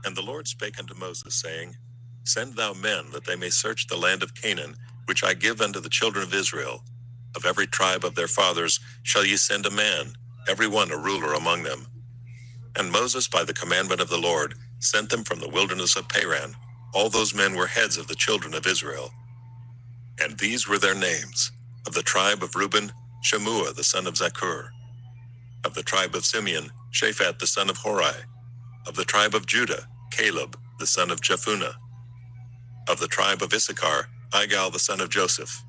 And the Lord spake unto Moses, saying, Send thou men, that they may search the land of Canaan, which I give unto the children of Israel. Of every tribe of their fathers shall ye send a man, every one a ruler among them. And Moses, by the commandment of the Lord, sent them from the wilderness of Paran. All those men were heads of the children of Israel. And these were their names: of the tribe of Reuben, Shammua the son of Zakur; of the tribe of Simeon, Shaphat the son of Hori; of the tribe of Judah, Caleb the son of Jephunneh; of the tribe of Issachar, Igal the son of Joseph;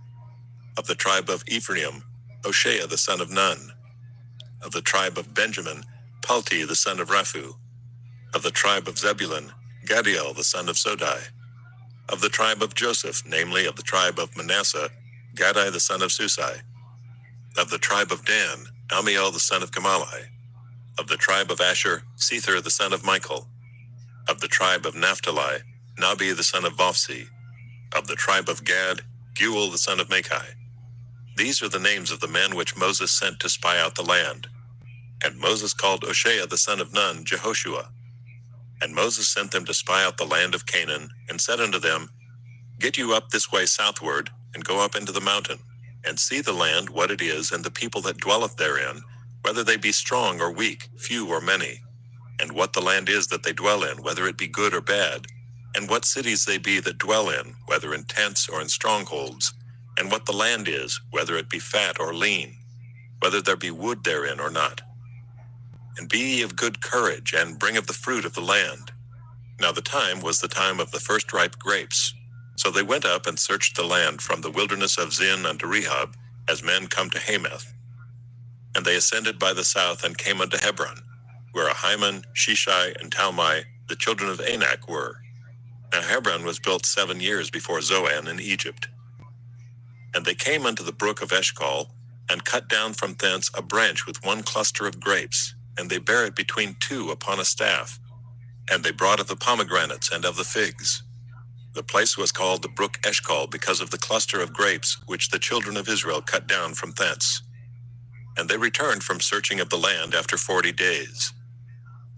of the tribe of Ephraim, Hoshea the son of Nun; of the tribe of Benjamin, Palti the son of Raphu; of the tribe of Zebulun, Gadiel the son of Sodai; of the tribe of Joseph, namely of the tribe of Manasseh, Gadai the son of Susai; of the tribe of Dan, Amiel the son of Gamalai; of the tribe of Asher, Sethur the son of Michael; of the tribe of Naphtali, Nabi the son of Vophsi; of the tribe of Gad, Guel the son of Machai. These are the names of the men which Moses sent to spy out the land. And Moses called Hoshea the son of Nun Jehoshua. And Moses sent them to spy out the land of Canaan, and said unto them, Get you up this way southward, and go up into the mountain, and see the land what it is, and the people that dwelleth therein, whether they be strong or weak, few or many, and what the land is that they dwell in, whether it be good or bad, and what cities they be that dwell in, whether in tents or in strongholds, and what the land is, whether it be fat or lean, whether there be wood therein or not. And be ye of good courage, and bring of the fruit of the land. Now the time was the time of the first ripe grapes. So they went up and searched the land from the wilderness of Zin unto Rehob, as men come to Hamath. And they ascended by the south, and came unto Hebron, where Ahiman, Shishai, and Talmai, the children of Anak, were. Now Hebron was built 7 years before Zoan in Egypt. And they came unto the brook of Eshcol, and cut down from thence a branch with one cluster of grapes, and they bare it between two upon a staff. And they brought of the pomegranates and of the figs. The place was called the brook Eshcol, because of the cluster of grapes which the children of Israel cut down from thence. And they returned from searching of the land after 40 days.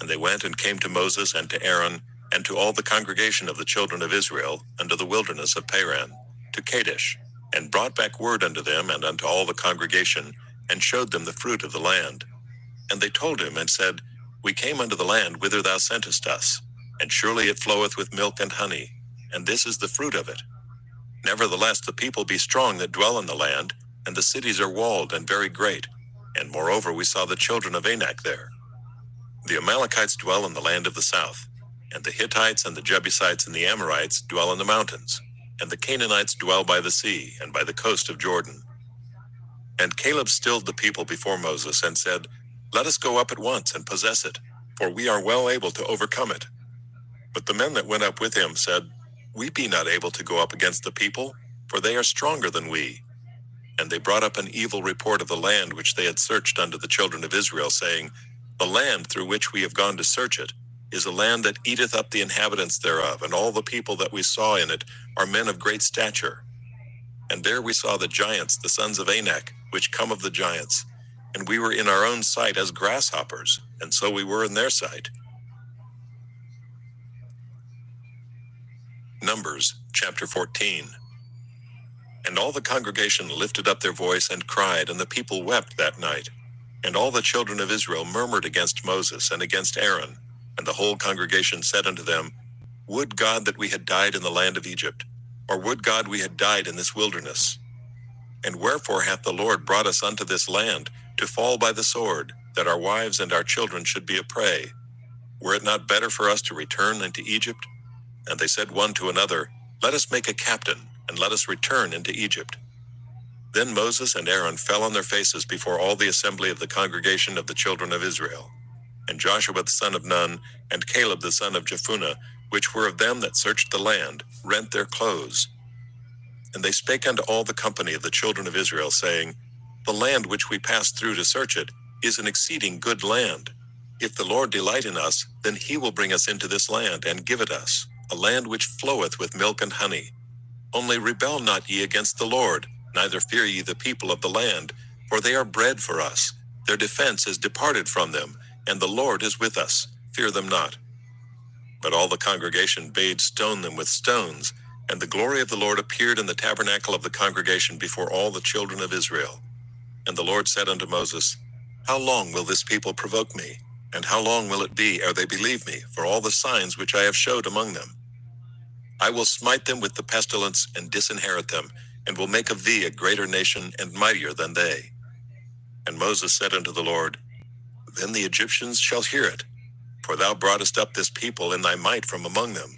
And they went and came to Moses and to Aaron, and to all the congregation of the children of Israel, unto the wilderness of Paran, to Kadesh, and brought back word unto them and unto all the congregation, and showed them the fruit of the land. And they told him and said, We came unto the land whither thou sentest us, and surely it floweth with milk and honey, and this is the fruit of it. Nevertheless the people be strong that dwell in the land, and the cities are walled and very great. And moreover we saw the children of Anak there. The Amalekites dwell in the land of the south, and the Hittites and the Jebusites and the Amorites dwell in the mountains, and the Canaanites dwell by the sea and by the coast of Jordan. And Caleb stilled the people before Moses, and said, Let us go up at once and possess it, for we are well able to overcome it. But the men that went up with him said, We be not able to go up against the people, for they are stronger than we. And they brought up an evil report of the land which they had searched unto the children of Israel, saying, The land through which we have gone to search it is a land that eateth up the inhabitants thereof, and all the people that we saw in it are men of great stature. And there we saw the giants, the sons of Anak, which come of the giants, and we were in our own sight as grasshoppers, and so we were in their sight. Numbers, chapter 14. And all the congregation lifted up their voice and cried, and the people wept that night. And all the children of Israel murmured against Moses and against Aaron. And the whole congregation said unto them, Would God that we had died in the land of Egypt, or would God we had died in this wilderness? And wherefore hath the Lord brought us unto this land, to fall by the sword, that our wives and our children should be a prey? Were it not better for us to return into Egypt? And they said one to another, Let us make a captain, and let us return into Egypt. Then Moses and Aaron fell on their faces before all the assembly of the congregation of the children of Israel. And Joshua the son of Nun, and Caleb the son of Jephunneh, which were of them that searched the land, rent their clothes. And they spake unto all the company of the children of Israel, saying, The land which we passed through to search it is an exceeding good land. If the Lord delight in us, then he will bring us into this land, and give it us, a land which floweth with milk and honey. Only rebel not ye against the Lord, neither fear ye the people of the land, for they are bread for us. Their defense is departed from them, and the Lord is with us. Fear them not. But all the congregation bade stone them with stones, and the glory of the Lord appeared in the tabernacle of the congregation before all the children of Israel. And the Lord said unto Moses, How long will this people provoke me? And how long will it be ere they believe me, for all the signs which I have showed among them? I will smite them with the pestilence, and disinherit them, and will make of thee a greater nation and mightier than they. And Moses said unto the Lord, Then the Egyptians shall hear it, for thou broughtest up this people in thy might from among them.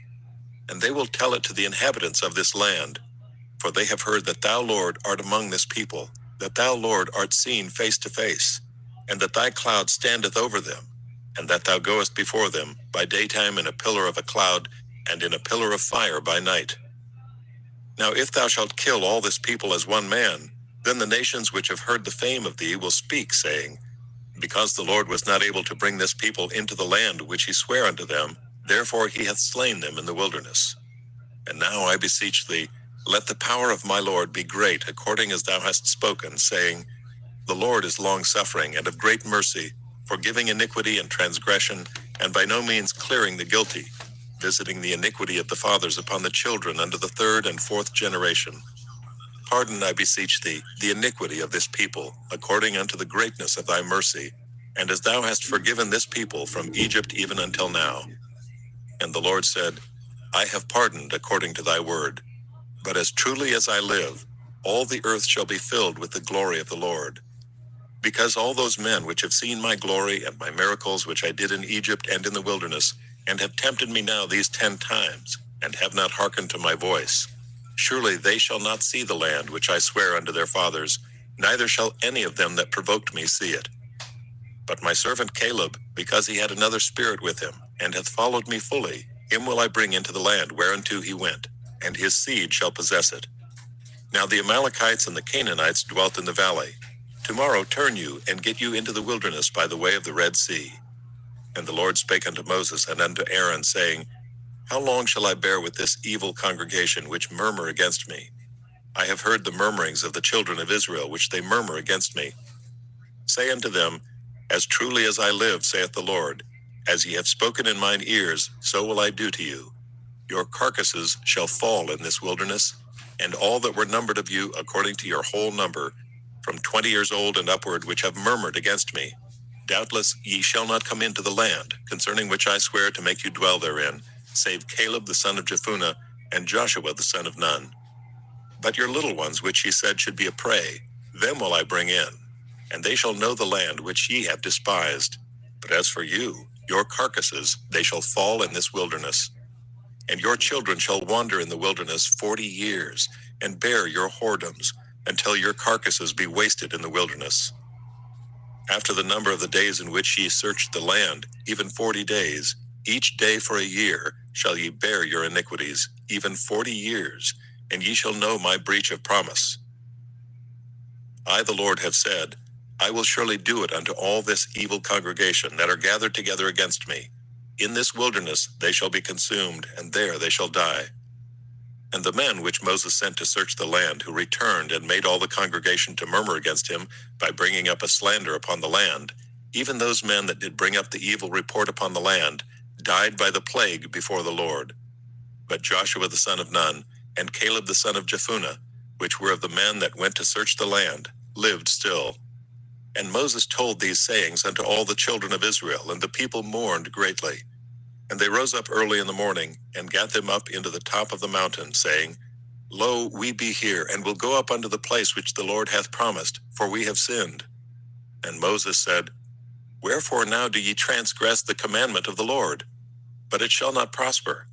And they will tell it to the inhabitants of this land, for they have heard that thou, Lord, art among this people, that thou, Lord, art seen face to face, and that thy cloud standeth over them, and that thou goest before them by daytime in a pillar of a cloud, and in a pillar of fire by night. Now if thou shalt kill all this people as one man, then the nations which have heard the fame of thee will speak, saying, Because the Lord was not able to bring this people into the land which he sware unto them, therefore he hath slain them in the wilderness. And now I beseech thee, let the power of my Lord be great, according as thou hast spoken, saying, The Lord is longsuffering and of great mercy, forgiving iniquity and transgression, and by no means clearing the guilty, visiting the iniquity of the fathers upon the children unto the third and fourth generation. Pardon, I beseech thee, the iniquity of this people, according unto the greatness of thy mercy, and as thou hast forgiven this people from Egypt even until now. And the Lord said, I have pardoned according to thy word. But as truly as I live, all the earth shall be filled with the glory of the Lord. Because all those men which have seen my glory and my miracles which I did in Egypt and in the wilderness, and have tempted me now these 10 times, and have not hearkened to my voice, surely they shall not see the land which I swear unto their fathers, neither shall any of them that provoked me see it. But my servant Caleb, because he had another spirit with him, and hath followed me fully, him will I bring into the land whereunto he went, and his seed shall possess it. Now the Amalekites and the Canaanites dwelt in the valley. Tomorrow turn you, and get you into the wilderness by the way of the Red Sea. And the Lord spake unto Moses and unto Aaron, saying, How long shall I bear with this evil congregation which murmur against me? I have heard the murmurings of the children of Israel, which they murmur against me. Say unto them, As truly as I live, saith the Lord, as ye have spoken in mine ears, so will I do to you. Your carcasses shall fall in this wilderness, and all that were numbered of you according to your whole number, from 20 years old and upward, which have murmured against me. Doubtless ye shall not come into the land, concerning which I swear to make you dwell therein, save Caleb the son of Jephunneh, and Joshua the son of Nun. But your little ones which ye said should be a prey, them will I bring in, and they shall know the land which ye have despised. But as for you, your carcasses, they shall fall in this wilderness. And your children shall wander in the wilderness 40 years, and bear your whoredoms, until your carcasses be wasted in the wilderness. After the number of the days in which ye searched the land, even 40 days, each day for a year, shall ye bear your iniquities, even 40 years, and ye shall know my breach of promise. I, the Lord, have said, I will surely do it unto all this evil congregation that are gathered together against me. In this wilderness they shall be consumed, and there they shall die. And the men which Moses sent to search the land, who returned and made all the congregation to murmur against him by bringing up a slander upon the land, even those men that did bring up the evil report upon the land, died by the plague before the Lord. But Joshua the son of Nun, and Caleb the son of Jephunneh, which were of the men that went to search the land, lived still. And Moses told these sayings unto all the children of Israel, and the people mourned greatly. And they rose up early in the morning, and gat them up into the top of the mountain, saying, Lo, we be here, and will go up unto the place which the Lord hath promised, for we have sinned. And Moses said, Wherefore now do ye transgress the commandment of the Lord? But it shall not prosper.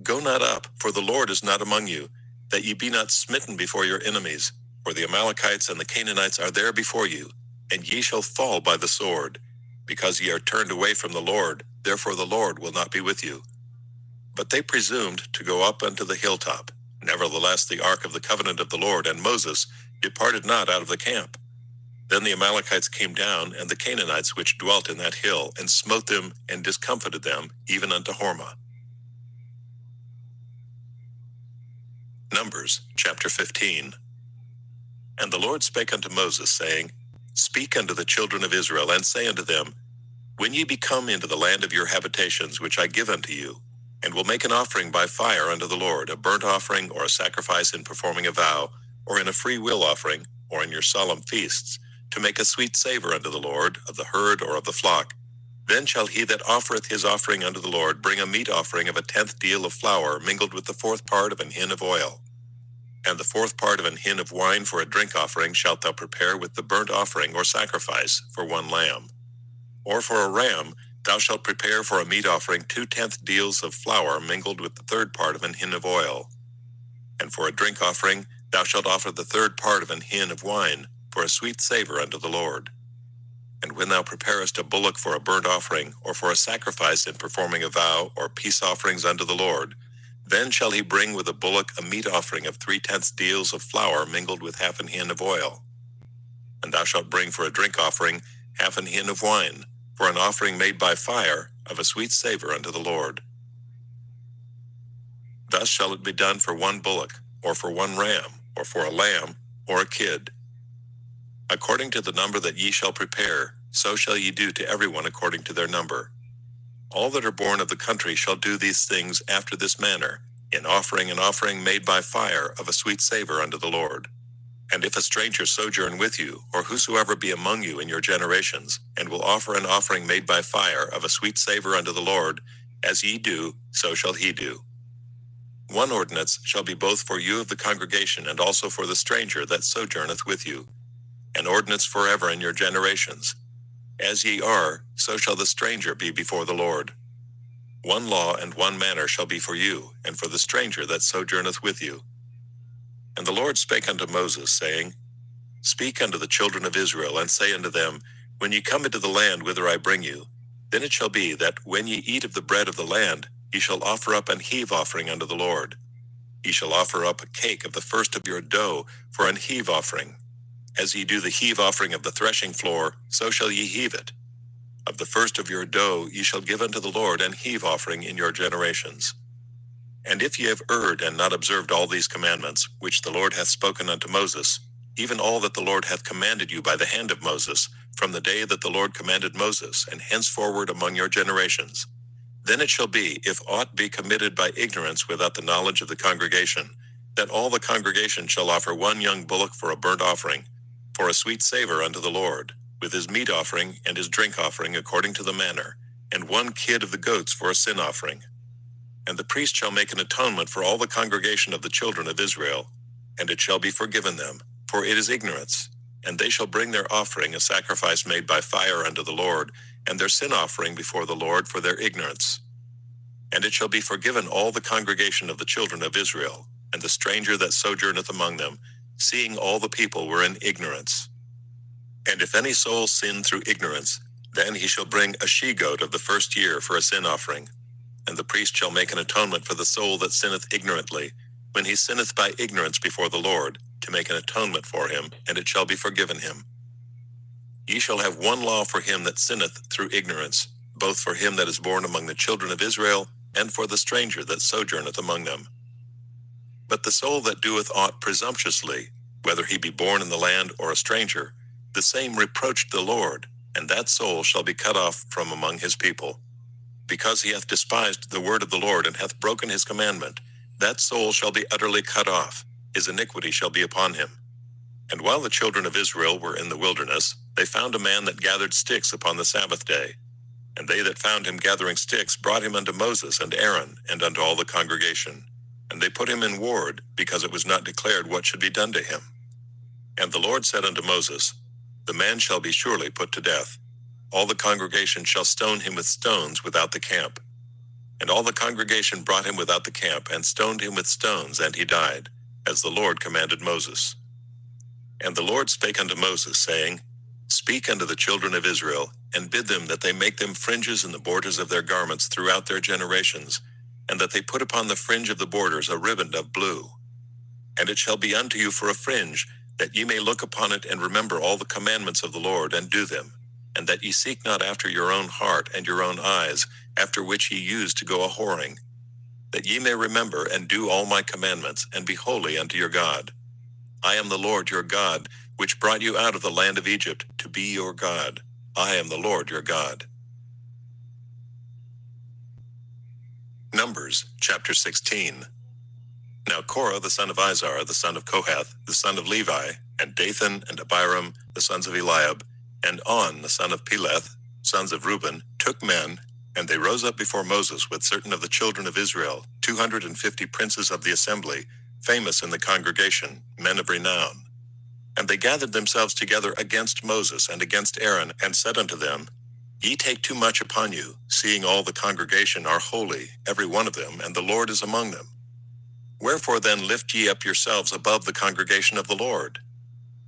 Go not up, for the Lord is not among you, that ye be not smitten before your enemies, for the Amalekites and the Canaanites are there before you, and ye shall fall by the sword. Because ye are turned away from the Lord, therefore the Lord will not be with you. But they presumed to go up unto the hilltop. Nevertheless the ark of the covenant of the Lord and Moses departed not out of the camp. Then the Amalekites came down, and the Canaanites which dwelt in that hill, and smote them, and discomfited them, even unto Hormah. Numbers, chapter 15. And the Lord spake unto Moses, saying, Speak unto the children of Israel, and say unto them, When ye be come into the land of your habitations, which I give unto you, and will make an offering by fire unto the Lord, a burnt offering or a sacrifice in performing a vow, or in a free will offering, or in your solemn feasts, to make a sweet savor unto the Lord, of the herd or of the flock. Then shall he that offereth his offering unto the Lord bring a meat offering of a 10th deal of flour mingled with the 4th part of an hin of oil. And the 4th part of an hin of wine for a drink offering shalt thou prepare with the burnt offering or sacrifice for 1 lamb. Or for a ram, thou shalt prepare for a meat offering 2/10 deals of flour mingled with the 3rd part of an hin of oil. And for a drink offering, thou shalt offer the 3rd part of an hin of wine, for a sweet savor unto the Lord. And when thou preparest a bullock for a burnt offering, or for a sacrifice in performing a vow, or peace offerings unto the Lord, then shall he bring with a bullock a meat offering of 3/10 deals of flour mingled with half an hin of oil. And thou shalt bring for a drink offering half an hin of wine, for an offering made by fire, of a sweet savor unto the Lord. Thus shall it be done for 1 bullock, or for 1 ram, or for a lamb, or a kid. According to the number that ye shall prepare, so shall ye do to everyone according to their number. All that are born of the country shall do these things after this manner, in offering an offering made by fire of a sweet savor unto the Lord. And if a stranger sojourn with you, or whosoever be among you in your generations, and will offer an offering made by fire of a sweet savor unto the Lord, as ye do, so shall he do. 1 ordinance shall be both for you of the congregation and also for the stranger that sojourneth with you, an ordinance forever in your generations. As ye are, so shall the stranger be before the Lord. 1 law and 1 manner shall be for you, and for the stranger that sojourneth with you. And the Lord spake unto Moses, saying, Speak unto the children of Israel, and say unto them, When ye come into the land whither I bring you, then it shall be that when ye eat of the bread of the land, ye shall offer up an heave offering unto the Lord. Ye shall offer up a cake of the first of your dough for an heave offering. As ye do the heave offering of the threshing floor, so shall ye heave it. Of the first of your dough ye shall give unto the Lord an heave offering in your generations. And if ye have erred and not observed all these commandments, which the Lord hath spoken unto Moses, even all that the Lord hath commanded you by the hand of Moses, from the day that the Lord commanded Moses, and henceforward among your generations, then it shall be, if aught be committed by ignorance without the knowledge of the congregation, that all the congregation shall offer 1 young bullock for a burnt offering, for a sweet savor unto the Lord, with his meat offering and his drink offering according to the manner, and 1 kid of the goats for a sin offering. And the priest shall make an atonement for all the congregation of the children of Israel, and it shall be forgiven them, for it is ignorance. And they shall bring their offering, a sacrifice made by fire unto the Lord, and their sin offering before the Lord for their ignorance. And it shall be forgiven all the congregation of the children of Israel, and the stranger that sojourneth among them, seeing all the people were in ignorance. And if any soul sin through ignorance, then he shall bring a she-goat of the first year for a sin offering. And the priest shall make an atonement for the soul that sinneth ignorantly, when he sinneth by ignorance before the Lord, to make an atonement for him, and it shall be forgiven him. Ye shall have 1 law for him that sinneth through ignorance, both for him that is born among the children of Israel, and for the stranger that sojourneth among them. But the soul that doeth aught presumptuously, whether he be born in the land or a stranger, the same reproached the Lord, and that soul shall be cut off from among his people. Because he hath despised the word of the Lord, and hath broken his commandment, that soul shall be utterly cut off, his iniquity shall be upon him. And while the children of Israel were in the wilderness, they found a man that gathered sticks upon the Sabbath day. And they that found him gathering sticks brought him unto Moses and Aaron, and unto all the congregation. And they put him in ward, because it was not declared what should be done to him. And the Lord said unto Moses, The man shall be surely put to death. All the congregation shall stone him with stones without the camp. And all the congregation brought him without the camp, and stoned him with stones, and he died, as the Lord commanded Moses. And the Lord spake unto Moses, saying, Speak unto the children of Israel, and bid them that they make them fringes in the borders of their garments throughout their generations, and that they put upon the fringe of the borders a riband of blue. And it shall be unto you for a fringe, that ye may look upon it and remember all the commandments of the Lord, and do them, and that ye seek not after your own heart and your own eyes, after which ye used to go a whoring, that ye may remember and do all my commandments, and be holy unto your God. I am the Lord your God, which brought you out of the land of Egypt, to be your God. I am the Lord your God. Numbers Numbers, chapter 16. Now Korah the son of Izhar, the son of Kohath, the son of Levi, and Dathan and Abiram, the sons of Eliab, and On, the son of Peleth, sons of Reuben, took men, and they rose up before Moses with certain of the children of Israel, 250 princes of the assembly, famous in the congregation, men of renown. And they gathered themselves together against Moses and against Aaron, and said unto them, Ye take too much upon you, seeing all the congregation are holy, every one of them, and the Lord is among them. Wherefore then lift ye up yourselves above the congregation of the Lord.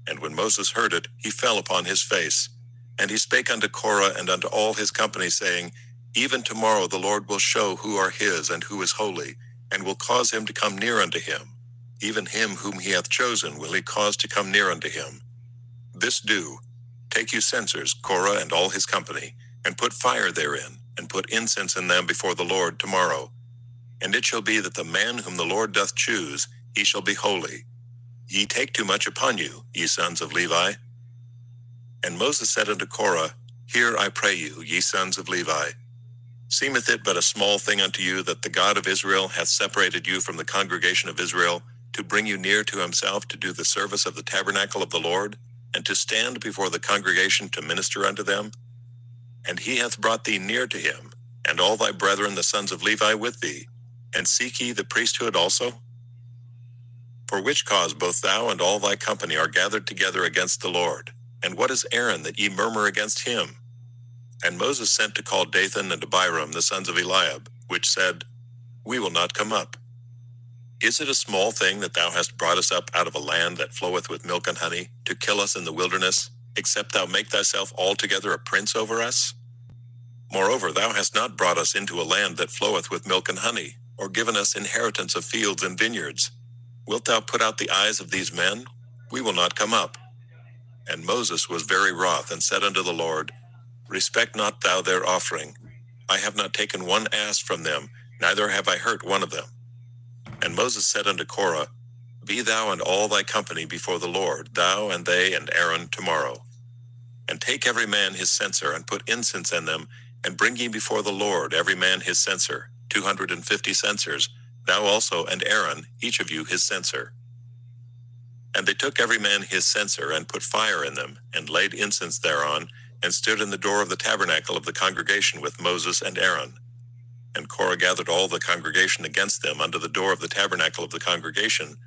And when Moses heard it, he fell upon his face. And he spake unto Korah and unto all his company, saying, Even tomorrow the Lord will show who are his and who is holy, and will cause him to come near unto him. Even him whom he hath chosen will he cause to come near unto him. This do, take you censers, Korah and all his company, and put fire therein, and put incense in them before the Lord tomorrow. And it shall be that the man whom the Lord doth choose, he shall be holy. Ye take too much upon you, ye sons of Levi. And Moses said unto Korah, Hear, I pray you, ye sons of Levi. Seemeth it but a small thing unto you that the God of Israel hath separated you from the congregation of Israel, to bring you near to himself to do the service of the tabernacle of the Lord, and to stand before the congregation to minister unto them? And he hath brought thee near to him, and all thy brethren the sons of Levi with thee, and seek ye the priesthood also? For which cause both thou and all thy company are gathered together against the Lord. And what is Aaron that ye murmur against him? And Moses sent to call Dathan and Abiram the sons of Eliab, which said, We will not come up. Is it a small thing that thou hast brought us up out of a land that floweth with milk and honey, to kill us in the wilderness, except thou make thyself altogether a prince over us? Moreover, thou hast not brought us into a land that floweth with milk and honey, or given us inheritance of fields and vineyards. Wilt thou put out the eyes of these men? We will not come up. And Moses was very wroth, and said unto the Lord, Respect not thou their offering. I have not taken one ass from them, neither have I hurt one of them. And Moses said unto Korah, Be thou and all thy company before the Lord, thou and they and Aaron tomorrow. And take every man his censer, and put incense in them, and bring ye before the Lord every man his censer, 250 censers, thou also and Aaron, each of you his censer. And they took every man his censer, and put fire in them, and laid incense thereon, and stood in the door of the tabernacle of the congregation with Moses and Aaron. And Korah gathered all the congregation against them unto the door of the tabernacle of the congregation,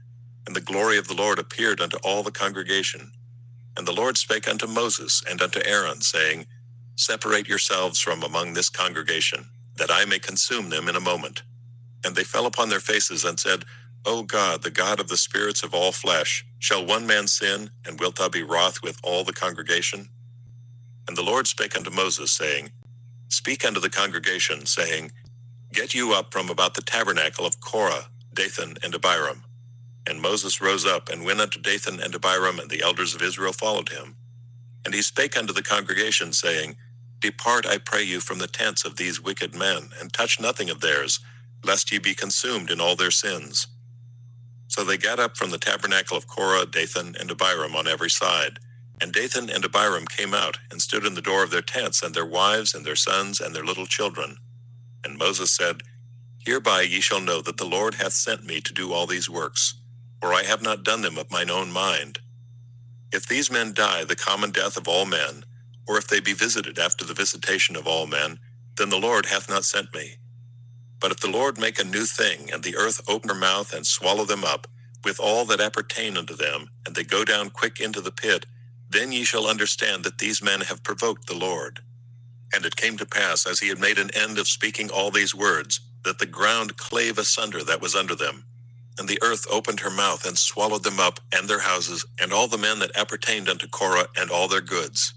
and the glory of the Lord appeared unto all the congregation. And the Lord spake unto Moses and unto Aaron, saying, Separate yourselves from among this congregation, that I may consume them in a moment. And they fell upon their faces, and said, O God, the God of the spirits of all flesh, shall one man sin, and wilt thou be wroth with all the congregation? And the Lord spake unto Moses, saying, Speak unto the congregation, saying, Get you up from about the tabernacle of Korah, Dathan, and Abiram. And Moses rose up, and went unto Dathan and Abiram, and the elders of Israel followed him. And he spake unto the congregation, saying, Depart, I pray you, from the tents of these wicked men, and touch nothing of theirs, lest ye be consumed in all their sins. So they got up from the tabernacle of Korah, Dathan, and Abiram on every side. And Dathan and Abiram came out, and stood in the door of their tents, and their wives, and their sons, and their little children. And Moses said, Hereby ye shall know that the Lord hath sent me to do all these works, for I have not done them of mine own mind. If these men die the common death of all men, or if they be visited after the visitation of all men, then the Lord hath not sent me. But if the Lord make a new thing, and the earth open her mouth and swallow them up, with all that appertain unto them, and they go down quick into the pit, then ye shall understand that these men have provoked the Lord. And it came to pass, as he had made an end of speaking all these words, that the ground clave asunder that was under them. And the earth opened her mouth and swallowed them up, and their houses, and all the men that appertained unto Korah, and all their goods.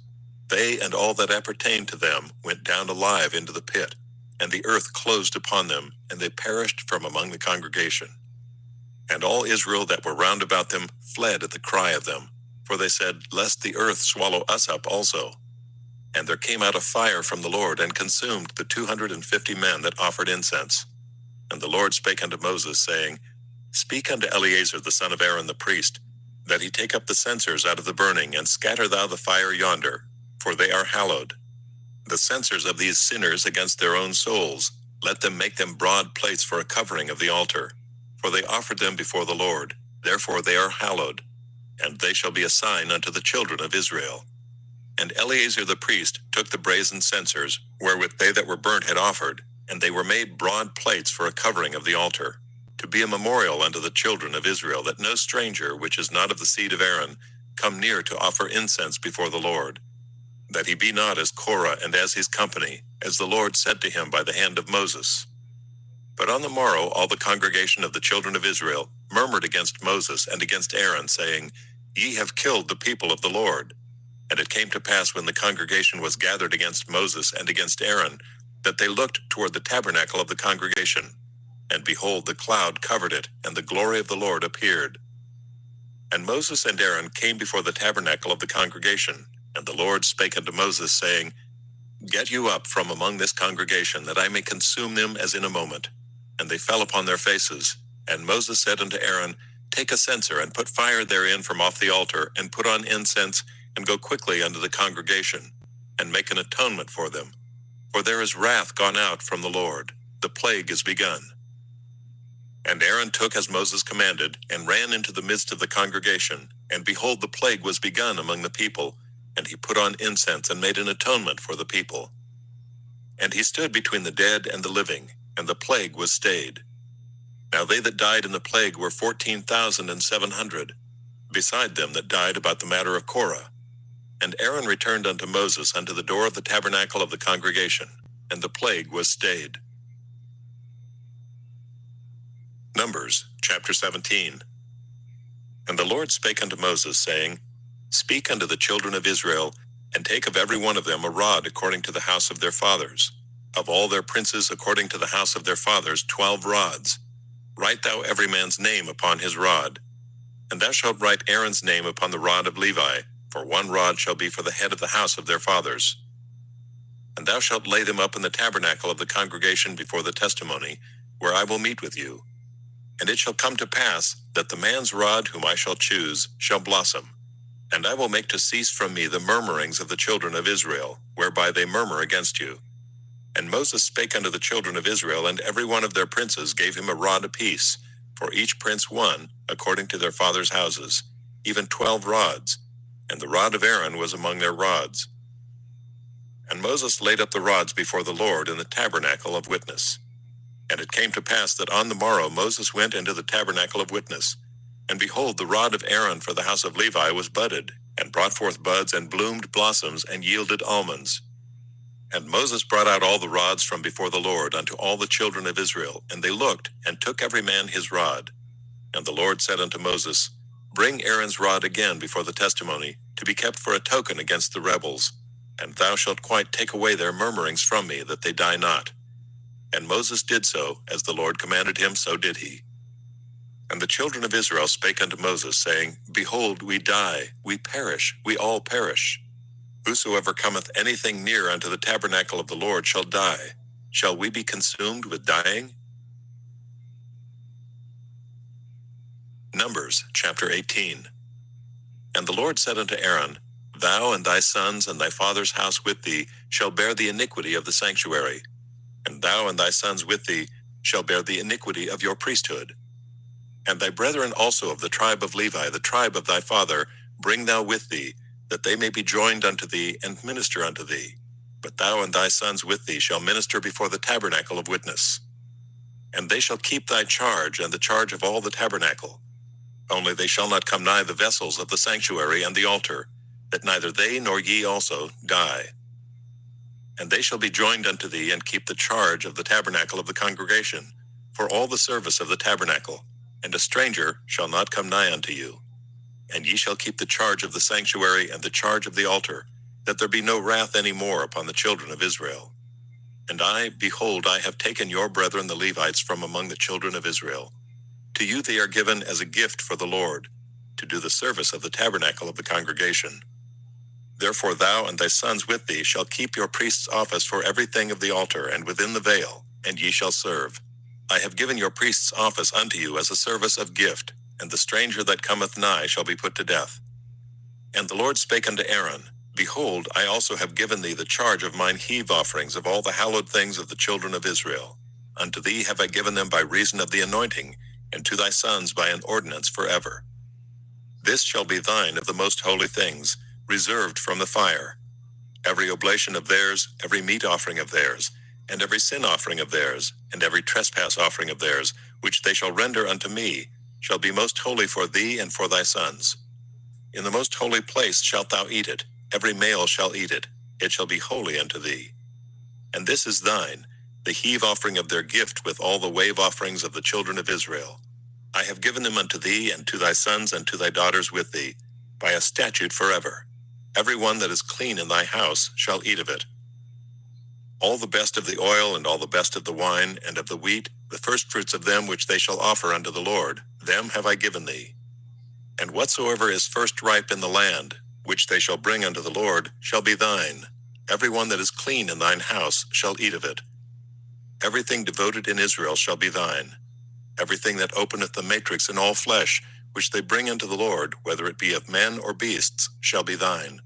They and all that appertained to them went down alive into the pit, and the earth closed upon them, and they perished from among the congregation. And all Israel that were round about them fled at the cry of them, for they said, Lest the earth swallow us up also. And there came out a fire from the Lord, and consumed the 250 men that offered incense. And the Lord spake unto Moses, saying, Speak unto Eleazar the son of Aaron the priest, that he take up the censers out of the burning, and scatter thou the fire yonder, for they are hallowed. The censers of these sinners against their own souls, Let them make them broad plates for a covering of the altar, for they offered them before the Lord, therefore they are hallowed, and they shall be a sign unto the children of Israel. And Eleazar the priest took the brazen censers, wherewith they that were burnt had offered, and they were made broad plates for a covering of the altar, to be a memorial unto the children of Israel, that no stranger, which is not of the seed of Aaron, come near to offer incense before the Lord, that he be not as Korah and as his company, as the Lord said to him by the hand of Moses. But on the morrow all the congregation of the children of Israel murmured against Moses and against Aaron, saying, Ye have killed the people of the Lord. And it came to pass, when the congregation was gathered against Moses and against Aaron, that they looked toward the tabernacle of the congregation. And behold, the cloud covered it, and the glory of the Lord appeared. And Moses and Aaron came before the tabernacle of the congregation, and the Lord spake unto Moses, saying, Get you up from among this congregation, that I may consume them as in a moment. And they fell upon their faces. And Moses said unto Aaron, Take a censer, and put fire therein from off the altar, and put on incense, and go quickly unto the congregation, and make an atonement for them. For there is wrath gone out from the Lord, the plague is begun. And Aaron took as Moses commanded, and ran into the midst of the congregation, and behold, the plague was begun among the people, and he put on incense, and made an atonement for the people. And he stood between the dead and the living, and the plague was stayed. Now they that died in the plague were 14,700, beside them that died about the matter of Korah. And Aaron returned unto Moses unto the door of the tabernacle of the congregation, and the plague was stayed. Numbers, chapter 17. And the Lord spake unto Moses, saying, Speak unto the children of Israel, and take of every one of them a rod according to the house of their fathers, of all their princes according to the house of their fathers 12 rods. Write thou every man's name upon his rod. And thou shalt write Aaron's name upon the rod of Levi, for one rod shall be for the head of the house of their fathers. And thou shalt lay them up in the tabernacle of the congregation before the testimony, where I will meet with you. And it shall come to pass, that the man's rod whom I shall choose shall blossom. And I will make to cease from me the murmurings of the children of Israel, whereby they murmur against you. And Moses spake unto the children of Israel, and every one of their princes gave him a rod apiece, for each prince one, according to their fathers' houses, even 12 rods. And the rod of Aaron was among their rods. And Moses laid up the rods before the Lord in the tabernacle of witness. And it came to pass that on the morrow Moses went into the tabernacle of witness, and behold, the rod of Aaron for the house of Levi was budded, and brought forth buds, and bloomed blossoms, and yielded almonds. And Moses brought out all the rods from before the Lord unto all the children of Israel, and they looked, and took every man his rod. And the Lord said unto Moses, Bring Aaron's rod again before the testimony, to be kept for a token against the rebels. And thou shalt quite take away their murmurings from me, that they die not. And Moses did so, as the Lord commanded him, so did he. And the children of Israel spake unto Moses, saying, Behold, we die, we perish, we all perish. Whosoever cometh anything near unto the tabernacle of the Lord shall die. Shall we be consumed with dying? Numbers, chapter 18. And the Lord said unto Aaron, Thou and thy sons and thy father's house with thee shall bear the iniquity of the sanctuary, and thou and thy sons with thee shall bear the iniquity of your priesthood. And thy brethren also of the tribe of Levi, the tribe of thy father, bring thou with thee, that they may be joined unto thee, and minister unto thee. But thou and thy sons with thee shall minister before the tabernacle of witness. And they shall keep thy charge, and the charge of all the tabernacle. Only they shall not come nigh the vessels of the sanctuary and the altar, that neither they nor ye also die. And they shall be joined unto thee, and keep the charge of the tabernacle of the congregation, for all the service of the tabernacle, and a stranger shall not come nigh unto you. And ye shall keep the charge of the sanctuary and the charge of the altar, that there be no wrath any more upon the children of Israel. And I, behold, I have taken your brethren the Levites from among the children of Israel. To you they are given as a gift for the Lord, to do the service of the tabernacle of the congregation. Therefore thou and thy sons with thee shall keep your priest's office for everything of the altar and within the veil, and ye shall serve. I have given your priest's office unto you as a service of gift, and the stranger that cometh nigh shall be put to death. And the Lord spake unto Aaron, Behold, I also have given thee the charge of mine heave offerings of all the hallowed things of the children of Israel. unto thee have I given them by reason of the anointing, and to thy sons by an ordinance forever. This shall be thine of the most holy things, reserved from the fire. Every oblation of theirs, every meat offering of theirs, and every sin offering of theirs, and every trespass offering of theirs, which they shall render unto me, shall be most holy for thee and for thy sons. In the most holy place shalt thou eat it, every male shall eat it, it shall be holy unto thee. And this is thine, the heave offering of their gift with all the wave offerings of the children of Israel. I have given them unto thee, and to thy sons, and to thy daughters with thee, by a statute forever. Every one that is clean in thy house shall eat of it. All the best of the oil, and all the best of the wine, and of the wheat, the firstfruits of them which they shall offer unto the Lord, them have I given thee. And whatsoever is first ripe in the land, which they shall bring unto the Lord, shall be thine. Every one that is clean in thine house shall eat of it. Everything devoted in Israel shall be thine. Everything that openeth the matrix in all flesh, which they bring unto the Lord, whether it be of men or beasts, shall be thine.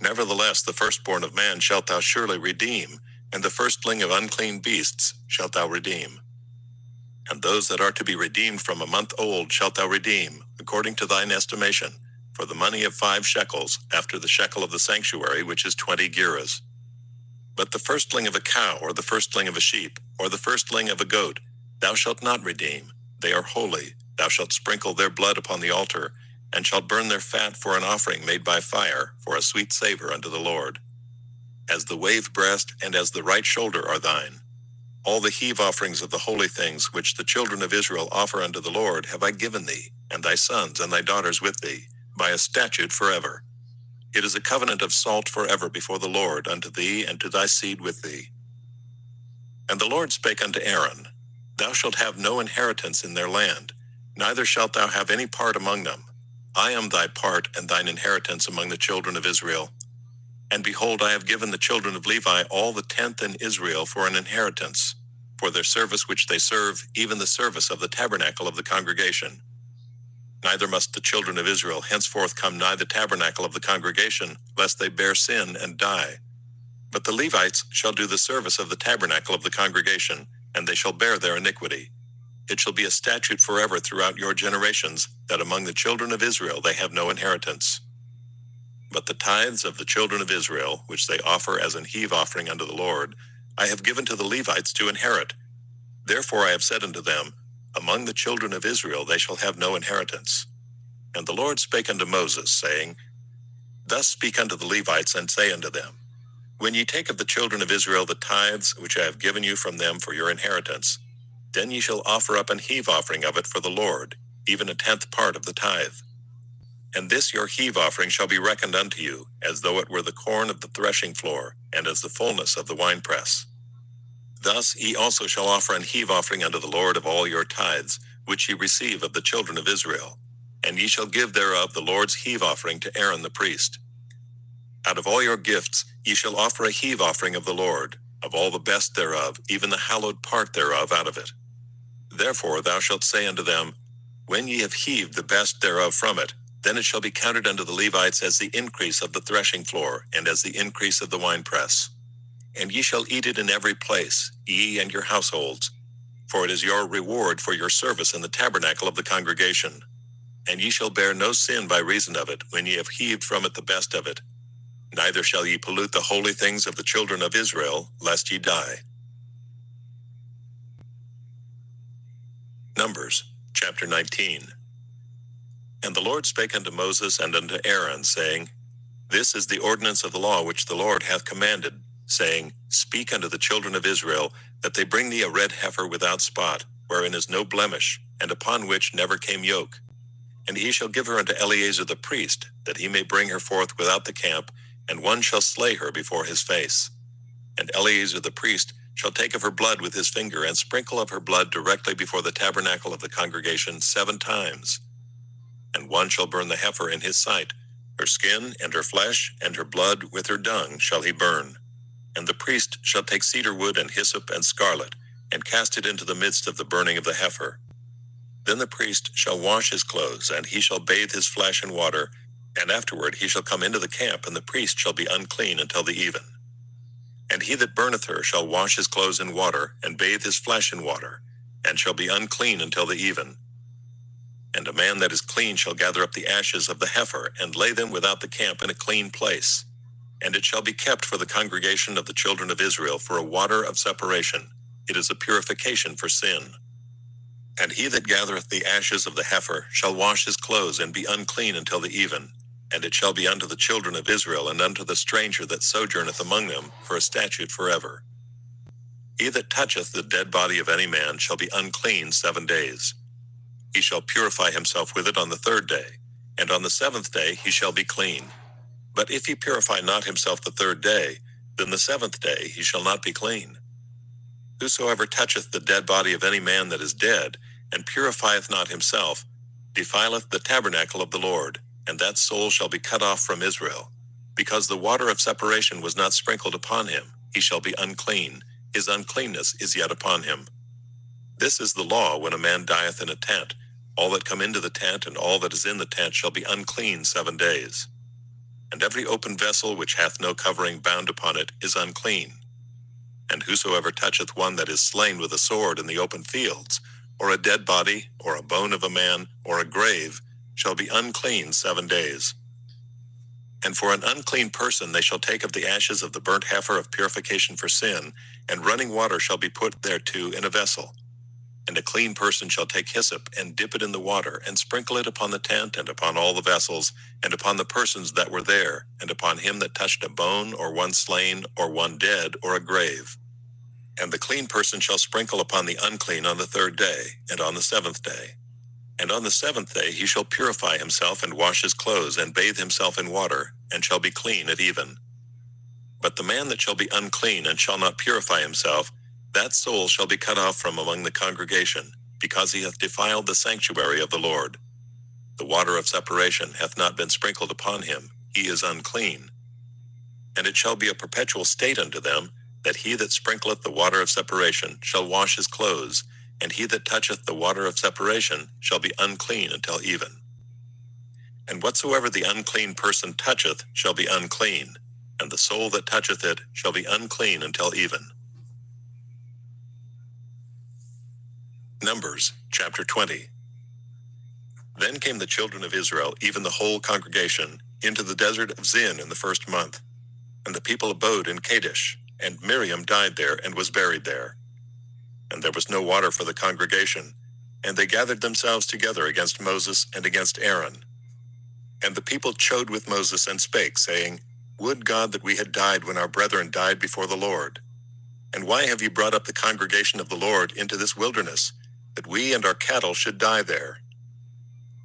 Nevertheless, the firstborn of man shalt thou surely redeem, and the firstling of unclean beasts shalt thou redeem. And those that are to be redeemed from a month old shalt thou redeem, according to thine estimation, for the money of 5 shekels, after the shekel of the sanctuary, which is 20 gerahs. But the firstling of a cow, or the firstling of a sheep, or the firstling of a goat, thou shalt not redeem. They are holy. Thou shalt sprinkle their blood upon the altar, and shalt burn their fat for an offering made by fire, for a sweet savor unto the Lord. As the wave breast and as the right shoulder are thine. All the heave offerings of the holy things which the children of Israel offer unto the Lord have I given thee, and thy sons and thy daughters with thee, by a statute forever. It is a covenant of salt forever before the Lord unto thee and to thy seed with thee. And the Lord spake unto Aaron, Thou shalt have no inheritance in their land, neither shalt thou have any part among them. I am thy part and thine inheritance among the children of Israel. And behold, I have given the children of Levi all the tenth in Israel for an inheritance, for their service which they serve, even the service of the tabernacle of the congregation. Neither must the children of Israel henceforth come nigh the tabernacle of the congregation, lest they bear sin and die. But the Levites shall do the service of the tabernacle of the congregation, and they shall bear their iniquity. It shall be a statute forever throughout your generations, that among the children of Israel they have no inheritance. But the tithes of the children of Israel, which they offer as an heave offering unto the Lord, I have given to the Levites to inherit. Therefore I have said unto them, Among the children of Israel they shall have no inheritance. And the Lord spake unto Moses, saying, Thus speak unto the Levites, and say unto them, When ye take of the children of Israel the tithes which I have given you from them for your inheritance, then ye shall offer up an heave offering of it for the Lord, even a 10th part of the tithe. And this your heave offering shall be reckoned unto you, as though it were the corn of the threshing floor, and as the fullness of the winepress. Thus ye also shall offer an heave offering unto the Lord of all your tithes, which ye receive of the children of Israel. And ye shall give thereof the Lord's heave offering to Aaron the priest. Out of all your gifts ye shall offer a heave offering of the Lord, of all the best thereof, even the hallowed part thereof out of it. Therefore thou shalt say unto them, When ye have heaved the best thereof from it, then it shall be counted unto the Levites as the increase of the threshing floor, and as the increase of the winepress. And ye shall eat it in every place, ye and your households. For it is your reward for your service in the tabernacle of the congregation. And ye shall bear no sin by reason of it, when ye have heaved from it the best of it. Neither shall ye pollute the holy things of the children of Israel, lest ye die. Numbers, chapter 19. And the Lord spake unto Moses and unto Aaron, saying, This is the ordinance of the law which the Lord hath commanded, saying, Speak unto the children of Israel, that they bring thee a red heifer without spot, wherein is no blemish, and upon which never came yoke. And he shall give her unto Eleazar the priest, that he may bring her forth without the camp, and one shall slay her before his face. And Eleazar the priest shall take of her blood with his finger, and sprinkle of her blood directly before the tabernacle of the congregation 7 times. And one shall burn the heifer in his sight. Her skin and her flesh and her blood with her dung shall he burn. And the priest shall take cedar wood and hyssop and scarlet, and cast it into the midst of the burning of the heifer. Then the priest shall wash his clothes, and he shall bathe his flesh in water, and afterward he shall come into the camp, and the priest shall be unclean until the even. And he that burneth her shall wash his clothes in water, and bathe his flesh in water, and shall be unclean until the even. And a man that is clean shall gather up the ashes of the heifer, and lay them without the camp in a clean place. And it shall be kept for the congregation of the children of Israel for a water of separation. It is a purification for sin. And he that gathereth the ashes of the heifer shall wash his clothes, and be unclean until the even. And it shall be unto the children of Israel, and unto the stranger that sojourneth among them, for a statute forever. He that toucheth the dead body of any man shall be unclean 7 days. He shall purify himself with it on the 3rd day, and on the 7th day he shall be clean. But if he purify not himself the 3rd day, then the 7th day he shall not be clean. Whosoever toucheth the dead body of any man that is dead, and purifieth not himself, defileth the tabernacle of the Lord, and that soul shall be cut off from Israel. Because the water of separation was not sprinkled upon him, he shall be unclean, his uncleanness is yet upon him. This is the law when a man dieth in a tent. All that come into the tent, and all that is in the tent shall be unclean 7 days. And every open vessel which hath no covering bound upon it is unclean. And whosoever toucheth one that is slain with a sword in the open fields, or a dead body, or a bone of a man, or a grave, shall be unclean 7 days. And for an unclean person they shall take of the ashes of the burnt heifer of purification for sin, and running water shall be put thereto in a vessel. And a clean person shall take hyssop, and dip it in the water, and sprinkle it upon the tent, and upon all the vessels, and upon the persons that were there, and upon him that touched a bone, or one slain, or one dead, or a grave. And the clean person shall sprinkle upon the unclean on the 3rd day, and on the 7th day. And on the 7th day he shall purify himself, and wash his clothes, and bathe himself in water, and shall be clean at even. But the man that shall be unclean, and shall not purify himself, that soul shall be cut off from among the congregation, because he hath defiled the sanctuary of the Lord. The water of separation hath not been sprinkled upon him, he is unclean. And it shall be a perpetual state unto them, that he that sprinkleth the water of separation shall wash his clothes, and he that toucheth the water of separation shall be unclean until even. And whatsoever the unclean person toucheth shall be unclean, and the soul that toucheth it shall be unclean until even. Numbers, chapter 20. Then came the children of Israel, even the whole congregation, into the desert of Zin in the 1st month. And the people abode in Kadesh, and Miriam died there and was buried there. And there was no water for the congregation, and they gathered themselves together against Moses and against Aaron. And the people chode with Moses and spake, saying, Would God that we had died when our brethren died before the Lord. And why have you brought up the congregation of the Lord into this wilderness, that we and our cattle should die there?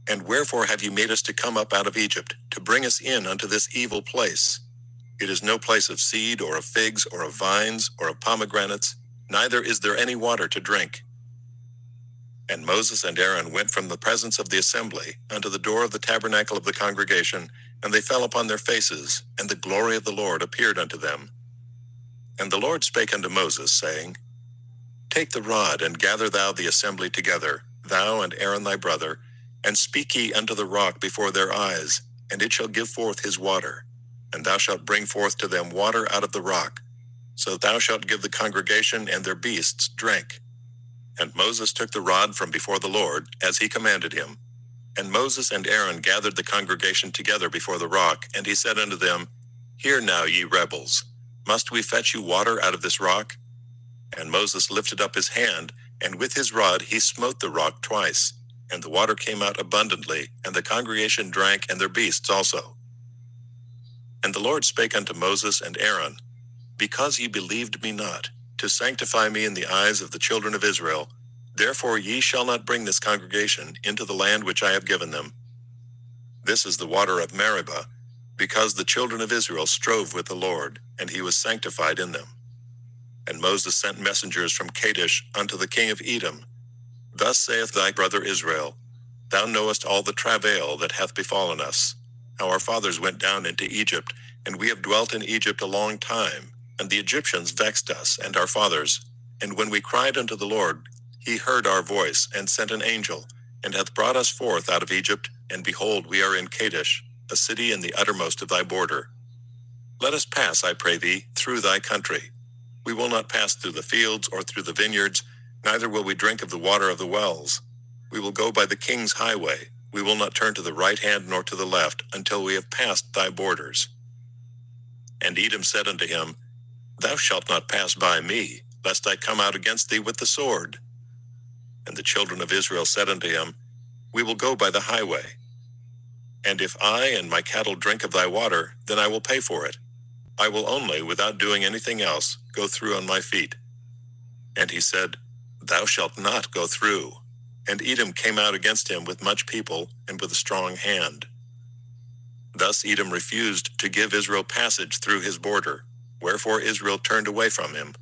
And wherefore have you made us to come up out of Egypt, to bring us in unto this evil place? It is no place of seed, or of figs, or of vines, or of pomegranates, neither is there any water to drink. And Moses and Aaron went from the presence of the assembly unto the door of the tabernacle of the congregation, and they fell upon their faces, and the glory of the Lord appeared unto them. And the Lord spake unto Moses, saying, Take the rod, and gather thou the assembly together, thou and Aaron thy brother, and speak ye unto the rock before their eyes, and it shall give forth his water. And thou shalt bring forth to them water out of the rock, so thou shalt give the congregation and their beasts drink. And Moses took the rod from before the Lord, as he commanded him. And Moses and Aaron gathered the congregation together before the rock, and he said unto them, Hear now, ye rebels, must we fetch you water out of this rock? And Moses lifted up his hand, and with his rod he smote the rock twice, and the water came out abundantly, and the congregation drank, and their beasts also. And the Lord spake unto Moses and Aaron, Because ye believed me not, to sanctify me in the eyes of the children of Israel, therefore ye shall not bring this congregation into the land which I have given them. This is the water of Meribah, because the children of Israel strove with the Lord, and he was sanctified in them. And Moses sent messengers from Kadesh unto the king of Edom. Thus saith thy brother Israel, Thou knowest all the travail that hath befallen us, how our fathers went down into Egypt, and we have dwelt in Egypt a long time, and the Egyptians vexed us and our fathers. And when we cried unto the Lord, he heard our voice, and sent an angel, and hath brought us forth out of Egypt, and behold, we are in Kadesh, a city in the uttermost of thy border. Let us pass, I pray thee, through thy country. We will not pass through the fields or through the vineyards, neither will we drink of the water of the wells. We will go by the king's highway. We will not turn to the right hand nor to the left until we have passed thy borders. And Edom said unto him, Thou shalt not pass by me, lest I come out against thee with the sword. And the children of Israel said unto him, We will go by the highway. And if I and my cattle drink of thy water, then I will pay for it. I will only, without doing anything else, go through on my feet. And he said, Thou shalt not go through. And Edom came out against him with much people and with a strong hand. Thus Edom refused to give Israel passage through his border, wherefore Israel turned away from him.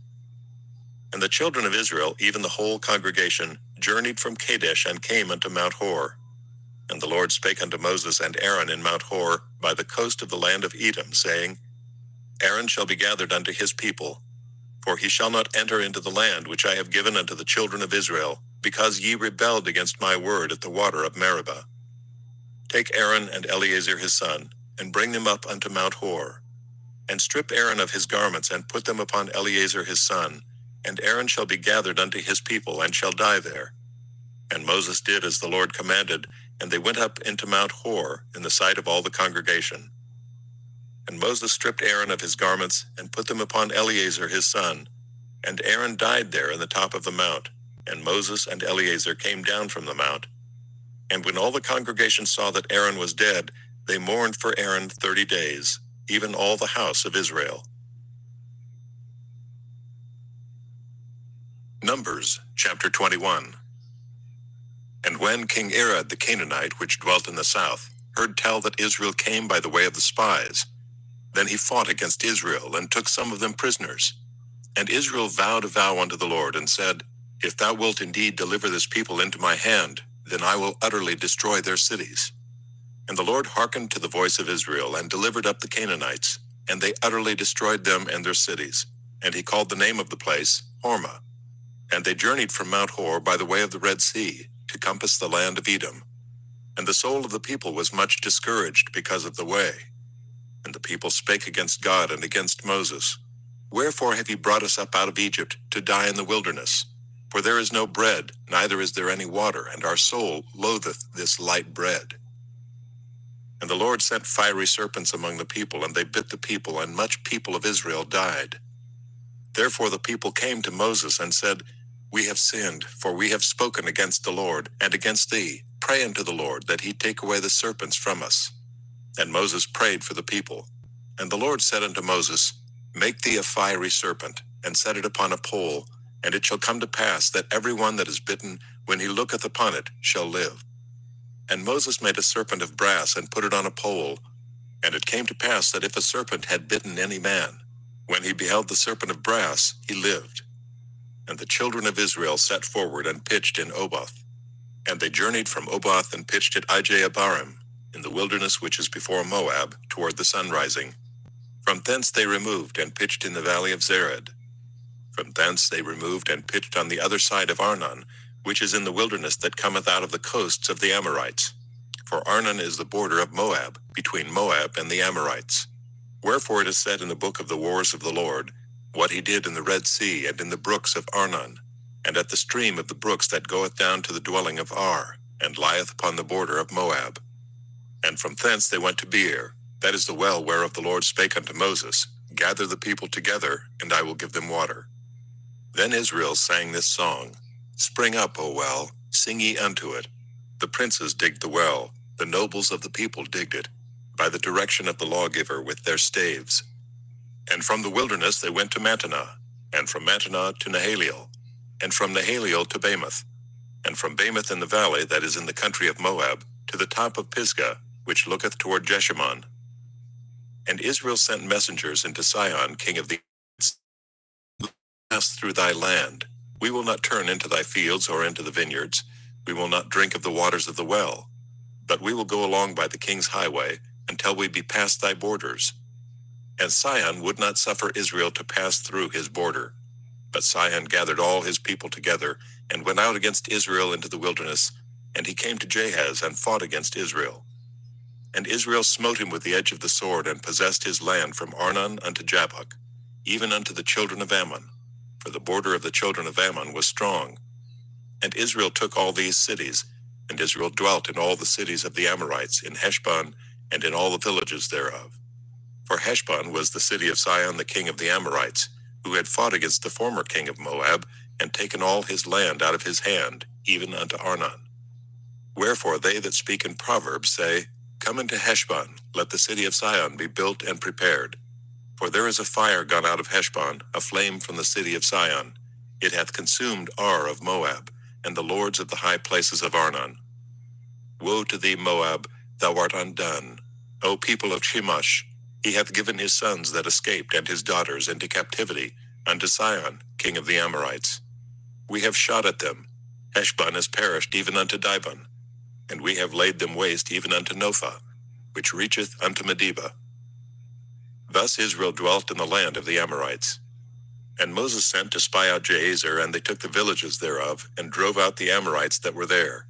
And the children of Israel, even the whole congregation, journeyed from Kadesh and came unto Mount Hor. And the Lord spake unto Moses and Aaron in Mount Hor by the coast of the land of Edom, saying, Aaron shall be gathered unto his people, for he shall not enter into the land which I have given unto the children of Israel, because ye rebelled against my word at the water of Meribah. Take Aaron and Eleazar his son, and bring them up unto Mount Hor. And strip Aaron of his garments, and put them upon Eleazar his son, and Aaron shall be gathered unto his people, and shall die there. And Moses did as the Lord commanded, and they went up into Mount Hor in the sight of all the congregation. And Moses stripped Aaron of his garments, and put them upon Eleazar his son. And Aaron died there in the top of the mount, and Moses and Eleazar came down from the mount. And when all the congregation saw that Aaron was dead, they mourned for Aaron 30 days, even all the house of Israel. Numbers, chapter 21. And when King Arad the Canaanite, which dwelt in the south, heard tell that Israel came by the way of the spies, then he fought against Israel, and took some of them prisoners. And Israel vowed a vow unto the Lord, and said, If thou wilt indeed deliver this people into my hand, then I will utterly destroy their cities. And the Lord hearkened to the voice of Israel, and delivered up the Canaanites, and they utterly destroyed them and their cities. And he called the name of the place Hormah. And they journeyed from Mount Hor by the way of the Red Sea, to compass the land of Edom. And the soul of the people was much discouraged because of the way. And the people spake against God and against Moses, Wherefore have ye brought us up out of Egypt, to die in the wilderness? For there is no bread, neither is there any water, and our soul loatheth this light bread. And the Lord sent fiery serpents among the people, and they bit the people, and much people of Israel died. Therefore the people came to Moses and said, We have sinned, for we have spoken against the Lord, and against thee. Pray unto the Lord, that he take away the serpents from us. And Moses prayed for the people. And the Lord said unto Moses, Make thee a fiery serpent, and set it upon a pole, and it shall come to pass that every one that is bitten, when he looketh upon it, shall live. And Moses made a serpent of brass, and put it on a pole. And it came to pass that if a serpent had bitten any man, when he beheld the serpent of brass, he lived. And the children of Israel set forward and pitched in Oboth. And they journeyed from Oboth and pitched at Ijeabarim, in the wilderness which is before Moab, toward the sunrising. From thence they removed and pitched in the valley of Zered. From thence they removed and pitched on the other side of Arnon, which is in the wilderness that cometh out of the coasts of the Amorites. For Arnon is the border of Moab, between Moab and the Amorites. Wherefore it is said in the book of the wars of the Lord, what he did in the Red Sea and in the brooks of Arnon, and at the stream of the brooks that goeth down to the dwelling of Ar, and lieth upon the border of Moab. And from thence they went to Beer, that is the well whereof the Lord spake unto Moses, Gather the people together, and I will give them water. Then Israel sang this song, Spring up, O well, sing ye unto it. The princes digged the well, the nobles of the people digged it, by the direction of the lawgiver with their staves. And from the wilderness they went to Mattanah, and from Mattanah to Nahaliel, and from Nahaliel to Bamoth, and from Bamoth in the valley that is in the country of Moab, to the top of Pisgah, which looketh toward Jeshimon. And Israel sent messengers into Sihon, king of the pass through thy land. We will not turn into thy fields or into the vineyards. We will not drink of the waters of the well. But we will go along by the king's highway, until we be past thy borders. And Sihon would not suffer Israel to pass through his border. But Sihon gathered all his people together, and went out against Israel into the wilderness, and he came to Jahaz and fought against Israel. And Israel smote him with the edge of the sword, and possessed his land from Arnon unto Jabbok, even unto the children of Ammon, for the border of the children of Ammon was strong. And Israel took all these cities, and Israel dwelt in all the cities of the Amorites, in Heshbon, and in all the villages thereof. For Heshbon was the city of Sihon the king of the Amorites, who had fought against the former king of Moab, and taken all his land out of his hand, even unto Arnon. Wherefore they that speak in Proverbs say, Come into Heshbon, let the city of Sihon be built and prepared. For there is a fire gone out of Heshbon, a flame from the city of Sihon. It hath consumed Ar of Moab, and the lords of the high places of Arnon. Woe to thee, Moab, thou art undone. O people of Chemosh, he hath given his sons that escaped and his daughters into captivity unto Sihon, king of the Amorites. We have shot at them. Heshbon is perished even unto Dibon, and we have laid them waste even unto Nophah, which reacheth unto Medeba. Thus Israel dwelt in the land of the Amorites. And Moses sent to spy out Jazer, and they took the villages thereof, and drove out the Amorites that were there.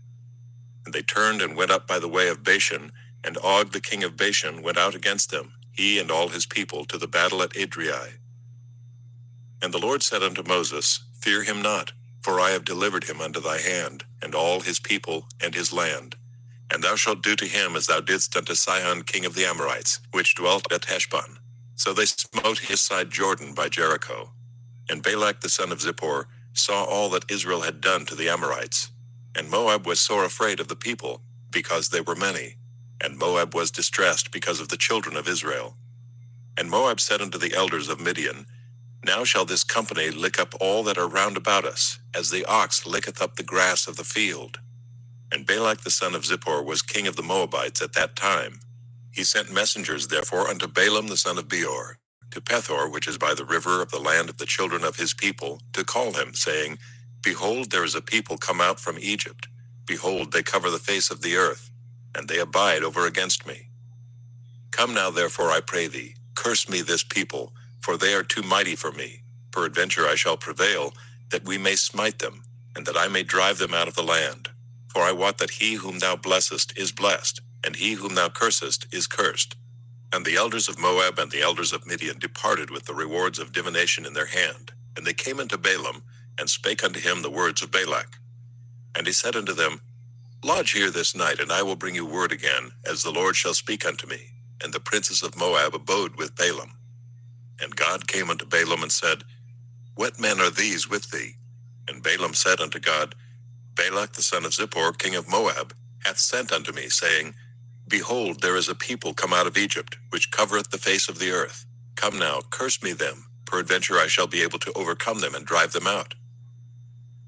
And they turned and went up by the way of Bashan, and Og the king of Bashan went out against them, he and all his people, to the battle at Edrei. And the Lord said unto Moses, Fear him not, for I have delivered him unto thy hand, and all his people, and his land. And thou shalt do to him as thou didst unto Sihon king of the Amorites, which dwelt at Heshbon. So they smote his side Jordan by Jericho. And Balak the son of Zippor saw all that Israel had done to the Amorites. And Moab was sore afraid of the people, because they were many. And Moab was distressed because of the children of Israel. And Moab said unto the elders of Midian, Now shall this company lick up all that are round about us, as the ox licketh up the grass of the field. And Balak the son of Zippor was king of the Moabites at that time. He sent messengers therefore unto Balaam the son of Beor, to Pethor, which is by the river of the land of the children of his people, to call him, saying, Behold, there is a people come out from Egypt. Behold, they cover the face of the earth, and they abide over against me. Come now therefore, I pray thee, curse me this people, for they are too mighty for me. Peradventure I shall prevail, that we may smite them, and that I may drive them out of the land. For I wot that he whom thou blessest is blessed, and he whom thou cursest is cursed. And the elders of Moab and the elders of Midian departed with the rewards of divination in their hand. And they came unto Balaam, and spake unto him the words of Balak. And he said unto them, Lodge here this night, and I will bring you word again, as the Lord shall speak unto me. And the princes of Moab abode with Balaam. And God came unto Balaam and said, What men are these with thee? And Balaam said unto God, Balak the son of Zippor, king of Moab, hath sent unto me, saying, Behold, there is a people come out of Egypt, which covereth the face of the earth. Come now, curse me them, peradventure I shall be able to overcome them and drive them out.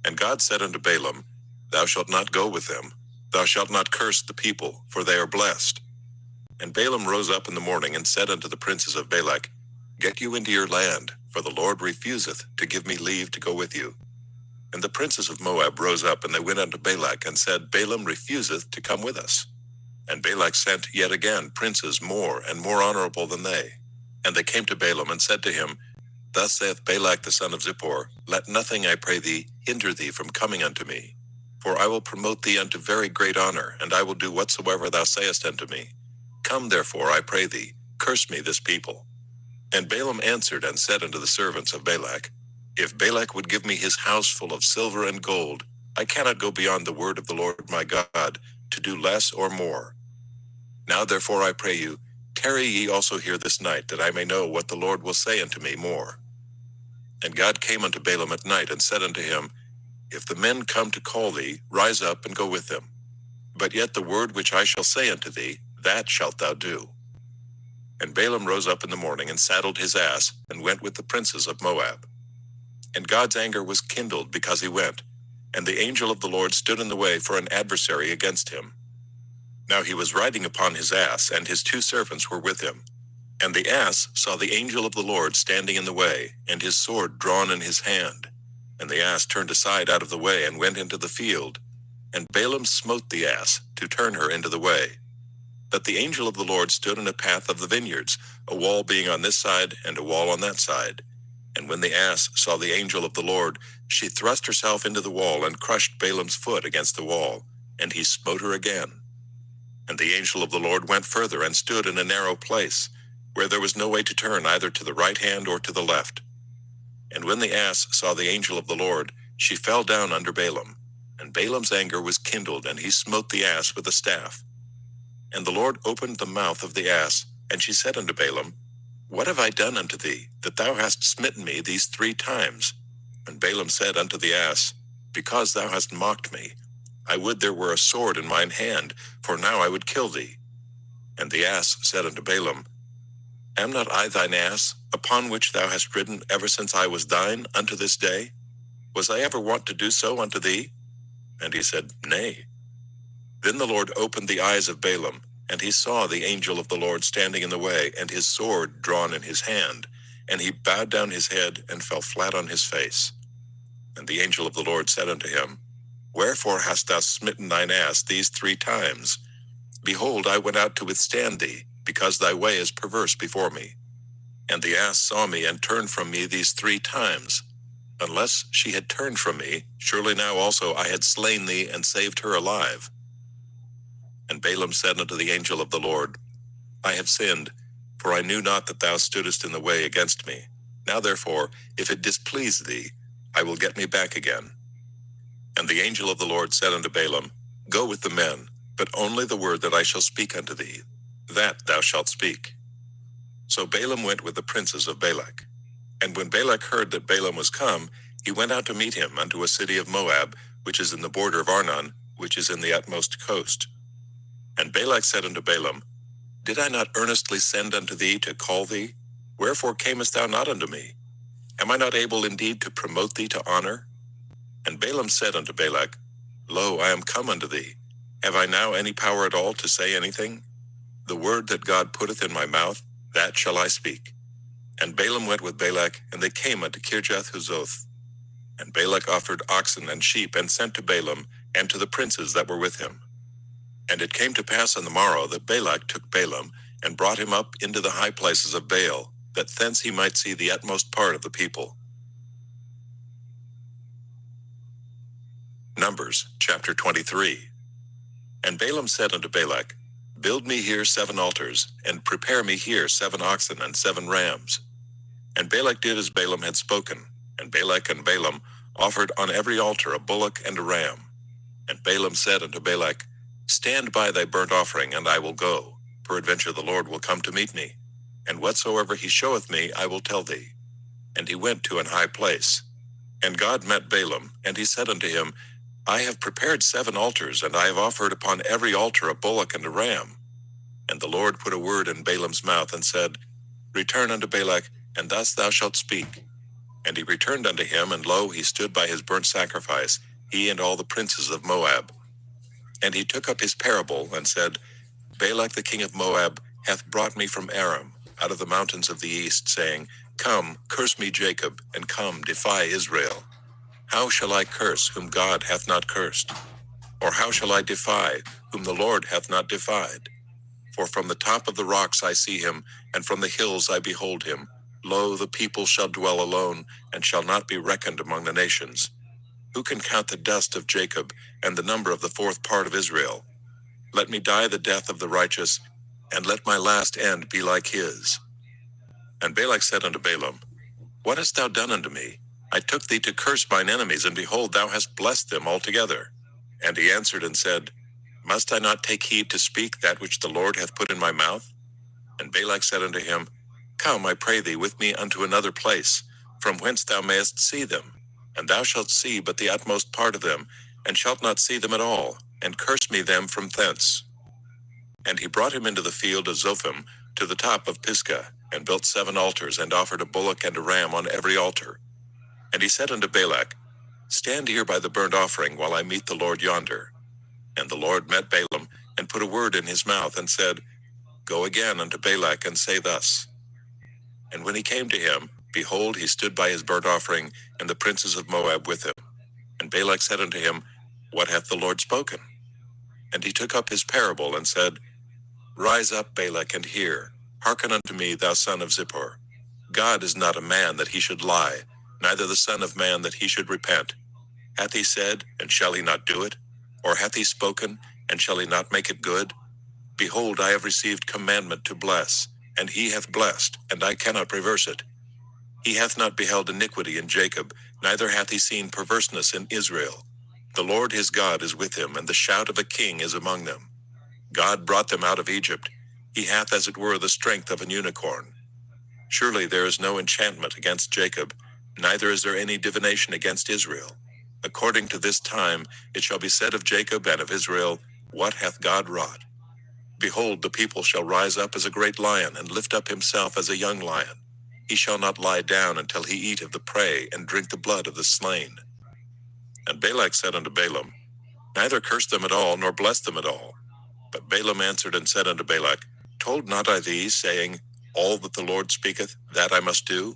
And God said unto Balaam, Thou shalt not go with them, thou shalt not curse the people, for they are blessed. And Balaam rose up in the morning, and said unto the princes of Balak, Get you into your land, for the Lord refuseth to give me leave to go with you. And the princes of Moab rose up, and they went unto Balak, and said, Balaam refuseth to come with us. And Balak sent yet again princes more and more honorable than they. And they came to Balaam, and said to him, Thus saith Balak the son of Zippor, Let nothing, I pray thee, hinder thee from coming unto me. For I will promote thee unto very great honor, and I will do whatsoever thou sayest unto me. Come therefore, I pray thee, curse me this people. And Balaam answered and said unto the servants of Balak, If Balak would give me his house full of silver and gold, I cannot go beyond the word of the Lord my God, to do less or more. Now therefore I pray you, tarry ye also here this night, that I may know what the Lord will say unto me more. And God came unto Balaam at night, and said unto him, If the men come to call thee, rise up and go with them. But yet the word which I shall say unto thee, that shalt thou do. And Balaam rose up in the morning, and saddled his ass, and went with the princes of Moab. And God's anger was kindled because he went, and the angel of the Lord stood in the way for an adversary against him. Now he was riding upon his ass, and his 2 servants were with him. And the ass saw the angel of the Lord standing in the way, and his sword drawn in his hand. And the ass turned aside out of the way, and went into the field. And Balaam smote the ass, to turn her into the way. But the angel of the Lord stood in a path of the vineyards, a wall being on this side, and a wall on that side. And when the ass saw the angel of the Lord, she thrust herself into the wall, and crushed Balaam's foot against the wall, and he smote her again. And the angel of the Lord went further, and stood in a narrow place. where there was no way to turn either to the right hand or to the left. And when the ass saw the angel of the Lord, she fell down under Balaam. And Balaam's anger was kindled, and he smote the ass with a staff. And the Lord opened the mouth of the ass, and she said unto Balaam, What have I done unto thee, that thou hast smitten me these 3 times? And Balaam said unto the ass, Because thou hast mocked me. I would there were a sword in mine hand, for now I would kill thee. And the ass said unto Balaam, Am not I thine ass, upon which thou hast ridden ever since I was thine unto this day? Was I ever wont to do so unto thee? And he said, Nay. Then the Lord opened the eyes of Balaam, and he saw the angel of the Lord standing in the way, and his sword drawn in his hand. And he bowed down his head, and fell flat on his face. And the angel of the Lord said unto him, Wherefore hast thou smitten thine ass these 3 times? Behold, I went out to withstand thee, because thy way is perverse before me. And the ass saw me, and turned from me these 3 times. Unless she had turned from me, surely now also I had slain thee, and saved her alive. And Balaam said unto the angel of the Lord, I have sinned, for I knew not that thou stoodest in the way against me. Now therefore, if it displease thee, I will get me back again. And the angel of the Lord said unto Balaam, Go with the men, but only the word that I shall speak unto thee, that thou shalt speak. So Balaam went with the princes of Balak. And when Balak heard that Balaam was come, he went out to meet him unto a city of Moab, which is in the border of Arnon, which is in the utmost coast. And Balak said unto Balaam, Did I not earnestly send unto thee to call thee? Wherefore camest thou not unto me? Am I not able indeed to promote thee to honor? And Balaam said unto Balak, Lo, I am come unto thee. Have I now any power at all to say anything? The word that God putteth in my mouth, that shall I speak. And Balaam went with Balak, and they came unto Kirjath-Huzoth. And Balak offered oxen and sheep, and sent to Balaam, and to the princes that were with him. And it came to pass on the morrow that Balak took Balaam, and brought him up into the high places of Baal, that thence he might see the utmost part of the people. Numbers, chapter 23. And Balaam said unto Balak, Build me here 7 altars, and prepare me here 7 oxen and 7 rams. And Balak did as Balaam had spoken, and Balak and Balaam offered on every altar a bullock and a ram. And Balaam said unto Balak, Stand by thy burnt offering, and I will go. Peradventure the Lord will come to meet me, and whatsoever he showeth me I will tell thee. And he went to an high place. And God met Balaam, and he said unto him, I have prepared 7 altars, and I have offered upon every altar a bullock and a ram. And the Lord put a word in Balaam's mouth, and said, Return unto Balak, and thus thou shalt speak. And he returned unto him, and lo, he stood by his burnt sacrifice, he and all the princes of Moab. And he took up his parable, and said, Balak the king of Moab hath brought me from Aram, out of the mountains of the east, saying, Come, curse me Jacob, and come, defy Israel. How shall I curse whom God hath not cursed? Or how shall I defy whom the Lord hath not defied? For from the top of the rocks I see him, and from the hills I behold him. Lo, the people shall dwell alone, and shall not be reckoned among the nations. Who can count the dust of Jacob, and the number of the 4th part of Israel? Let me die the death of the righteous, and let my last end be like his. And Balak said unto Balaam, What hast thou done unto me? I took thee to curse mine enemies, and behold, thou hast blessed them altogether. And he answered and said, Must I not take heed to speak that which the Lord hath put in my mouth? And Balak said unto him, Come, I pray thee, with me unto another place, from whence thou mayest see them. And thou shalt see but the utmost part of them, and shalt not see them at all, and curse me them from thence. And he brought him into the field of Zophim, to the top of Pisgah, and built 7 altars, and offered a bullock and a ram on every altar. And he said unto Balak, Stand here by the burnt offering, while I meet the Lord yonder. And the Lord met Balaam, and put a word in his mouth, and said, Go again unto Balak, and say thus. And when he came to him, behold, he stood by his burnt offering, and the princes of Moab with him. And Balak said unto him, What hath the Lord spoken? And he took up his parable, and said, Rise up, Balak, and hear. Hearken unto me, thou son of Zippor. God is not a man that he should lie, neither the son of man that he should repent. Hath he said, and shall he not do it? Or hath he spoken, and shall he not make it good? Behold, I have received commandment to bless, and he hath blessed, and I cannot reverse it. He hath not beheld iniquity in Jacob, neither hath he seen perverseness in Israel. The Lord his God is with him, and the shout of a king is among them. God brought them out of Egypt. He hath as it were the strength of an unicorn. Surely there is no enchantment against Jacob, neither is there any divination against Israel. According to this time it shall be said of Jacob and of Israel, What hath God wrought? Behold, the people shall rise up as a great lion, and lift up himself as a young lion. He shall not lie down until he eat of the prey, and drink the blood of the slain. And Balak said unto Balaam, Neither curse them at all, nor bless them at all. But Balaam answered and said unto Balak, Told not I thee, saying, All that the Lord speaketh, that I must do?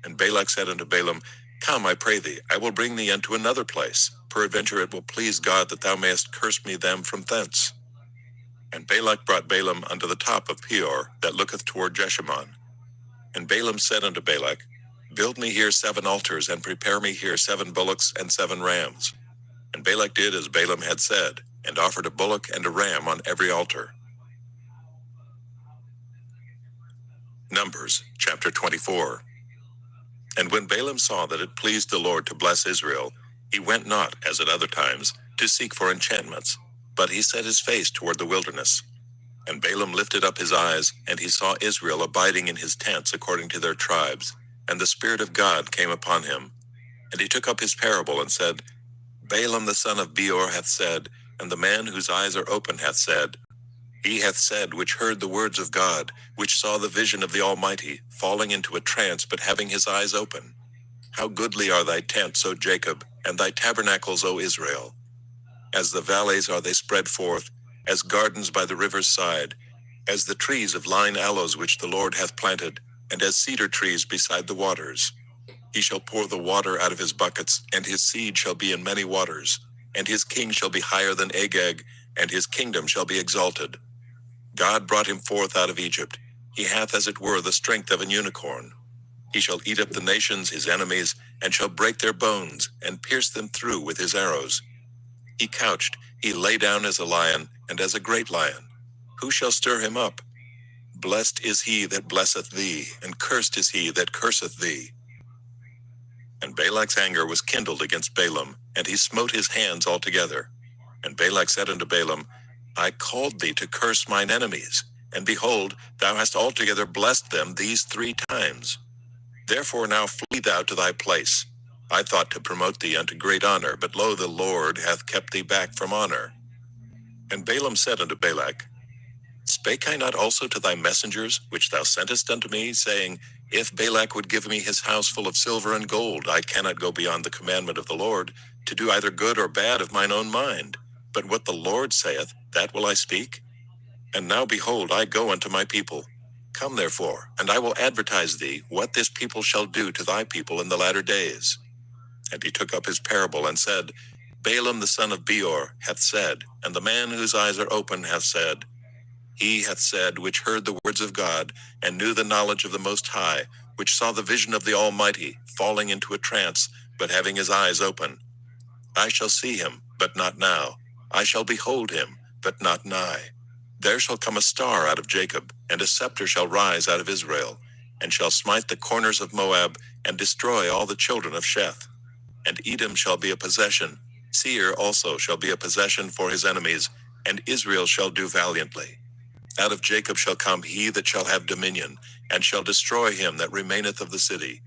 And Balak said unto Balaam, Come, I pray thee, I will bring thee unto another place. Peradventure it will please God that thou mayest curse me them from thence. And Balak brought Balaam unto the top of Peor, that looketh toward Jeshimon. And Balaam said unto Balak, Build me here 7 altars, and prepare me here 7 bullocks and 7 rams. And Balak did as Balaam had said, and offered a bullock and a ram on every altar. Numbers, chapter 24. And when Balaam saw that it pleased the Lord to bless Israel, he went not, as at other times, to seek for enchantments, but he set his face toward the wilderness. And Balaam lifted up his eyes, and he saw Israel abiding in his tents according to their tribes, and the Spirit of God came upon him. And he took up his parable and said, Balaam the son of Beor hath said, and the man whose eyes are open hath said, He hath said which heard the words of God, which saw the vision of the Almighty, falling into a trance, but having his eyes open. How goodly are thy tents, O Jacob, and thy tabernacles, O Israel! As the valleys are they spread forth, as gardens by the river's side, as the trees of lign aloes which the Lord hath planted, and as cedar trees beside the waters. He shall pour the water out of his buckets, and his seed shall be in many waters, and his king shall be higher than Agag, and his kingdom shall be exalted. God brought him forth out of Egypt. He hath as it were the strength of an unicorn. He shall eat up the nations his enemies, and shall break their bones, and pierce them through with his arrows. He couched, he lay down as a lion, and as a great lion. Who shall stir him up? Blessed is he that blesseth thee, and cursed is he that curseth thee. And Balak's anger was kindled against Balaam, and he smote his hands altogether. And Balak said unto Balaam, I called thee to curse mine enemies, and behold, thou hast altogether blessed them these 3 times. Therefore now flee thou to thy place. I thought to promote thee unto great honor, but lo, the Lord hath kept thee back from honor. And Balaam said unto Balak, Spake I not also to thy messengers, which thou sentest unto me, saying, If Balak would give me his house full of silver and gold, I cannot go beyond the commandment of the Lord, to do either good or bad of mine own mind. But what the Lord saith, that will I speak. And now behold, I go unto my people. Come therefore, and I will advertise thee what this people shall do to thy people in the latter days. And he took up his parable and said, Balaam the son of Beor hath said, and the man whose eyes are open hath said, He hath said which heard the words of God, and knew the knowledge of the Most High, which saw the vision of the Almighty, falling into a trance, but having his eyes open. I shall see him, but not now. I shall behold him, but not nigh. There shall come a star out of Jacob, and a scepter shall rise out of Israel, and shall smite the corners of Moab, and destroy all the children of Sheth. And Edom shall be a possession, Seir also shall be a possession for his enemies, and Israel shall do valiantly. Out of Jacob shall come he that shall have dominion, and shall destroy him that remaineth of the city.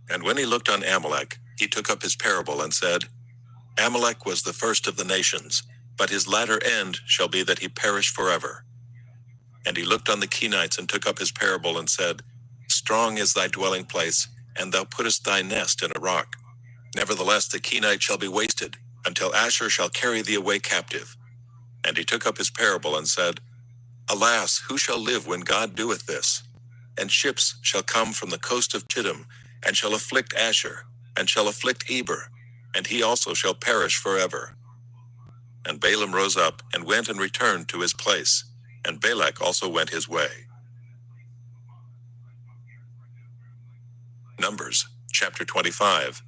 And when he looked on Amalek, he took up his parable and said, Amalek was the first of the nations, but his latter end shall be that he perish forever. And he looked on the Kenites and took up his parable and said, Strong is thy dwelling place, and thou puttest thy nest in a rock. Nevertheless the Kenite shall be wasted, until Asshur shall carry thee away captive. And he took up his parable and said, Alas, who shall live when God doeth this? And ships shall come from the coast of Chittim, and shall afflict Asshur, and shall afflict Eber, and he also shall perish forever. And Balaam rose up, and went and returned to his place, and Balak also went his way. Numbers, chapter 25.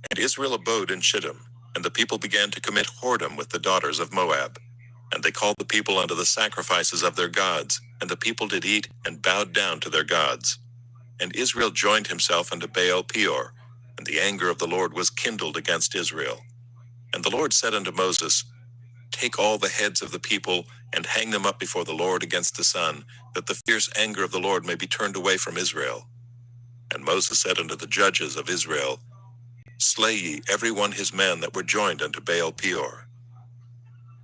And Israel abode in Shittim, and the people began to commit whoredom with the daughters of Moab. And they called the people unto the sacrifices of their gods, And the people did eat, and bowed down to their gods. And Israel joined himself unto Baal Peor, and the anger of the Lord was kindled against Israel. And the Lord said unto Moses, Take all the heads of the people, and hang them up before the Lord against the sun, that the fierce anger of the Lord may be turned away from Israel. And Moses said unto the judges of Israel, Slay ye every one his men that were joined unto Baal Peor.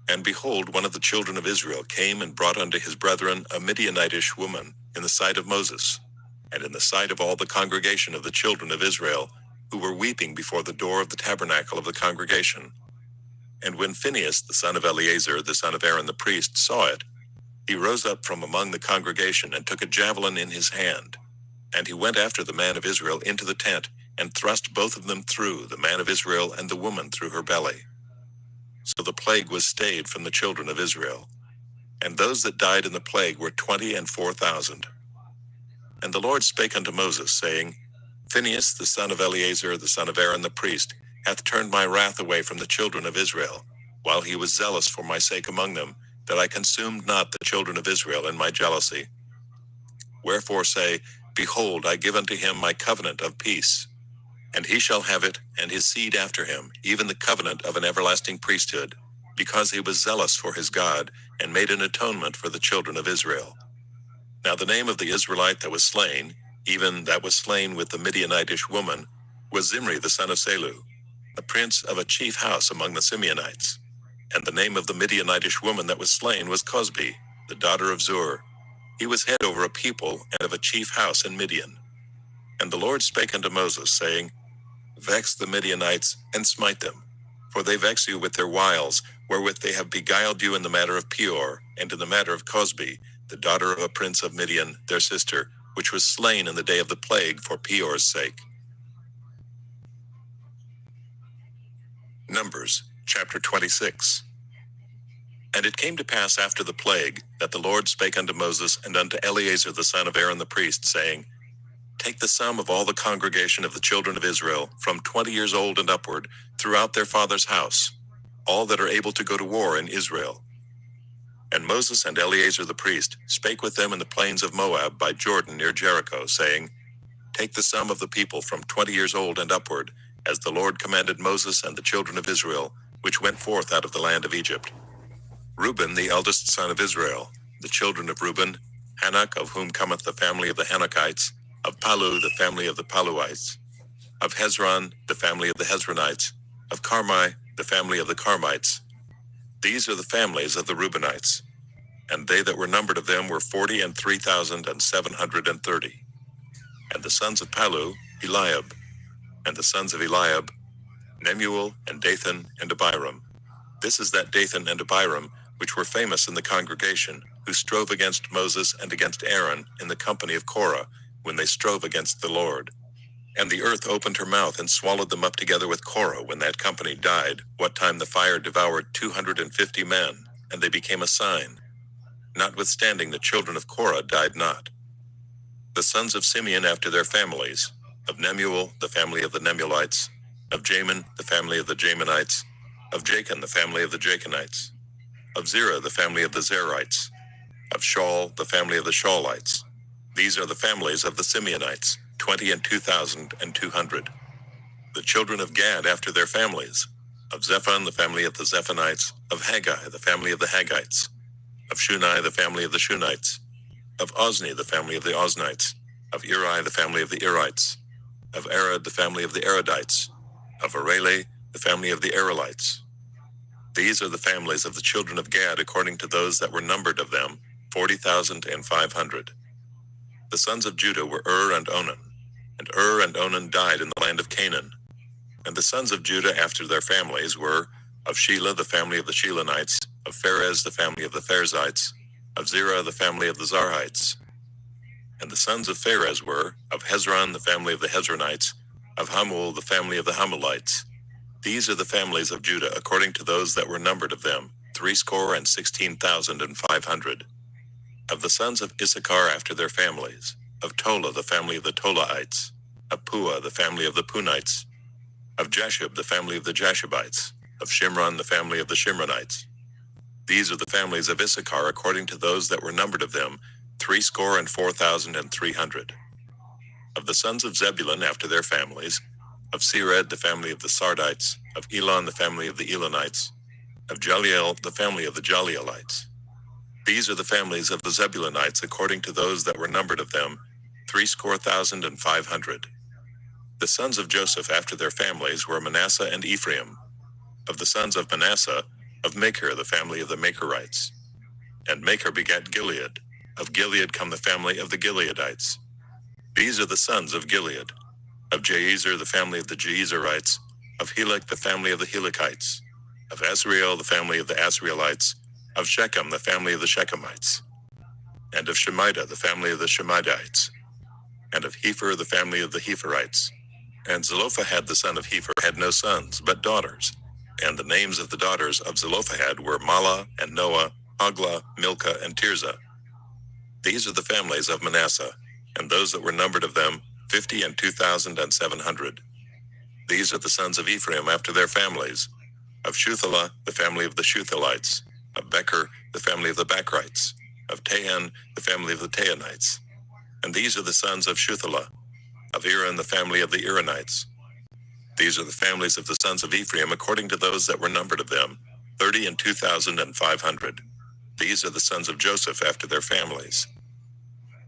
And behold, one of the children of Israel came and brought unto his brethren a Midianitish woman in the sight of Moses, and in the sight of all the congregation of the children of Israel, who were weeping before the door of the tabernacle of the congregation. And when Phinehas the son of Eleazar the son of Aaron the priest saw it, he rose up from among the congregation and took a javelin in his hand. And he went after the man of Israel into the tent, and thrust both of them through, the man of Israel and the woman through her belly. So the plague was stayed from the children of Israel. And those that died in the plague were 24,000. And the Lord spake unto Moses, saying, Phinehas the son of Eleazar the son of Aaron the priest hath turned my wrath away from the children of Israel, while he was zealous for my sake among them, that I consumed not the children of Israel in my jealousy. Wherefore say, Behold, I give unto him my covenant of peace. And he shall have it, and his seed after him, even the covenant of an everlasting priesthood, because he was zealous for his God, and made an atonement for the children of Israel. Now the name of the Israelite that was slain, even that was slain with the Midianitish woman, was Zimri the son of Salu, a prince of a chief house among the Simeonites. And the name of the Midianitish woman that was slain was Cosbi, the daughter of Zur. He was head over a people and of a chief house in Midian. And the Lord spake unto Moses, saying, Vex the Midianites, and smite them, for they vex you with their wiles, wherewith they have beguiled you in the matter of Peor, and in the matter of Cosbi, the daughter of a prince of Midian, their sister, which was slain in the day of the plague for Peor's sake. Numbers, chapter 26. And it came to pass after the plague, that the Lord spake unto Moses and unto Eleazar the son of Aaron the priest, saying, Take the sum of all the congregation of the children of Israel, from 20 years old and upward, throughout their father's house, all that are able to go to war in Israel. And Moses and Eleazar the priest spake with them in the plains of Moab by Jordan near Jericho, saying, Take the sum of the people from 20 years old and upward, as the Lord commanded Moses and the children of Israel, which went forth out of the land of Egypt. Reuben the eldest son of Israel, the children of Reuben, Hanok, of whom cometh the family of the Hanokites, of Palu the family of the Paluites, of Hezron the family of the Hezronites, of Carmi the family of the Carmites. These are the families of the Reubenites. And they that were numbered of them were 43,730. And the sons of Palu, Eliab. And the sons of Eliab, Nemuel, and Dathan, and Abiram. This is that Dathan and Abiram, which were famous in the congregation, who strove against Moses and against Aaron in the company of Korah, when they strove against the Lord. And the earth opened her mouth and swallowed them up together with Korah when that company died, what time the fire devoured 250 men, and they became a sign. Notwithstanding the children of Korah died not. The sons of Simeon after their families, of Nemuel, the family of the Nemuelites, of Jamin, the family of the Jaminites, of Jachin, the family of the Jachinites, of Zerah, the family of the Zerites, of Shaul, the family of the Shaulites. These are the families of the Simeonites, 22,200. The children of Gad after their families, of Zephon, the family of the Zephonites, of Haggai, the family of the Haggites, of Shunai, the family of the Shunites, of Ozni, the family of the Oznites, of Eri, the family of the Erites, of Arad, the family of the Aradites, of Areli, the family of the Arelites. These are the families of the children of Gad according to those that were numbered of them, 40,500. The sons of Judah were and Onan. And and Onan died in the land of Canaan. And the sons of Judah after their families were, of Shelah, the family of the Shelonites, of Pharez, the family of the Pharzites, of Zerah, the family of the Zarhites. And the sons of Pharez were, of Hezron, the family of the Hezronites, of Hamul, the family of the Hamulites. These are the families of Judah according to those that were numbered of them, 16,500. Of the sons of Issachar after their families, of Tola, the family of the Tolaites, of Puah, the family of the Punites, of Jashub, the family of the Jashubites, of Shimron, the family of the Shimronites. These are the families of Issachar according to those that were numbered of them, 304,300. Of the sons of Zebulun after their families, of Sered the family of the Sardites, of Elon the family of the Elonites, of Jaliel the family of the Jalielites. These are the families of the Zebulunites according to those that were numbered of them, 3,500. The sons of Joseph after their families were Manasseh and Ephraim. Of the sons of Manasseh, of Machir the family of the Machirites. And Machir begat Gilead. Of Gilead come the family of the Gileadites. These are the sons of Gilead. Of Jaezer the family of the Jaezerites. Of Helek the family of the Helekites. Of Asriel the family of the Asrielites. Of Shechem the family of the Shechemites. And of Shemida the family of the Shemidites. And of Hepher the family of the Hepherites. And Zelophehad the son of Hepher had no sons, but daughters. And the names of the daughters of Zelophehad were Mahlah and Noah, Hoglah, Milcah, and Tirzah. These are the families of Manasseh, and those that were numbered of them, 52,700. These are the sons of Ephraim after their families. Of Shuthelah, the family of the Shuthelites. Of Becher, the family of the Bechrites. Of Tahan, the family of the Tahanites. And these are the sons of Shuthelah. Of Eran, the family of the Eranites. These are the families of the sons of Ephraim according to those that were numbered of them, 32,500. These are the sons of Joseph after their families.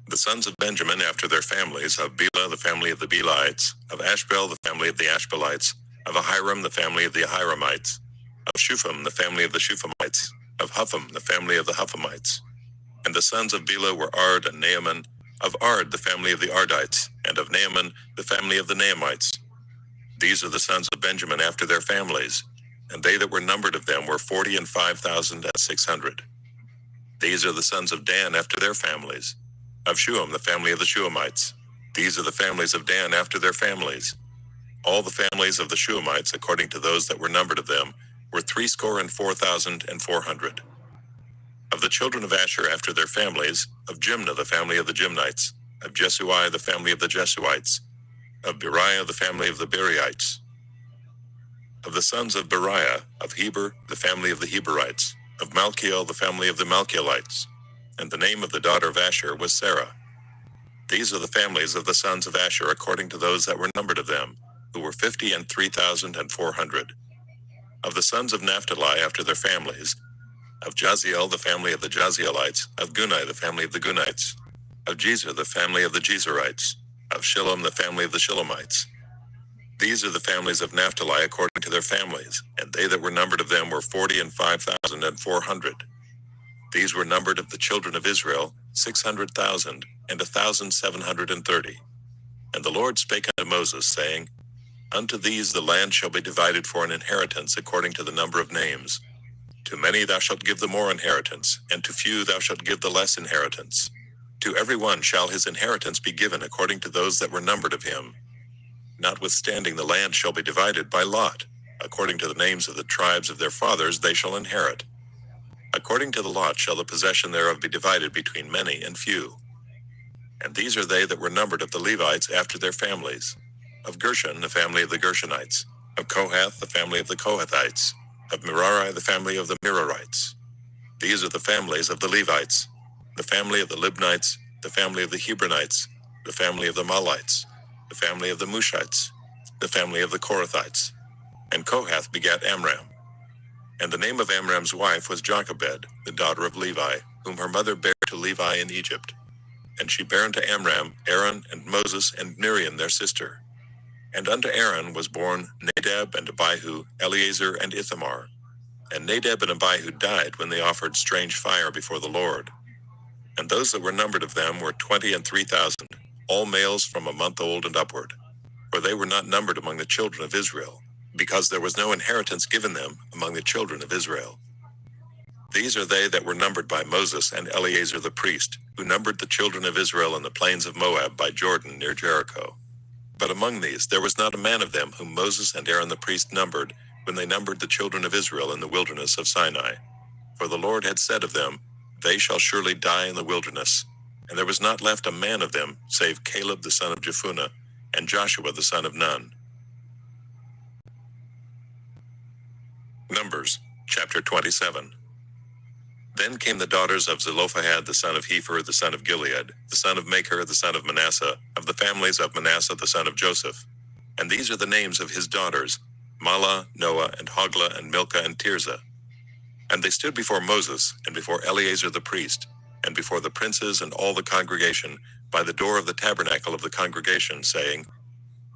The sons of Benjamin after their families, of Bela, the family of the Belites, of Ashbel, the family of the Ashbelites, of Ahiram, the family of the Ahiramites, of Shupham, the family of the Shuphamites, of Hupham, the family of the Huphamites. And the sons of Bela were Ard and Naaman, of Ard, the family of the Ardites, and of Naaman, the family of the Naamites. These are the sons of Benjamin after their families, and they that were numbered of them were 45,600. These are the sons of Dan after their families. Of Shuam, the family of the Shuamites. These are the families of Dan after their families. All the families of the Shuamites, according to those that were numbered of them, were 304,400. Of the children of Asher after their families, of Jimnah, the family of the Jimnites, of Jesui, the family of the Jesuites, of Beriah, the family of the Beriites. Of the sons of Beriah, of Heber, the family of the Heberites, of Malchiel, the family of the Malchielites. And the name of the daughter of Asher was Sarah. These are the families of the sons of Asher according to those that were numbered of them, who were 53,400. Of the sons of Naphtali after their families, of Jaziel, the family of the Jazielites, of Gunai, the family of the Gunites, of Jezer, the family of the Jezerites, of Shillem, the family of the Shillemites. These are the families of Naphtali according to their families, and they that were numbered of them were 45,400. These were numbered of the children of Israel, 600,000, and 1,730. And the Lord spake unto Moses, saying, Unto these the land shall be divided for an inheritance according to the number of names. To many thou shalt give the more inheritance, and to few thou shalt give the less inheritance. To every one shall his inheritance be given according to those that were numbered of him. Notwithstanding the land shall be divided by lot. According to the names of the tribes of their fathers they shall inherit. According to the lot shall the possession thereof be divided between many and few. And these are they that were numbered of the Levites after their families. Of Gershon, the family of the Gershonites. Of Kohath, the family of the Kohathites. Of Merari, the family of the Merarites. These are the families of the Levites. The family of the Libnites, the family of the Hebronites, the family of the Malites, the family of the Mushites, the family of the Korathites. And Kohath begat Amram. And the name of Amram's wife was Jochebed, the daughter of Levi, whom her mother bare to Levi in Egypt. And she bare unto Amram Aaron and Moses and Miriam their sister. And unto Aaron was born Nadab and Abihu, Eleazar and Ithamar. And Nadab and Abihu died when they offered strange fire before the Lord. And those that were numbered of them were 23,000, all males from a month old and upward. For they were not numbered among the children of Israel, because there was no inheritance given them among the children of Israel. These are they that were numbered by Moses and Eleazar the priest, who numbered the children of Israel in the plains of Moab by Jordan near Jericho. But among these there was not a man of them whom Moses and Aaron the priest numbered, when they numbered the children of Israel in the wilderness of Sinai. For the Lord had said of them, They shall surely die in the wilderness. And there was not left a man of them, save Caleb the son of Jephunneh, and Joshua the son of Nun. Numbers, chapter 27. Then came the daughters of Zelophehad the son of Hepher the son of Gilead, the son of Machir the son of Manasseh, of the families of Manasseh the son of Joseph. And these are the names of his daughters, Mahlah, Noah, and Hoglah, and Milcah, and Tirzah. And they stood before Moses, and before Eleazar the priest, and before the princes and all the congregation, by the door of the tabernacle of the congregation, saying,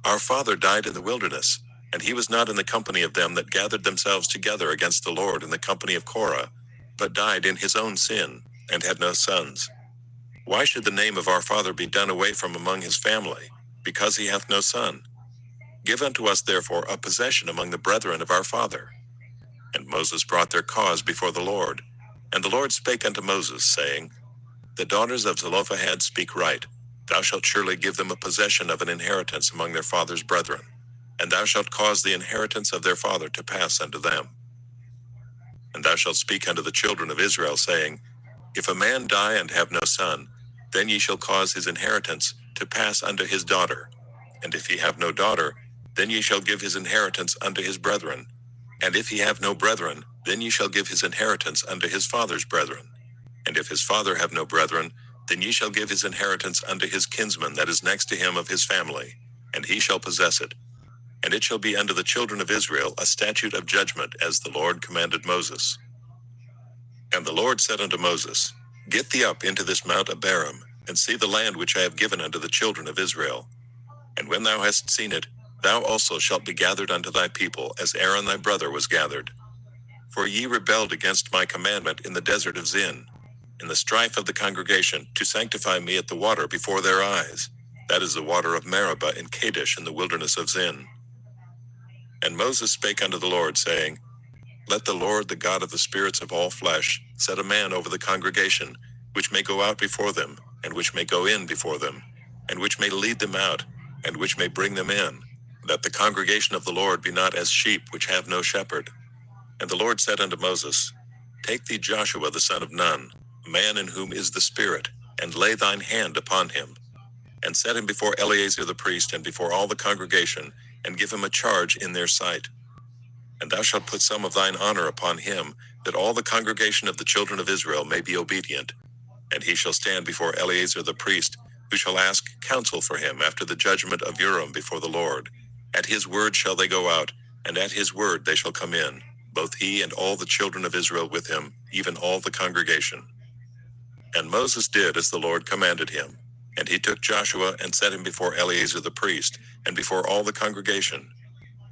Our father died in the wilderness, and he was not in the company of them that gathered themselves together against the Lord in the company of Korah, but died in his own sin, and had no sons. Why should the name of our father be done away from among his family, because he hath no son? Give unto us therefore a possession among the brethren of our father. And Moses brought their cause before the Lord. And the Lord spake unto Moses, saying, The daughters of Zelophehad speak right. Thou shalt surely give them a possession of an inheritance among their father's brethren, and thou shalt cause the inheritance of their father to pass unto them. And thou shalt speak unto the children of Israel, saying, If a man die and have no son, then ye shall cause his inheritance to pass unto his daughter. And if he have no daughter, then ye shall give his inheritance unto his brethren. And if he have no brethren, then ye shall give his inheritance unto his father's brethren. And if his father have no brethren, then ye shall give his inheritance unto his kinsman that is next to him of his family, and he shall possess it. And it shall be unto the children of Israel a statute of judgment, as the Lord commanded Moses. And the Lord said unto Moses, Get thee up into this Mount Abarim, and see the land which I have given unto the children of Israel. And when thou hast seen it, thou also shalt be gathered unto thy people, as Aaron thy brother was gathered. For ye rebelled against my commandment in the desert of Zin, in the strife of the congregation, to sanctify me at the water before their eyes. That is the water of Meribah in Kadesh in the wilderness of Zin. And Moses spake unto the Lord, saying, Let the Lord, the God of the spirits of all flesh, set a man over the congregation, which may go out before them, and which may go in before them, and which may lead them out, and which may bring them in, that the congregation of the Lord be not as sheep which have no shepherd. And the Lord said unto Moses, Take thee Joshua the son of Nun, a man in whom is the Spirit, and lay thine hand upon him, and set him before Eleazar the priest, and before all the congregation, and give him a charge in their sight. And thou shalt put some of thine honor upon him, that all the congregation of the children of Israel may be obedient. And he shall stand before Eleazar the priest, who shall ask counsel for him after the judgment of Urim before the Lord. At his word shall they go out, and at his word they shall come in, both he and all the children of Israel with him, even all the congregation. And Moses did as the Lord commanded him. And he took Joshua and set him before Eleazar the priest, and before all the congregation.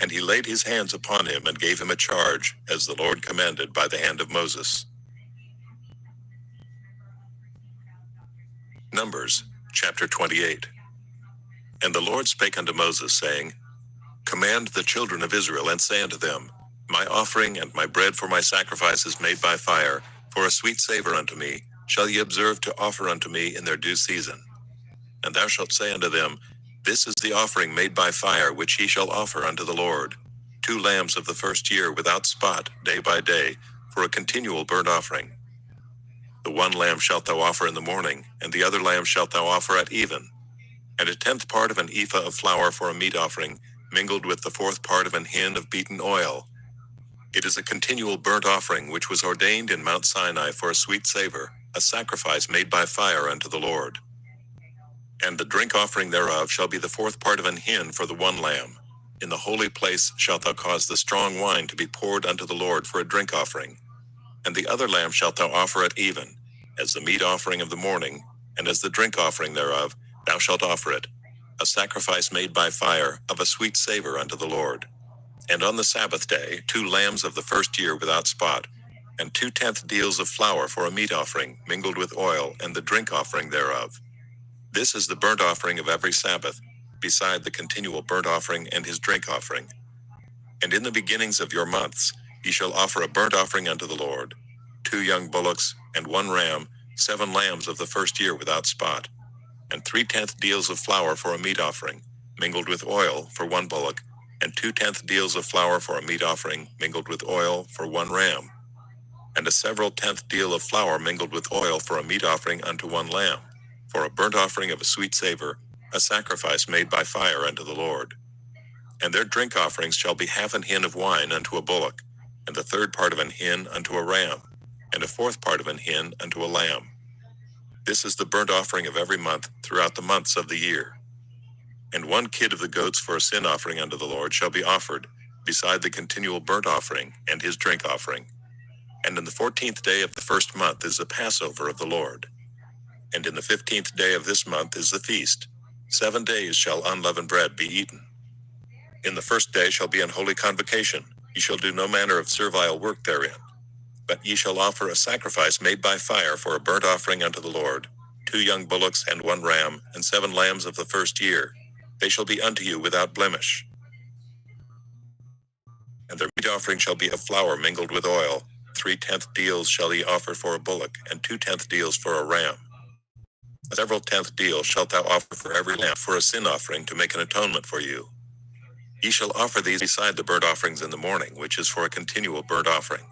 And he laid his hands upon him and gave him a charge, as the Lord commanded by the hand of Moses. Numbers, chapter 28. And the Lord spake unto Moses, saying, Command the children of Israel, and say unto them, My offering and my bread for my sacrifices made by fire, for a sweet savor unto me, shall ye observe to offer unto me in their due season. And thou shalt say unto them, This is the offering made by fire which ye shall offer unto the Lord: 2 lambs of the first year without spot, day by day, for a continual burnt offering. The 1 lamb shalt thou offer in the morning, and the other lamb shalt thou offer at even. And a 10th part of an ephah of flour for a meat offering, mingled with the 4th part of an hin of beaten oil. It is a continual burnt offering which was ordained in Mount Sinai for a sweet savor, a sacrifice made by fire unto the Lord. And the drink offering thereof shall be the 4th part of an hin for the 1 lamb. In the holy place shalt thou cause the strong wine to be poured unto the Lord for a drink offering. And the other lamb shalt thou offer at even, as the meat offering of the morning, and as the drink offering thereof, thou shalt offer it, a sacrifice made by fire, of a sweet savor unto the Lord. And on the Sabbath day 2 lambs of the first year without spot, and 2/10 deals of flour for a meat offering, mingled with oil, and the drink offering thereof. This is the burnt offering of every Sabbath, beside the continual burnt offering and his drink offering. And in the beginnings of your months ye shall offer a burnt offering unto the Lord: 2 young bullocks, and 1 ram, 7 lambs of the first year without spot, and 3/10 deals of flour for a meat offering, mingled with oil, for 1 bullock, and 2/10 deals of flour for a meat offering, mingled with oil, for 1 ram, and a several 10th deal of flour mingled with oil for a meat offering unto 1 lamb, for a burnt offering of a sweet savor, a sacrifice made by fire unto the Lord. And their drink offerings shall be 1/2 hin of wine unto a bullock, and the 3rd part of an hin unto a ram. and a fourth part of an hin unto a lamb. This is the burnt offering of every month throughout the months of the year. And one kid of the goats for a sin offering unto the Lord shall be offered, beside the continual burnt offering and his drink offering. And in the 14th day of the first month is the Passover of the Lord. And in the 15th day of this month is the feast. 7 days shall unleavened bread be eaten. In the first day shall be an holy convocation. Ye shall do no manner of servile work therein. But ye shall offer a sacrifice made by fire for a burnt offering unto the Lord, 2 young bullocks and 1 ram, and 7 lambs of the first year. They shall be unto you without blemish. And their meat offering shall be of flour mingled with oil. 3/10 deals shall ye offer for a bullock, and 2/10 deals for a ram. A several tenth deal shalt thou offer for every lamb for a sin offering to make an atonement for you. Ye shall offer these beside the burnt offerings in the morning, which is for a continual burnt offering.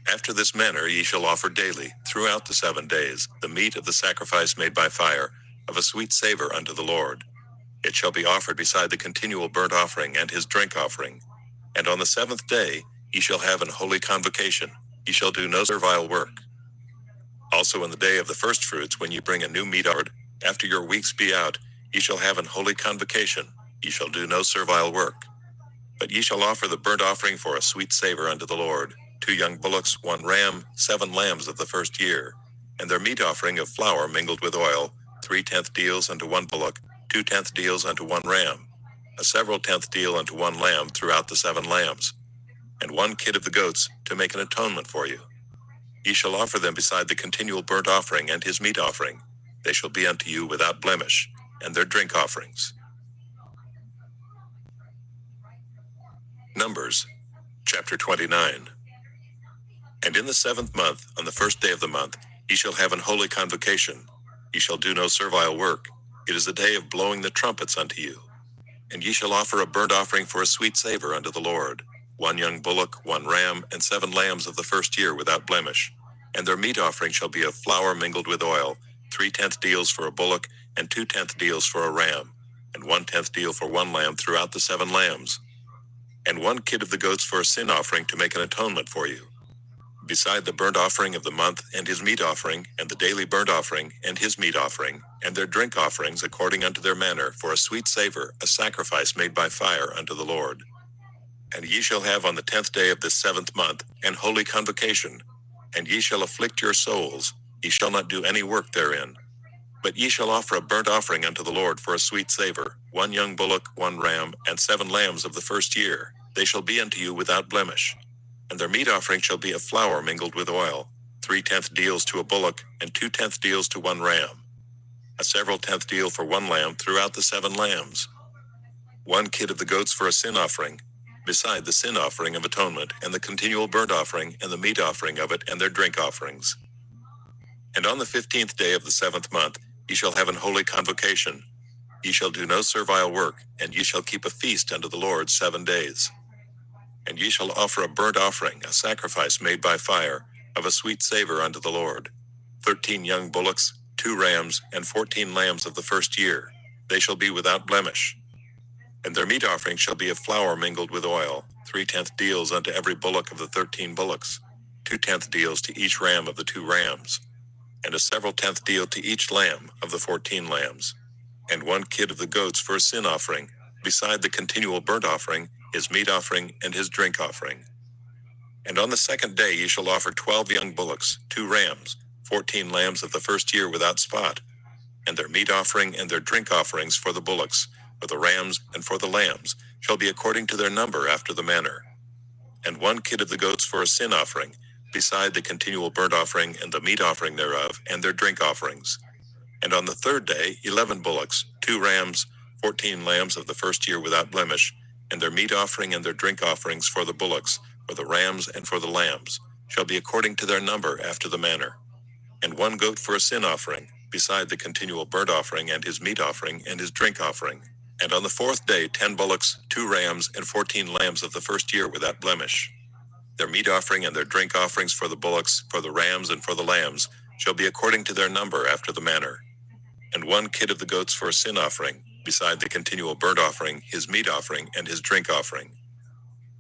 After this manner ye shall offer daily, throughout the 7 days, the meat of the sacrifice made by fire, of a sweet savor unto the Lord. It shall be offered beside the continual burnt offering and his drink offering. And on the 7th day ye shall have an holy convocation. Ye shall do no servile work. Also in the day of the firstfruits, when ye bring a new meat offering, after your weeks be out, ye shall have an holy convocation. Ye shall do no servile work. But ye shall offer the burnt offering for a sweet savor unto the Lord, 2 young bullocks, 1 ram, 7 lambs of the first year, and their meat offering of flour mingled with oil, 3/10 deals unto 1 bullock, 2/10 deals unto 1 ram, a several tenth deal unto 1 lamb throughout the 7 lambs, and 1 kid of the goats, to make an atonement for you. Ye shall offer them beside the continual burnt offering and his meat offering. They shall be unto you without blemish, and their drink offerings. Numbers, chapter 29. And in the 7th month, on the 1st day of the month, ye shall have an holy convocation. Ye shall do no servile work. It is the day of blowing the trumpets unto you. And ye shall offer a burnt offering for a sweet savor unto the Lord, 1 young bullock, 1 ram, and 7 lambs of the first year without blemish. And their meat offering shall be of flour mingled with oil, 3/10 deals for a bullock, and 2/10 deals for a ram, and 1/10 deal for 1 lamb throughout the 7 lambs. And 1 kid of the goats for a sin offering to make an atonement for you. Beside the burnt offering of the month and his meat offering, and the daily burnt offering and his meat offering, and their drink offerings according unto their manner, for a sweet savor, a sacrifice made by fire unto the Lord. And ye shall have on the 10th day of this 7th month an holy convocation, and ye shall afflict your souls. Ye shall not do any work therein. But ye shall offer a burnt offering unto the Lord for a sweet savor, 1 young bullock, 1 ram, and 7 lambs of the first year. They shall be unto you without blemish. And their meat offering shall be of flour mingled with oil, 3/10 deals to a bullock, and 2/10 deals to 1 ram, a several tenth deal for 1 lamb throughout the 7 lambs. 1 kid of the goats for a sin offering, beside the sin offering of atonement, and the continual burnt offering, and the meat offering of it, and their drink offerings. And on the 15th day of the 7th month, ye shall have an holy convocation. Ye shall do no servile work, and ye shall keep a feast unto the Lord 7 days. And ye shall offer a burnt offering, a sacrifice made by fire, of a sweet savor unto the Lord, 13 young bullocks, 2 rams, and 14 lambs of the first year. They shall be without blemish. And their meat offering shall be of flour mingled with oil, 3/10 deals unto every bullock of the 13 bullocks, 2/10 deals to each ram of the 2 rams, and a several tenth deal to each lamb of the 14 lambs, and 1 kid of the goats for a sin offering, beside the continual burnt offering, his meat offering, and his drink offering. And on the 2nd day ye shall offer 12 young bullocks, 2 rams, 14 lambs of the first year without spot, and their meat offering and their drink offerings for the bullocks, for the rams, and for the lambs, shall be according to their number after the manner. And 1 kid of the goats for a sin offering, beside the continual burnt offering and the meat offering thereof, and their drink offerings. And on the 3rd day 11 bullocks, 2 rams, 14 lambs of the first year without blemish, and their meat offering and their drink offerings for the bullocks, for the rams, and for the lambs, shall be according to their number after the manner. And 1 goat for a sin offering, beside the continual burnt offering and his meat offering and his drink offering. And on the 4th day 10 bullocks, 2 rams, and 14 lambs of the first year without blemish. Their meat offering and their drink offerings for the bullocks, for the rams, and for the lambs, shall be according to their number after the manner. And 1 kid of the goats for a sin offering, beside the continual burnt offering, his meat offering, and his drink offering.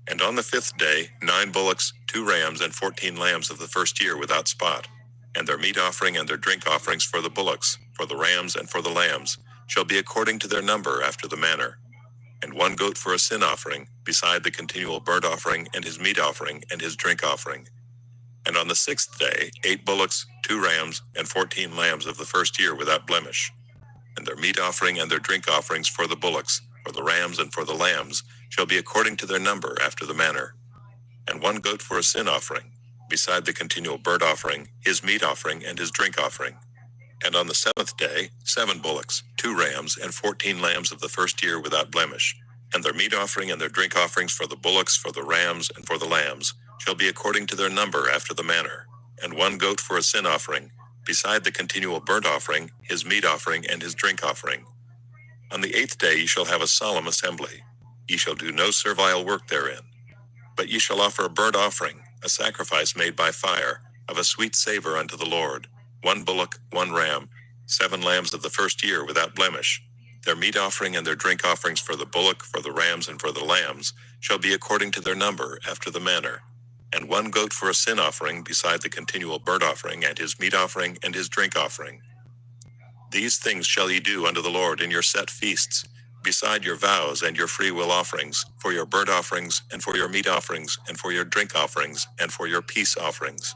And on the 5th day, 9 bullocks, 2 rams, and 14 lambs of the first year without spot. And their meat offering and their drink offerings for the bullocks, for the rams, and for the lambs, shall be according to their number after the manner. And 1 goat for a sin offering, beside the continual burnt offering, and his meat offering, and his drink offering. And on the 6th day, 8 bullocks, 2 rams, and 14 lambs of the first year without blemish. And their meat offering and their drink offerings for the bullocks, for the rams, and for the lambs, shall be according to their number after the manner. And 1 goat for a sin offering, beside the continual burnt offering, his meat offering, and his drink offering. And on the 7th day, 7 bullocks, 2 rams, and 14 lambs of the first year without blemish. And their meat offering and their drink offerings for the bullocks, for the rams, and for the lambs, shall be according to their number after the manner. And 1 goat for a sin offering, beside the continual burnt offering, his meat offering, and his drink offering. On the 8th day ye shall have a solemn assembly. Ye shall do no servile work therein. But ye shall offer a burnt offering, a sacrifice made by fire, of a sweet savor unto the Lord. 1 bullock, 1 ram, 7 lambs of the first year without blemish. Their meat offering and their drink offerings for the bullock, for the rams, and for the lambs, shall be according to their number after the manner. And 1 goat for a sin offering, beside the continual burnt offering, and his meat offering, and his drink offering. These things shall ye do unto the Lord in your set feasts, beside your vows and your freewill offerings, for your burnt offerings, and for your meat offerings, and for your drink offerings, and for your peace offerings.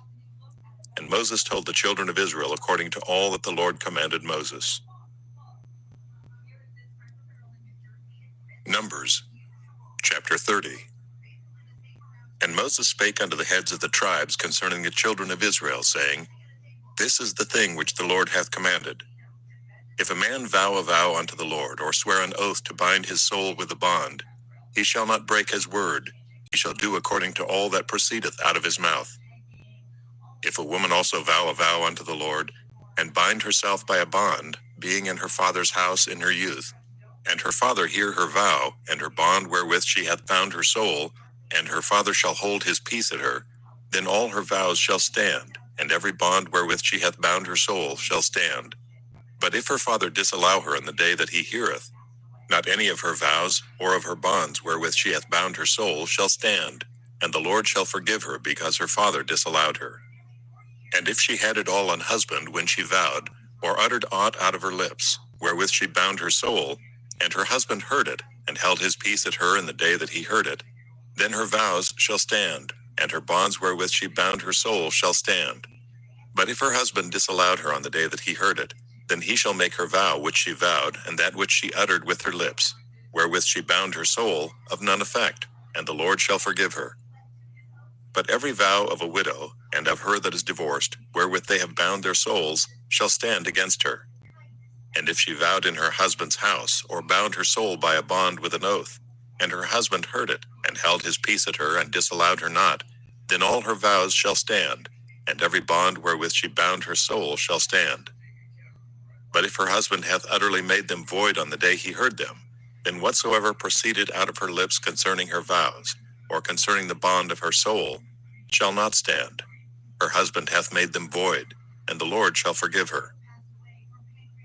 And Moses told the children of Israel according to all that the Lord commanded Moses. Numbers, chapter 30. And Moses spake unto the heads of the tribes concerning the children of Israel, saying, This is the thing which the Lord hath commanded. If a man vow a vow unto the Lord, or swear an oath to bind his soul with a bond, he shall not break his word, he shall do according to all that proceedeth out of his mouth. If a woman also vow a vow unto the Lord, and bind herself by a bond, being in her father's house in her youth, and her father hear her vow, and her bond wherewith she hath bound her soul, and her father shall hold his peace at her, then all her vows shall stand, and every bond wherewith she hath bound her soul shall stand. But if her father disallow her in the day that he heareth, not any of her vows, or of her bonds wherewith she hath bound her soul shall stand, and the Lord shall forgive her because her father disallowed her. And if she had it all an husband when she vowed, or uttered aught out of her lips, wherewith she bound her soul, and her husband heard it, and held his peace at her in the day that he heard it, then her vows shall stand, and her bonds wherewith she bound her soul shall stand. But if her husband disallowed her on the day that he heard it, then he shall make her vow which she vowed, and that which she uttered with her lips, wherewith she bound her soul, of none effect, and the Lord shall forgive her. But every vow of a widow, and of her that is divorced, wherewith they have bound their souls, shall stand against her. And if she vowed in her husband's house, or bound her soul by a bond with an oath, and her husband heard it, and held his peace at her, and disallowed her not, then all her vows shall stand, and every bond wherewith she bound her soul shall stand. But if her husband hath utterly made them void on the day he heard them, then whatsoever proceeded out of her lips concerning her vows, or concerning the bond of her soul, shall not stand. Her husband hath made them void, and the Lord shall forgive her.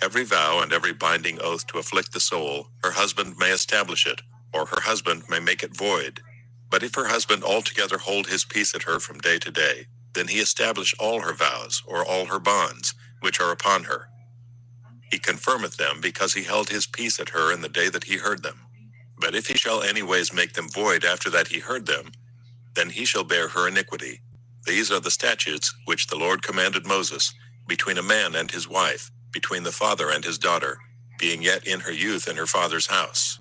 Every vow and every binding oath to afflict the soul, her husband may establish it, or her husband may make it void. But if her husband altogether hold his peace at her from day to day, then he establish all her vows, or all her bonds, which are upon her. He confirmeth them because he held his peace at her in the day that he heard them. But if he shall anyways make them void after that he heard them, then he shall bear her iniquity. These are the statutes which the Lord commanded Moses, between a man and his wife, between the father and his daughter, being yet in her youth in her father's house.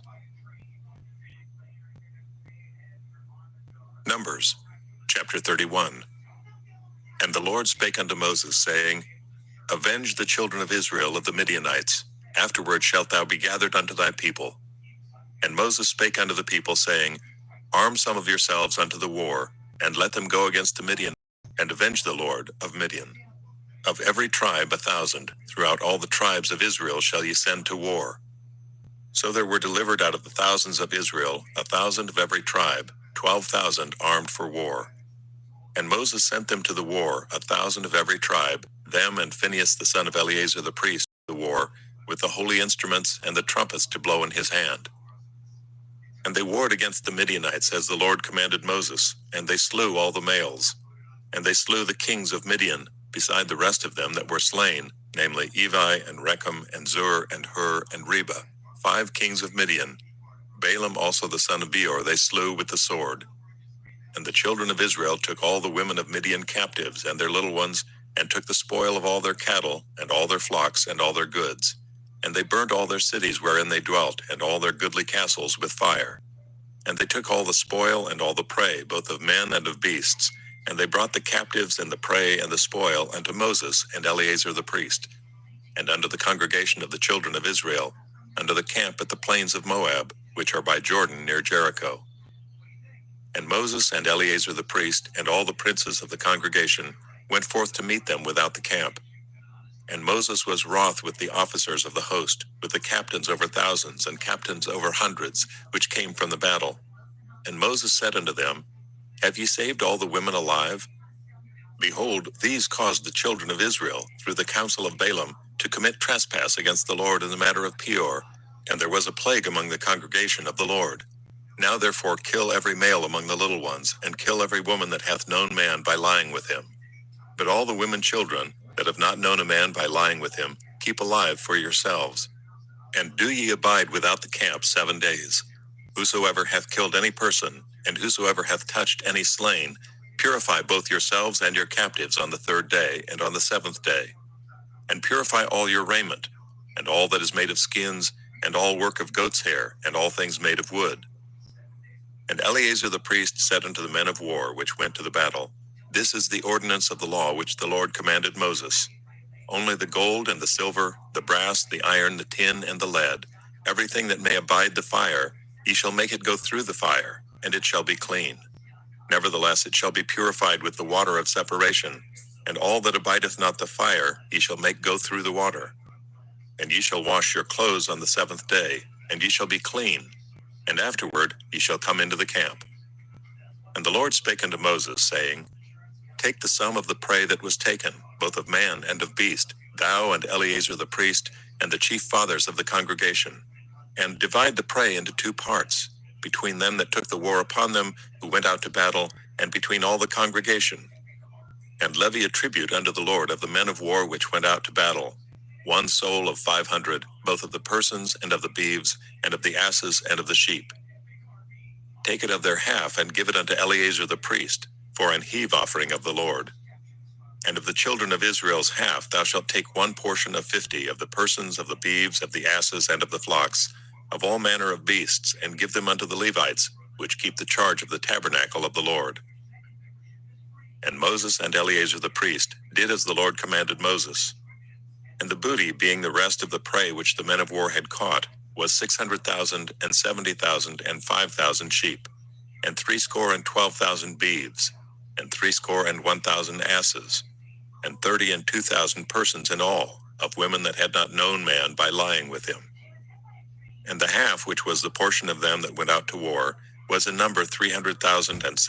Numbers, chapter 31. And the Lord spake unto Moses, saying, Avenge the children of Israel of the Midianites, afterward shalt thou be gathered unto thy people. And Moses spake unto the people, saying, Arm some of yourselves unto the war, and let them go against the Midian, and avenge the Lord of Midian. Of every tribe 1,000, throughout all the tribes of Israel shall ye send to war. So there were delivered out of the thousands of Israel 1,000 of every tribe, 12,000 armed for war. And Moses sent them to the war, 1,000 of every tribe, them and Phinehas the son of Eleazar the priest, to the war, with the holy instruments and the trumpets to blow in his hand. And they warred against the Midianites as the Lord commanded Moses, and they slew all the males. And they slew the kings of Midian, beside the rest of them that were slain, namely Evi, and Rechem, and Zur, and Hur, and Reba, 5 kings of Midian. Balaam also the son of Beor they slew with the sword. And the children of Israel took all the women of Midian captives, and their little ones, and took the spoil of all their cattle, and all their flocks, and all their goods. And they burnt all their cities wherein they dwelt, and all their goodly castles with fire. And they took all the spoil and all the prey, both of men and of beasts. And they brought the captives and the prey and the spoil unto Moses and Eleazar the priest, and unto the congregation of the children of Israel, unto the camp at the plains of Moab, which are by Jordan near Jericho. And Moses and Eleazar the priest, and all the princes of the congregation, went forth to meet them without the camp. And Moses was wroth with the officers of the host, with the captains over thousands, and captains over hundreds, which came from the battle. And Moses said unto them, Have ye saved all the women alive? Behold, these caused the children of Israel, through the counsel of Balaam, to commit trespass against the Lord in the matter of Peor, and there was a plague among the congregation of the Lord. Now therefore kill every male among the little ones, and kill every woman that hath known man by lying with him. But all the women children, that have not known a man by lying with him, keep alive for yourselves. And do ye abide without the camp 7 days. Whosoever hath killed any person, and whosoever hath touched any slain, purify both yourselves and your captives on the 3rd day, and on the 7th day. And purify all your raiment, and all that is made of skins, and all work of goat's hair, and all things made of wood. And Eleazar the priest said unto the men of war which went to the battle, This is the ordinance of the law which the Lord commanded Moses. Only the gold and the silver, the brass, the iron, the tin, and the lead, everything that may abide the fire, ye shall make it go through the fire, and it shall be clean. Nevertheless it shall be purified with the water of separation, and all that abideth not the fire ye shall make go through the water. And ye shall wash your clothes on the 7th day, and ye shall be clean, and afterward ye shall come into the camp. And the Lord spake unto Moses, saying, Take the sum of the prey that was taken, both of man and of beast, thou and Eleazar the priest, and the chief fathers of the congregation, and divide the prey into 2 parts, between them that took the war upon them, who went out to battle, and between all the congregation. And levy a tribute unto the Lord of the men of war which went out to battle, 1 soul of 500, both of the persons and of the beeves, and of the asses and of the sheep. Take it of their half, and give it unto Eleazar the priest, for an heave offering of the Lord. And of the children of Israel's half thou shalt take 1 portion of 50 of the persons, of the beeves, of the asses, and of the flocks, of all manner of beasts, and give them unto the Levites, which keep the charge of the tabernacle of the Lord. And Moses and Eleazar the priest did as the Lord commanded Moses. And the booty, being the rest of the prey which the men of war had caught, was 600,000, and 70,000, and 5,000 sheep, and 62,000 beeves, and 61,000 asses, and 32,000 persons in all, of women that had not known man by lying with him. And the half which was the portion of them that went out to war was in number 300,000, and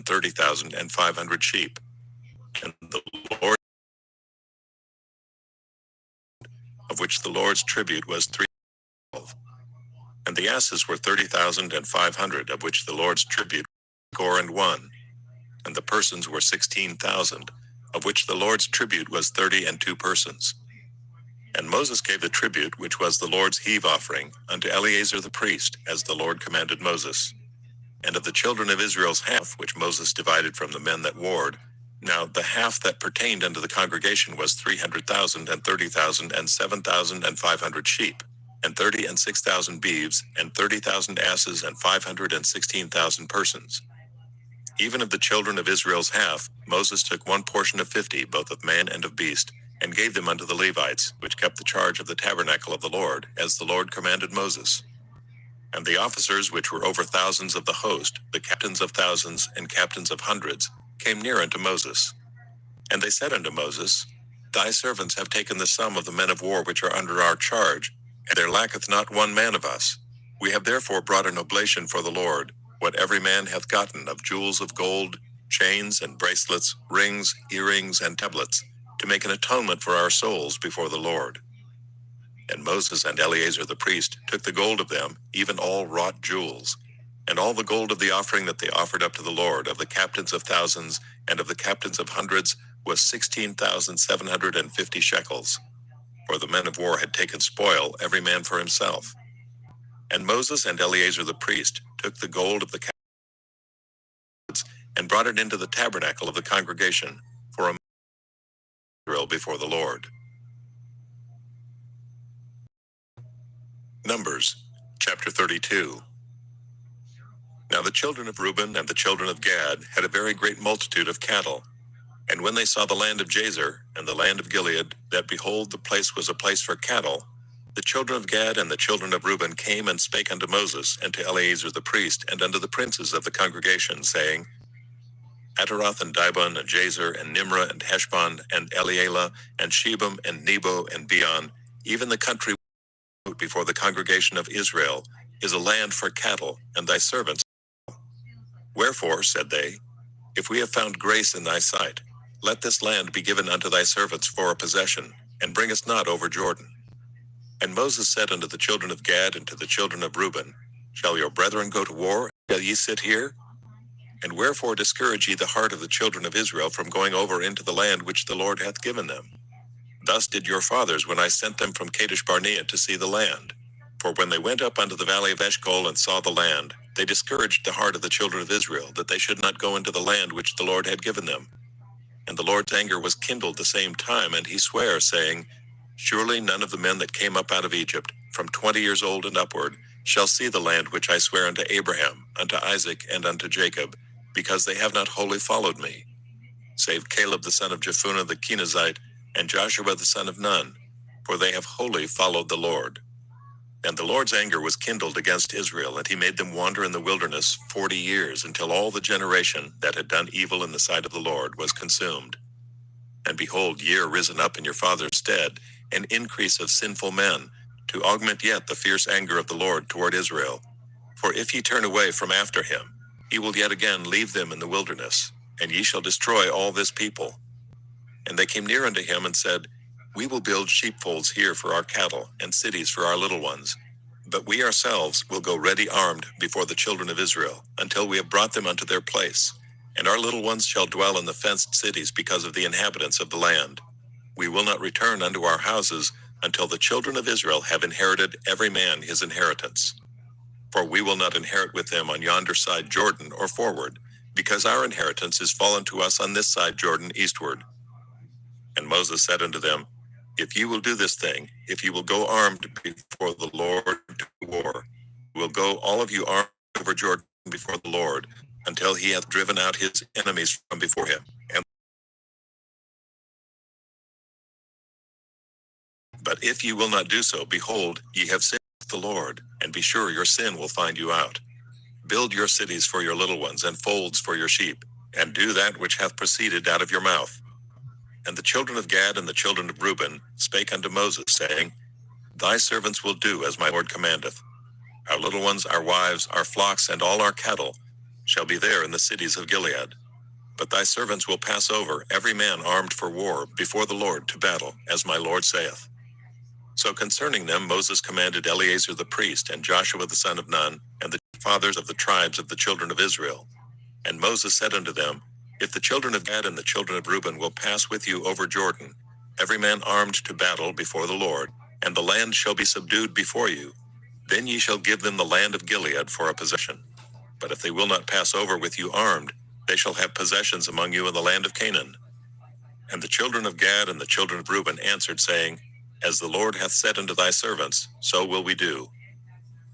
30,000, and 500 sheep. And the Lord, of which the Lord's tribute was 312. And the asses were 30,000, and 500, of which the Lord's tribute was 1. And the persons were 16,000, of which the Lord's tribute was 32 persons. And Moses gave the tribute, which was the Lord's heave offering, unto Eleazar the priest, as the Lord commanded Moses. And of the children of Israel's half, which Moses divided from the men that warred, now the half that pertained unto the congregation was 300,000, and 30,000, and 7,500 sheep, and 36,000 beeves, and 30,000 asses, and 516,000 persons. Even of the children of Israel's half, Moses took 1 portion of 50, both of man and of beast, and gave them unto the Levites, which kept the charge of the tabernacle of the Lord, as the Lord commanded Moses. And the officers which were over thousands of the host, the captains of thousands, and captains of hundreds, came near unto Moses. And they said unto Moses, Thy servants have taken the sum of the men of war which are under our charge, and there lacketh not 1 man of us. We have therefore brought an oblation for the Lord, what every man hath gotten of jewels of gold, chains and bracelets, rings, earrings, and tablets, to make an atonement for our souls before the Lord. And Moses and Eleazar the priest took the gold of them, even all wrought jewels, And all the gold of the offering that they offered up to the Lord of the captains of thousands and of the captains of hundreds was 16,750 shekels. For the men of war had taken spoil, every man for himself. And Moses and Eleazar the priest took the gold of the captains and brought it into the tabernacle of the congregation for a memorial before the Lord. Numbers, chapter 32. Now the children of Reuben and the children of Gad had a very great multitude of cattle. And when they saw the land of Jazer and the land of Gilead, that behold, the place was a place for cattle, the children of Gad and the children of Reuben came and spake unto Moses and to Eleazar the priest and unto the princes of the congregation, saying, Ataroth and Dibon and Jazer and Nimrah and Heshbon and Elealeh and Shebam and Nebo and Beon, even the country before the congregation of Israel, is a land for cattle, and thy servants. Wherefore, said they, if we have found grace in thy sight, let this land be given unto thy servants for a possession, and bring us not over Jordan. And Moses said unto the children of Gad and to the children of Reuben, shall your brethren go to war? Shall ye sit here? And wherefore discourage ye the heart of the children of Israel from going over into the land which the Lord hath given them? Thus did your fathers when I sent them from Kadesh Barnea to see the land. For when they went up unto the valley of Eshcol and saw the land, they discouraged the heart of the children of Israel, that they should not go into the land which the Lord had given them. And the Lord's anger was kindled the same time, and he sware, saying, surely none of the men that came up out of Egypt, from 20 years old and upward, shall see the land which I swear unto Abraham, unto Isaac, and unto Jacob, because they have not wholly followed me, save Caleb the son of Jephunneh the Kenizzite, and Joshua the son of Nun, for they have wholly followed the Lord. And the Lord's anger was kindled against Israel, and he made them wander in the wilderness 40 years, until all the generation that had done evil in the sight of the Lord was consumed. And behold, ye are risen up in your father's stead, an increase of sinful men, to augment yet the fierce anger of the Lord toward Israel. For if ye turn away from after him, he will yet again leave them in the wilderness, and ye shall destroy all this people. And they came near unto him and said, we will build sheepfolds here for our cattle, and cities for our little ones. But we ourselves will go ready armed before the children of Israel, until we have brought them unto their place. And our little ones shall dwell in the fenced cities because of the inhabitants of the land. We will not return unto our houses, until the children of Israel have inherited every man his inheritance. For we will not inherit with them on yonder side Jordan or forward, because our inheritance is fallen to us on this side Jordan eastward. And Moses said unto them, if ye will do this thing, if ye will go armed before the Lord to war, will go all of you armed over Jordan before the Lord, until he hath driven out his enemies from before him. But if ye will not do so, behold, ye have sinned with the Lord, and be sure your sin will find you out. Build your cities for your little ones, and folds for your sheep, and do that which hath proceeded out of your mouth. And the children of Gad and the children of Reuben spake unto Moses, saying, thy servants will do as my Lord commandeth. Our little ones, our wives, our flocks, and all our cattle shall be there in the cities of Gilead. But thy servants will pass over, every man armed for war, before the Lord to battle, as my Lord saith. So concerning them Moses commanded Eleazar the priest, and Joshua the son of Nun, and the fathers of the tribes of the children of Israel. And Moses said unto them, if the children of Gad and the children of Reuben will pass with you over Jordan, every man armed to battle before the Lord, and the land shall be subdued before you, then ye shall give them the land of Gilead for a possession. But if they will not pass over with you armed, they shall have possessions among you in the land of Canaan. And the children of Gad and the children of Reuben answered, saying, as the Lord hath said unto thy servants, so will we do.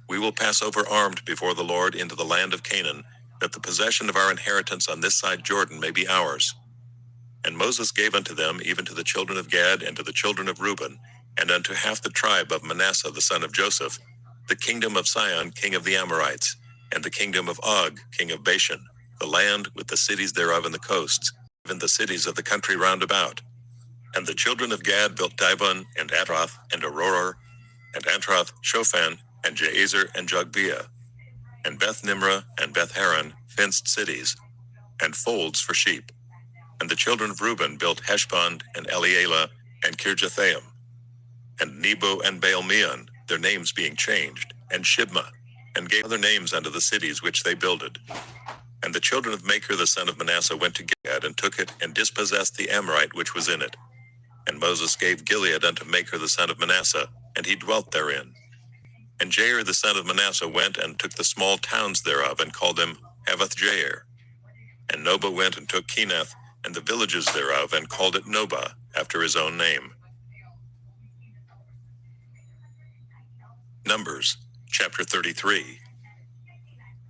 We will pass over armed before the Lord into the land of Canaan, that the possession of our inheritance on this side Jordan may be ours. And Moses gave unto them, even to the children of Gad and to the children of Reuben, and unto half the tribe of Manasseh the son of Joseph, the kingdom of Sihon king of the Amorites, and the kingdom of Og king of Bashan, the land with the cities thereof and the coasts, even the cities of the country round about. And the children of Gad built Dibon, and Atroth, and Aroer, and Antroth, Shophan, and Jazer, and Jogbeah, and Beth Nimrah, and Beth Haran, fenced cities, and folds for sheep. And the children of Reuben built Heshbon, and Elealeh, and Kirjathaim, and Nebo, and Baal-meon, their names being changed, and Shibmah, and gave other names unto the cities which they builded. And the children of Machir the son of Manasseh went to Gilead, and took it, and dispossessed the Amorite which was in it. And Moses gave Gilead unto Machir the son of Manasseh, and he dwelt therein. And Jair the son of Manasseh went and took the small towns thereof, and called them Havoth Jair. And Noba went and took Kenath, and the villages thereof, and called it Noba, after his own name. Numbers, chapter 33.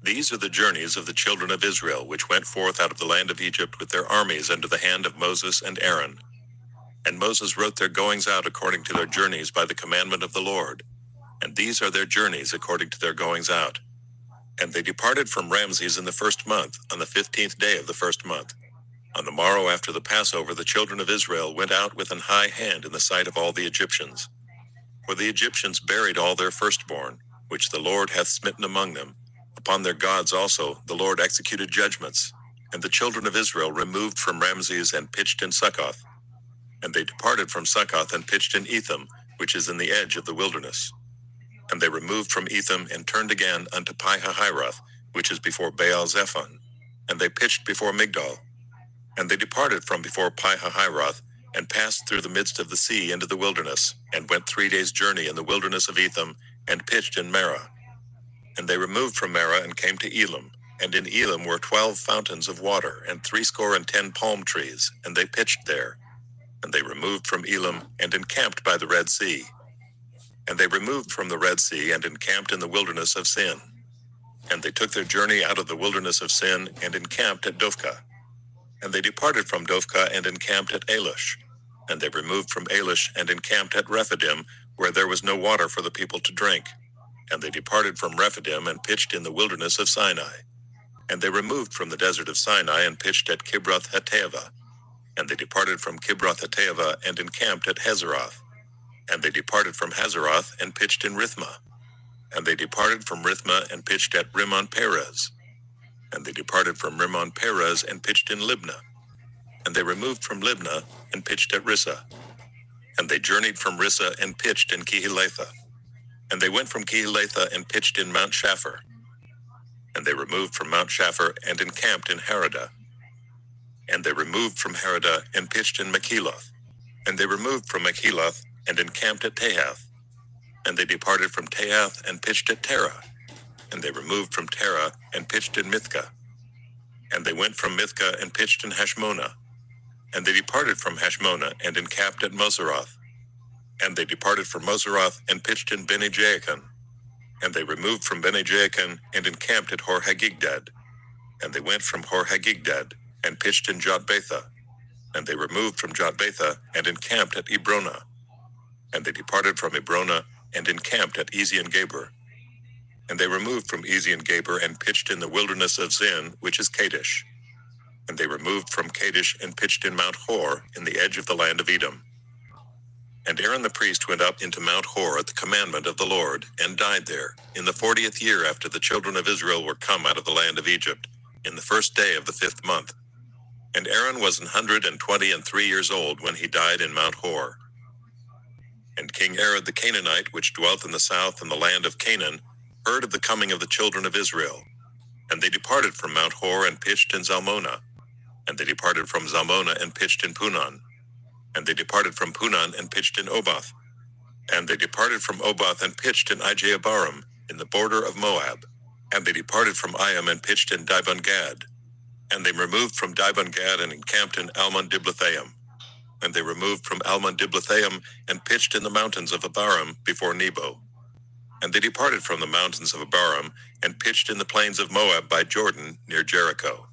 These are the journeys of the children of Israel, which went forth out of the land of Egypt with their armies under the hand of Moses and Aaron. And Moses wrote their goings out according to their journeys by the commandment of the Lord. And these are their journeys according to their goings out. And they departed from Ramses in the 1st month, on the 15th day of the 1st month. On the morrow after the Passover, the children of Israel went out with an high hand in the sight of all the Egyptians. For the Egyptians buried all their firstborn, which the Lord hath smitten among them. Upon their gods also the Lord executed judgments. And the children of Israel removed from Ramses and pitched in Succoth. And they departed from Succoth and pitched in Etham, which is in the edge of the wilderness. And they removed from Etham and turned again unto Pi-hahiroth, which is before Baal-zephon. And they pitched before Migdol. And they departed from before Pi-hahiroth, and passed through the midst of the sea into the wilderness, and went 3 days' journey in the wilderness of Etham, and pitched in Marah. And they removed from Marah and came to Elim, and in Elim were 12 fountains of water, and 70 palm trees, and they pitched there. And they removed from Elim, and encamped by the Red Sea. And they removed from the Red Sea, and encamped in the wilderness of Sin. And they took their journey out of the wilderness of Sin, and encamped at Dophkah. And they departed from Dophkah, and encamped at Elish. And they removed from Elish, and encamped at Rephidim, where there was no water for the people to drink. And they departed from Rephidim, and pitched in the wilderness of Sinai. And they removed from the desert of Sinai, and pitched at Kibroth Hattaavah. And they departed from Kibroth Hattaavah, and encamped at Hazeroth. And they departed from Hazeroth, and pitched in Rithmah. And they departed from Rithmah, and pitched at Rimmon Perez. And they departed from Rimmon Perez, and pitched in Libnah. And they removed from Libnah, and pitched at Rissah. And they journeyed from Rissah, and pitched in Kehelatha. And they went from Kehelatha, and pitched in Mount Shapher. And they removed from Mount Shapher, and encamped in Haradah. And they removed from Haradah, and pitched in Makheloth. And they removed from Makheloth, and encamped at Tahath. And they departed from Tahath, and pitched at Terah. And they removed from Terah, and pitched in Mithkah. And they went from Mithkah, and pitched in Hashmonah. And they departed from Hashmonah, and encamped at Moseroth. And they departed from Moseroth, and pitched in Bene-Jaakan. And they removed from Bene-Jaakan, and encamped at Hor-Haggidgad. And they went from Hor-Haggidgad, and pitched in Jotbatha. And they removed from Jotbatha, and encamped at Ebrona. And they departed from Ebrona, and encamped at Ezion-Geber. And they removed from Ezion-Geber, and pitched in the wilderness of Zin, which is Kadesh. And they removed from Kadesh, and pitched in Mount Hor, in the edge of the land of Edom. And Aaron the priest went up into Mount Hor at the commandment of the Lord, and died there, in the 40th year after the children of Israel were come out of the land of Egypt, in the 1st day of the 5th month. And Aaron was 123 years old when he died in Mount Hor. And King Arad the Canaanite, which dwelt in the south in the land of Canaan, heard of the coming of the children of Israel. And they departed from Mount Hor, and pitched in Zalmonah. And they departed from Zalmonah, and pitched in Punon. And they departed from Punon, and pitched in Oboth. And they departed from Oboth, and pitched in Ijeabarim, in the border of Moab. And they departed from Iam, and pitched in Dibon-Gad. And they removed from Dibon-Gad, and encamped in Almon-Diblathaim. And they removed from Almon-Diblathaim, and pitched in the mountains of Abarim, before Nebo. And they departed from the mountains of Abarim, and pitched in the plains of Moab by Jordan, near Jericho.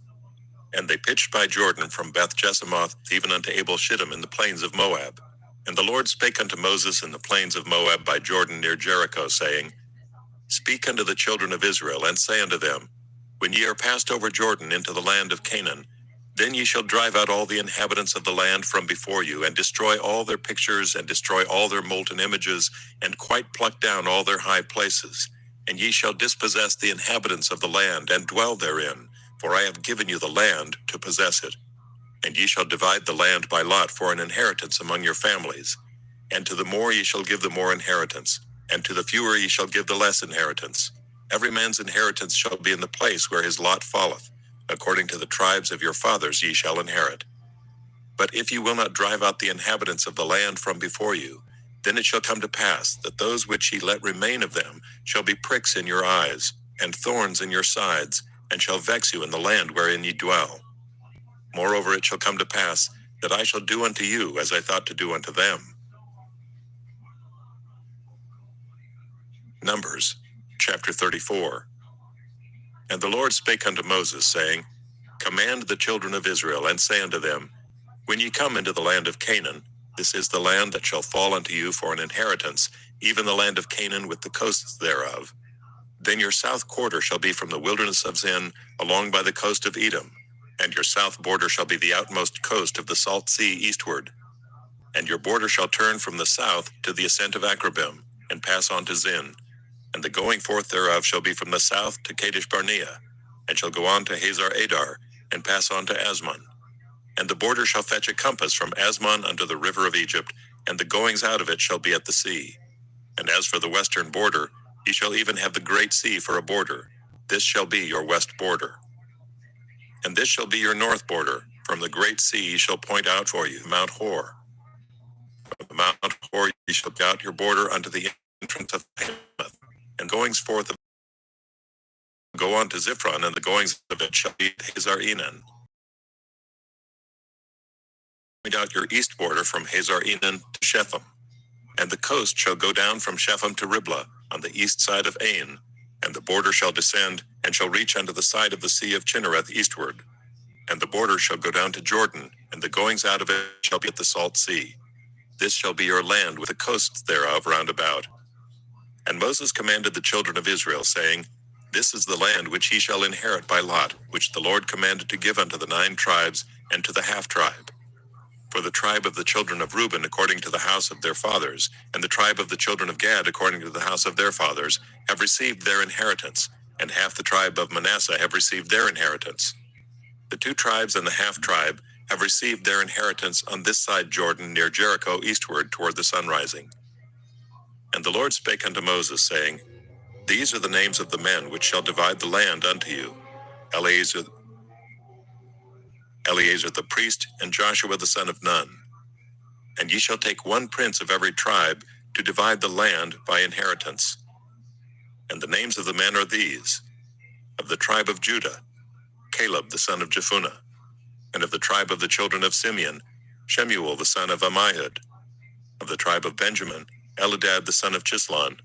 And they pitched by Jordan from Beth-Jesimoth even unto Abel-Shittim in the plains of Moab. And the Lord spake unto Moses in the plains of Moab by Jordan near Jericho, saying, Speak unto the children of Israel, and say unto them, When ye are passed over Jordan into the land of Canaan, then ye shall drive out all the inhabitants of the land from before you, and destroy all their pictures, and destroy all their molten images, and quite pluck down all their high places. And ye shall dispossess the inhabitants of the land, and dwell therein, for I have given you the land to possess it. And ye shall divide the land by lot for an inheritance among your families. And to the more ye shall give the more inheritance, and to the fewer ye shall give the less inheritance. Every man's inheritance shall be in the place where his lot falleth. According to the tribes of your fathers ye shall inherit. But if you will not drive out the inhabitants of the land from before you, then it shall come to pass that those which ye let remain of them shall be pricks in your eyes, and thorns in your sides, and shall vex you in the land wherein ye dwell. Moreover, it shall come to pass that I shall do unto you as I thought to do unto them. Numbers, chapter 34. And the Lord spake unto Moses, saying, Command the children of Israel, and say unto them, When ye come into the land of Canaan, this is the land that shall fall unto you for an inheritance, even the land of Canaan with the coasts thereof. Then your south quarter shall be from the wilderness of Zin, along by the coast of Edom, and your south border shall be the outmost coast of the salt sea eastward. And your border shall turn from the south to the ascent of Akrabim, and pass on to Zin. And the going forth thereof shall be from the south to Kadesh Barnea, and shall go on to Hazar Adar, and pass on to Asmon. And the border shall fetch a compass from Asmon unto the river of Egypt, and the goings out of it shall be at the sea. And as for the western border, ye shall even have the great sea for a border. This shall be your west border. And this shall be your north border. From the great sea ye shall point out for you Mount Hor. From Mount Hor ye shall go out your border unto the entrance of Hamath, and goings forth of go on to Ziphron, and the goings of it shall be Hazar Enan. Point out your east border from Hazar Enan to Shetham. And the coast shall go down from Shepham to Riblah, on the east side of Ain, and the border shall descend, and shall reach unto the side of the sea of Chinnereth eastward. And the border shall go down to Jordan, and the goings out of it shall be at the salt sea. This shall be your land with the coasts thereof round about. And Moses commanded the children of Israel, saying, This is the land which ye shall inherit by lot, which the Lord commanded to give unto the 9 tribes, and to the half tribe. For the tribe of the children of Reuben according to the house of their fathers, and the tribe of the children of Gad according to the house of their fathers, have received their inheritance, and half the tribe of Manasseh have received their inheritance. The 2 tribes and the half tribe have received their inheritance on this side Jordan near Jericho eastward toward the sunrising. And the Lord spake unto Moses, saying, These are the names of the men which shall divide the land unto you: Eleazar the priest, and Joshua the son of Nun. And ye shall take 1 prince of every tribe to divide the land by inheritance. And the names of the men are these: of the tribe of Judah, Caleb the son of Jephunneh; and of the tribe of the children of Simeon, Shemuel the son of Ammihud; of the tribe of Benjamin, Elidad the son of Chislon;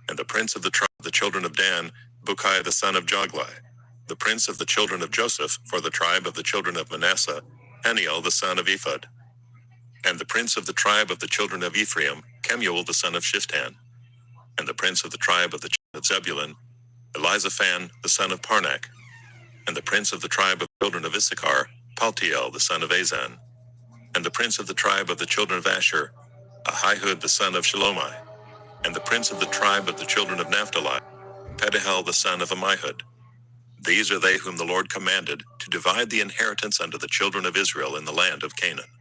and the prince of the tribe of the children of Dan, Bukai the son of Joglai; the prince of the children of Joseph for the tribe of the children of Manasseh, Haniel the son of Ephod; and the prince of the tribe of the children of Ephraim, Kemuel the son of Shiftan; and the prince of the tribe of the children of Zebulun, Elizaphan the son of Parnak; and the prince of the tribe of the children of Issachar, Paltiel the son of Azan; and the prince of the tribe of the children of Asher, Ahihud the son of Shalomai; and the prince of the tribe of the children of Naphtali, Pedahel the son of Ammihud. These are they whom the Lord commanded to divide the inheritance unto the children of Israel in the land of Canaan.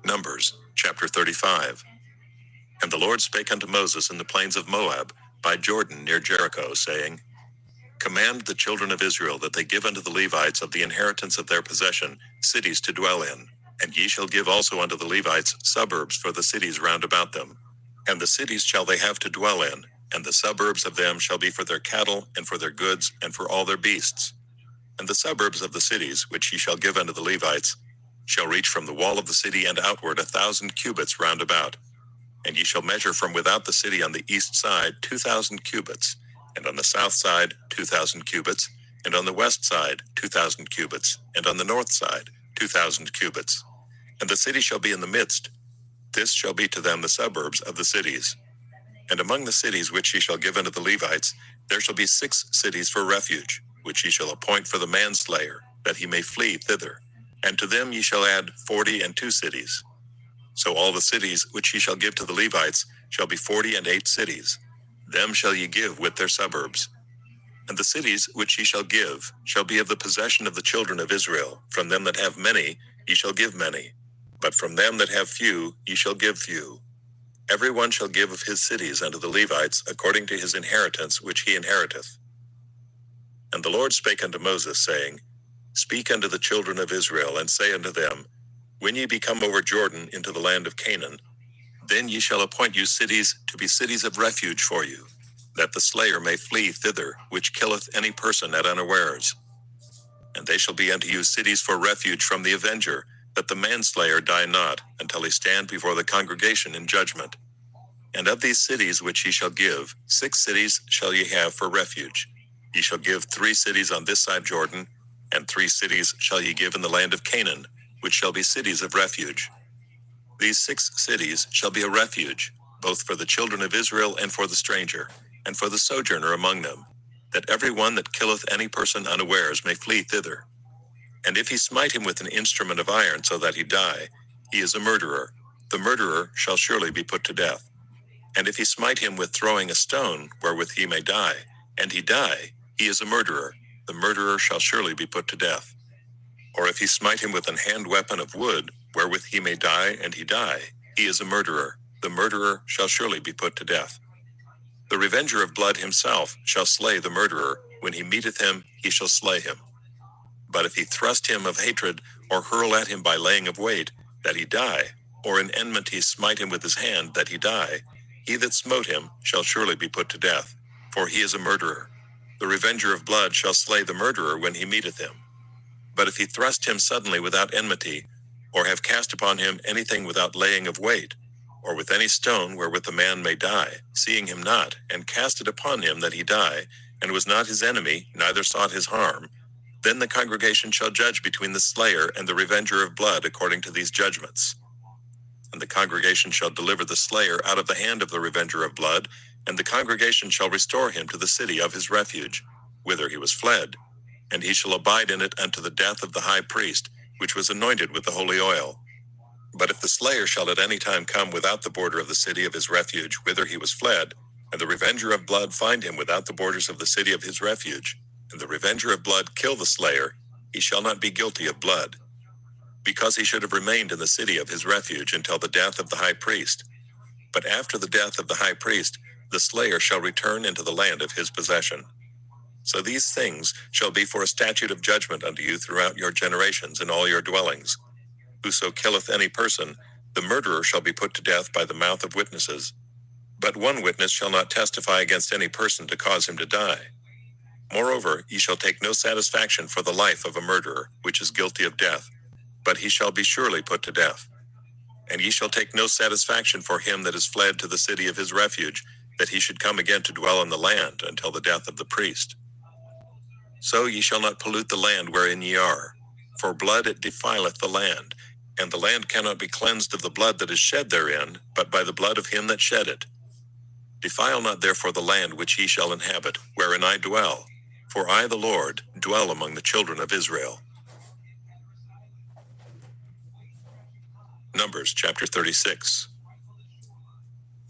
Numbers, chapter 35. And the Lord spake unto Moses in the plains of Moab, by Jordan near Jericho, saying, Command the children of Israel that they give unto the Levites of the inheritance of their possession cities to dwell in, and ye shall give also unto the Levites suburbs for the cities round about them. And the cities shall they have to dwell in, and the suburbs of them shall be for their cattle, and for their goods, and for all their beasts. And the suburbs of the cities which ye shall give unto the Levites shall reach from the wall of the city and outward 1,000 cubits round about. And ye shall measure from without the city on the east side 2,000 cubits, and on the south side 2,000 cubits, and on the west side 2,000 cubits, and on the north side 2,000 cubits. And the city shall be in the midst. This shall be to them the suburbs of the cities. And among the cities which ye shall give unto the Levites, there shall be 6 cities for refuge, which ye shall appoint for the manslayer, that he may flee thither. And to them ye shall add 42 cities. So all the cities which ye shall give to the Levites shall be 48 cities. Them shall ye give with their suburbs. And the cities which ye shall give shall be of the possession of the children of Israel. From them that have many ye shall give many, but from them that have few ye shall give few. Every one shall give of his cities unto the Levites according to his inheritance which he inheriteth. And the Lord spake unto Moses, saying, Speak unto the children of Israel, and say unto them, When ye be come over Jordan into the land of Canaan, then ye shall appoint you cities to be cities of refuge for you, that the slayer may flee thither, which killeth any person at unawares. And they shall be unto you cities for refuge from the avenger, that the manslayer die not, until he stand before the congregation in judgment. And of these cities which ye shall give, 6 cities shall ye have for refuge. Ye shall give 3 cities on this side Jordan, and 3 cities shall ye give in the land of Canaan, which shall be cities of refuge. These 6 cities shall be a refuge, both for the children of Israel and for the stranger, and for the sojourner among them, that every one that killeth any person unawares may flee thither. And if he smite him with an instrument of iron so that he die, he is a murderer. The murderer shall surely be put to death. And if he smite him with throwing a stone wherewith he may die, and he die, he is a murderer. The murderer shall surely be put to death. Or if he smite him with an hand weapon of wood, wherewith he may die, and he die, he is a murderer. The murderer shall surely be put to death. The revenger of blood himself shall slay the murderer. When he meeteth him, he shall slay him. But if he thrust him of hatred, or hurl at him by laying of weight, that he die, or in enmity smite him with his hand, that he die, he that smote him shall surely be put to death, for he is a murderer. The revenger of blood shall slay the murderer when he meeteth him. But if he thrust him suddenly without enmity, or have cast upon him anything without laying of weight, or with any stone wherewith the man may die, seeing him not, and cast it upon him that he die, and was not his enemy, neither sought his harm, then the congregation shall judge between the slayer and the revenger of blood according to these judgments. And the congregation shall deliver the slayer out of the hand of the revenger of blood, and the congregation shall restore him to the city of his refuge, whither he was fled, and he shall abide in it unto the death of the high priest, which was anointed with the holy oil. But if the slayer shall at any time come without the border of the city of his refuge, whither he was fled, and the revenger of blood find him without the borders of the city of his refuge, and the revenger of blood kill the slayer, he shall not be guilty of blood, because he should have remained in the city of his refuge until the death of the high priest. But after the death of the high priest, the slayer shall return into the land of his possession. So these things shall be for a statute of judgment unto you throughout your generations in all your dwellings. Whoso killeth any person, the murderer shall be put to death by the mouth of witnesses. But one witness shall not testify against any person to cause him to die. Moreover, ye shall take no satisfaction for the life of a murderer, which is guilty of death, but he shall be surely put to death. And ye shall take no satisfaction for him that is fled to the city of his refuge, that he should come again to dwell in the land until the death of the priest. So ye shall not pollute the land wherein ye are, for blood it defileth the land, and the land cannot be cleansed of the blood that is shed therein, but by the blood of him that shed it. Defile not therefore the land which ye shall inhabit, wherein I dwell, for I, the Lord, dwell among the children of Israel. Numbers chapter 36.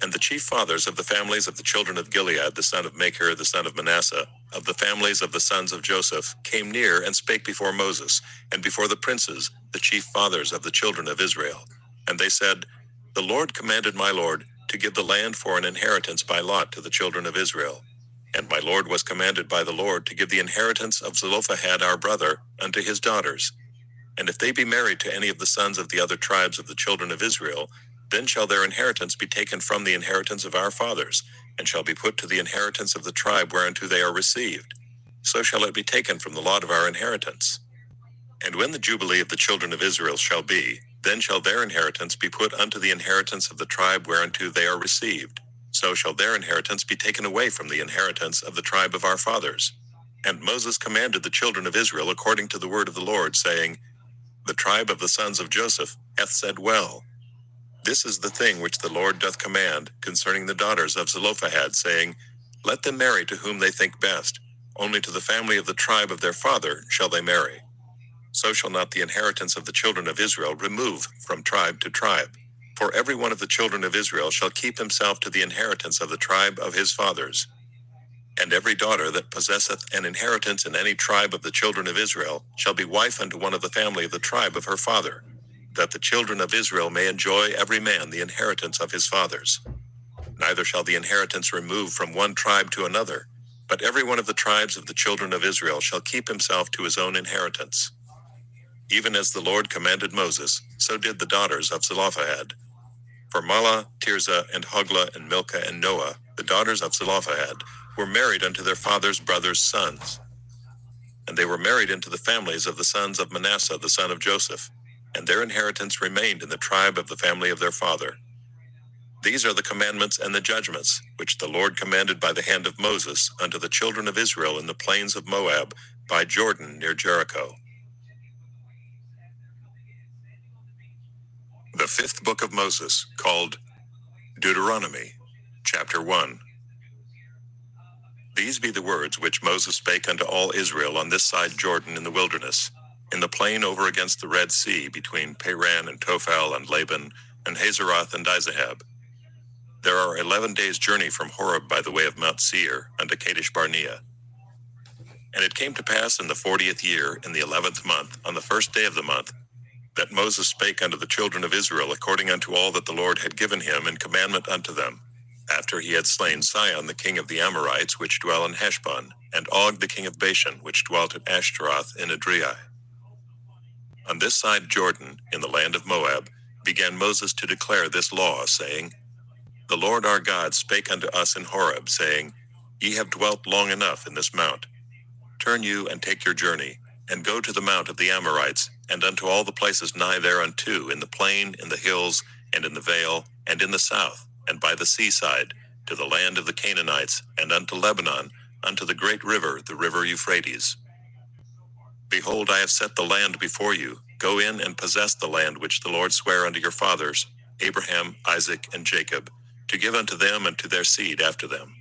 And the chief fathers of the families of the children of Gilead, the son of Machir, the son of Manasseh, of the families of the sons of Joseph, came near and spake before Moses, and before the princes, the chief fathers of the children of Israel. And they said, The Lord commanded my Lord to give the land for an inheritance by lot to the children of Israel. And my Lord was commanded by the Lord to give the inheritance of Zelophehad our brother unto his daughters. And if they be married to any of the sons of the other tribes of the children of Israel, then shall their inheritance be taken from the inheritance of our fathers, and shall be put to the inheritance of the tribe whereunto they are received. So shall it be taken from the lot of our inheritance. And when the jubilee of the children of Israel shall be, then shall their inheritance be put unto the inheritance of the tribe whereunto they are received. So shall their inheritance be taken away from the inheritance of the tribe of our fathers. And Moses commanded the children of Israel according to the word of the Lord, saying, The tribe of the sons of Joseph hath said well. This is the thing which the Lord doth command concerning the daughters of Zelophehad, saying, Let them marry to whom they think best, only to the family of the tribe of their father shall they marry. So shall not the inheritance of the children of Israel remove from tribe to tribe. For every one of the children of Israel shall keep himself to the inheritance of the tribe of his fathers. And every daughter that possesseth an inheritance in any tribe of the children of Israel shall be wife unto one of the family of the tribe of her father. that the children of Israel may enjoy every man the inheritance of his fathers. Neither shall the inheritance remove from one tribe to another, but every one of the tribes of the children of Israel shall keep himself to his own inheritance. Even as the Lord commanded Moses, so did the daughters of Zelophehad. For Mahlah, Tirzah, and Hoglah, and Milcah, and Noah, the daughters of Zelophehad, were married unto their father's brothers' sons. And they were married into the families of the sons of Manasseh the son of Joseph, and their inheritance remained in the tribe of the family of their father. These are the commandments and the judgments, which the Lord commanded by the hand of Moses unto the children of Israel in the plains of Moab, by Jordan near Jericho. The fifth book of Moses, called Deuteronomy, chapter 1. These be the words which Moses spake unto all Israel on this side Jordan in the wilderness, in the plain over against the Red Sea, between Paran and Tophel and Laban, and Hazeroth and Dizahab. There are 11 days' journey from Horeb by the way of Mount Seir unto Kadesh Barnea. And it came to pass in the 40th year, in the 11th month, on the first day of the month, that Moses spake unto the children of Israel according unto all that the Lord had given him in commandment unto them, after he had slain Sihon the king of the Amorites which dwell in Heshbon, and Og the king of Bashan which dwelt at Ashtaroth in Edrei. On this side Jordan, in the land of Moab, began Moses to declare this law, saying, The Lord our God spake unto us in Horeb, saying, Ye have dwelt long enough in this mount. Turn you and take your journey, and go to the mount of the Amorites, and unto all the places nigh thereunto, in the plain, in the hills, and in the vale, and in the south, and by the seaside, to the land of the Canaanites, and unto Lebanon, unto the great river, the river Euphrates. Behold, I have set the land before you. Go in and possess the land which the Lord sware unto your fathers, Abraham, Isaac, and Jacob, to give unto them and to their seed after them.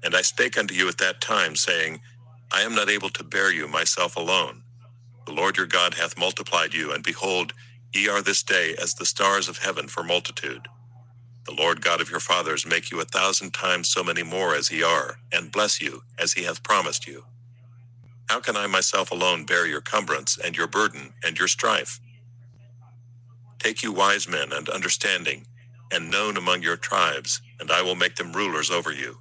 And I spake unto you at that time, saying, I am not able to bear you myself alone. The Lord your God hath multiplied you, and behold, ye are this day as the stars of heaven for multitude. The Lord God of your fathers make you 1,000 times so many more as ye are, and bless you, as he hath promised you. How can I myself alone bear your cumbrance, and your burden, and your strife? Take you wise men and understanding, and known among your tribes, and I will make them rulers over you.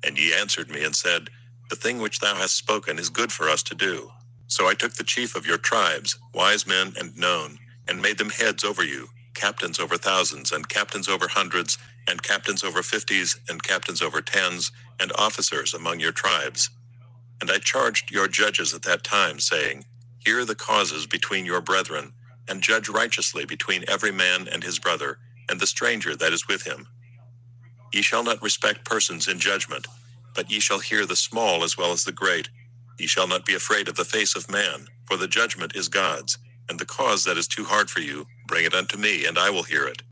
And ye answered me and said, The thing which thou hast spoken is good for us to do. So I took the chief of your tribes, wise men and known, and made them heads over you, captains over thousands, and captains over hundreds, and captains over 50s, and captains over 10s, and officers among your tribes. And I charged your judges at that time, saying, Hear the causes between your brethren, and judge righteously between every man and his brother, and the stranger that is with him. Ye shall not respect persons in judgment, but ye shall hear the small as well as the great. Ye shall not be afraid of the face of man, for the judgment is God's, and the cause that is too hard for you, bring it unto me, and I will hear it.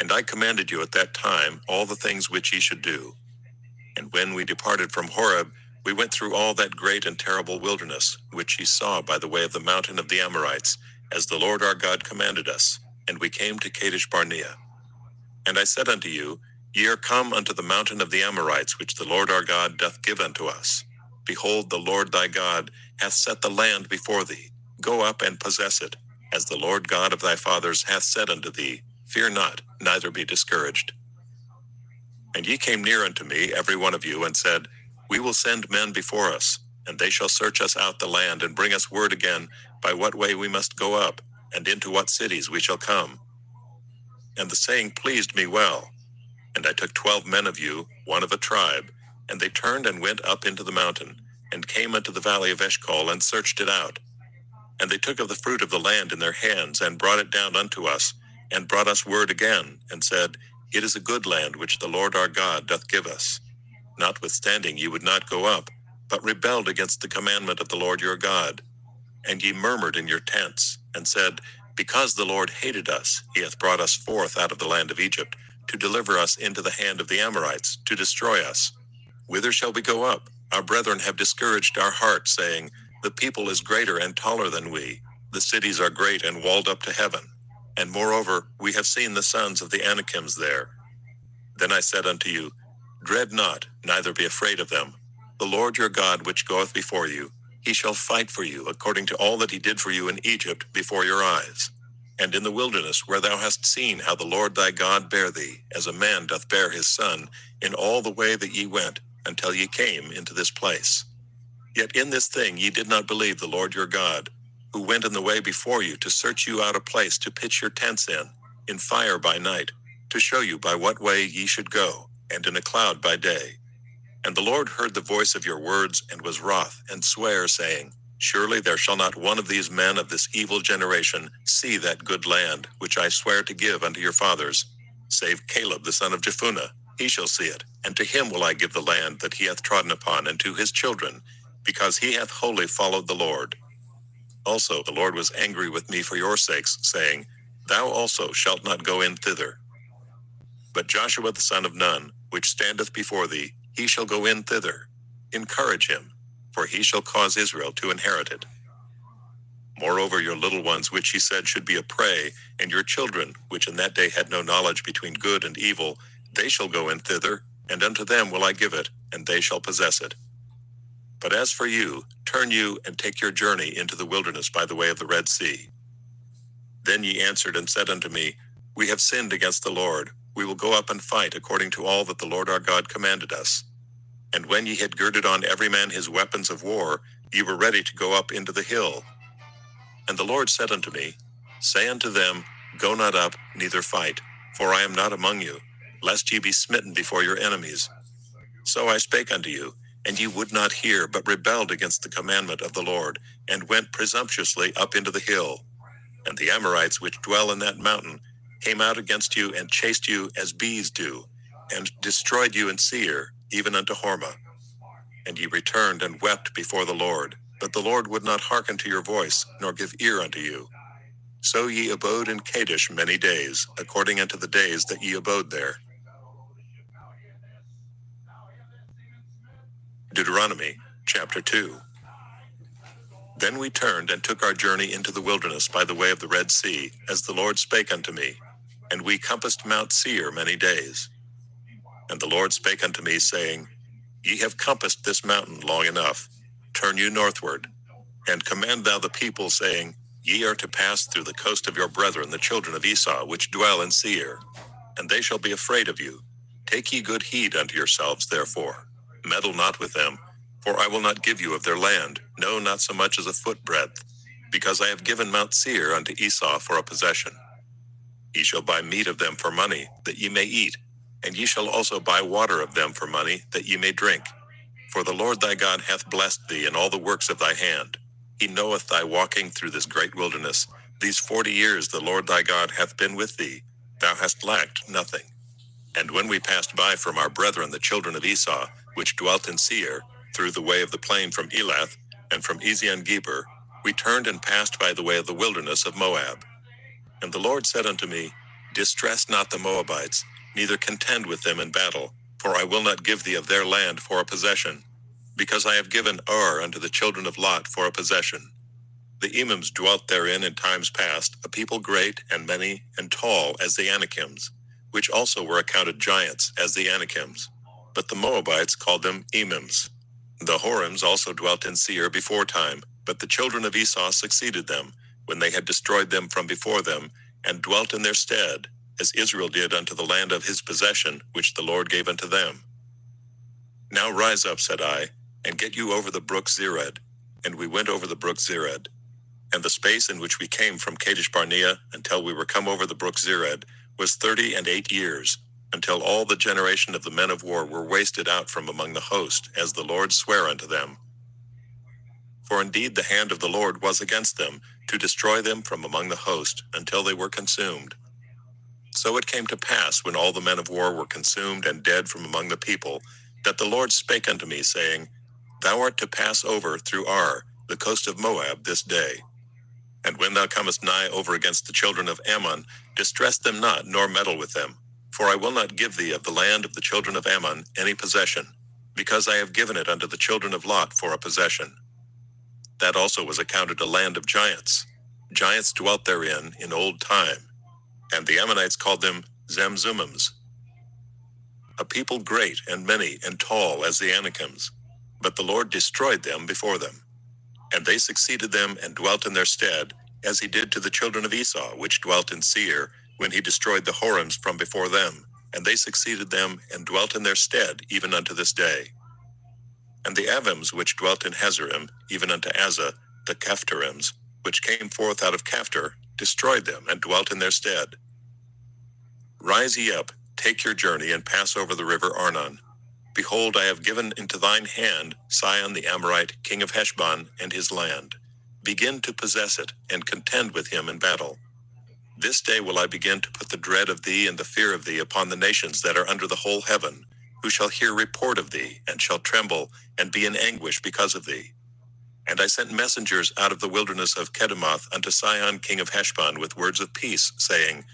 And I commanded you at that time all the things which ye should do. And when we departed from Horeb, we went through all that great and terrible wilderness, which ye saw by the way of the mountain of the Amorites, as the Lord our God commanded us, and we came to Kadesh Barnea. And I said unto you, Ye are come unto the mountain of the Amorites, which the Lord our God doth give unto us. Behold, the Lord thy God hath set the land before thee. Go up and possess it, as the Lord God of thy fathers hath said unto thee. Fear not, neither be discouraged. And ye came near unto me, every one of you, and said, We will send men before us, and they shall search us out the land, and bring us word again, by what way we must go up, and into what cities we shall come. And the saying pleased me well. And I took 12 men of you, one of a tribe, and they turned and went up into the mountain, and came unto the valley of Eshcol, and searched it out. And they took of the fruit of the land in their hands, and brought it down unto us, and brought us word again, and said, It is a good land which the Lord our God doth give us. Notwithstanding ye would not go up, but rebelled against the commandment of the Lord your God. And ye murmured in your tents, and said, Because the Lord hated us, he hath brought us forth out of the land of Egypt, to deliver us into the hand of the Amorites, to destroy us. Whither shall we go up? Our brethren have discouraged our heart, saying, The people is greater and taller than we. The cities are great and walled up to heaven. And moreover, we have seen the sons of the Anakims there. Then I said unto you, Dread not, neither be afraid of them. The Lord your God which goeth before you, He shall fight for you according to all that he did for you in Egypt before your eyes. And in the wilderness, where thou hast seen how the Lord thy God bare thee, as a man doth bear his son, in all the way that ye went, until ye came into this place. Yet in this thing ye did not believe the Lord your God, who went in the way before you to search you out a place to pitch your tents in fire by night, to show you by what way ye should go, and in a cloud by day. And the Lord heard the voice of your words, and was wroth, and sware, saying, Surely there shall not one of these men of this evil generation see that good land, which I swear to give unto your fathers, save Caleb the son of Jephunneh. He shall see it, and to him will I give the land that he hath trodden upon, and to his children, because he hath wholly followed the Lord. Also the Lord was angry with me for your sakes, saying, Thou also shalt not go in thither. But Joshua the son of Nun, which standeth before thee, he shall go in thither. Encourage him, for he shall cause Israel to inherit it. Moreover, your little ones, which he said should be a prey, and your children, which in that day had no knowledge between good and evil, they shall go in thither, and unto them will I give it, and they shall possess it. But as for you, turn you, and take your journey into the wilderness by the way of the Red Sea. Then ye answered and said unto me, We have sinned against the Lord. We will go up and fight according to all that the Lord our God commanded us. And when ye had girded on every man his weapons of war, ye were ready to go up into the hill. And the Lord said unto me, Say unto them, Go not up, neither fight, for I am not among you, lest ye be smitten before your enemies. So I spake unto you, and ye would not hear, but rebelled against the commandment of the Lord, and went presumptuously up into the hill. And the Amorites which dwell in that mountain came out against you, and chased you as bees do, and destroyed you in Seir, even unto Hormah. And ye returned and wept before the Lord, but the Lord would not hearken to your voice, nor give ear unto you. So ye abode in Kadesh many days, according unto the days that ye abode there. Deuteronomy, chapter 2. Then we turned and took our journey into the wilderness by the way of the Red Sea, as the Lord spake unto me. And we compassed Mount Seir many days. And the Lord spake unto me, saying, Ye have compassed this mountain long enough. Turn you northward, and command thou the people, saying, Ye are to pass through the coast of your brethren, the children of Esau, which dwell in Seir. And they shall be afraid of you. Take ye good heed unto yourselves, therefore. Meddle not with them, for I will not give you of their land, no, not so much as a foot breadth, because I have given Mount Seir unto Esau for a possession. Ye shall buy meat of them for money, that ye may eat, and ye shall also buy water of them for money, that ye may drink. For the Lord thy God hath blessed thee in all the works of thy hand. He knoweth thy walking through this great wilderness. These 40 years the Lord thy God hath been with thee. Thou hast lacked nothing. And when we passed by from our brethren the children of Esau, which dwelt in Seir, through the way of the plain from Elath, and from Ezion-Geber, we turned and passed by the way of the wilderness of Moab. And the Lord said unto me, Distress not the Moabites, neither contend with them in battle, for I will not give thee of their land for a possession, because I have given Ur unto the children of Lot for a possession. The Emims dwelt therein in times past, a people great and many and tall as the Anakims, which also were accounted giants as the Anakims. But the Moabites called them Emims. The Horims also dwelt in Seir before time, but the children of Esau succeeded them, when they had destroyed them from before them, and dwelt in their stead, as Israel did unto the land of his possession, which the Lord gave unto them. Now rise up, said I, and get you over the brook Zered. And we went over the brook Zered. And the space in which we came from Kadesh Barnea until we were come over the brook Zered was 38 years, until all the generation of the men of war were wasted out from among the host, as the Lord sware unto them. For indeed the hand of the Lord was against them, to destroy them from among the host, until they were consumed. So it came to pass, when all the men of war were consumed and dead from among the people, that the Lord spake unto me, saying, Thou art to pass over through Ar, the coast of Moab, this day. And when thou comest nigh over against the children of Ammon, distress them not, nor meddle with them. For I will not give thee of the land of the children of Ammon any possession, because I have given it unto the children of Lot for a possession. That also was accounted a land of giants. Giants dwelt therein in old time, and the Ammonites called them Zamzummims. A people great and many and tall as the Anakims, but the Lord destroyed them before them. And they succeeded them and dwelt in their stead, as he did to the children of Esau, which dwelt in Seir, when he destroyed the Horims from before them. And they succeeded them and dwelt in their stead, even unto this day. And the Avims, which dwelt in Hazerim, even unto Azza, the Caphtarims, which came forth out of Caphtor, destroyed them and dwelt in their stead. Rise ye up, take your journey, and pass over the river Arnon. Behold, I have given into thine hand Sihon the Amorite, king of Heshbon, and his land. Begin to possess it, and contend with him in battle. This day will I begin to put the dread of thee and the fear of thee upon the nations that are under the whole heaven, who shall hear report of thee, and shall tremble, and be in anguish because of thee. And I sent messengers out of the wilderness of Kedemoth unto Sihon king of Heshbon with words of peace, saying,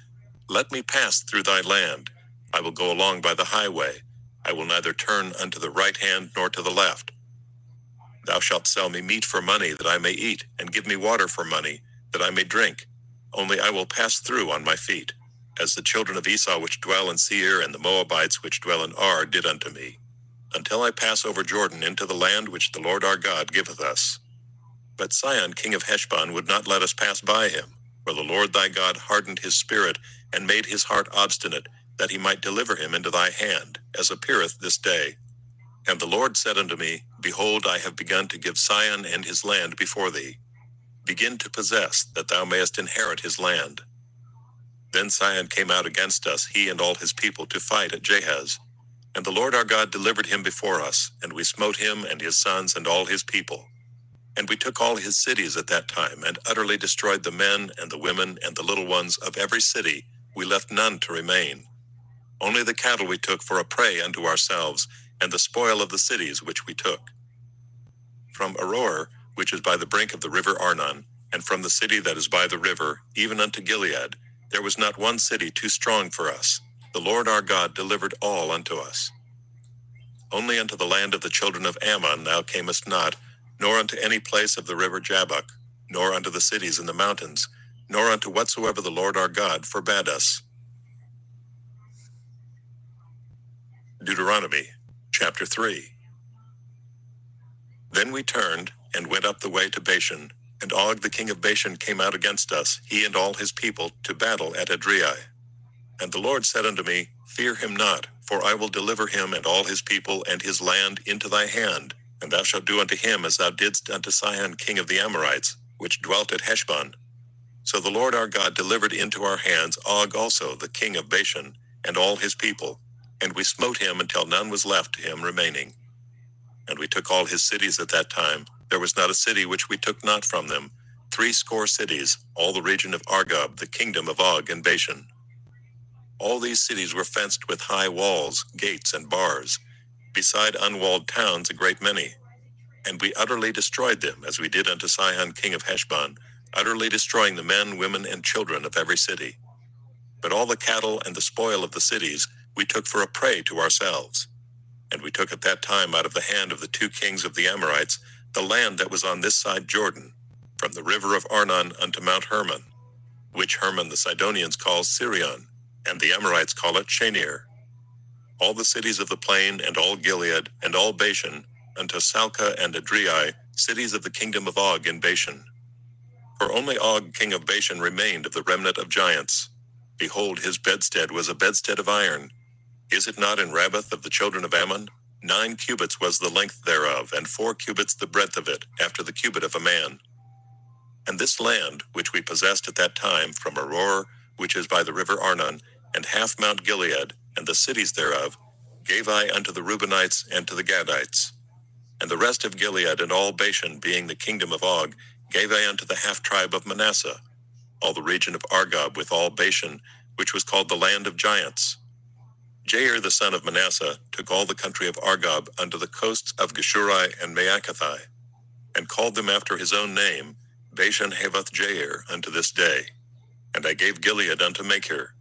Let me pass through thy land. I will go along by the highway. I will neither turn unto the right hand nor to the left. Thou shalt sell me meat for money, that I may eat, and give me water for money, that I may drink. Only I will pass through on my feet, as the children of Esau which dwell in Seir and the Moabites which dwell in Ar did unto me, until I pass over Jordan into the land which the Lord our God giveth us. But Sihon king of Heshbon would not let us pass by him, for the Lord thy God hardened his spirit, and made his heart obstinate, that he might deliver him into thy hand, as appeareth this day. And the Lord said unto me, Behold, I have begun to give Sihon and his land before thee. Begin to possess, that thou mayest inherit his land. Then Sihon came out against us, he and all his people, to fight at Jahaz. And the Lord our God delivered him before us, and we smote him and his sons and all his people. And we took all his cities at that time, and utterly destroyed the men and the women and the little ones of every city. We left none to remain. Only the cattle we took for a prey unto ourselves, and the spoil of the cities which we took. From Aroer, which is by the brink of the river Arnon, and from the city that is by the river, even unto Gilead, there was not one city too strong for us. The Lord our God delivered all unto us. Only unto the land of the children of Ammon thou camest not, nor unto any place of the river Jabbok, nor unto the cities in the mountains, nor unto whatsoever the Lord our God forbade us. Deuteronomy, chapter 3. Then we turned, and went up the way to Bashan, and Og the king of Bashan came out against us, he and all his people, to battle at Edrei. And the Lord said unto me, Fear him not, for I will deliver him and all his people and his land into thy hand, and thou shalt do unto him as thou didst unto Sihon king of the Amorites, which dwelt at Heshbon. So the Lord our God delivered into our hands Og also the king of Bashan, and all his people, and we smote him until none was left to him remaining. And we took all his cities at that time. There was not a city which we took not from them, 80 cities, all the region of Argob, the kingdom of Og and Bashan. All these cities were fenced with high walls, gates, and bars, beside unwalled towns a great many. And we utterly destroyed them, as we did unto Sihon king of Heshbon, utterly destroying the men, women, and children of every city. But all the cattle and the spoil of the cities we took for a prey to ourselves. And we took at that time out of the hand of the 2 kings of the Amorites the land that was on this side Jordan, from the river of Arnon unto Mount Hermon, which Hermon the Sidonians call Sirion, and the Amorites call it Shenir. All the cities of the plain, and all Gilead, and all Bashan, unto Salcah and Edrei, cities of the kingdom of Og in Bashan. For only Og king of Bashan remained of the remnant of giants. Behold, his bedstead was a bedstead of iron. Is it not in Rabbath of the children of Ammon? 9 cubits was the length thereof, and 4 cubits the breadth of it, after the cubit of a man. And this land, which we possessed at that time, from Aroer, which is by the river Arnon, and half Mount Gilead, and the cities thereof, gave I unto the Reubenites and to the Gadites. And the rest of Gilead and all Bashan, being the kingdom of Og, gave I unto the half tribe of Manasseh, all the region of Argob with all Bashan, which was called the land of giants. Jair the son of Manasseh took all the country of Argob unto the coasts of Geshurai and Maacathai, and called them after his own name, Bashan Havoth Jair, unto this day. And I gave Gilead unto Machir.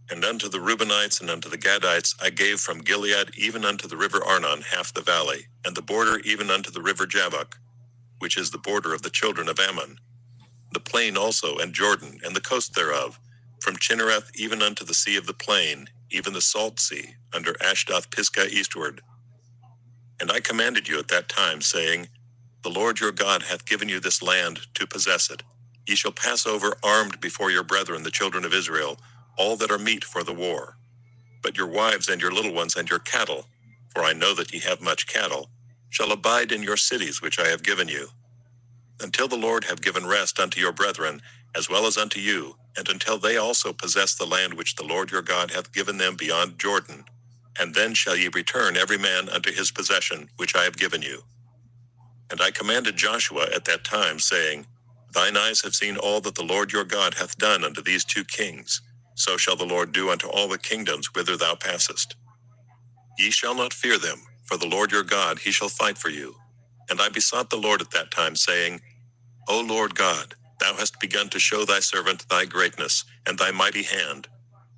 And unto the Reubenites and unto the Gadites I gave from Gilead even unto the river Arnon half the valley, and the border even unto the river Jabbok, which is the border of the children of Ammon, the plain also, and Jordan, and the coast thereof, from Chinnereth even unto the sea of the plain, even the salt sea, under Ashdoth Pisgah eastward. And I commanded you at that time, saying, the Lord your God hath given you this land to possess it. Ye shall pass over armed before your brethren the children of Israel, all that are meet for the war. But your wives and your little ones and your cattle, for I know that ye have much cattle, shall abide in your cities which I have given you, until the Lord have given rest unto your brethren, as well as unto you, and until they also possess the land which the Lord your God hath given them beyond Jordan. And then shall ye return every man unto his possession, which I have given you. And I commanded Joshua at that time, saying, Thine eyes have seen all that the Lord your God hath done unto these two kings. So shall the Lord do unto all the kingdoms whither thou passest. Ye shall not fear them, for the Lord your God he shall fight for you. And I besought the Lord at that time, saying, O Lord God, thou hast begun to show thy servant thy greatness, and thy mighty hand.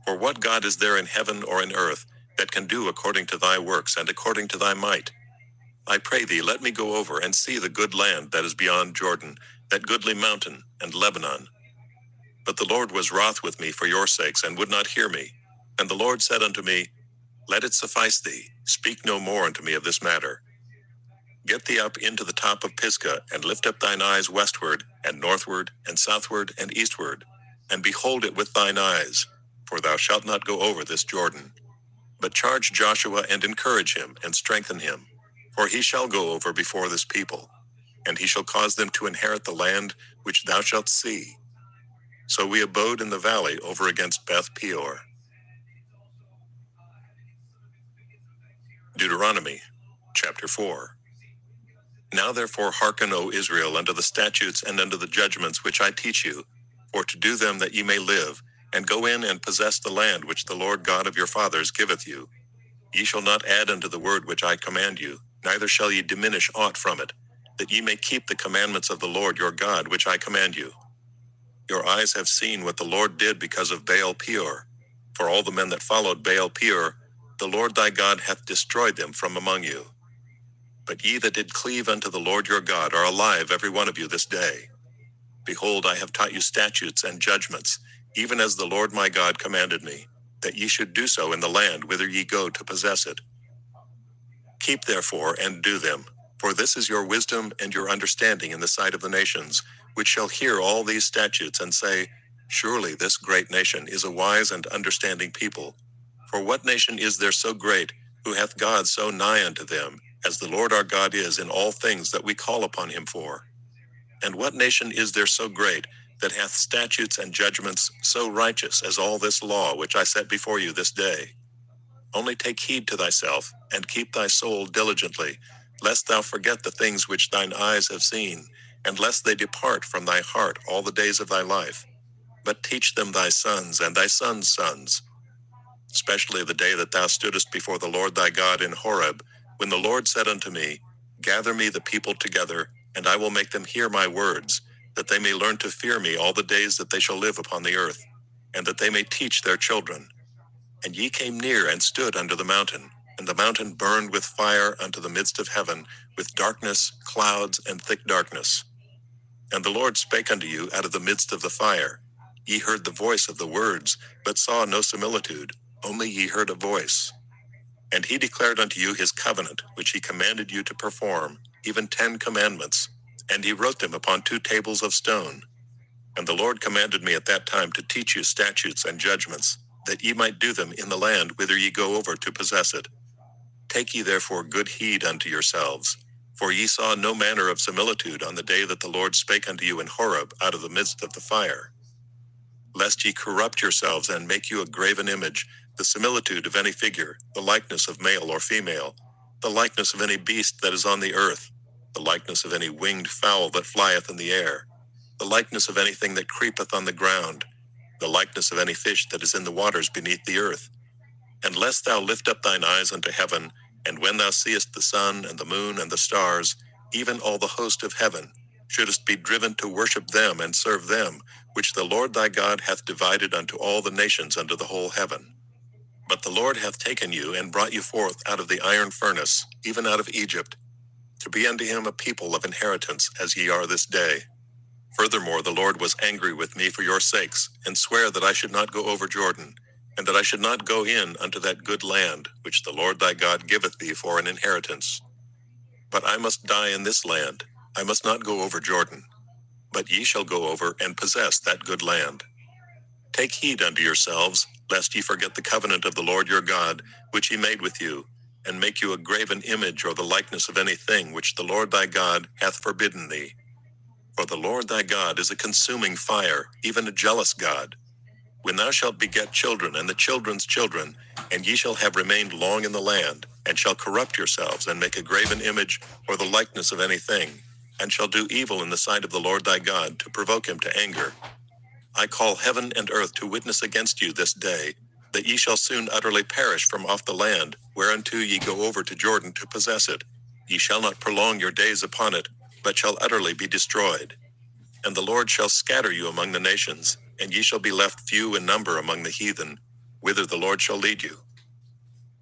For what God is there in heaven or in earth, that can do according to thy works and according to thy might? I pray thee, let me go over and see the good land that is beyond Jordan, that goodly mountain, and Lebanon. But the Lord was wroth with me for your sakes, and would not hear me. And the Lord said unto me, Let it suffice thee, speak no more unto me of this matter. Get thee up into the top of Pisgah, and lift up thine eyes westward, and northward, and southward, and eastward, and behold it with thine eyes, for thou shalt not go over this Jordan. But charge Joshua, and encourage him, and strengthen him, for he shall go over before this people, and he shall cause them to inherit the land which thou shalt see. So we abode in the valley over against Beth Peor. Deuteronomy, chapter 4. Now therefore hearken, O Israel, unto the statutes and unto the judgments which I teach you, for to do them that ye may live, and go in and possess the land which the Lord God of your fathers giveth you. Ye shall not add unto the word which I command you, neither shall ye diminish aught from it, that ye may keep the commandments of the Lord your God which I command you. Your eyes have seen what the Lord did because of Baal Peor. For all the men that followed Baal Peor, the Lord thy God hath destroyed them from among you. But ye that did cleave unto the Lord your God are alive every one of you this day. Behold, I have taught you statutes and judgments, even as the Lord my God commanded me, that ye should do so in the land whither ye go to possess it. Keep therefore and do them, for this is your wisdom and your understanding in the sight of the nations, which shall hear all these statutes and say, Surely this great nation is a wise and understanding people. For what nation is there so great, who hath God so nigh unto them, as the Lord our God is in all things that we call upon him for? And what nation is there so great, that hath statutes and judgments so righteous as all this law which I set before you this day? Only take heed to thyself, and keep thy soul diligently, lest thou forget the things which thine eyes have seen, and lest they depart from thy heart all the days of thy life. But teach them thy sons and thy sons' sons, especially the day that thou stoodest before the Lord thy God in Horeb, when the Lord said unto me, Gather me the people together, and I will make them hear my words, that they may learn to fear me all the days that they shall live upon the earth, and that they may teach their children. And ye came near and stood under the mountain, and the mountain burned with fire unto the midst of heaven, with darkness, clouds, and thick darkness. And the Lord spake unto you out of the midst of the fire. Ye heard the voice of the words, but saw no similitude, only ye heard a voice. And he declared unto you his covenant, which he commanded you to perform, even 10 commandments, and he wrote them upon 2 tables of stone. And the Lord commanded me at that time to teach you statutes and judgments, that ye might do them in the land whither ye go over to possess it. Take ye therefore good heed unto yourselves, for ye saw no manner of similitude on the day that the Lord spake unto you in Horeb out of the midst of the fire. Lest ye corrupt yourselves and make you a graven image, the similitude of any figure, the likeness of male or female, the likeness of any beast that is on the earth, the likeness of any winged fowl that flieth in the air, the likeness of anything that creepeth on the ground, the likeness of any fish that is in the waters beneath the earth. And lest thou lift up thine eyes unto heaven, and when thou seest the sun and the moon and the stars, even all the host of heaven, shouldest be driven to worship them and serve them, which the Lord thy God hath divided unto all the nations under the whole heaven. But the Lord hath taken you and brought you forth out of the iron furnace, even out of Egypt, to be unto him a people of inheritance, as ye are this day. Furthermore, the Lord was angry with me for your sakes, and sware that I should not go over Jordan, and that I should not go in unto that good land, which the Lord thy God giveth thee for an inheritance. But I must die in this land, I must not go over Jordan, but ye shall go over and possess that good land. Take heed unto yourselves, lest ye forget the covenant of the Lord your God, which he made with you, and make you a graven image or the likeness of anything which the Lord thy God hath forbidden thee. For the Lord thy God is a consuming fire, even a jealous God. When thou shalt beget children and the children's children, and ye shall have remained long in the land, and shall corrupt yourselves, and make a graven image or the likeness of anything, and shall do evil in the sight of the Lord thy God, to provoke him to anger, I call heaven and earth to witness against you this day, that ye shall soon utterly perish from off the land, whereunto ye go over to Jordan to possess it. Ye shall not prolong your days upon it, but shall utterly be destroyed. And the Lord shall scatter you among the nations, and ye shall be left few in number among the heathen, whither the Lord shall lead you.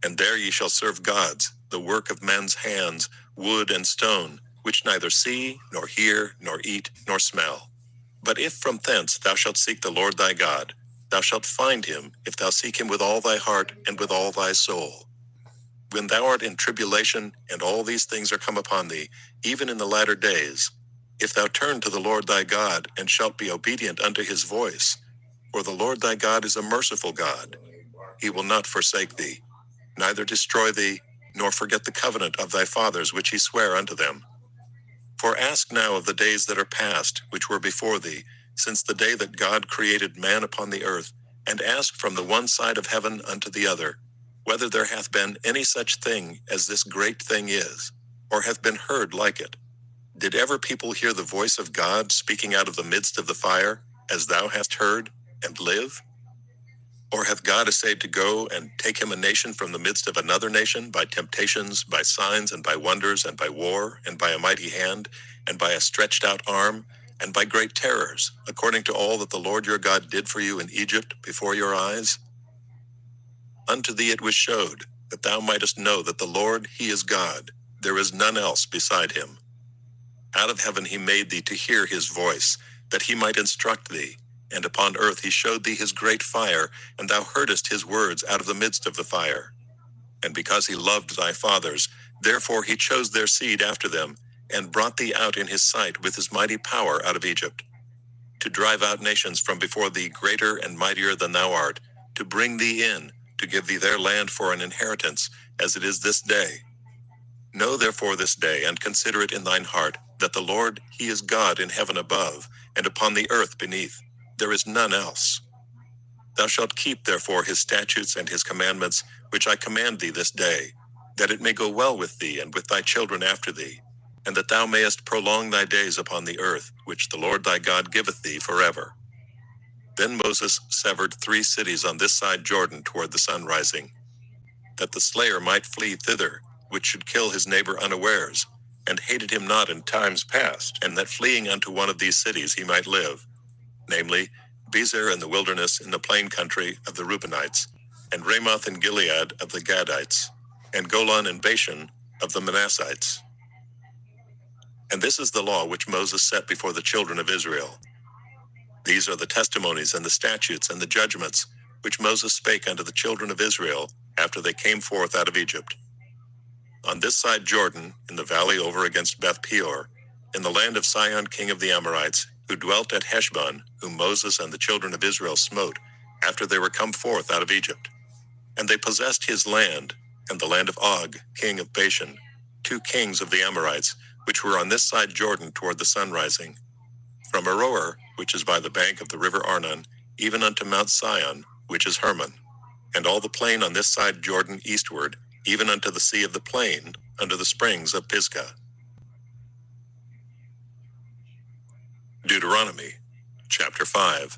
And there ye shall serve gods, the work of men's hands, wood and stone, which neither see, nor hear, nor eat, nor smell. But if from thence thou shalt seek the Lord thy God, thou shalt find him, if thou seek him with all thy heart and with all thy soul. When thou art in tribulation, and all these things are come upon thee, even in the latter days, if thou turn to the Lord thy God, and shalt be obedient unto his voice, for the Lord thy God is a merciful God, he will not forsake thee, neither destroy thee, nor forget the covenant of thy fathers which he sware unto them. For ask now of the days that are past, which were before thee, since the day that God created man upon the earth, and ask from the one side of heaven unto the other, whether there hath been any such thing as this great thing is, or hath been heard like it. Did ever people hear the voice of God speaking out of the midst of the fire, as thou hast heard, and live? Or hath God essayed to go and take him a nation from the midst of another nation by temptations, by signs, and by wonders, and by war, and by a mighty hand, and by a stretched out arm, and by great terrors, according to all that the Lord your God did for you in Egypt before your eyes? Unto thee it was showed, that thou mightest know that the Lord, he is God, there is none else beside him. Out of heaven he made thee to hear his voice, that he might instruct thee. And upon earth he showed thee his great fire, and thou heardest his words out of the midst of the fire. And because he loved thy fathers, therefore he chose their seed after them, and brought thee out in his sight with his mighty power out of Egypt, to drive out nations from before thee greater and mightier than thou art, to bring thee in, to give thee their land for an inheritance, as it is this day. Know therefore this day, and consider it in thine heart, that the Lord, he is God in heaven above, and upon the earth beneath. There is none else. Thou shalt keep therefore his statutes and his commandments, which I command thee this day, that it may go well with thee and with thy children after thee, and that thou mayest prolong thy days upon the earth, which the Lord thy God giveth thee forever. Then Moses severed 3 cities on this side Jordan toward the sun rising, that the slayer might flee thither, which should kill his neighbor unawares, and hated him not in times past, and that fleeing unto one of these cities he might live, namely, Bezer in the wilderness in the plain country of the Reubenites, and Ramoth in Gilead of the Gadites, and Golan and Bashan of the Manassites. And this is the law which Moses set before the children of Israel. These are the testimonies and the statutes and the judgments, which Moses spake unto the children of Israel, after they came forth out of Egypt. On this side Jordan, in the valley over against Beth Peor, in the land of Sihon king of the Amorites, who dwelt at Heshbon, whom Moses and the children of Israel smote, after they were come forth out of Egypt. And they possessed his land, and the land of Og, king of Bashan, 2 kings of the Amorites, which were on this side Jordan toward the sun rising, from Aroer, which is by the bank of the river Arnon, even unto Mount Sion, which is Hermon, and all the plain on this side Jordan eastward, even unto the sea of the plain, unto the springs of Pisgah. Deuteronomy, chapter 5.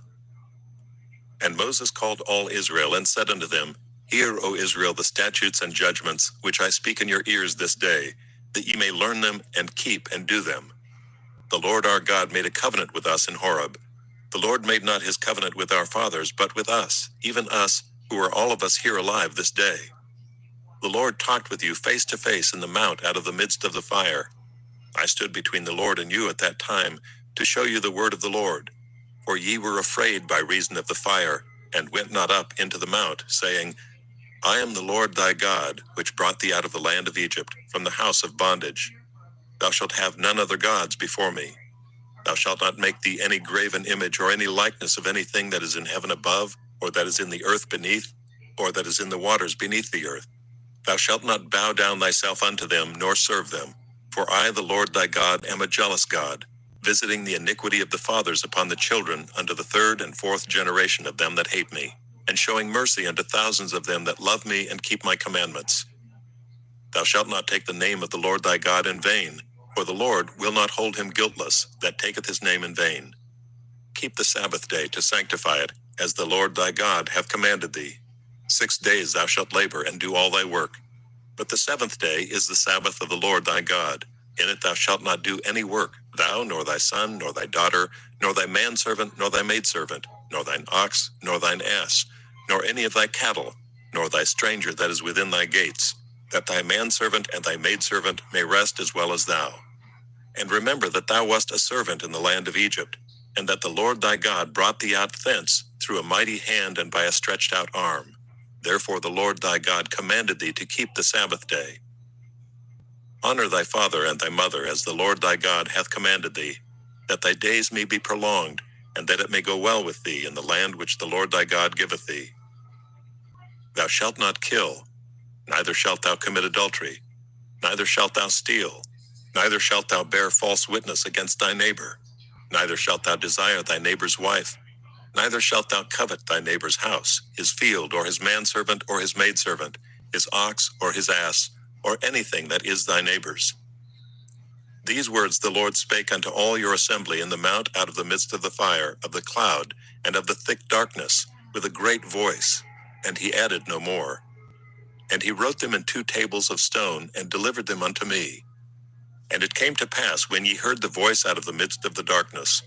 And Moses called all Israel, and said unto them, Hear, O Israel, the statutes and judgments, which I speak in your ears this day, that ye may learn them, and keep, and do them. The Lord our God made a covenant with us in Horeb. The Lord made not his covenant with our fathers, but with us, even us, who are all of us here alive this day. The Lord talked with you face to face in the mount out of the midst of the fire. I stood between the Lord and you at that time, to show you the word of the Lord. For ye were afraid by reason of the fire, and went not up into the mount, saying, I am the Lord thy God, which brought thee out of the land of Egypt, from the house of bondage. Thou shalt have none other gods before me. Thou shalt not make thee any graven image or any likeness of anything that is in heaven above, or that is in the earth beneath, or that is in the waters beneath the earth. Thou shalt not bow down thyself unto them, nor serve them. For I, the Lord thy God, am a jealous God, visiting the iniquity of the fathers upon the children unto the third and fourth generation of them that hate me, and showing mercy unto thousands of them that love me and keep my commandments. Thou shalt not take the name of the Lord thy God in vain, for the Lord will not hold him guiltless that taketh his name in vain. Keep the Sabbath day to sanctify it, as the Lord thy God hath commanded thee. 6 days thou shalt labor and do all thy work. But the seventh day is the Sabbath of the Lord thy God. In it thou shalt not do any work, thou, nor thy son, nor thy daughter, nor thy manservant, nor thy maidservant, nor thine ox, nor thine ass, nor any of thy cattle, nor thy stranger that is within thy gates, that thy manservant and thy maidservant may rest as well as thou. And remember that thou wast a servant in the land of Egypt, and that the Lord thy God brought thee out thence through a mighty hand and by a stretched out arm. Therefore the Lord thy God commanded thee to keep the Sabbath day. Honor thy father and thy mother as the Lord thy God hath commanded thee, that thy days may be prolonged, and that it may go well with thee in the land which the Lord thy God giveth thee. Thou shalt not kill, neither shalt thou commit adultery, neither shalt thou steal, neither shalt thou bear false witness against thy neighbor, neither shalt thou desire thy neighbor's wife, neither shalt thou covet thy neighbor's house, his field, or his manservant, or his maidservant, his ox, or his ass, or anything that is thy neighbor's. These words the Lord spake unto all your assembly in the mount out of the midst of the fire, of the cloud, and of the thick darkness, with a great voice. And he added no more. And he wrote them in 2 tables of stone, and delivered them unto me. And it came to pass, when ye heard the voice out of the midst of the darkness,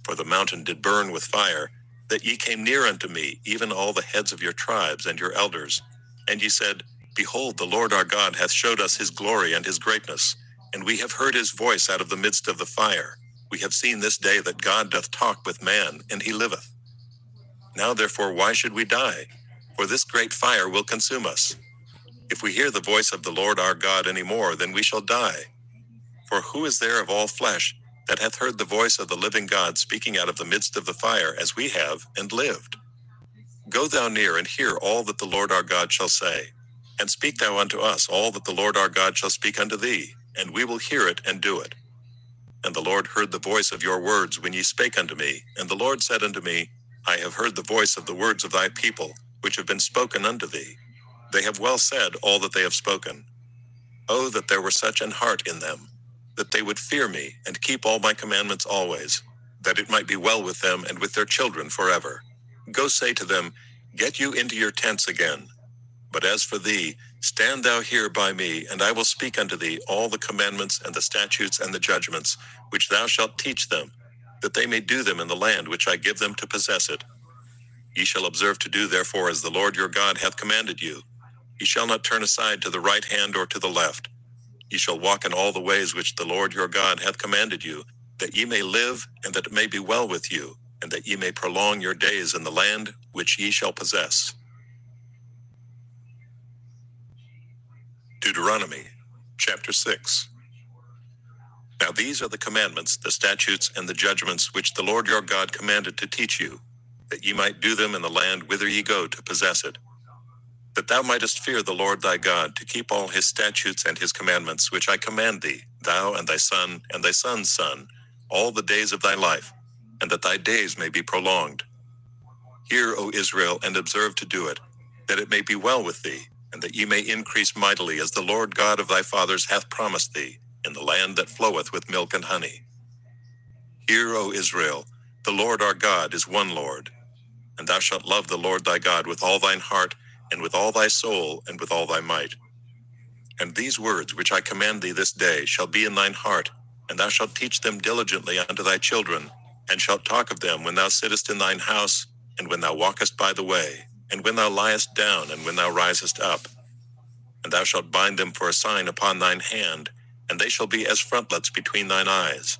for the mountain did burn with fire, that ye came near unto me, even all the heads of your tribes and your elders. And ye said, Behold, the Lord our God hath showed us his glory and his greatness, and we have heard his voice out of the midst of the fire. We have seen this day that God doth talk with man, and he liveth. Now therefore why should we die? For this great fire will consume us. If we hear the voice of the Lord our God any more, then we shall die. For who is there of all flesh that hath heard the voice of the living God speaking out of the midst of the fire, as we have, and lived? Go thou near and hear all that the Lord our God shall say. And speak thou unto us all that the Lord our God shall speak unto thee, and we will hear it and do it. And the Lord heard the voice of your words when ye spake unto me, and the Lord said unto me, I have heard the voice of the words of thy people, which have been spoken unto thee. They have well said all that they have spoken. Oh, that there were such an heart in them, that they would fear me, and keep all my commandments always, that it might be well with them and with their children forever. Go say to them, Get you into your tents again. But as for thee, stand thou here by me, and I will speak unto thee all the commandments and the statutes and the judgments, which thou shalt teach them, that they may do them in the land which I give them to possess it. Ye shall observe to do therefore as the Lord your God hath commanded you. Ye shall not turn aside to the right hand or to the left. Ye shall walk in all the ways which the Lord your God hath commanded you, that ye may live, and that it may be well with you, and that ye may prolong your days in the land which ye shall possess. Deuteronomy, chapter 6. Now these are the commandments, the statutes, and the judgments which the Lord your God commanded to teach you, that ye might do them in the land whither ye go to possess it. That thou mightest fear the Lord thy God, to keep all his statutes and his commandments which I command thee, thou and thy son and thy son's son, all the days of thy life, and that thy days may be prolonged. Hear, O Israel, and observe to do it, that it may be well with thee, and that ye may increase mightily, as the Lord God of thy fathers hath promised thee, in the land that floweth with milk and honey. Hear, O Israel, the Lord our God is one Lord. And thou shalt love the Lord thy God with all thine heart, and with all thy soul, and with all thy might. And these words which I command thee this day shall be in thine heart, and thou shalt teach them diligently unto thy children, and shalt talk of them when thou sittest in thine house, and when thou walkest by the way, and when thou liest down, and when thou risest up. And thou shalt bind them for a sign upon thine hand, and they shall be as frontlets between thine eyes.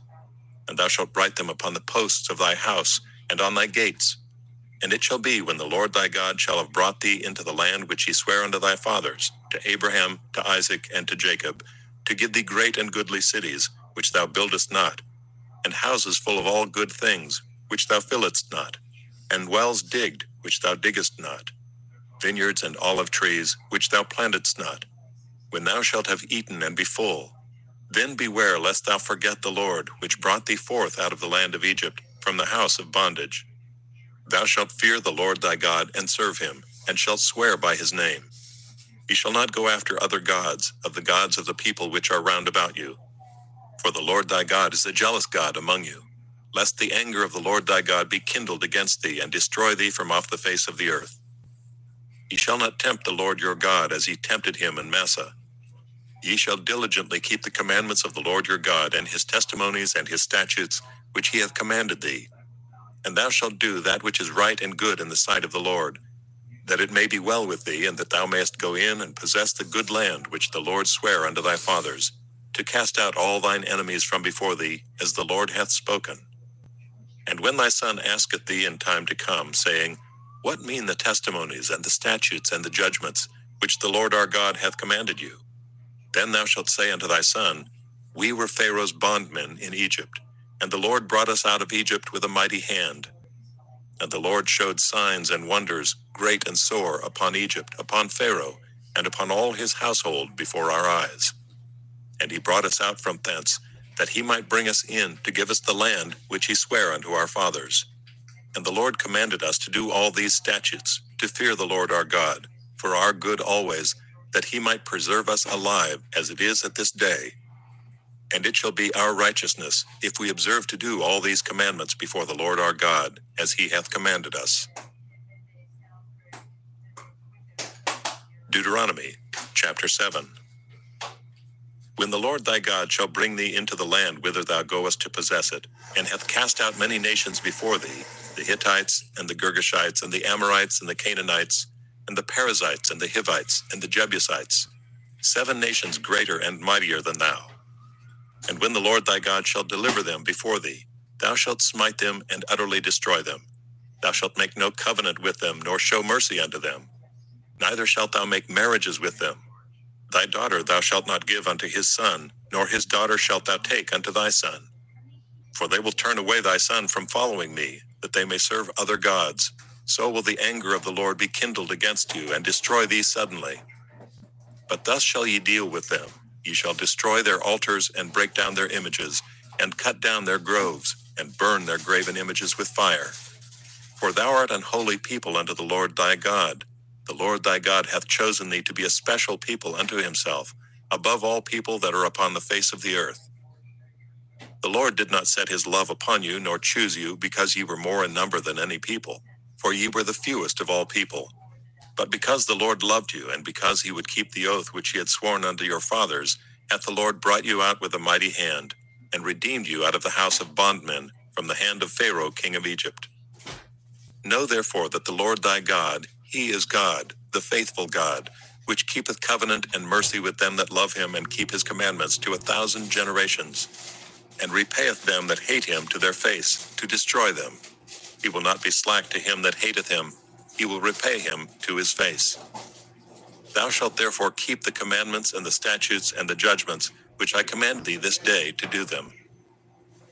And thou shalt write them upon the posts of thy house, and on thy gates. And it shall be, when the Lord thy God shall have brought thee into the land which he sware unto thy fathers, to Abraham, to Isaac, and to Jacob, to give thee great and goodly cities, which thou buildest not, and houses full of all good things, which thou fillest not, and wells digged, which thou diggest not, vineyards and olive trees, which thou plantedst not, when thou shalt have eaten and be full. Then beware lest thou forget the Lord, which brought thee forth out of the land of Egypt, from the house of bondage. Thou shalt fear the Lord thy God, and serve him, and shalt swear by his name. Ye shall not go after other gods, of the gods of the people which are round about you. For the Lord thy God is a jealous God among you, lest the anger of the Lord thy God be kindled against thee, and destroy thee from off the face of the earth. Ye shall not tempt the Lord your God as ye tempted him in Massah. Ye shall diligently keep the commandments of the Lord your God, and his testimonies and his statutes, which he hath commanded thee. And thou shalt do that which is right and good in the sight of the Lord, that it may be well with thee, and that thou mayest go in and possess the good land which the Lord sware unto thy fathers, to cast out all thine enemies from before thee, as the Lord hath spoken. And when thy son asketh thee in time to come, saying, What mean the testimonies and the statutes and the judgments, which the Lord our God hath commanded you? Then thou shalt say unto thy son, We were Pharaoh's bondmen in Egypt, and the Lord brought us out of Egypt with a mighty hand. And the Lord showed signs and wonders, great and sore, upon Egypt, upon Pharaoh, and upon all his household before our eyes. And he brought us out from thence, that he might bring us in to give us the land which he sware unto our fathers. And the Lord commanded us to do all these statutes, to fear the Lord our God, for our good always, that he might preserve us alive, as it is at this day. And it shall be our righteousness, if we observe to do all these commandments before the Lord our God, as he hath commanded us. Deuteronomy, chapter 7. When the Lord thy God shall bring thee into the land whither thou goest to possess it, and hath cast out many nations before thee, the Hittites, and the Girgashites, and the Amorites, and the Canaanites, and the Perizzites, and the Hivites, and the Jebusites, 7 nations greater and mightier than thou. And when the Lord thy God shall deliver them before thee, thou shalt smite them and utterly destroy them. Thou shalt make no covenant with them, nor show mercy unto them. Neither shalt thou make marriages with them. Thy daughter thou shalt not give unto his son, nor his daughter shalt thou take unto thy son. For they will turn away thy son from following me, that they may serve other gods. So will the anger of the Lord be kindled against you, and destroy thee suddenly. But thus shall ye deal with them. Ye shall destroy their altars, and break down their images, and cut down their groves, and burn their graven images with fire. For thou art an holy people unto the Lord thy God. The Lord thy God hath chosen thee to be a special people unto himself, above all people that are upon the face of the earth. The Lord did not set his love upon you, nor choose you, because ye were more in number than any people, for ye were the fewest of all people. But because the Lord loved you, and because he would keep the oath which he had sworn unto your fathers, hath the Lord brought you out with a mighty hand, and redeemed you out of the house of bondmen, from the hand of Pharaoh king of Egypt. Know therefore that the Lord thy God, he is God, the faithful God, which keepeth covenant and mercy with them that love him and keep his commandments to 1,000 generations, and repayeth them that hate him to their face, to destroy them. He will not be slack to him that hateth him, he will repay him to his face. Thou shalt therefore keep the commandments and the statutes and the judgments, which I command thee this day to do them.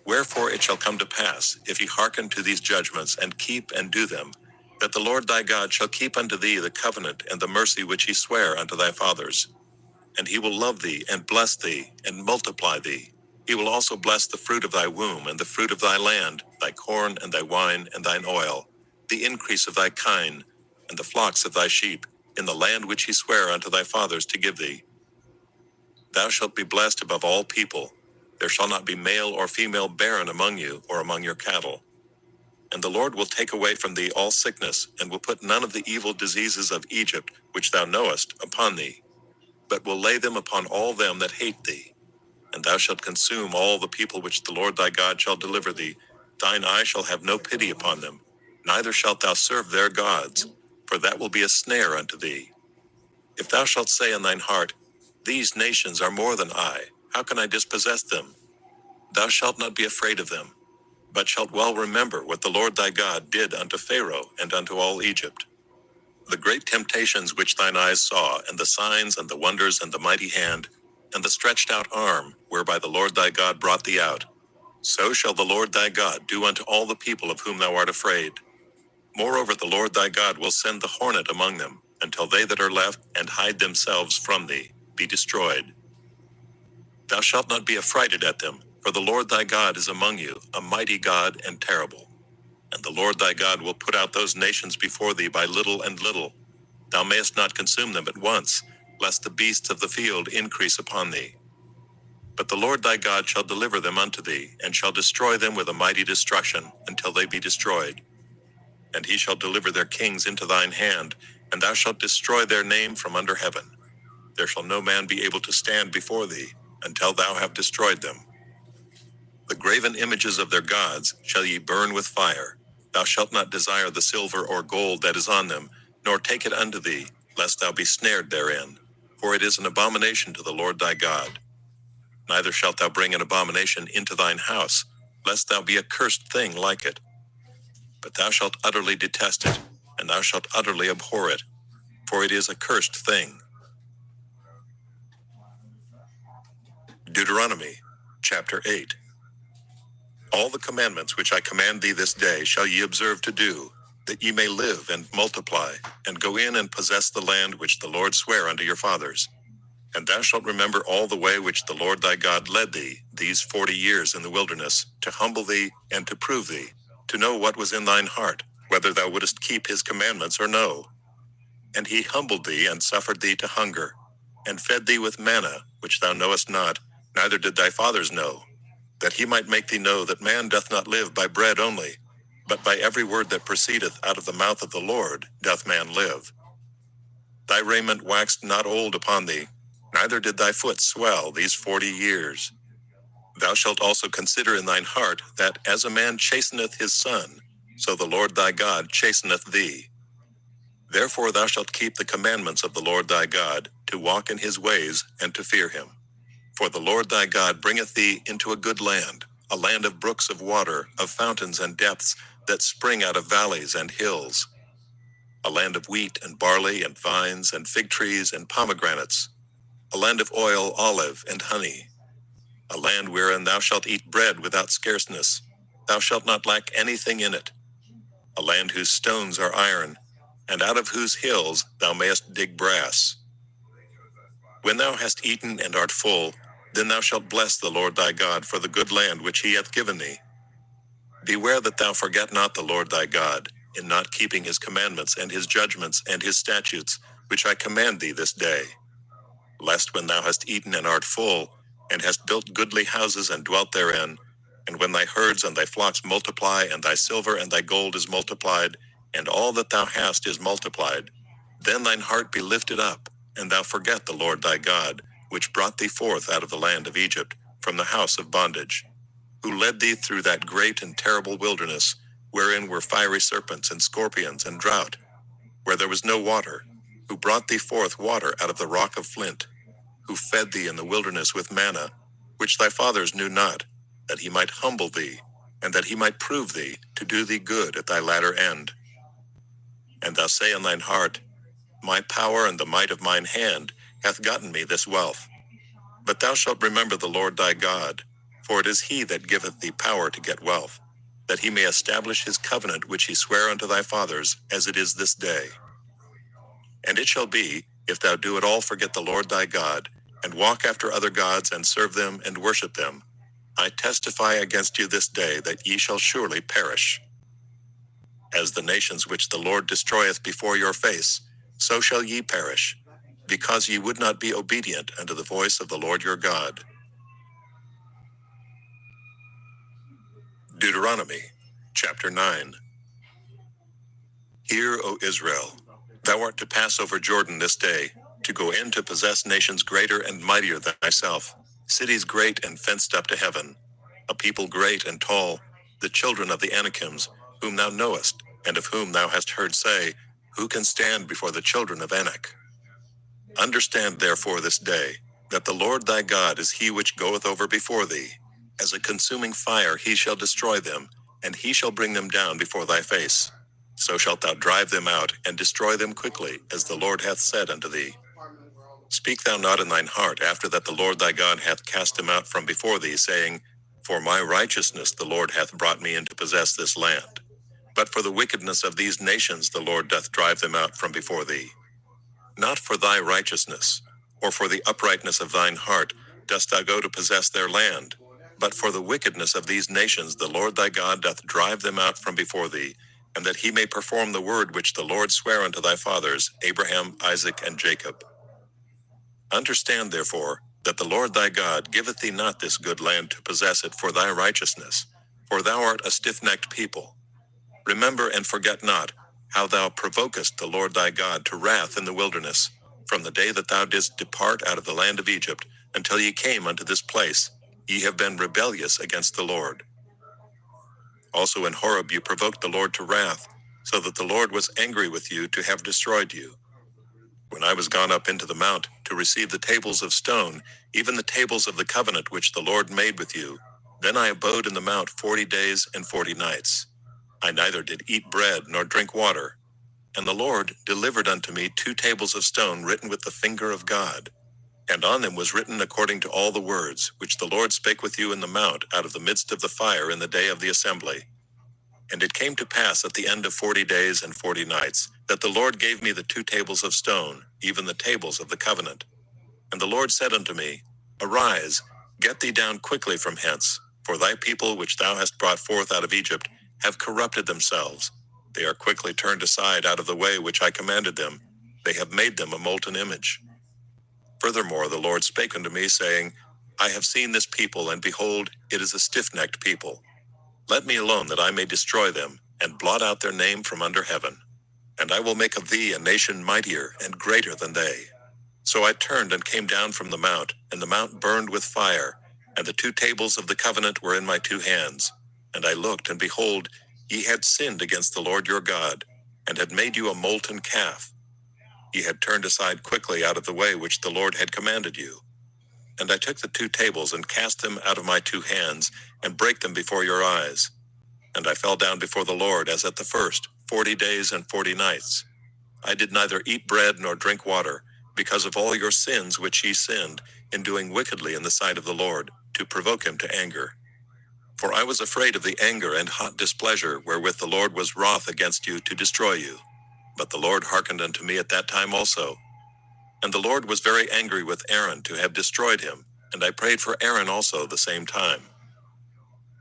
Wherefore it shall come to pass, if ye hearken to these judgments, and keep and do them, that the Lord thy God shall keep unto thee the covenant and the mercy which he sware unto thy fathers. And he will love thee, and bless thee, and multiply thee. He will also bless the fruit of thy womb, and the fruit of thy land, thy corn, and thy wine, and thine oil, the increase of thy kine, and the flocks of thy sheep, in the land which he sware unto thy fathers to give thee. Thou shalt be blessed above all people. There shall not be male or female barren among you, or among your cattle. And the Lord will take away from thee all sickness, and will put none of the evil diseases of Egypt, which thou knowest, upon thee, but will lay them upon all them that hate thee. And thou shalt consume all the people which the Lord thy God shall deliver thee. Thine eye shall have no pity upon them, neither shalt thou serve their gods, for that will be a snare unto thee. If thou shalt say in thine heart, These nations are more than I, how can I dispossess them? Thou shalt not be afraid of them, but shalt well remember what the Lord thy God did unto Pharaoh and unto all Egypt. The great temptations which thine eyes saw, and the signs and the wonders and the mighty hand, and the stretched out arm, whereby the Lord thy God brought thee out. So shall the Lord thy God do unto all the people of whom thou art afraid. Moreover, the Lord thy God will send the hornet among them, until they that are left, and hide themselves from thee, be destroyed. Thou shalt not be affrighted at them, for the Lord thy God is among you, a mighty God and terrible. And the Lord thy God will put out those nations before thee by little and little. Thou mayest not consume them at once, lest the beasts of the field increase upon thee. But the Lord thy God shall deliver them unto thee, and shall destroy them with a mighty destruction, until they be destroyed. And he shall deliver their kings into thine hand, and thou shalt destroy their name from under heaven. There shall no man be able to stand before thee, until thou have destroyed them. The graven images of their gods shall ye burn with fire. Thou shalt not desire the silver or gold that is on them, nor take it unto thee, lest thou be snared therein. For it is an abomination to the Lord thy God. Neither shalt thou bring an abomination into thine house, lest thou be a cursed thing like it. But thou shalt utterly detest it, and thou shalt utterly abhor it, for it is a cursed thing. Deuteronomy, chapter 8. All the commandments which I command thee this day shall ye observe to do, that ye may live and multiply, and go in and possess the land which the Lord sware unto your fathers. And thou shalt remember all the way which the Lord thy God led thee these 40 years in the wilderness, to humble thee, and to prove thee, to know what was in thine heart, whether thou wouldest keep his commandments or no. And he humbled thee, and suffered thee to hunger, and fed thee with manna, which thou knowest not, neither did thy fathers know, that he might make thee know that man doth not live by bread only, but by every word that proceedeth out of the mouth of the Lord doth man live. Thy raiment waxed not old upon thee, neither did thy foot swell these 40 years. Thou shalt also consider in thine heart, that as a man chasteneth his son, so the Lord thy God chasteneth thee. Therefore thou shalt keep the commandments of the Lord thy God, to walk in his ways, and to fear him. For the Lord thy God bringeth thee into a good land, a land of brooks of water, of fountains and depths, that spring out of valleys and hills, a land of wheat and barley and vines and fig trees and pomegranates, a land of oil, olive, and honey, a land wherein thou shalt eat bread without scarceness, thou shalt not lack anything in it, a land whose stones are iron, and out of whose hills thou mayest dig brass. When thou hast eaten and art full, then thou shalt bless the Lord thy God for the good land which he hath given thee. Beware that thou forget not the Lord thy God, in not keeping his commandments and his judgments and his statutes, which I command thee this day. Lest when thou hast eaten and art full, and hast built goodly houses and dwelt therein, and when thy herds and thy flocks multiply, and thy silver and thy gold is multiplied, and all that thou hast is multiplied, then thine heart be lifted up, and thou forget the Lord thy God, which brought thee forth out of the land of Egypt, from the house of bondage, who led thee through that great and terrible wilderness, wherein were fiery serpents and scorpions and drought, where there was no water, who brought thee forth water out of the rock of flint, who fed thee in the wilderness with manna, which thy fathers knew not, that he might humble thee, and that he might prove thee, to do thee good at thy latter end. And thou say in thine heart, My power and the might of mine hand hath gotten me this wealth. But thou shalt remember the Lord thy God, for it is he that giveth thee power to get wealth, that he may establish his covenant which he sware unto thy fathers, as it is this day. And it shall be, if thou do at all forget the Lord thy God, and walk after other gods, and serve them, and worship them, I testify against you this day that ye shall surely perish. As the nations which the Lord destroyeth before your face, so shall ye perish, because ye would not be obedient unto the voice of the Lord your God. Deuteronomy, chapter 9. Hear, O Israel, thou art to pass over Jordan this day, to go in to possess nations greater and mightier than thyself, cities great and fenced up to heaven, a people great and tall, the children of the Anakims, whom thou knowest, and of whom thou hast heard say, Who can stand before the children of Anak? Understand therefore this day, that the Lord thy God is he which goeth over before thee. As a consuming fire he shall destroy them, and he shall bring them down before thy face. So shalt thou drive them out, and destroy them quickly, as the Lord hath said unto thee. Speak thou not in thine heart after that the Lord thy God hath cast him out from before thee, saying, For my righteousness the Lord hath brought me in to possess this land. But for the wickedness of these nations the Lord doth drive them out from before thee. Not for thy righteousness, or for the uprightness of thine heart, dost thou go to possess their land, but for the wickedness of these nations the Lord thy God doth drive them out from before thee, and that he may perform the word which the Lord sware unto thy fathers, Abraham, Isaac, and Jacob. Understand therefore, that the Lord thy God giveth thee not this good land to possess it for thy righteousness, for thou art a stiff-necked people. Remember and forget not how thou provokest the Lord thy God to wrath in the wilderness, from the day that thou didst depart out of the land of Egypt, until ye came unto this place. Ye have been rebellious against the Lord. Also in Horeb you provoked the Lord to wrath, so that the Lord was angry with you to have destroyed you. When I was gone up into the mount to receive the tables of stone, even the tables of the covenant which the Lord made with you, then I abode in the mount 40 days and 40 nights. I neither did eat bread nor drink water. And the Lord delivered unto me 2 tables of stone written with the finger of God. And on them was written according to all the words which the Lord spake with you in the mount out of the midst of the fire in the day of the assembly. And it came to pass at the end of 40 days and 40 nights, that the Lord gave me the 2 tables of stone, even the tables of the covenant. And the Lord said unto me, Arise, get thee down quickly from hence, for thy people which thou hast brought forth out of Egypt have corrupted themselves. They are quickly turned aside out of the way which I commanded them. They have made them a molten image. Furthermore the Lord spake unto me, saying, I have seen this people, and behold, it is a stiff-necked people. Let me alone that I may destroy them, and blot out their name from under heaven. And I will make of thee a nation mightier and greater than they. So I turned and came down from the mount, and the mount burned with fire, and the 2 tables of the covenant were in my 2 hands. And I looked, and behold, ye had sinned against the Lord your God, and had made you a molten calf. Ye had turned aside quickly out of the way which the Lord had commanded you. And I took the 2 tables and cast them out of my 2 hands, and brake them before your eyes. And I fell down before the Lord as at the first, 40 days and 40 nights. I did neither eat bread nor drink water, because of all your sins which ye sinned, in doing wickedly in the sight of the Lord, to provoke him to anger. For I was afraid of the anger and hot displeasure wherewith the Lord was wroth against you to destroy you. But the Lord hearkened unto me at that time also. And the Lord was very angry with Aaron to have destroyed him, and I prayed for Aaron also the same time.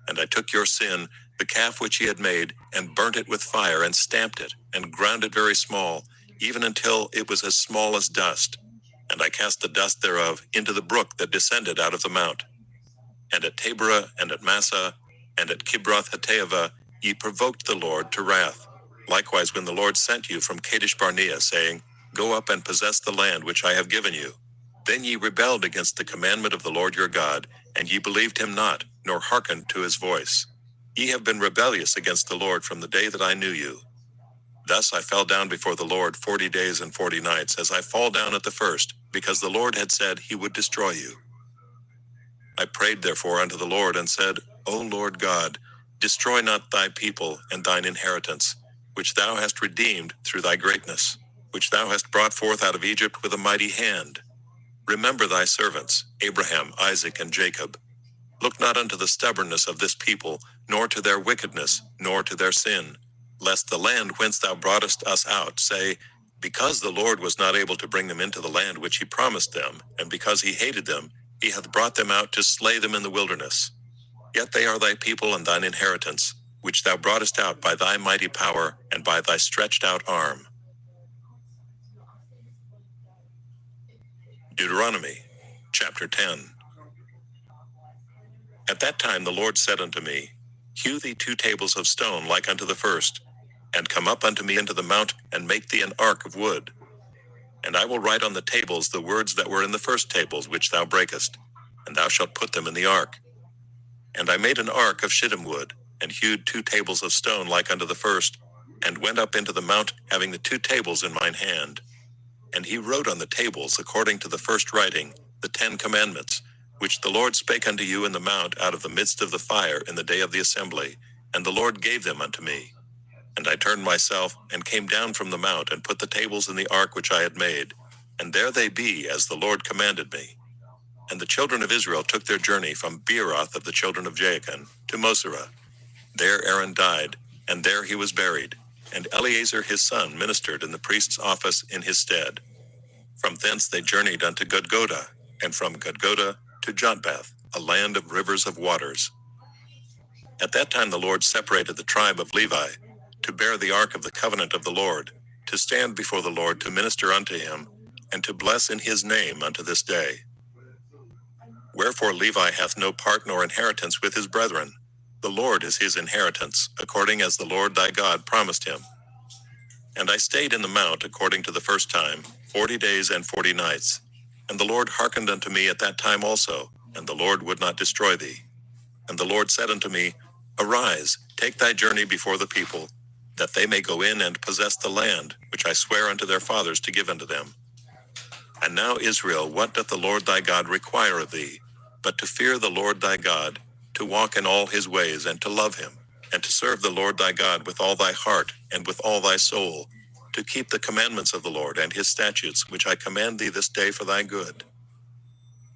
And I took your sin, the calf which ye had made, and burnt it with fire, and stamped it, and ground it very small, even until it was as small as dust. And I cast the dust thereof into the brook that descended out of the mount. And at Taberah, and at Massah, and at Kibroth Hattaavah, ye provoked the Lord to wrath. Likewise when the Lord sent you from Kadesh Barnea, saying, Go up and possess the land which I have given you. Then ye rebelled against the commandment of the Lord your God, and ye believed him not, nor hearkened to his voice. Ye have been rebellious against the Lord from the day that I knew you. Thus I fell down before the Lord 40 days and 40 nights, as I fall down at the first, because the Lord had said he would destroy you. I prayed therefore unto the Lord, and said, O Lord God, destroy not thy people and thine inheritance, which thou hast redeemed through thy greatness, which thou hast brought forth out of Egypt with a mighty hand. Remember thy servants, Abraham, Isaac, and Jacob. Look not unto the stubbornness of this people, nor to their wickedness, nor to their sin, lest the land whence thou broughtest us out say, Because the Lord was not able to bring them into the land which he promised them, and because he hated them, he hath brought them out to slay them in the wilderness. Yet they are thy people and thine inheritance, which thou broughtest out by thy mighty power, and by thy stretched out arm. Deuteronomy, chapter 10. At that time the Lord said unto me, Hew thee 2 tables of stone like unto the first, and come up unto me into the mount, and make thee an ark of wood. And I will write on the tables the words that were in the first tables which thou breakest, and thou shalt put them in the ark. And I made an ark of shittim wood, and hewed 2 tables of stone like unto the first, and went up into the mount, having the 2 tables in mine hand. And he wrote on the tables, according to the first writing, the 10 commandments, which the Lord spake unto you in the mount out of the midst of the fire in the day of the assembly, and the Lord gave them unto me. And I turned myself, and came down from the mount, and put the tables in the ark which I had made. And there they be, as the Lord commanded me. And the children of Israel took their journey from Beeroth of the children of Jaachan to Mosera. There Aaron died, and there he was buried, and Eleazar his son ministered in the priest's office in his stead. From thence they journeyed unto Gudgoda, and from Gudgoda to Jotbath, a land of rivers of waters. At that time the Lord separated the tribe of Levi, to bear the ark of the covenant of the Lord, to stand before the Lord to minister unto him, and to bless in his name unto this day. Wherefore Levi hath no part nor inheritance with his brethren. The Lord is his inheritance, according as the Lord thy God promised him. And I stayed in the mount according to the first time, 40 days and 40 nights. And the Lord hearkened unto me at that time also, and the Lord would not destroy thee. And the Lord said unto me, Arise, take thy journey before the people, that they may go in and possess the land, which I swear unto their fathers to give unto them. And now, Israel, what doth the Lord thy God require of thee, but to fear the Lord thy God, to walk in all his ways, and to love him, and to serve the Lord thy God with all thy heart, and with all thy soul, to keep the commandments of the Lord and his statutes, which I command thee this day for thy good.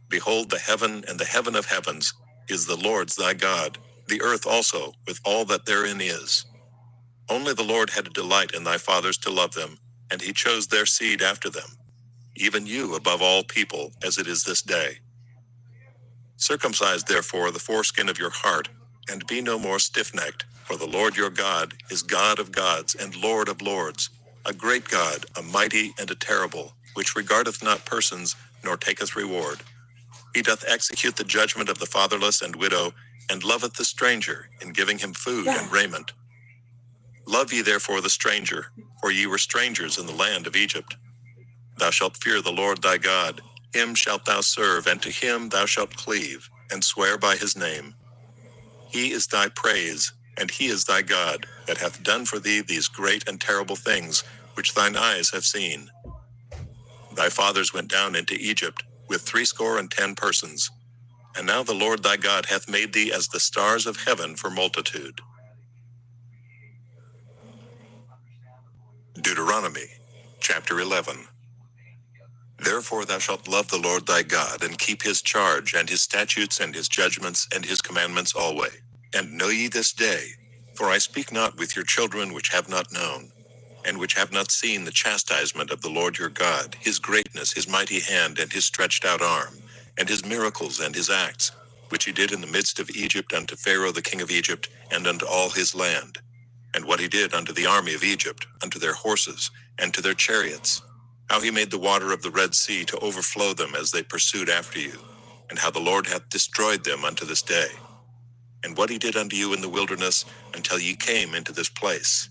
Behold, the heaven and the heaven of heavens is the Lord's thy God, the earth also, with all that therein is. Only the Lord had a delight in thy fathers to love them, and he chose their seed after them, even you above all people, as it is this day. Circumcise therefore the foreskin of your heart, and be no more stiff-necked, for the Lord your God is God of gods and Lord of lords, a great God, a mighty and a terrible, which regardeth not persons, nor taketh reward. He doth execute the judgment of the fatherless and widow, and loveth the stranger, in giving him food and raiment. Love ye therefore the stranger, for ye were strangers in the land of Egypt. Thou shalt fear the Lord thy God, him shalt thou serve, and to him thou shalt cleave, and swear by his name. He is thy praise, and he is thy God, that hath done for thee these great and terrible things, which thine eyes have seen. Thy fathers went down into Egypt, with 60 persons. And now the Lord thy God hath made thee as the stars of heaven for multitude. Deuteronomy, chapter 11. Therefore thou shalt love the Lord thy God, and keep his charge, and his statutes, and his judgments, and his commandments alway. And know ye this day, for I speak not with your children which have not known, and which have not seen the chastisement of the Lord your God, his greatness, his mighty hand, and his stretched out arm, and his miracles and his acts, which he did in the midst of Egypt unto Pharaoh the king of Egypt, and unto all his land. And what he did unto the army of Egypt, unto their horses, and to their chariots. How he made the water of the Red Sea to overflow them as they pursued after you, and how the Lord hath destroyed them unto this day. And what he did unto you in the wilderness, until ye came into this place.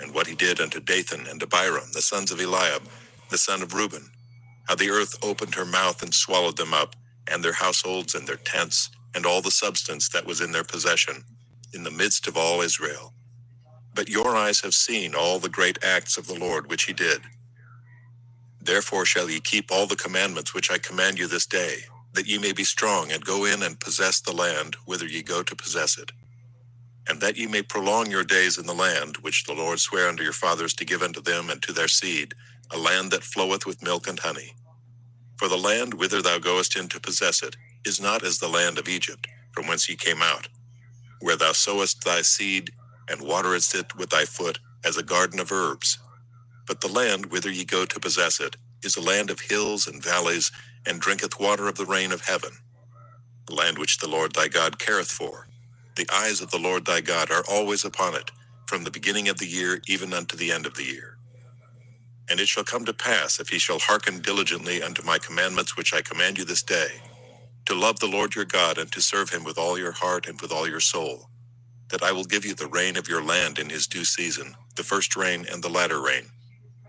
And what he did unto Dathan and Abiram, the sons of Eliab, the son of Reuben, how the earth opened her mouth and swallowed them up, and their households and their tents, and all the substance that was in their possession, in the midst of all Israel. But your eyes have seen all the great acts of the Lord which he did. Therefore shall ye keep all the commandments which I command you this day, that ye may be strong and go in and possess the land whither ye go to possess it. And that ye may prolong your days in the land which the Lord sware unto your fathers to give unto them and to their seed, a land that floweth with milk and honey. For the land whither thou goest in to possess it is not as the land of Egypt, from whence ye came out, where thou sowest thy seed, and waterest it with thy foot, as a garden of herbs. But the land whither ye go to possess it is a land of hills and valleys, and drinketh water of the rain of heaven. The land which the Lord thy God careth for. The eyes of the Lord thy God are always upon it, from the beginning of the year even unto the end of the year. And it shall come to pass, if ye shall hearken diligently unto my commandments which I command you this day, to love the Lord your God, and to serve him with all your heart and with all your soul, that I will give you the rain of your land in his due season, the first rain and the latter rain,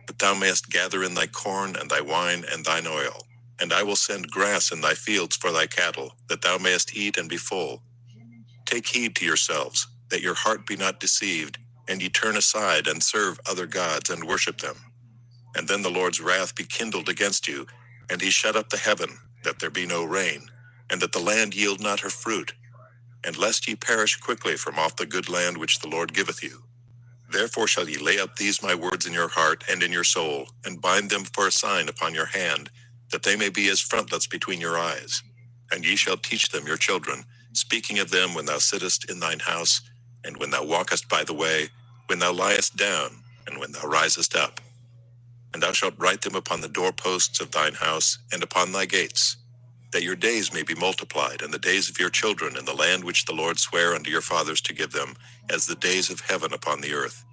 that thou mayest gather in thy corn and thy wine and thine oil. And I will send grass in thy fields for thy cattle, that thou mayest eat and be full. Take heed to yourselves, that your heart be not deceived, and ye turn aside and serve other gods and worship them. And then the Lord's wrath be kindled against you, and he shut up the heaven, that there be no rain, and that the land yield not her fruit, and lest ye perish quickly from off the good land which the Lord giveth you. Therefore shall ye lay up these my words in your heart and in your soul, and bind them for a sign upon your hand, that they may be as frontlets between your eyes. And ye shall teach them your children, speaking of them when thou sittest in thine house, and when thou walkest by the way, when thou liest down, and when thou risest up. And thou shalt write them upon the doorposts of thine house, and upon thy gates, that your days may be multiplied, and the days of your children in the land which the Lord sware unto your fathers to give them, as the days of heaven upon the earth.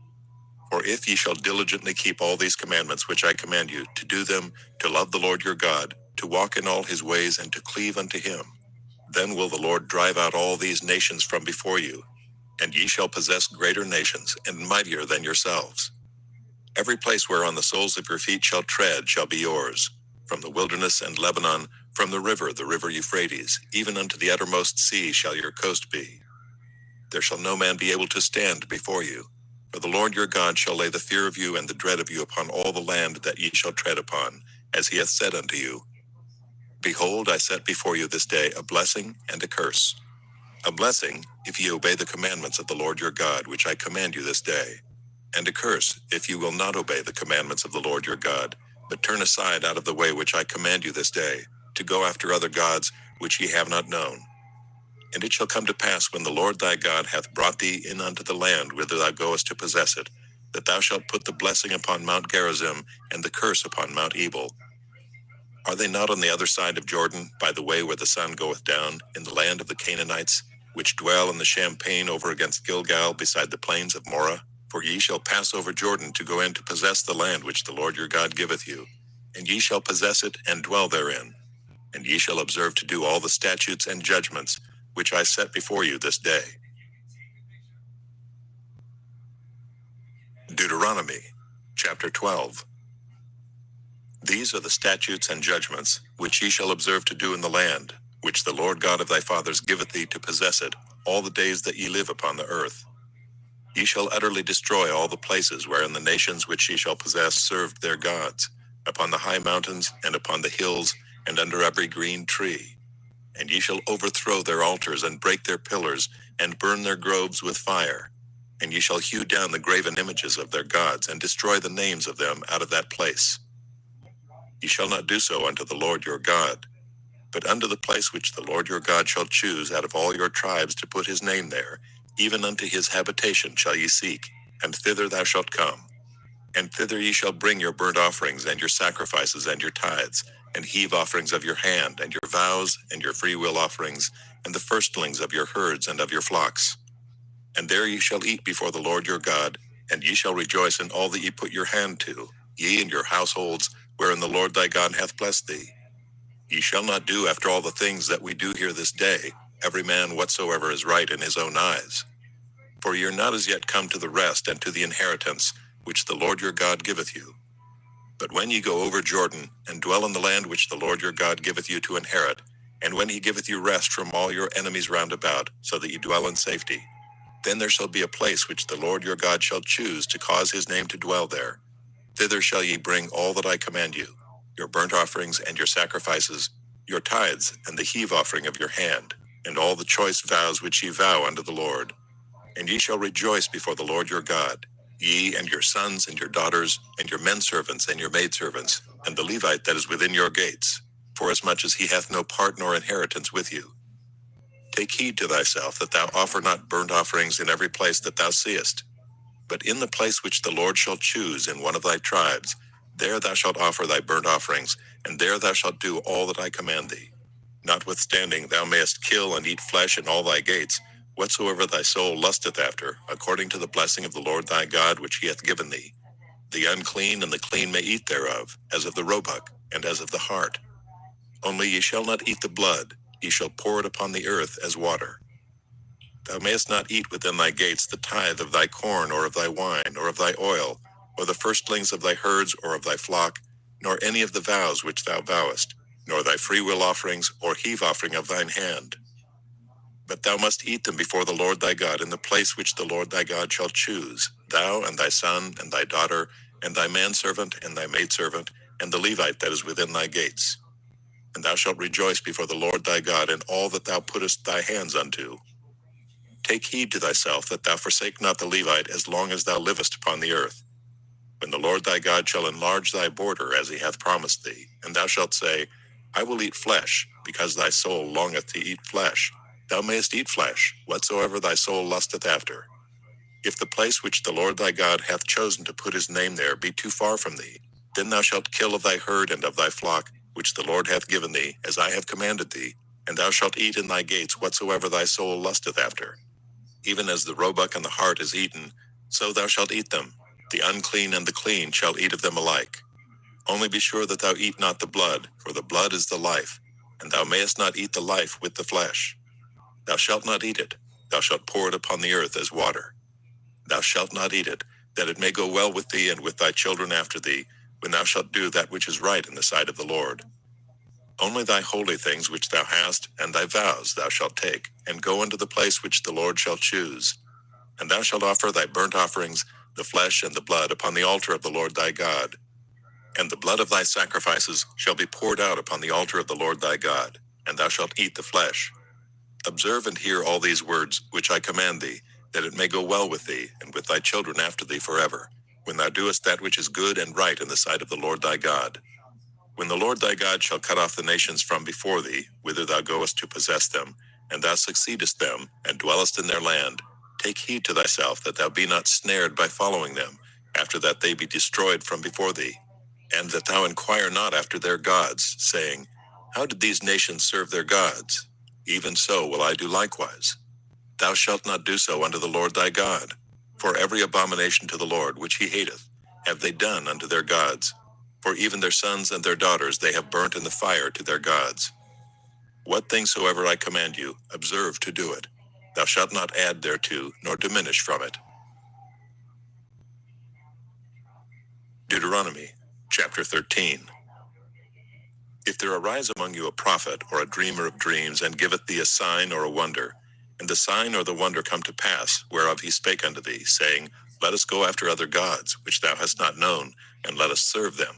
For if ye shall diligently keep all these commandments which I command you, to do them, to love the Lord your God, to walk in all his ways, and to cleave unto him, then will the Lord drive out all these nations from before you, and ye shall possess greater nations, and mightier than yourselves. Every place whereon the soles of your feet shall tread shall be yours, from the wilderness and Lebanon, from the river Euphrates, even unto the uttermost sea shall your coast be. There shall no man be able to stand before you. For the Lord your God shall lay the fear of you and the dread of you upon all the land that ye shall tread upon, as he hath said unto you. Behold, I set before you this day a blessing and a curse. A blessing, if ye obey the commandments of the Lord your God, which I command you this day. And a curse, if you will not obey the commandments of the Lord your God, but turn aside out of the way which I command you this day, to go after other gods, which ye have not known. And it shall come to pass, when the Lord thy God hath brought thee in unto the land whither thou goest to possess it, that thou shalt put the blessing upon Mount Gerizim, and the curse upon Mount Ebal. Are they not on the other side of Jordan, by the way where the sun goeth down, in the land of the Canaanites, which dwell in the champaign over against Gilgal, beside the plains of Moreh? For ye shall pass over Jordan to go in to possess the land which the Lord your God giveth you, and ye shall possess it, and dwell therein. And ye shall observe to do all the statutes and judgments, which I set before you this day. Deuteronomy, chapter 12. These are the statutes and judgments, which ye shall observe to do in the land, which the Lord God of thy fathers giveth thee to possess it, all the days that ye live upon the earth. Ye shall utterly destroy all the places wherein the nations which ye shall possess served their gods, upon the high mountains, and upon the hills, and under every green tree. And ye shall overthrow their altars, and break their pillars, and burn their groves with fire. And ye shall hew down the graven images of their gods, and destroy the names of them out of that place. Ye shall not do so unto the Lord your God, but unto the place which the Lord your God shall choose out of all your tribes to put his name there, even unto his habitation shall ye seek, and thither thou shalt come. And thither ye shall bring your burnt offerings, and your sacrifices, and your tithes, and heave offerings of your hand, and your vows, and your freewill offerings, and the firstlings of your herds and of your flocks. And there ye shall eat before the Lord your God, and ye shall rejoice in all that ye put your hand to, ye and your households, wherein the Lord thy God hath blessed thee. Ye shall not do after all the things that we do here this day, every man whatsoever is right in his own eyes. For ye are not as yet come to the rest and to the inheritance, which the Lord your God giveth you. But when ye go over Jordan, and dwell in the land which the Lord your God giveth you to inherit, and when he giveth you rest from all your enemies round about, so that ye dwell in safety, then there shall be a place which the Lord your God shall choose to cause his name to dwell there. Thither shall ye bring all that I command you, your burnt offerings and your sacrifices, your tithes and the heave offering of your hand, and all the choice vows which ye vow unto the Lord. And ye shall rejoice before the Lord your God, ye and your sons and your daughters, and your men servants and your maidservants, and the Levite that is within your gates, forasmuch as he hath no part nor inheritance with you. Take heed to thyself that thou offer not burnt offerings in every place that thou seest, but in the place which the Lord shall choose in one of thy tribes, there thou shalt offer thy burnt offerings, and there thou shalt do all that I command thee. Notwithstanding, thou mayest kill and eat flesh in all thy gates, whatsoever thy soul lusteth after, according to the blessing of the Lord thy God which he hath given thee. The unclean and the clean may eat thereof, as of the roebuck, and as of the hart. Only ye shall not eat the blood, ye shall pour it upon the earth as water. Thou mayest not eat within thy gates the tithe of thy corn, or of thy wine, or of thy oil, or the firstlings of thy herds, or of thy flock, nor any of the vows which thou vowest, nor thy freewill offerings, or heave offering of thine hand. But thou must eat them before the Lord thy God in the place which the Lord thy God shall choose, thou and thy son and thy daughter, and thy manservant and thy maidservant, and the Levite that is within thy gates. And thou shalt rejoice before the Lord thy God in all that thou puttest thy hands unto. Take heed to thyself that thou forsake not the Levite as long as thou livest upon the earth. When the Lord thy God shall enlarge thy border as he hath promised thee, and thou shalt say, I will eat flesh, because thy soul longeth to eat flesh. Thou mayest eat flesh, whatsoever thy soul lusteth after. If the place which the Lord thy God hath chosen to put his name there be too far from thee, then thou shalt kill of thy herd and of thy flock, which the Lord hath given thee, as I have commanded thee, and thou shalt eat in thy gates whatsoever thy soul lusteth after. Even as the roebuck and the hart is eaten, so thou shalt eat them. The unclean and the clean shall eat of them alike. Only be sure that thou eat not the blood, for the blood is the life, and thou mayest not eat the life with the flesh. Thou shalt not eat it, thou shalt pour it upon the earth as water. Thou shalt not eat it, that it may go well with thee and with thy children after thee, when thou shalt do that which is right in the sight of the Lord. Only thy holy things which thou hast, and thy vows thou shalt take, and go unto the place which the Lord shall choose. And thou shalt offer thy burnt offerings, the flesh and the blood, upon the altar of the Lord thy God. And the blood of thy sacrifices shall be poured out upon the altar of the Lord thy God, and thou shalt eat the flesh. Observe and hear all these words which I command thee, that it may go well with thee, and with thy children after thee forever, when thou doest that which is good and right in the sight of the Lord thy God. When the Lord thy God shall cut off the nations from before thee, whither thou goest to possess them, and thou succeedest them, and dwellest in their land, take heed to thyself that thou be not snared by following them, after that they be destroyed from before thee, and that thou inquire not after their gods, saying, How did these nations serve their gods? Even so will I do likewise. Thou shalt not do so unto the Lord thy God. For every abomination to the Lord which he hateth, have they done unto their gods. For even their sons and their daughters they have burnt in the fire to their gods. What things soever I command you, observe to do it. Thou shalt not add thereto, nor diminish from it. Deuteronomy, chapter 13. If there arise among you a prophet or a dreamer of dreams, and giveth thee a sign or a wonder, and the sign or the wonder come to pass, whereof he spake unto thee, saying, Let us go after other gods, which thou hast not known, and let us serve them.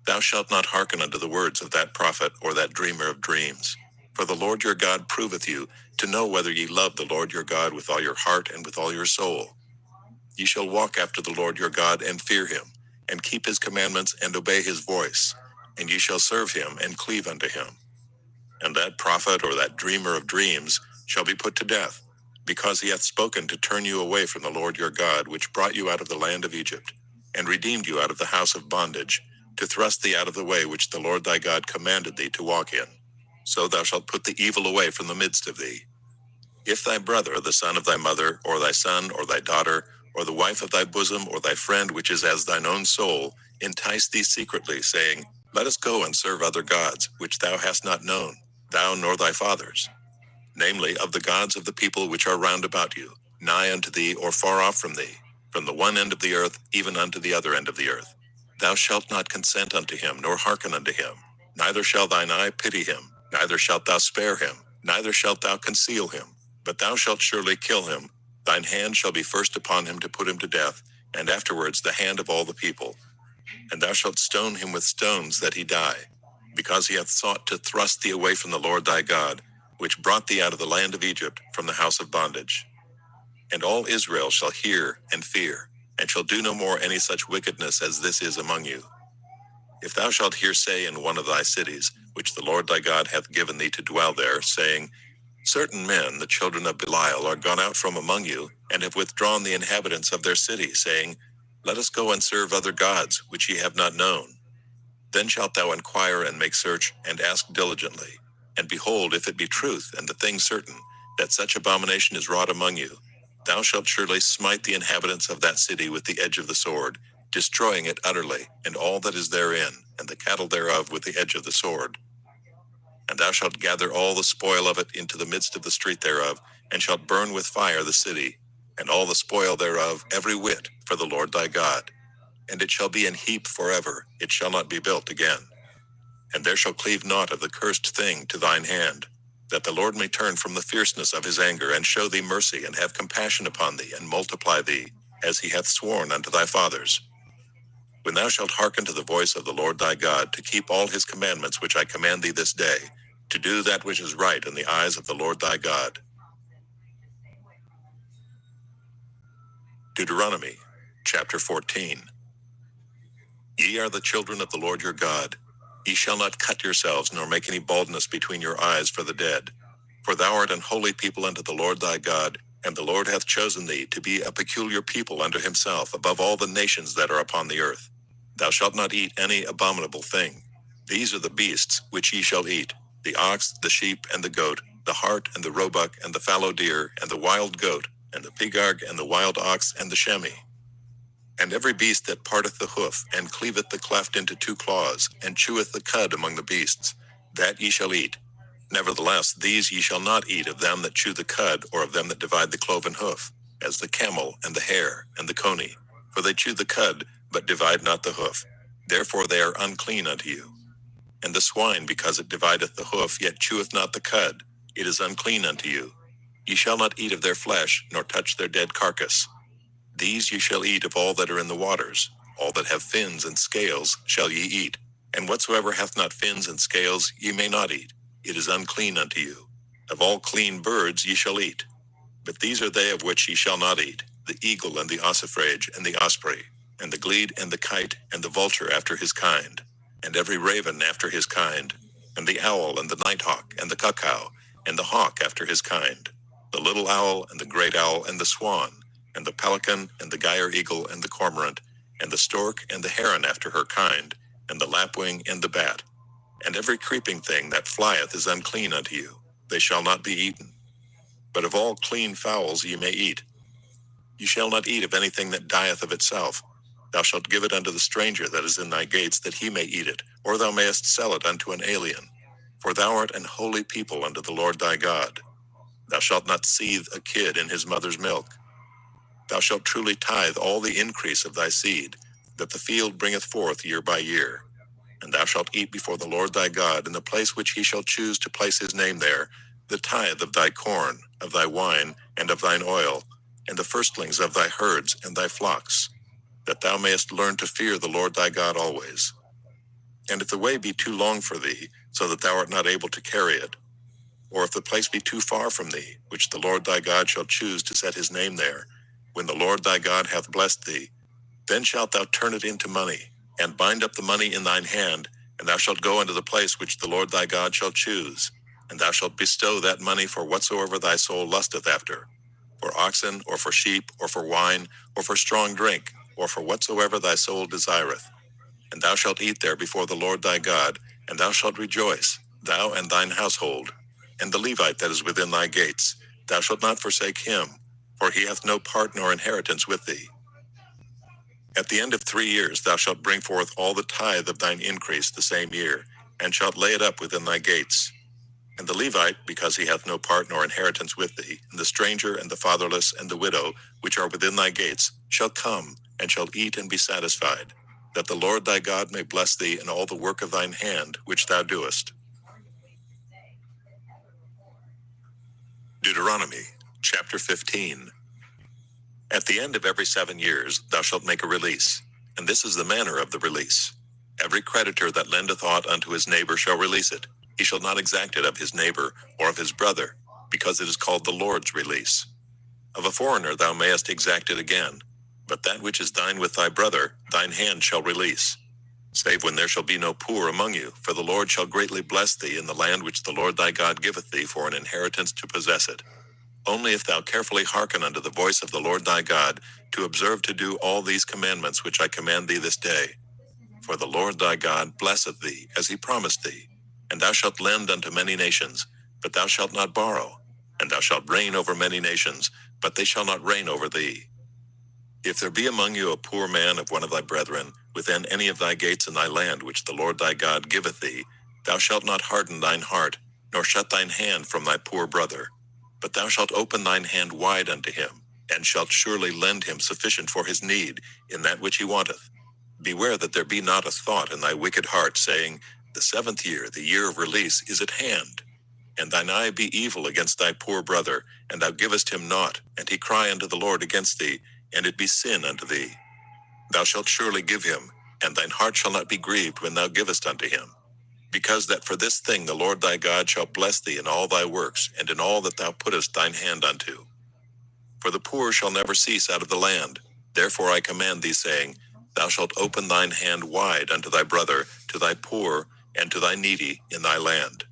Thou shalt not hearken unto the words of that prophet or that dreamer of dreams. For the Lord your God proveth you, to know whether ye love the Lord your God with all your heart and with all your soul. Ye shall walk after the Lord your God, and fear him, and keep his commandments, and obey his voice, and ye shall serve him, and cleave unto him. And that prophet or that dreamer of dreams shall be put to death, because he hath spoken to turn you away from the Lord your God, which brought you out of the land of Egypt, and redeemed you out of the house of bondage, to thrust thee out of the way which the Lord thy God commanded thee to walk in. So thou shalt put the evil away from the midst of thee. If thy brother, the son of thy mother, or thy son, or thy daughter, or the wife of thy bosom, or thy friend which is as thine own soul, entice thee secretly, saying, Let us go and serve other gods, which thou hast not known, thou nor thy fathers, namely of the gods of the people which are round about you, nigh unto thee or far off from thee, from the one end of the earth even unto the other end of the earth. Thou shalt not consent unto him, nor hearken unto him, neither shall thine eye pity him, neither shalt thou spare him, neither shalt thou conceal him, but thou shalt surely kill him. Thine hand shall be first upon him to put him to death, and afterwards the hand of all the people. And thou shalt stone him with stones that he die, because he hath sought to thrust thee away from the Lord thy God, which brought thee out of the land of Egypt, from the house of bondage. And all Israel shall hear and fear, and shall do no more any such wickedness as this is among you. If thou shalt hear say in one of thy cities, which the Lord thy God hath given thee to dwell there, saying, Certain men, the children of Belial, are gone out from among you, and have withdrawn the inhabitants of their city, saying, Let us go and serve other gods, which ye have not known. Then shalt thou inquire and make search, and ask diligently. And behold, if it be truth, and the thing certain, that such abomination is wrought among you, thou shalt surely smite the inhabitants of that city with the edge of the sword, destroying it utterly, and all that is therein, and the cattle thereof with the edge of the sword. And thou shalt gather all the spoil of it into the midst of the street thereof, and shalt burn with fire the city, and all the spoil thereof, every whit, for the Lord thy God. And it shall be an heap forever, it shall not be built again. And there shall cleave naught of the cursed thing to thine hand, that the Lord may turn from the fierceness of his anger, and show thee mercy, and have compassion upon thee, and multiply thee, as he hath sworn unto thy fathers. When thou shalt hearken to the voice of the Lord thy God, to keep all his commandments which I command thee this day, to do that which is right in the eyes of the Lord thy God. Deuteronomy, chapter 14. Ye are the children of the Lord your God. Ye shall not cut yourselves, nor make any baldness between your eyes for the dead. For thou art an holy people unto the Lord thy God, and the Lord hath chosen thee to be a peculiar people unto himself above all the nations that are upon the earth. Thou shalt not eat any abominable thing. These are the beasts which ye shall eat: the ox, the sheep, and the goat, the hart, and the roebuck, and the fallow deer, and the wild goat, and the pigarg, and the wild ox, and the shemi. And every beast that parteth the hoof, and cleaveth the cleft into two claws, and cheweth the cud among the beasts, that ye shall eat. Nevertheless, these ye shall not eat of them that chew the cud, or of them that divide the cloven hoof, as the camel, and the hare, and the coney. For they chew the cud, but divide not the hoof. Therefore they are unclean unto you. And the swine, because it divideth the hoof, yet cheweth not the cud, it is unclean unto you. Ye shall not eat of their flesh, nor touch their dead carcass. These ye shall eat of all that are in the waters. All that have fins and scales shall ye eat. And whatsoever hath not fins and scales ye may not eat. It is unclean unto you. Of all clean birds ye shall eat. But these are they of which ye shall not eat: the eagle, and the ossifrage, and the osprey, and the glede, and the kite, and the vulture after his kind, and every raven after his kind, and the owl, and the nighthawk, and the cuckoo, and the hawk after his kind, the little owl, and the great owl, and the swan, and the pelican, and the gyre eagle, and the cormorant, and the stork, and the heron after her kind, and the lapwing, and the bat. And every creeping thing that flieth is unclean unto you. They shall not be eaten. But of all clean fowls ye may eat. You shall not eat of anything that dieth of itself. Thou shalt give it unto the stranger that is in thy gates, that he may eat it, or thou mayest sell it unto an alien. For thou art an holy people unto the Lord thy God. Thou shalt not seethe a kid in his mother's milk. Thou shalt truly tithe all the increase of thy seed, that the field bringeth forth year by year. And thou shalt eat before the Lord thy God in the place which he shall choose to place his name there, the tithe of thy corn, of thy wine, and of thine oil, and the firstlings of thy herds and thy flocks, that thou mayest learn to fear the Lord thy God always. And if the way be too long for thee, so that thou art not able to carry it, or if the place be too far from thee, which the Lord thy God shall choose to set his name there, when the Lord thy God hath blessed thee, then shalt thou turn it into money, and bind up the money in thine hand, and thou shalt go unto the place which the Lord thy God shall choose, and thou shalt bestow that money for whatsoever thy soul lusteth after, for oxen, or for sheep, or for wine, or for strong drink, or for whatsoever thy soul desireth. And thou shalt eat there before the Lord thy God, and thou shalt rejoice, thou and thine household. And the Levite that is within thy gates, thou shalt not forsake him, for he hath no part nor inheritance with thee. At the end of 3 years thou shalt bring forth all the tithe of thine increase the same year, and shalt lay it up within thy gates. And the Levite, because he hath no part nor inheritance with thee, and the stranger, and the fatherless, and the widow, which are within thy gates, shall come, and shall eat and be satisfied, that the Lord thy God may bless thee in all the work of thine hand, which thou doest. Deuteronomy, chapter 15. At the end of every 7 years thou shalt make a release, and this is the manner of the release. Every creditor that lendeth aught unto his neighbor shall release it. He shall not exact it of his neighbor, or of his brother, because it is called the Lord's release. Of a foreigner thou mayest exact it again, but that which is thine with thy brother, thine hand shall release. Save when there shall be no poor among you, for the Lord shall greatly bless thee in the land which the Lord thy God giveth thee for an inheritance to possess it. Only if thou carefully hearken unto the voice of the Lord thy God, to observe to do all these commandments which I command thee this day. For the Lord thy God blesseth thee, as he promised thee. And thou shalt lend unto many nations, but thou shalt not borrow. And thou shalt reign over many nations, but they shall not reign over thee. If there be among you a poor man of one of thy brethren, within any of thy gates in thy land which the Lord thy God giveth thee, thou shalt not harden thine heart, nor shut thine hand from thy poor brother. But thou shalt open thine hand wide unto him, and shalt surely lend him sufficient for his need, in that which he wanteth. Beware that there be not a thought in thy wicked heart, saying, The 7th year, the year of release, is at hand. And thine eye be evil against thy poor brother, and thou givest him naught, and he cry unto the Lord against thee, and it be sin unto thee. Thou shalt surely give him, and thine heart shall not be grieved when thou givest unto him. Because that for this thing the Lord thy God shall bless thee in all thy works, and in all that thou puttest thine hand unto. For the poor shall never cease out of the land, Therefore I command thee, saying, Thou shalt open thine hand wide unto thy brother, to thy poor, and to thy needy in thy land.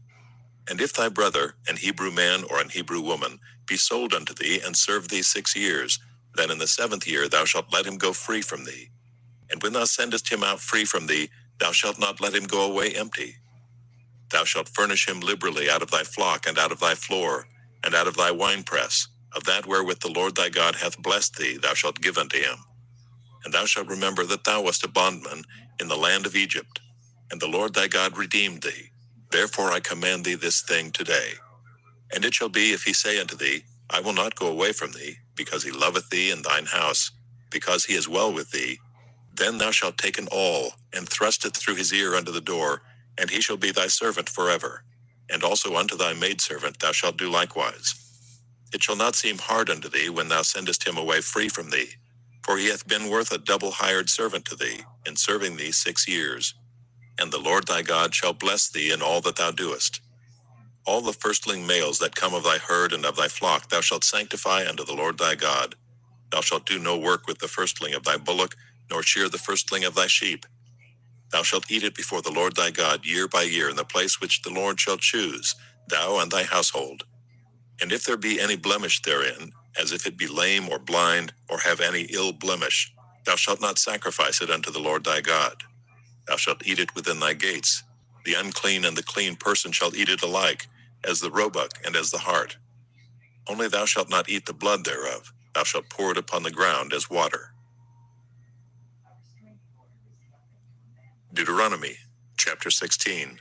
And if thy brother, an Hebrew man or an Hebrew woman, be sold unto thee, and serve thee 6 years, then in the 7th year thou shalt let him go free from thee. And when thou sendest him out free from thee, thou shalt not let him go away empty. Thou shalt furnish him liberally out of thy flock, and out of thy floor, and out of thy winepress, of that wherewith the Lord thy God hath blessed thee thou shalt give unto him. And thou shalt remember that thou wast a bondman in the land of Egypt, and the Lord thy God redeemed thee. Therefore I command thee this thing today. And it shall be, if he say unto thee, I will not go away from thee, because he loveth thee in thine house, because he is well with thee, then thou shalt take an awl, and thrust it through his ear unto the door, and he shall be thy servant forever. And also unto thy maidservant thou shalt do likewise. It shall not seem hard unto thee when thou sendest him away free from thee, for he hath been worth a double hired servant to thee, in serving thee 6 years. And the Lord thy God shall bless thee in all that thou doest. All the firstling males that come of thy herd and of thy flock thou shalt sanctify unto the Lord thy God. Thou shalt do no work with the firstling of thy bullock, nor shear the firstling of thy sheep. Thou shalt eat it before the Lord thy God year by year in the place which the Lord shall choose, thou and thy household. And if there be any blemish therein, as if it be lame or blind, or have any ill blemish, thou shalt not sacrifice it unto the Lord thy God. Thou shalt eat it within thy gates. The unclean and the clean person shall eat it alike, as the roebuck and as the hart. Only thou shalt not eat the blood thereof, thou shalt pour it upon the ground as water. Deuteronomy, chapter 16.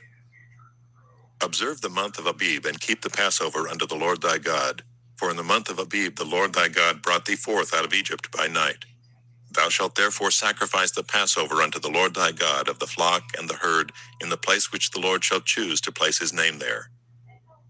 Observe the month of Abib, and keep the Passover unto the Lord thy God. For in the month of Abib the Lord thy God brought thee forth out of Egypt by night. Thou shalt therefore sacrifice the Passover unto the Lord thy God of the flock and the herd, in the place which the Lord shall choose to place his name there.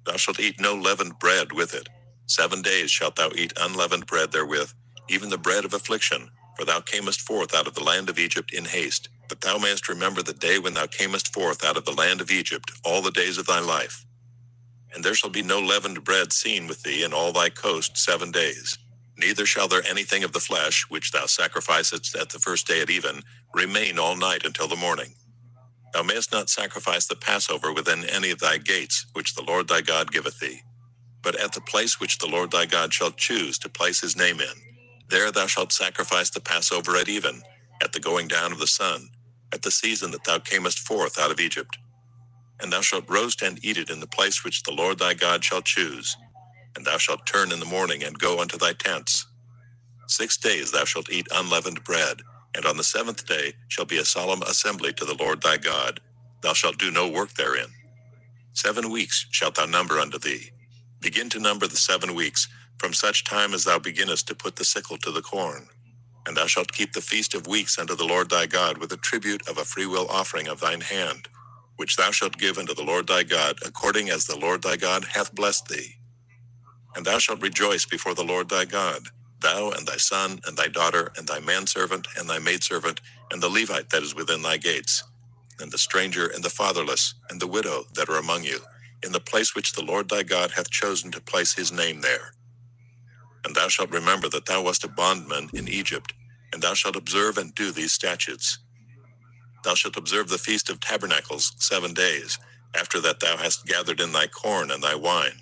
Thou shalt eat no leavened bread with it. 7 days shalt thou eat unleavened bread therewith, even the bread of affliction, for thou camest forth out of the land of Egypt in haste, that thou mayest remember the day when thou camest forth out of the land of Egypt all the days of thy life. And there shall be no leavened bread seen with thee in all thy coast 7 days. Neither shall there anything of the flesh, which thou sacrificest at the first day at even, remain all night until the morning. Thou mayest not sacrifice the Passover within any of thy gates, which the Lord thy God giveth thee, but at the place which the Lord thy God shall choose to place his name in. There thou shalt sacrifice the Passover at even, at the going down of the sun, at the season that thou camest forth out of Egypt. And thou shalt roast and eat it in the place which the Lord thy God shall choose. And thou shalt turn in the morning and go unto thy tents. 6 days thou shalt eat unleavened bread, and on the 7th day shall be a solemn assembly to the Lord thy God. Thou shalt do no work therein. 7 weeks shalt thou number unto thee. Begin to number the 7 weeks, from such time as thou beginnest to put the sickle to the corn. And thou shalt keep the feast of weeks unto the Lord thy God with a tribute of a freewill offering of thine hand, which thou shalt give unto the Lord thy God, according as the Lord thy God hath blessed thee. And thou shalt rejoice before the Lord thy God, thou and thy son and thy daughter and thy manservant and thy maidservant, and the Levite that is within thy gates, and the stranger and the fatherless and the widow that are among you, in the place which the Lord thy God hath chosen to place his name there. And thou shalt remember that thou wast a bondman in Egypt, and thou shalt observe and do these statutes. Thou shalt observe the feast of tabernacles 7 days, after that thou hast gathered in thy corn and thy wine.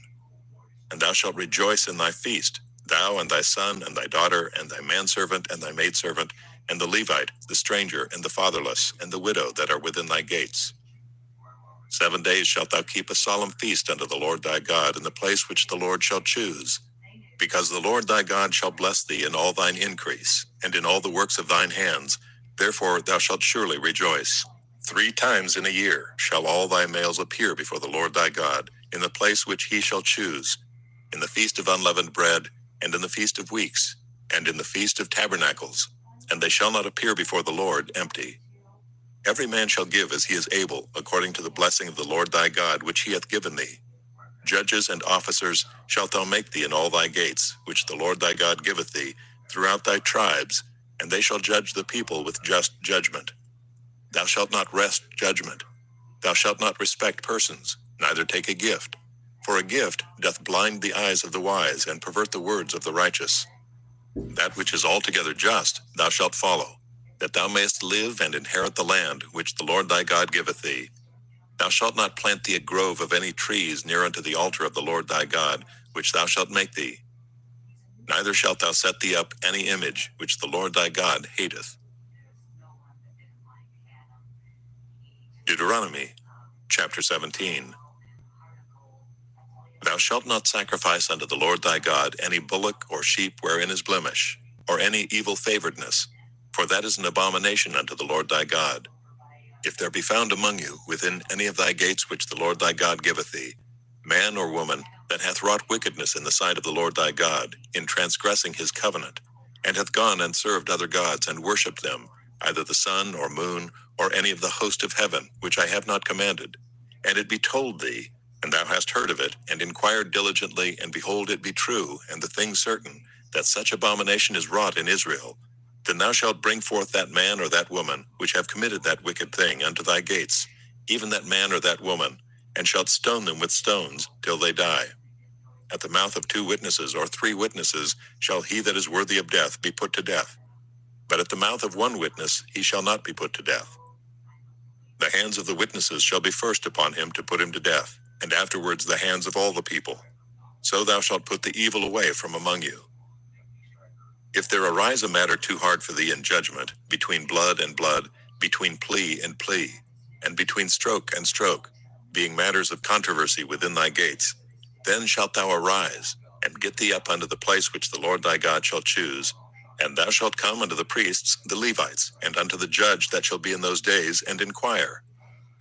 And thou shalt rejoice in thy feast, thou and thy son and thy daughter and thy manservant and thy maidservant, and the Levite, the stranger, and the fatherless, and the widow that are within thy gates. 7 days shalt thou keep a solemn feast unto the Lord thy God in the place which the Lord shall choose, because the Lord thy God shall bless thee in all thine increase, and in all the works of thine hands. Therefore thou shalt surely rejoice. 3 times in a year shall all thy males appear before the Lord thy God, in the place which he shall choose, in the feast of unleavened bread, and in the feast of weeks, and in the feast of tabernacles, and they shall not appear before the Lord empty. Every man shall give as he is able, according to the blessing of the Lord thy God which he hath given thee. Judges and officers shalt thou make thee in all thy gates, which the Lord thy God giveth thee, throughout thy tribes, and they shall judge the people with just judgment. Thou shalt not wrest judgment. Thou shalt not respect persons, neither take a gift. For a gift doth blind the eyes of the wise, and pervert the words of the righteous. That which is altogether just thou shalt follow, that thou mayest live and inherit the land which the Lord thy God giveth thee. Thou shalt not plant thee a grove of any trees near unto the altar of the Lord thy God, which thou shalt make thee. Neither shalt thou set thee up any image which the Lord thy God hateth. Deuteronomy chapter 17. Thou shalt not sacrifice unto the Lord thy God any bullock or sheep wherein is blemish, or any evil favoredness, for that is an abomination unto the Lord thy God. If there be found among you within any of thy gates which the Lord thy God giveth thee, man or woman that hath wrought wickedness in the sight of the Lord thy God, in transgressing his covenant, and hath gone and served other gods and worshipped them, either the sun or moon, or any of the host of heaven, which I have not commanded, and it be told thee, and thou hast heard of it, and inquired diligently, and behold, it be true, and the thing certain, that such abomination is wrought in Israel, then thou shalt bring forth that man or that woman, which have committed that wicked thing unto thy gates, even that man or that woman, and shalt stone them with stones, till they die. At the mouth of 2 witnesses or 3 witnesses shall he that is worthy of death be put to death. But at the mouth of 1 witness he shall not be put to death. The hands of the witnesses shall be first upon him to put him to death, and afterwards the hands of all the people. So thou shalt put the evil away from among you. If there arise a matter too hard for thee in judgment, between blood and blood, between plea and plea, and between stroke and stroke, being matters of controversy within thy gates, then shalt thou arise, and get thee up unto the place which the Lord thy God shall choose, and thou shalt come unto the priests, the Levites, and unto the judge that shall be in those days, and inquire.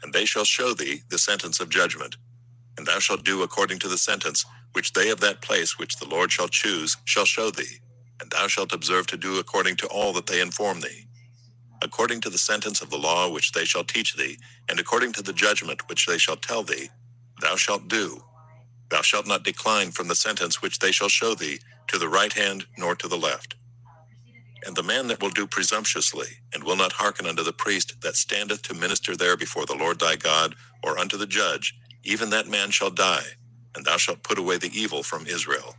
And they shall show thee the sentence of judgment. And thou shalt do according to the sentence which they of that place which the Lord shall choose shall show thee. And thou shalt observe to do according to all that they inform thee, according to the sentence of the law which they shall teach thee, and according to the judgment which they shall tell thee, thou shalt do. Thou shalt not decline from the sentence which they shall show thee, to the right hand nor to the left. And the man that will do presumptuously, and will not hearken unto the priest that standeth to minister there before the Lord thy God, or unto the judge, even that man shall die, and thou shalt put away the evil from Israel.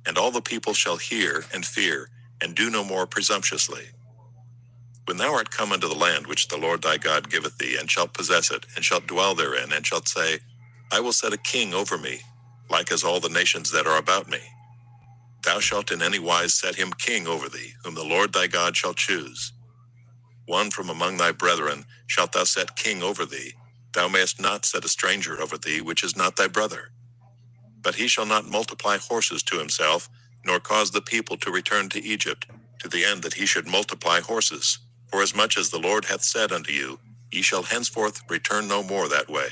And all the people shall hear and fear, and do no more presumptuously. When thou art come unto the land which the Lord thy God giveth thee, and shalt possess it, and shalt dwell therein, and shalt say, I will set a king over me, like as all the nations that are about me. Thou shalt in any wise set him king over thee, whom the Lord thy God shall choose. One from among thy brethren shalt thou set king over thee. Thou mayest not set a stranger over thee, which is not thy brother. But he shall not multiply horses to himself, nor cause the people to return to Egypt, to the end that he should multiply horses. For as much as the Lord hath said unto you, ye shall henceforth return no more that way.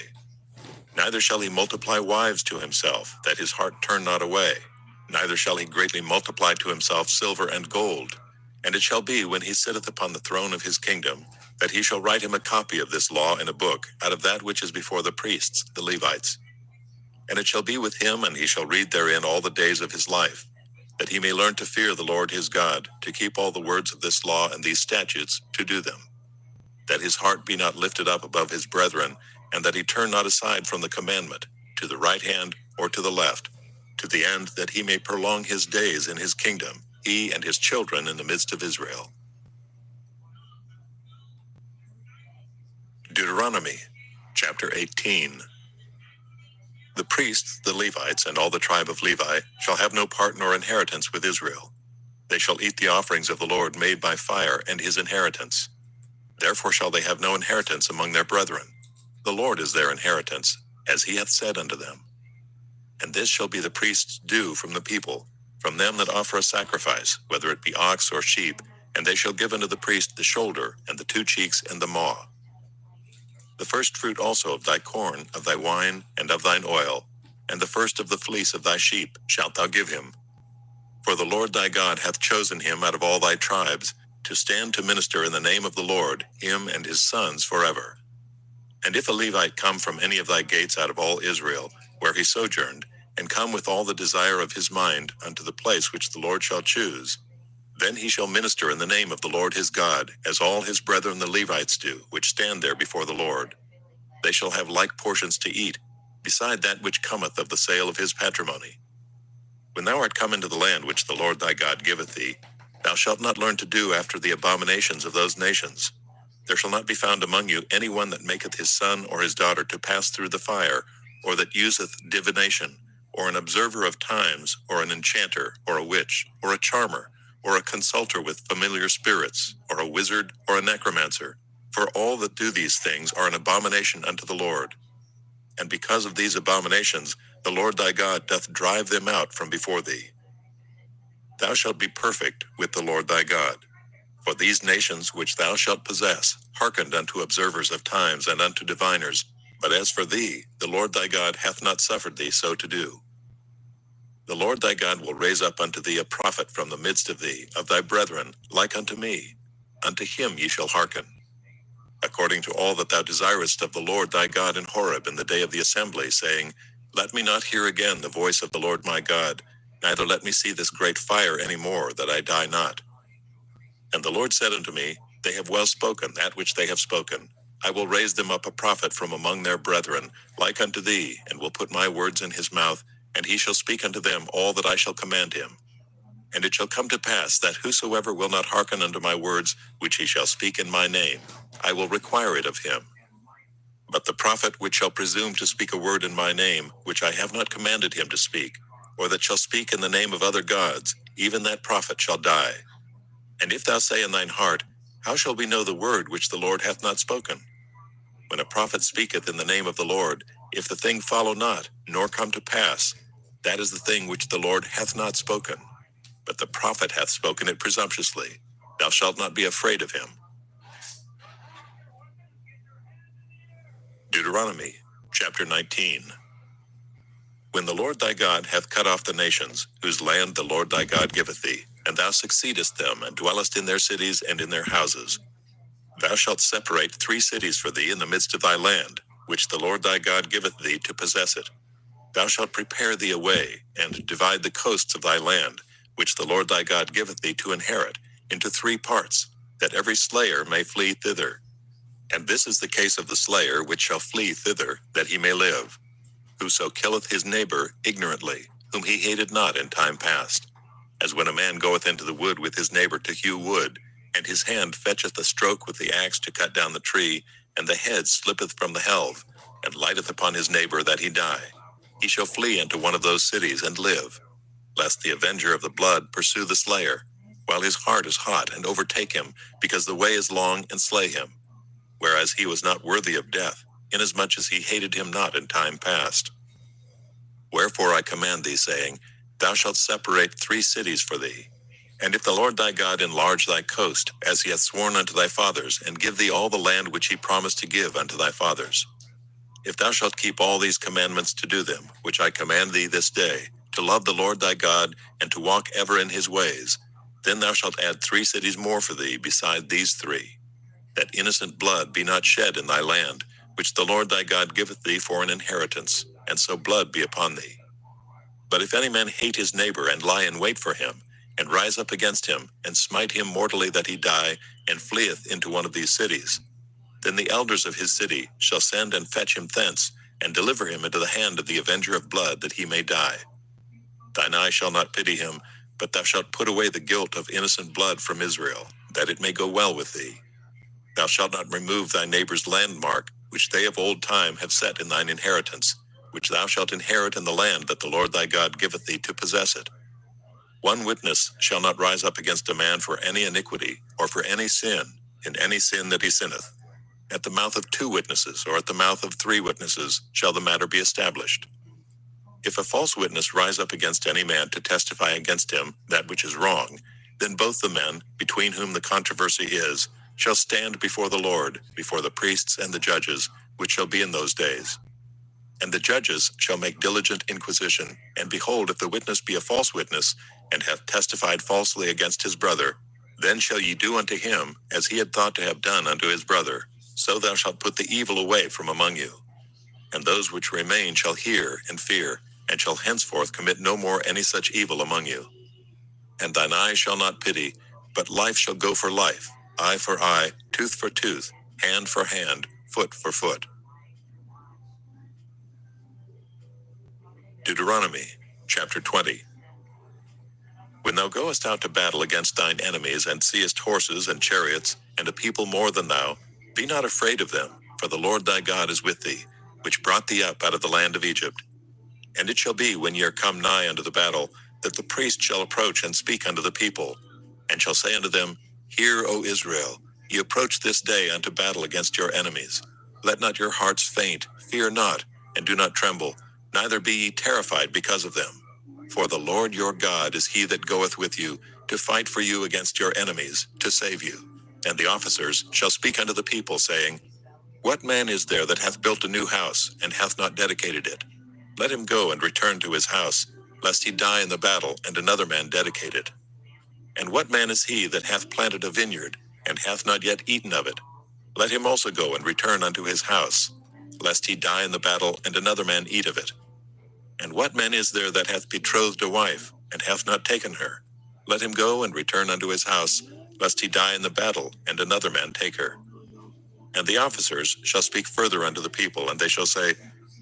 Neither shall he multiply wives to himself, that his heart turn not away. Neither shall he greatly multiply to himself silver and gold. And it shall be, when he sitteth upon the throne of his kingdom, that he shall write him a copy of this law in a book, out of that which is before the priests, the Levites. And it shall be with him, and he shall read therein all the days of his life, that he may learn to fear the Lord his God, to keep all the words of this law and these statutes, to do them. That his heart be not lifted up above his brethren, and that he turn not aside from the commandment, to the right hand or to the left, to the end that he may prolong his days in his kingdom, he and his children in the midst of Israel. Deuteronomy chapter 18. The priests, the Levites, and all the tribe of Levi shall have no part nor inheritance with Israel. They shall eat the offerings of the Lord made by fire and his inheritance. Therefore shall they have no inheritance among their brethren. The Lord is their inheritance, as he hath said unto them. And this shall be the priest's due from the people, from them that offer a sacrifice, whether it be ox or sheep, and they shall give unto the priest the shoulder, and the 2 cheeks, and the maw. The first fruit also of thy corn, of thy wine, and of thine oil, and the first of the fleece of thy sheep shalt thou give him. For the Lord thy God hath chosen him out of all thy tribes, to stand to minister in the name of the Lord, him and his sons forever. And if a Levite come from any of thy gates out of all Israel, where he sojourned, and come with all the desire of his mind unto the place which the Lord shall choose, then he shall minister in the name of the Lord his God, as all his brethren the Levites do, which stand there before the Lord. They shall have like portions to eat, beside that which cometh of the sale of his patrimony. When thou art come into the land which the Lord thy God giveth thee, thou shalt not learn to do after the abominations of those nations. There shall not be found among you any one that maketh his son or his daughter to pass through the fire, or that useth divination, or an observer of times, or an enchanter, or a witch, or a charmer, or a consulter with familiar spirits, or a wizard, or a necromancer. For all that do these things are an abomination unto the Lord. And because of these abominations, the Lord thy God doth drive them out from before thee. Thou shalt be perfect with the Lord thy God. For these nations which thou shalt possess hearkened unto observers of times and unto diviners. But as for thee, the Lord thy God hath not suffered thee so to do. The Lord thy God will raise up unto thee a prophet from the midst of thee, of thy brethren, like unto me. Unto him ye shall hearken. According to all that thou desirest of the Lord thy God in Horeb in the day of the assembly, saying, Let me not hear again the voice of the Lord my God, neither let me see this great fire any more, that I die not. And the Lord said unto me, They have well spoken that which they have spoken. I will raise them up a prophet from among their brethren, like unto thee, and will put my words in his mouth, and he shall speak unto them all that I shall command him. And it shall come to pass that whosoever will not hearken unto my words, which he shall speak in my name, I will require it of him. But the prophet which shall presume to speak a word in my name, which I have not commanded him to speak, or that shall speak in the name of other gods, even that prophet shall die. And if thou say in thine heart, How shall we know the word which the Lord hath not spoken? When a prophet speaketh in the name of the Lord, if the thing follow not, nor come to pass, that is the thing which the Lord hath not spoken. But the prophet hath spoken it presumptuously. Thou shalt not be afraid of him. Deuteronomy, chapter 19. When the Lord thy God hath cut off the nations, whose land the Lord thy God giveth thee, and thou succeedest them, and dwellest in their cities and in their houses, thou shalt separate 3 cities for thee in the midst of thy land, which the Lord thy God giveth thee to possess it. Thou shalt prepare thee a way, and divide the coasts of thy land, which the Lord thy God giveth thee to inherit, into 3 parts, that every slayer may flee thither. And this is the case of the slayer which shall flee thither, that he may live. Whoso killeth his neighbor ignorantly, whom he hated not in time past. As when a man goeth into the wood with his neighbor to hew wood, and his hand fetcheth a stroke with the axe to cut down the tree, and the head slippeth from the helve, and lighteth upon his neighbor that he die. He shall flee into one of those cities and live, lest the avenger of the blood pursue the slayer, while his heart is hot, and overtake him, because the way is long, and slay him. Whereas he was not worthy of death, inasmuch as he hated him not in time past. Wherefore I command thee, saying, Thou shalt separate 3 cities for thee. And if the Lord thy God enlarge thy coast, as he hath sworn unto thy fathers, and give thee all the land which he promised to give unto thy fathers, if thou shalt keep all these commandments to do them, which I command thee this day, to love the Lord thy God, and to walk ever in his ways, then thou shalt add 3 cities more for thee beside these 3, that innocent blood be not shed in thy land, which the Lord thy God giveth thee for an inheritance, and so blood be upon thee. But if any man hate his neighbor, and lie in wait for him, and rise up against him, and smite him mortally that he die, and fleeth into one of these cities, then the elders of his city shall send and fetch him thence, and deliver him into the hand of the avenger of blood, that he may die. Thine eye shall not pity him, but thou shalt put away the guilt of innocent blood from Israel, that it may go well with thee. Thou shalt not remove thy neighbor's landmark, which they of old time have set in thine inheritance, which thou shalt inherit in the land that the Lord thy God giveth thee to possess it. One witness shall not rise up against a man for any iniquity, or for any sin, in any sin that he sinneth. At the mouth of 2 witnesses, or at the mouth of 3 witnesses, shall the matter be established. If a false witness rise up against any man to testify against him that which is wrong, then both the men, between whom the controversy is, shall stand before the Lord, before the priests and the judges, which shall be in those days. And the judges shall make diligent inquisition, and behold, if the witness be a false witness, and hath testified falsely against his brother, then shall ye do unto him as he had thought to have done unto his brother. So thou shalt put the evil away from among you. And those which remain shall hear and fear, and shall henceforth commit no more any such evil among you. And thine eye shall not pity, but life shall go for life, eye for eye, tooth for tooth, hand for hand, foot for foot. Deuteronomy, chapter 20. When thou goest out to battle against thine enemies, and seest horses and chariots, and a people more than thou, be not afraid of them, for the Lord thy God is with thee, which brought thee up out of the land of Egypt. And it shall be, when ye are come nigh unto the battle, that the priest shall approach and speak unto the people, and shall say unto them, Hear, O Israel, ye approach this day unto battle against your enemies. Let not your hearts faint, fear not, and do not tremble, neither be ye terrified because of them. For the Lord your God is he that goeth with you, to fight for you against your enemies, to save you. And the officers shall speak unto the people, saying, What man is there that hath built a new house, and hath not dedicated it? Let him go and return to his house, lest he die in the battle, and another man dedicate it. And what man is he that hath planted a vineyard, and hath not yet eaten of it? Let him also go and return unto his house, lest he die in the battle, and another man eat of it. And what man is there that hath betrothed a wife, and hath not taken her? Let him go and return unto his house, lest he die in the battle, and another man take her. And the officers shall speak further unto the people, and they shall say,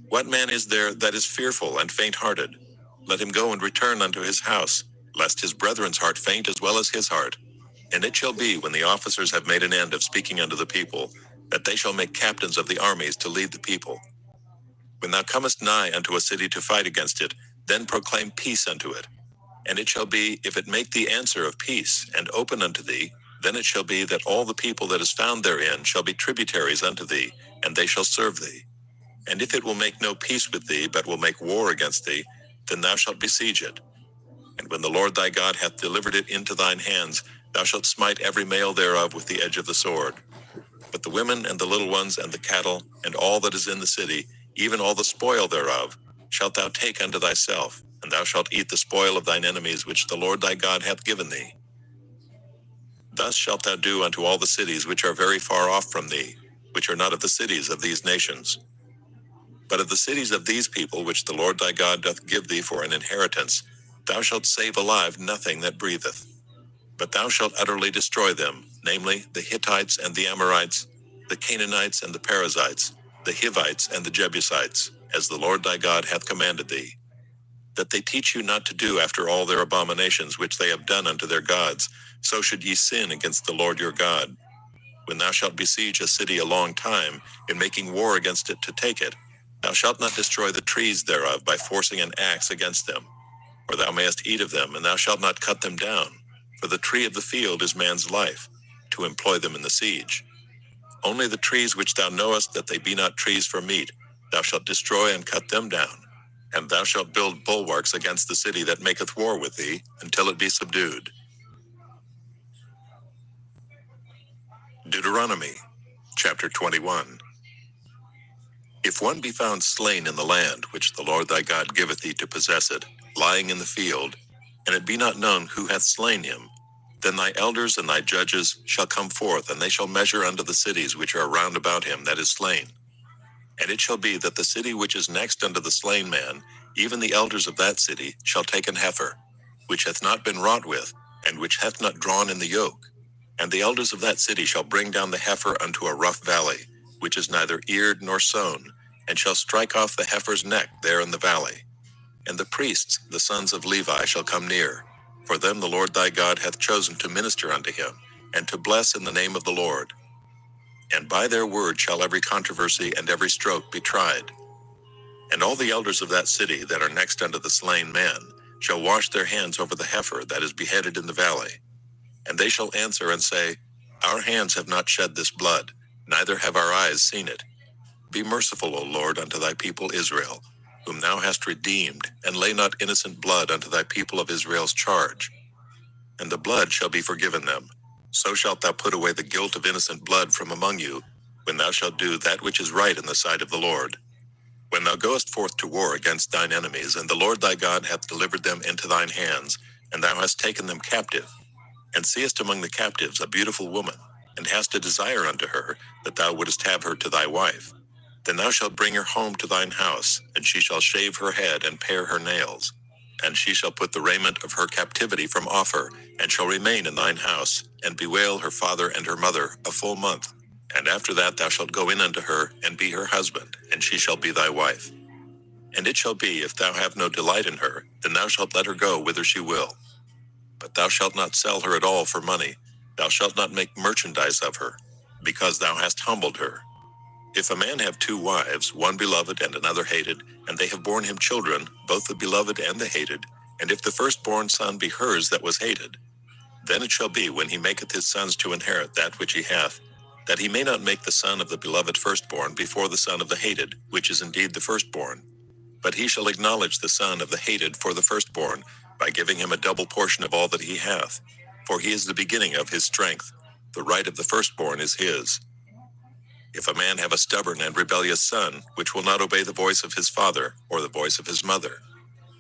What man is there that is fearful and faint-hearted? Let him go and return unto his house, lest his brethren's heart faint as well as his heart. And it shall be, when the officers have made an end of speaking unto the people, that they shall make captains of the armies to lead the people. When thou comest nigh unto a city to fight against it, then proclaim peace unto it. And it shall be, if it make thee answer of peace, and open unto thee, then it shall be that all the people that is found therein shall be tributaries unto thee, and they shall serve thee. And if it will make no peace with thee, but will make war against thee, then thou shalt besiege it. And when the Lord thy God hath delivered it into thine hands, thou shalt smite every male thereof with the edge of the sword. But the women and the little ones and the cattle, and all that is in the city, even all the spoil thereof, shalt thou take unto thyself, and thou shalt eat the spoil of thine enemies which the Lord thy God hath given thee. Thus shalt thou do unto all the cities which are very far off from thee, which are not of the cities of these nations. But of the cities of these people which the Lord thy God doth give thee for an inheritance, thou shalt save alive nothing that breatheth. But thou shalt utterly destroy them, namely, the Hittites and the Amorites, the Canaanites and the Perizzites, the Hivites and the Jebusites, as the Lord thy God hath commanded thee. That they teach you not to do after all their abominations which they have done unto their gods, so should ye sin against the Lord your God. When thou shalt besiege a city a long time, in making war against it to take it, thou shalt not destroy the trees thereof by forcing an axe against them. For thou mayest eat of them, and thou shalt not cut them down. For the tree of the field is man's life, to employ them in the siege. Only the trees which thou knowest that they be not trees for meat, thou shalt destroy and cut them down. And thou shalt build bulwarks against the city that maketh war with thee, until it be subdued. Deuteronomy, chapter 21. If one be found slain in the land which the Lord thy God giveth thee to possess it, lying in the field, and it be not known who hath slain him, then thy elders and thy judges shall come forth, and they shall measure unto the cities which are round about him that is slain. And it shall be that the city which is next unto the slain man, even the elders of that city, shall take an heifer, which hath not been wrought with, and which hath not drawn in the yoke. And the elders of that city shall bring down the heifer unto a rough valley, which is neither eared nor sown, and shall strike off the heifer's neck there in the valley. And the priests, the sons of Levi, shall come near, for them the Lord thy God hath chosen to minister unto him, and to bless in the name of the Lord. And by their word shall every controversy and every stroke be tried. And all the elders of that city that are next unto the slain man shall wash their hands over the heifer that is beheaded in the valley. And they shall answer and say, Our hands have not shed this blood, neither have our eyes seen it. Be merciful, O Lord, unto thy people Israel, whom thou hast redeemed, and lay not innocent blood unto thy people of Israel's charge. And the blood shall be forgiven them. So shalt thou put away the guilt of innocent blood from among you, when thou shalt do that which is right in the sight of the Lord. When thou goest forth to war against thine enemies, and the Lord thy God hath delivered them into thine hands, and thou hast taken them captive, and seest among the captives a beautiful woman, and hast a desire unto her, that thou wouldest have her to thy wife, then thou shalt bring her home to thine house, and she shall shave her head and pare her nails. And she shall put the raiment of her captivity from off her, and shall remain in thine house, and bewail her father and her mother a full month. And after that thou shalt go in unto her, and be her husband, and she shall be thy wife. And it shall be, if thou have no delight in her, then thou shalt let her go whither she will. But thou shalt not sell her at all for money, thou shalt not make merchandise of her, because thou hast humbled her. If a man have two wives, one beloved and another hated, and they have borne him children, both the beloved and the hated, and if the firstborn son be hers that was hated, then it shall be when he maketh his sons to inherit that which he hath, that he may not make the son of the beloved firstborn before the son of the hated, which is indeed the firstborn. But he shall acknowledge the son of the hated for the firstborn, by giving him a double portion of all that he hath. For he is the beginning of his strength. The right of the firstborn is his. If a man have a stubborn and rebellious son, which will not obey the voice of his father, or the voice of his mother,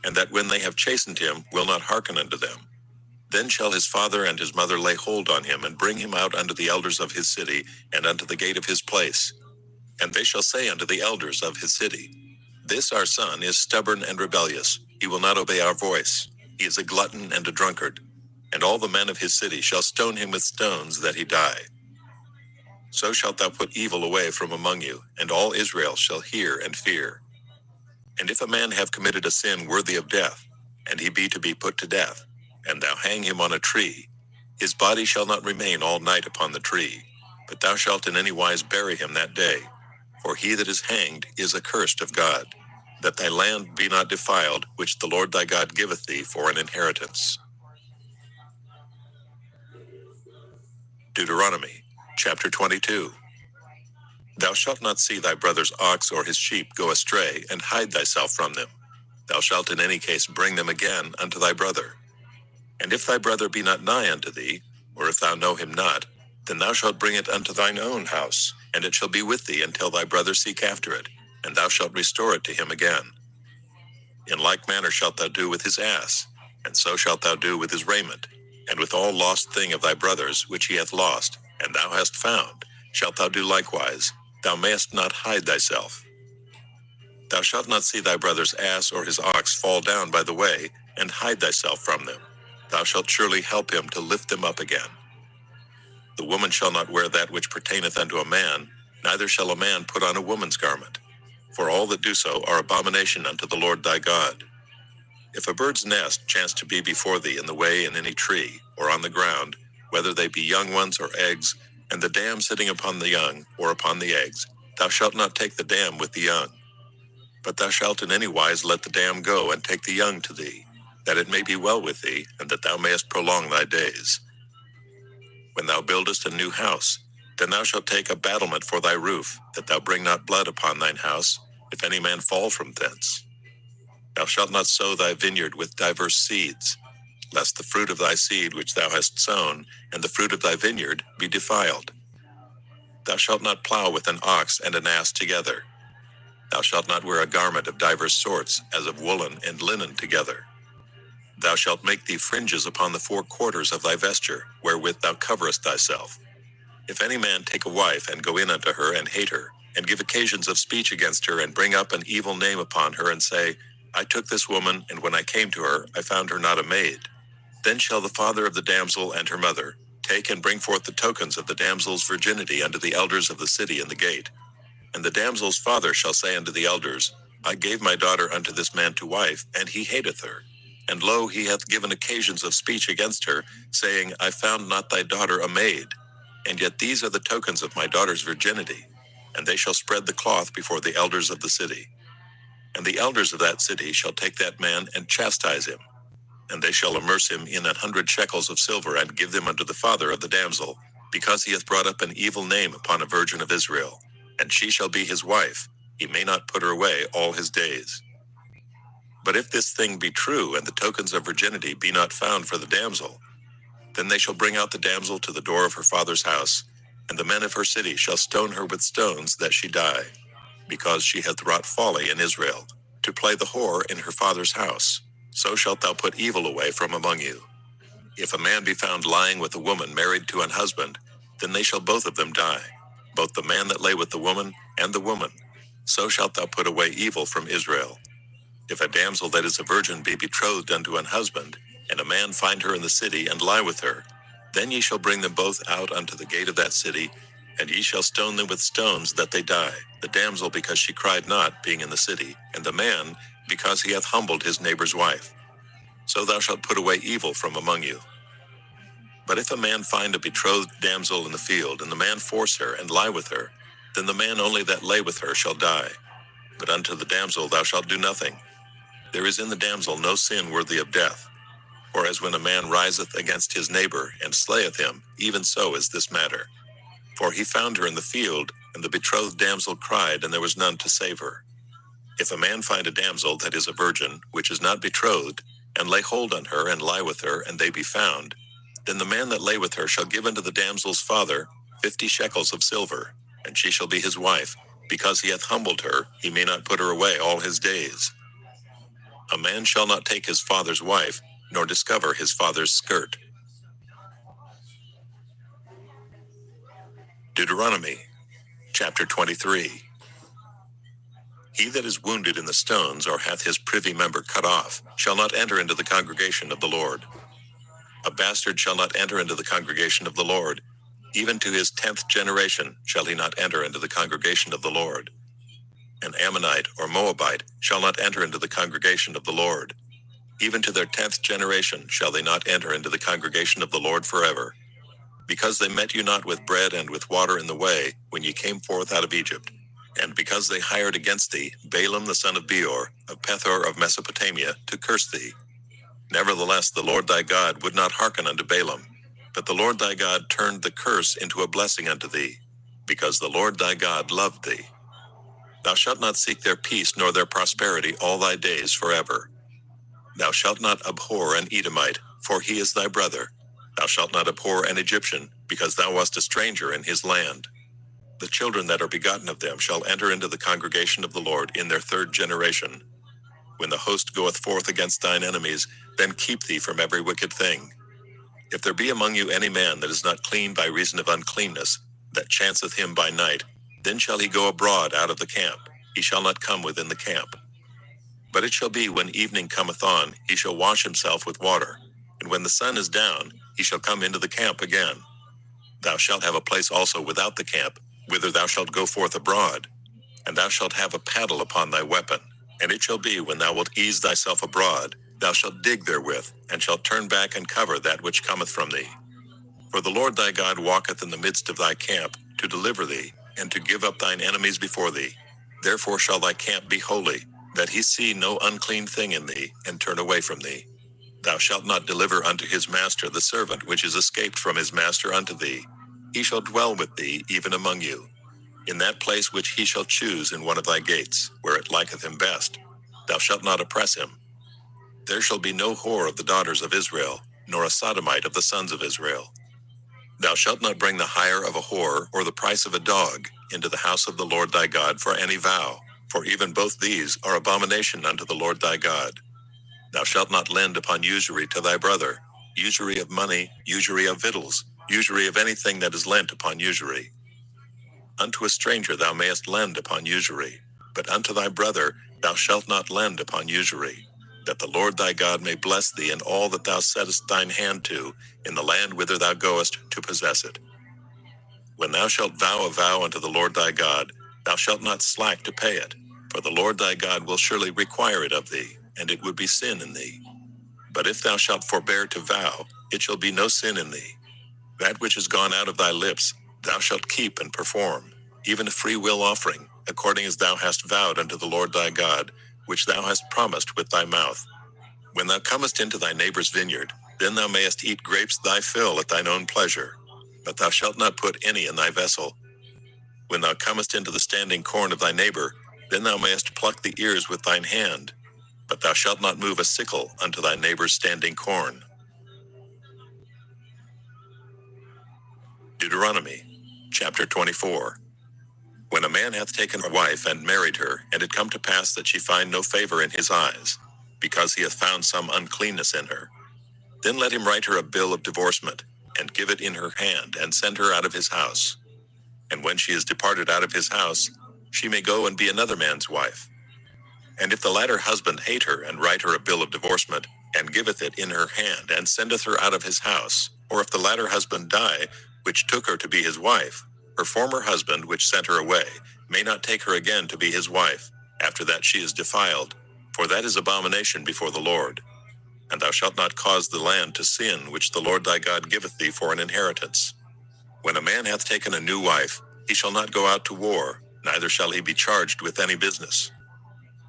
and that when they have chastened him, will not hearken unto them, then shall his father and his mother lay hold on him, and bring him out unto the elders of his city, and unto the gate of his place. And they shall say unto the elders of his city, This our son is stubborn and rebellious, he will not obey our voice, he is a glutton and a drunkard. And all the men of his city shall stone him with stones, that he die. So shalt thou put evil away from among you, and all Israel shall hear and fear. And if a man have committed a sin worthy of death, and he be to be put to death, and thou hang him on a tree, his body shall not remain all night upon the tree, but thou shalt in any wise bury him that day. For he that is hanged is accursed of God, that thy land be not defiled, which the Lord thy God giveth thee for an inheritance. Deuteronomy, chapter 22. Thou shalt not see thy brother's ox or his sheep go astray, and hide thyself from them. Thou shalt in any case bring them again unto thy brother. And if thy brother be not nigh unto thee, or if thou know him not, then thou shalt bring it unto thine own house, and it shall be with thee until thy brother seek after it, and thou shalt restore it to him again. In like manner shalt thou do with his ass, and so shalt thou do with his raiment, and with all lost thing of thy brother's which he hath lost, and thou hast found, shalt thou do likewise. Thou mayest not hide thyself. Thou shalt not see thy brother's ass or his ox fall down by the way, and hide thyself from them. Thou shalt surely help him to lift them up again. The woman shall not wear that which pertaineth unto a man, neither shall a man put on a woman's garment. For all that do so are abomination unto the Lord thy God. If a bird's nest chance to be before thee in the way in any tree, or on the ground, whether they be young ones or eggs, and the dam sitting upon the young, or upon the eggs, thou shalt not take the dam with the young. But thou shalt in any wise let the dam go, and take the young to thee, that it may be well with thee, and that thou mayest prolong thy days. When thou buildest a new house, then thou shalt take a battlement for thy roof, that thou bring not blood upon thine house, if any man fall from thence. Thou shalt not sow thy vineyard with diverse seeds, lest the fruit of thy seed which thou hast sown, and the fruit of thy vineyard, be defiled. Thou shalt not plow with an ox and an ass together. Thou shalt not wear a garment of divers sorts, as of woolen and linen together. Thou shalt make thee fringes upon the four quarters of thy vesture, wherewith thou coverest thyself. If any man take a wife, and go in unto her, and hate her, and give occasions of speech against her, and bring up an evil name upon her, and say, I took this woman, and when I came to her, I found her not a maid. Then shall the father of the damsel and her mother take and bring forth the tokens of the damsel's virginity unto the elders of the city in the gate. And the damsel's father shall say unto the elders, I gave my daughter unto this man to wife, and he hateth her. And lo, he hath given occasions of speech against her, saying, I found not thy daughter a maid. And yet these are the tokens of my daughter's virginity. And they shall spread the cloth before the elders of the city. And the elders of that city shall take that man and chastise him. And they shall immerse him in 100 shekels of silver, and give them unto the father of the damsel, because he hath brought up an evil name upon a virgin of Israel. And she shall be his wife, he may not put her away all his days. But if this thing be true, and the tokens of virginity be not found for the damsel, then they shall bring out the damsel to the door of her father's house, and the men of her city shall stone her with stones, that she die, because she hath wrought folly in Israel, to play the whore in her father's house. So shalt thou put evil away from among you. If a man be found lying with a woman married to an husband, then they shall both of them die, both the man that lay with the woman, and the woman. So shalt thou put away evil from Israel. If a damsel that is a virgin be betrothed unto an husband, and a man find her in the city, and lie with her, then ye shall bring them both out unto the gate of that city, and ye shall stone them with stones, that they die, the damsel because she cried not, being in the city, and the man because he hath humbled his neighbor's wife. So thou shalt put away evil from among you. But if a man find a betrothed damsel in the field, and the man force her, and lie with her, then the man only that lay with her shall die. But unto the damsel thou shalt do nothing. There is in the damsel no sin worthy of death. For as when a man riseth against his neighbor, and slayeth him, even so is this matter. For he found her in the field, and the betrothed damsel cried, and there was none to save her. If a man find a damsel that is a virgin, which is not betrothed, and lay hold on her, and lie with her, and they be found, then the man that lay with her shall give unto the damsel's father 50 shekels of silver, and she shall be his wife. Because he hath humbled her, he may not put her away all his days. A man shall not take his father's wife, nor discover his father's skirt. Deuteronomy, chapter 23. He that is wounded in the stones, or hath his privy member cut off, shall not enter into the congregation of the Lord. A bastard shall not enter into the congregation of the Lord. Even to his 10th generation shall he not enter into the congregation of the Lord. An Ammonite or Moabite shall not enter into the congregation of the Lord. Even to their 10th generation shall they not enter into the congregation of the Lord forever. Because they met you not with bread and with water in the way, when ye came forth out of Egypt. And because they hired against thee Balaam the son of Beor, of Pethor of Mesopotamia, to curse thee. Nevertheless the Lord thy God would not hearken unto Balaam, but the Lord thy God turned the curse into a blessing unto thee, because the Lord thy God loved thee. Thou shalt not seek their peace nor their prosperity all thy days forever. Thou shalt not abhor an Edomite, for he is thy brother. Thou shalt not abhor an Egyptian, because thou wast a stranger in his land. The children that are begotten of them shall enter into the congregation of the Lord in their 3rd generation. When the host goeth forth against thine enemies, then keep thee from every wicked thing. If there be among you any man that is not clean by reason of uncleanness, that chanceth him by night, then shall he go abroad out of the camp, he shall not come within the camp. But it shall be when evening cometh on, he shall wash himself with water, and when the sun is down, he shall come into the camp again. Thou shalt have a place also without the camp, whither thou shalt go forth abroad, and thou shalt have a paddle upon thy weapon. And it shall be when thou wilt ease thyself abroad, thou shalt dig therewith, and shalt turn back and cover that which cometh from thee. For the Lord thy God walketh in the midst of thy camp, to deliver thee, and to give up thine enemies before thee. Therefore shall thy camp be holy, that he see no unclean thing in thee, and turn away from thee. Thou shalt not deliver unto his master the servant which is escaped from his master unto thee. He shall dwell with thee even among you, in that place which he shall choose in one of thy gates, where it liketh him best. Thou shalt not oppress him. There shall be no whore of the daughters of Israel, nor a sodomite of the sons of Israel. Thou shalt not bring the hire of a whore, or the price of a dog, into the house of the Lord thy God for any vow, for even both these are abomination unto the Lord thy God. Thou shalt not lend upon usury to thy brother, usury of money, usury of victuals, usury of anything that is lent upon usury. Unto a stranger thou mayest lend upon usury, but unto thy brother thou shalt not lend upon usury, that the Lord thy God may bless thee in all that thou settest thine hand to, in the land whither thou goest to possess it. When thou shalt vow a vow unto the Lord thy God, thou shalt not slack to pay it, for the Lord thy God will surely require it of thee, and it would be sin in thee. But if thou shalt forbear to vow, it shall be no sin in thee. That which is gone out of thy lips, thou shalt keep and perform, even a free will offering, according as thou hast vowed unto the Lord thy God, which thou hast promised with thy mouth. When thou comest into thy neighbor's vineyard, then thou mayest eat grapes thy fill at thine own pleasure, but thou shalt not put any in thy vessel. When thou comest into the standing corn of thy neighbor, then thou mayest pluck the ears with thine hand, but thou shalt not move a sickle unto thy neighbor's standing corn. Deuteronomy, chapter 24. When a man hath taken a wife and married her, and it come to pass that she find no favor in his eyes, because he hath found some uncleanness in her, then let him write her a bill of divorcement, and give it in her hand, and send her out of his house. And when she is departed out of his house, she may go and be another man's wife. And if the latter husband hate her, and write her a bill of divorcement, and giveth it in her hand, and sendeth her out of his house, or if the latter husband die, which took her to be his wife, her former husband, which sent her away, may not take her again to be his wife, after that she is defiled, for that is abomination before the Lord. And thou shalt not cause the land to sin, which the Lord thy God giveth thee for an inheritance. When a man hath taken a new wife, he shall not go out to war, neither shall he be charged with any business.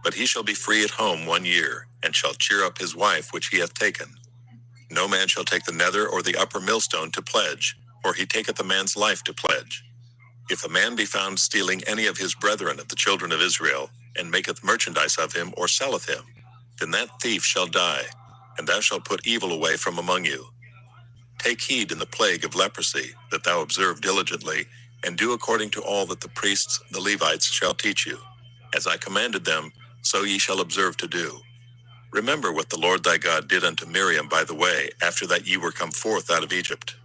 But he shall be free at home 1 year, and shall cheer up his wife which he hath taken. No man shall take the nether or the upper millstone to pledge, for he taketh a man's life to pledge. If a man be found stealing any of his brethren of the children of Israel, and maketh merchandise of him, or selleth him, then that thief shall die, and thou shalt put evil away from among you. Take heed in the plague of leprosy, that thou observe diligently, and do according to all that the priests, the Levites, shall teach you. As I commanded them, so ye shall observe to do. Remember what the Lord thy God did unto Miriam by the way, after that ye were come forth out of Egypt.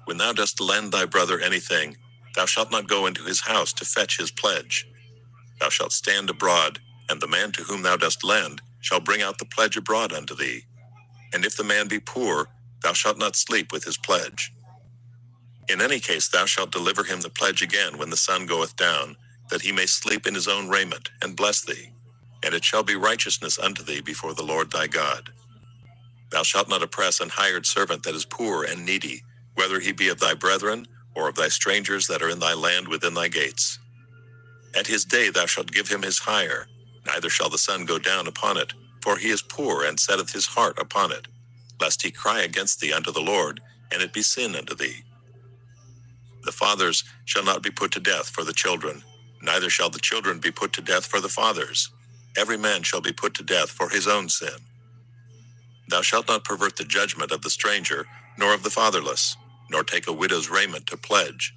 When thou dost lend thy brother anything, thou shalt not go into his house to fetch his pledge. Thou shalt stand abroad, and the man to whom thou dost lend shall bring out the pledge abroad unto thee. And if the man be poor, thou shalt not sleep with his pledge. In any case thou shalt deliver him the pledge again when the sun goeth down, that he may sleep in his own raiment, and bless thee. And it shall be righteousness unto thee before the Lord thy God. Thou shalt not oppress an hired servant that is poor and needy, whether he be of thy brethren, or of thy strangers that are in thy land within thy gates. At his day thou shalt give him his hire, neither shall the sun go down upon it, for he is poor and setteth his heart upon it, lest he cry against thee unto the Lord, and it be sin unto thee. The fathers shall not be put to death for the children, neither shall the children be put to death for the fathers. Every man shall be put to death for his own sin. Thou shalt not pervert the judgment of the stranger, nor of the fatherless, nor take a widow's raiment to pledge.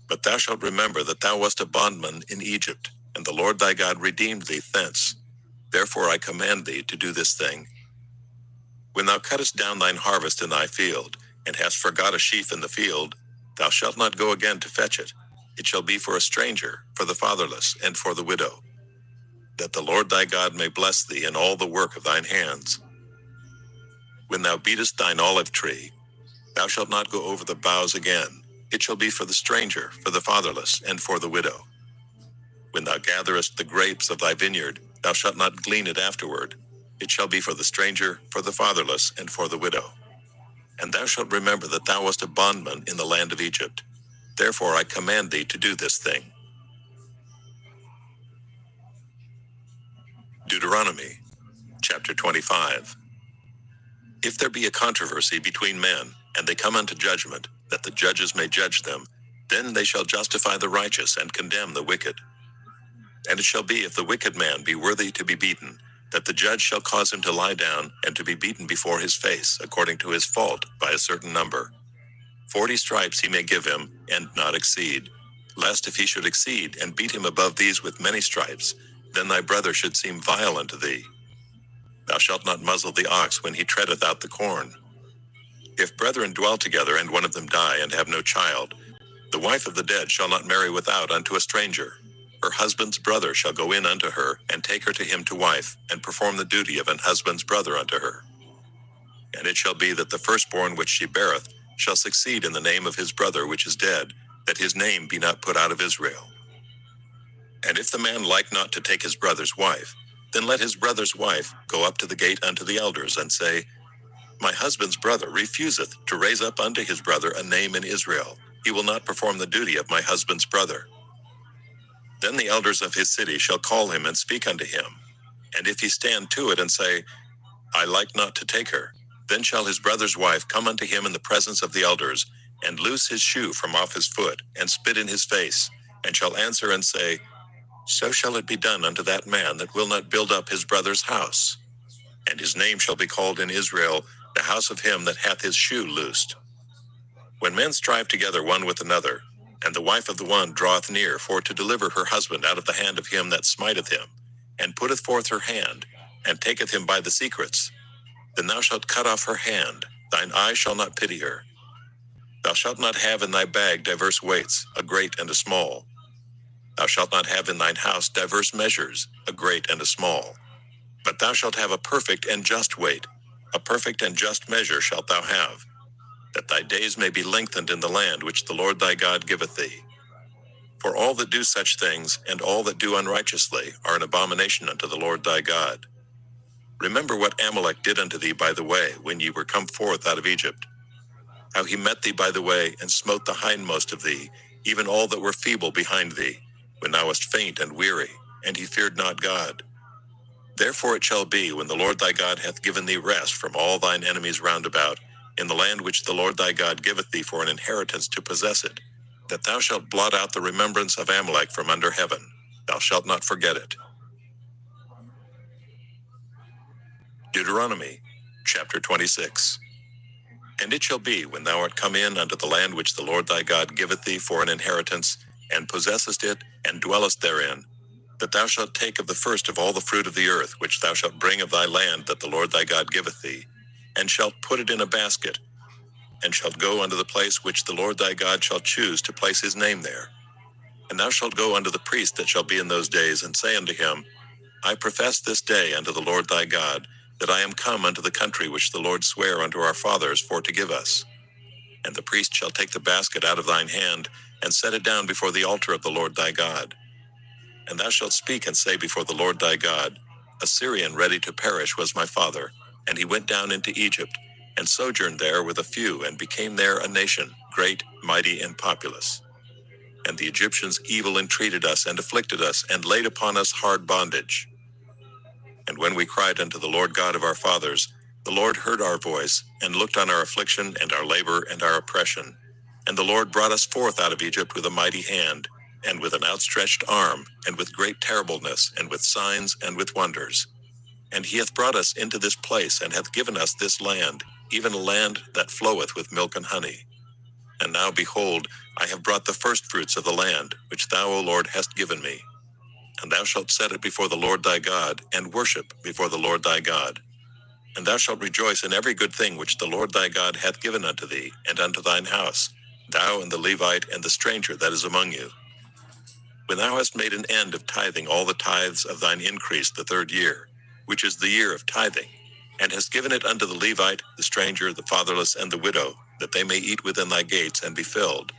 But thou shalt remember that thou wast a bondman in Egypt, and the Lord thy God redeemed thee thence. Therefore I command thee to do this thing. When thou cuttest down thine harvest in thy field, and hast forgot a sheaf in the field, thou shalt not go again to fetch it. It shall be for a stranger, for the fatherless, and for the widow, that the Lord thy God may bless thee in all the work of thine hands. When thou beatest thine olive tree, thou shalt not go over the boughs again. It shall be for the stranger, for the fatherless, and for the widow. When thou gatherest the grapes of thy vineyard, thou shalt not glean it afterward. It shall be for the stranger, for the fatherless, and for the widow. And thou shalt remember that thou wast a bondman in the land of Egypt. Therefore I command thee to do this thing. Deuteronomy, chapter 25. If there be a controversy between men, and they come unto judgment, that the judges may judge them, then they shall justify the righteous and condemn the wicked. And it shall be, if the wicked man be worthy to be beaten, that the judge shall cause him to lie down, and to be beaten before his face, according to his fault, by a certain number. 40 stripes he may give him, and not exceed. Lest if he should exceed, and beat him above these with many stripes, then thy brother should seem vile unto thee. Thou shalt not muzzle the ox when he treadeth out the corn. If brethren dwell together, and one of them die, and have no child, the wife of the dead shall not marry without unto a stranger. Her husband's brother shall go in unto her, and take her to him to wife, and perform the duty of an husband's brother unto her. And it shall be that the firstborn which she beareth shall succeed in the name of his brother which is dead, that his name be not put out of Israel. And if the man like not to take his brother's wife, then let his brother's wife go up to the gate unto the elders, and say, My husband's brother refuseth to raise up unto his brother a name in Israel. He will not perform the duty of my husband's brother. Then the elders of his city shall call him and speak unto him. And if he stand to it and say, I like not to take her, then shall his brother's wife come unto him in the presence of the elders, and loose his shoe from off his foot, and spit in his face, and shall answer and say, So shall it be done unto that man that will not build up his brother's house. And his name shall be called in Israel, the house of him that hath his shoe loosed. When men strive together one with another, and the wife of the one draweth near for to deliver her husband out of the hand of him that smiteth him, and putteth forth her hand, and taketh him by the secrets, then thou shalt cut off her hand, thine eye shall not pity her. Thou shalt not have in thy bag diverse weights, a great and a small. Thou shalt not have in thine house diverse measures, a great and a small. But thou shalt have a perfect and just weight, a perfect and just measure shalt thou have, that thy days may be lengthened in the land which the Lord thy God giveth thee. For all that do such things, and all that do unrighteously, are an abomination unto the Lord thy God. Remember what Amalek did unto thee by the way, when ye were come forth out of Egypt, how he met thee by the way, and smote the hindmost of thee, even all that were feeble behind thee, when thou wast faint and weary, and he feared not God. Therefore it shall be, when the Lord thy God hath given thee rest from all thine enemies round about, in the land which the Lord thy God giveth thee for an inheritance to possess it, that thou shalt blot out the remembrance of Amalek from under heaven. Thou shalt not forget it. Deuteronomy, chapter 26. And it shall be, when thou art come in unto the land which the Lord thy God giveth thee for an inheritance, and possessest it, and dwellest therein, that thou shalt take of the first of all the fruit of the earth, which thou shalt bring of thy land that the Lord thy God giveth thee, and shalt put it in a basket, and shalt go unto the place which the Lord thy God shall choose to place his name there. And thou shalt go unto the priest that shall be in those days, and say unto him, I profess this day unto the Lord thy God, that I am come unto the country which the Lord sware unto our fathers for to give us. And the priest shall take the basket out of thine hand, and set it down before the altar of the Lord thy God. And thou shalt speak and say before the Lord thy God, A Syrian ready to perish was my father, and he went down into Egypt, and sojourned there with a few, and became there a nation, great, mighty, and populous. And the Egyptians evil entreated us, and afflicted us, and laid upon us hard bondage. And when we cried unto the Lord God of our fathers, the Lord heard our voice, and looked on our affliction, and our labor, and our oppression. And the Lord brought us forth out of Egypt with a mighty hand, and with an outstretched arm, and with great terribleness, and with signs, and with wonders. And he hath brought us into this place, and hath given us this land, even a land that floweth with milk and honey. And now behold, I have brought the firstfruits of the land, which thou, O Lord, hast given me. And thou shalt set it before the Lord thy God, and worship before the Lord thy God. And thou shalt rejoice in every good thing which the Lord thy God hath given unto thee, and unto thine house, thou and the Levite and the stranger that is among you. When thou hast made an end of tithing all the tithes of thine increase the third year, which is the year of tithing, and hast given it unto the Levite, the stranger, the fatherless, and the widow, that they may eat within thy gates and be filled,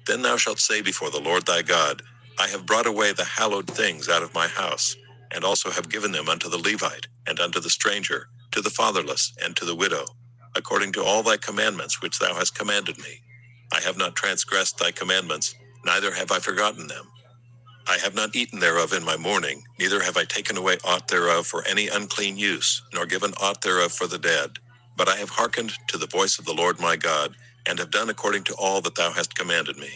then thou shalt say before the Lord thy God, I have brought away the hallowed things out of my house, and also have given them unto the Levite, and unto the stranger, to the fatherless, and to the widow, according to all thy commandments which thou hast commanded me. I have not transgressed thy commandments, neither have I forgotten them. I have not eaten thereof in my mourning, neither have I taken away aught thereof for any unclean use, nor given aught thereof for the dead. But I have hearkened to the voice of the Lord my God, and have done according to all that thou hast commanded me.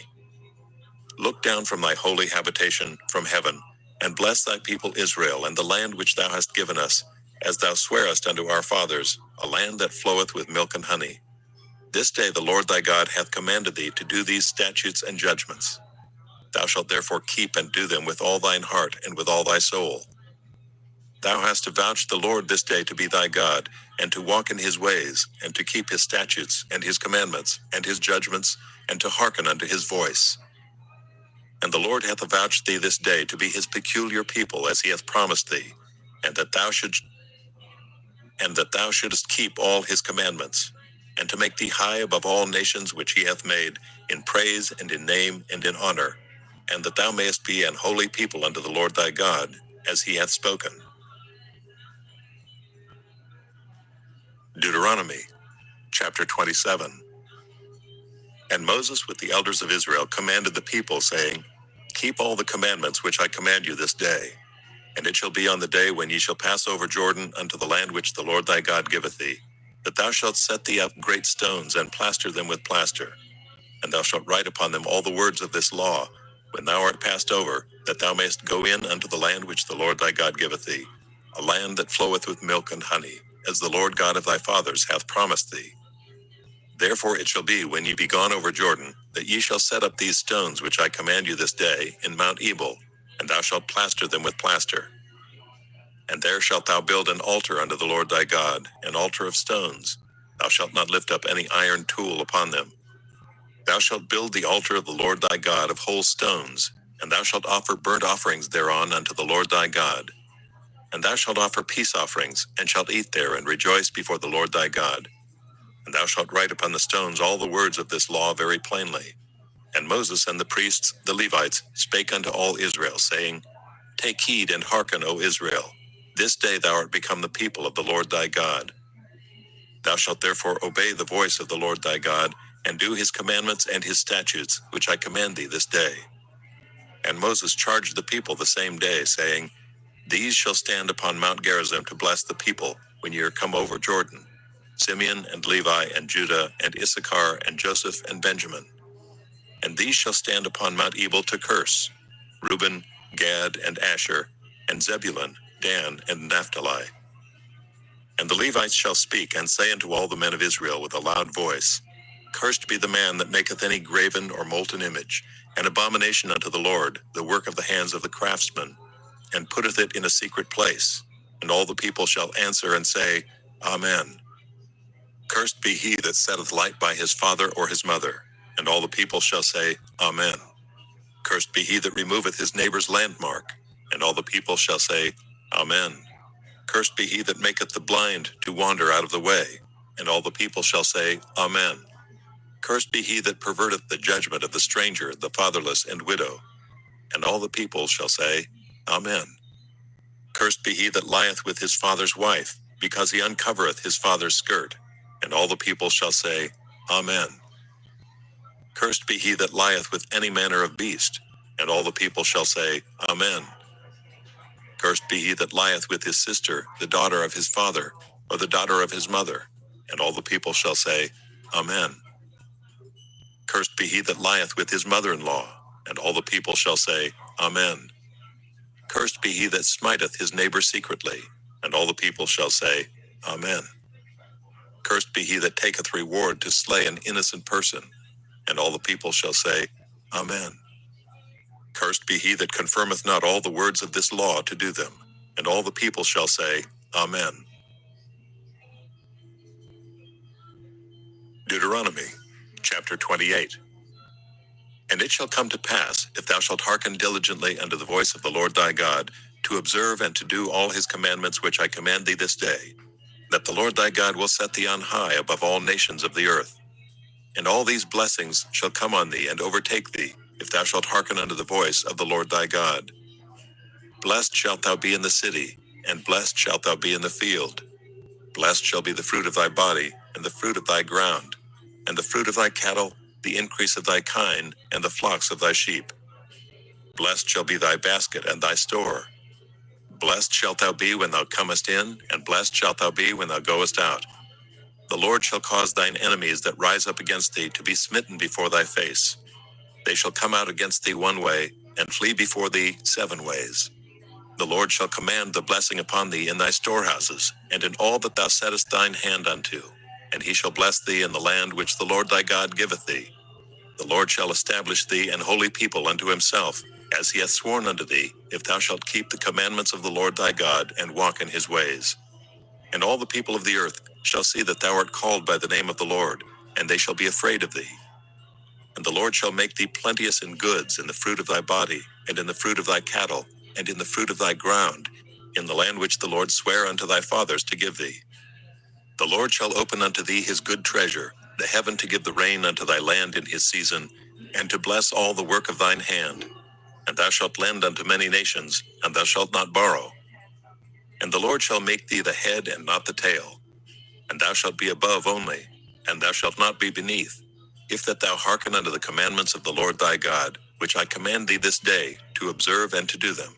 Look down from thy holy habitation, from heaven, and bless thy people Israel, and the land which thou hast given us, as thou swarest unto our fathers, a land that floweth with milk and honey. This day the Lord thy God hath commanded thee to do these statutes and judgments. Thou shalt therefore keep and do them with all thine heart and with all thy soul. Thou hast avouched the Lord this day to be thy God, and to walk in his ways, and to keep his statutes, and his commandments, and his judgments, and to hearken unto his voice. And the Lord hath avouched thee this day to be his peculiar people, as he hath promised thee, and that thou shouldest keep all his commandments, and to make thee high above all nations which he hath made, in praise and in name and in honor, and that thou mayest be an holy people unto the Lord thy God, as he hath spoken. Deuteronomy, chapter 27. And Moses with the elders of Israel commanded the people, saying, Keep all the commandments which I command you this day. And it shall be on the day when ye shall pass over Jordan unto the land which the Lord thy God giveth thee, that thou shalt set thee up great stones, and plaster them with plaster. And thou shalt write upon them all the words of this law, when thou art passed over, that thou mayest go in unto the land which the Lord thy God giveth thee, a land that floweth with milk and honey, as the Lord God of thy fathers hath promised thee. Therefore it shall be, when ye be gone over Jordan, that ye shall set up these stones which I command you this day in Mount Ebal, and thou shalt plaster them with plaster. And there shalt thou build an altar unto the Lord thy God, an altar of stones. Thou shalt not lift up any iron tool upon them. Thou shalt build the altar of the Lord thy God of whole stones, and thou shalt offer burnt offerings thereon unto the Lord thy God. And thou shalt offer peace offerings, and shalt eat there, and rejoice before the Lord thy God. And thou shalt write upon the stones all the words of this law very plainly. And Moses and the priests, the Levites, spake unto all Israel, saying, Take heed and hearken, O Israel. This day thou art become the people of the Lord thy God. Thou shalt therefore obey the voice of the Lord thy God, and do his commandments and his statutes, which I command thee this day. And Moses charged the people the same day, saying, These shall stand upon Mount Gerizim to bless the people, when ye are come over Jordan: Simeon and Levi and Judah and Issachar and Joseph and Benjamin. And these shall stand upon Mount Ebal to curse: Reuben, Gad, and Asher, and Zebulun, Dan, and Naphtali. And the Levites shall speak and say unto all the men of Israel with a loud voice, Cursed be the man that maketh any graven or molten image, an abomination unto the Lord, the work of the hands of the craftsman, and putteth it in a secret place. And all the people shall answer and say, Amen. Cursed be he that setteth light by his father or his mother. And all the people shall say, Amen. Cursed be he that removeth his neighbor's landmark. And all the people shall say, Amen. Cursed be he that maketh the blind to wander out of the way. And all the people shall say, Amen. Cursed be he that perverteth the judgment of the stranger, the fatherless, and widow. And all the people shall say, Amen. Cursed be he that lieth with his father's wife, because he uncovereth his father's skirt. And all the people shall say, Amen. Cursed be he that lieth with any manner of beast. And all the people shall say, Amen. Cursed be he that lieth with his sister, the daughter of his father, or the daughter of his mother. And all the people shall say, Amen. Cursed be he that lieth with his mother-in-law. And all the people shall say, Amen. Cursed be he that smiteth his neighbor secretly. And all the people shall say, Amen. Cursed be he that taketh reward to slay an innocent person. And all the people shall say, Amen. Cursed be he that confirmeth not all the words of this law to do them. And all the people shall say, Amen. Deuteronomy, chapter 28. And it shall come to pass, if thou shalt hearken diligently unto the voice of the Lord thy God, to observe and to do all his commandments which I command thee this day, that the Lord thy God will set thee on high above all nations of the earth. And all these blessings shall come on thee and overtake thee, if thou shalt hearken unto the voice of the Lord thy God. Blessed shalt thou be in the city, and blessed shalt thou be in the field. Blessed shall be the fruit of thy body, and the fruit of thy ground, and the fruit of thy cattle, the increase of thy kine, and the flocks of thy sheep. Blessed shall be thy basket and thy store. Blessed shalt thou be when thou comest in, and blessed shalt thou be when thou goest out. The Lord shall cause thine enemies that rise up against thee to be smitten before thy face. They shall come out against thee one way, and flee before thee 7 ways. The Lord shall command the blessing upon thee in thy storehouses, and in all that thou settest thine hand unto. And he shall bless thee in the land which the Lord thy God giveth thee. The Lord shall establish thee an holy people unto himself, as he hath sworn unto thee, if thou shalt keep the commandments of the Lord thy God, and walk in his ways. And all the people of the earth shall see that thou art called by the name of the Lord, and they shall be afraid of thee. And the Lord shall make thee plenteous in goods, in the fruit of thy body, and in the fruit of thy cattle, and in the fruit of thy ground, in the land which the Lord sware unto thy fathers to give thee. The Lord shall open unto thee his good treasure, the heaven to give the rain unto thy land in his season, and to bless all the work of thine hand. And thou shalt lend unto many nations, and thou shalt not borrow. And the Lord shall make thee the head and not the tail. And thou shalt be above only, and thou shalt not be beneath, if that thou hearken unto the commandments of the Lord thy God, which I command thee this day, to observe and to do them.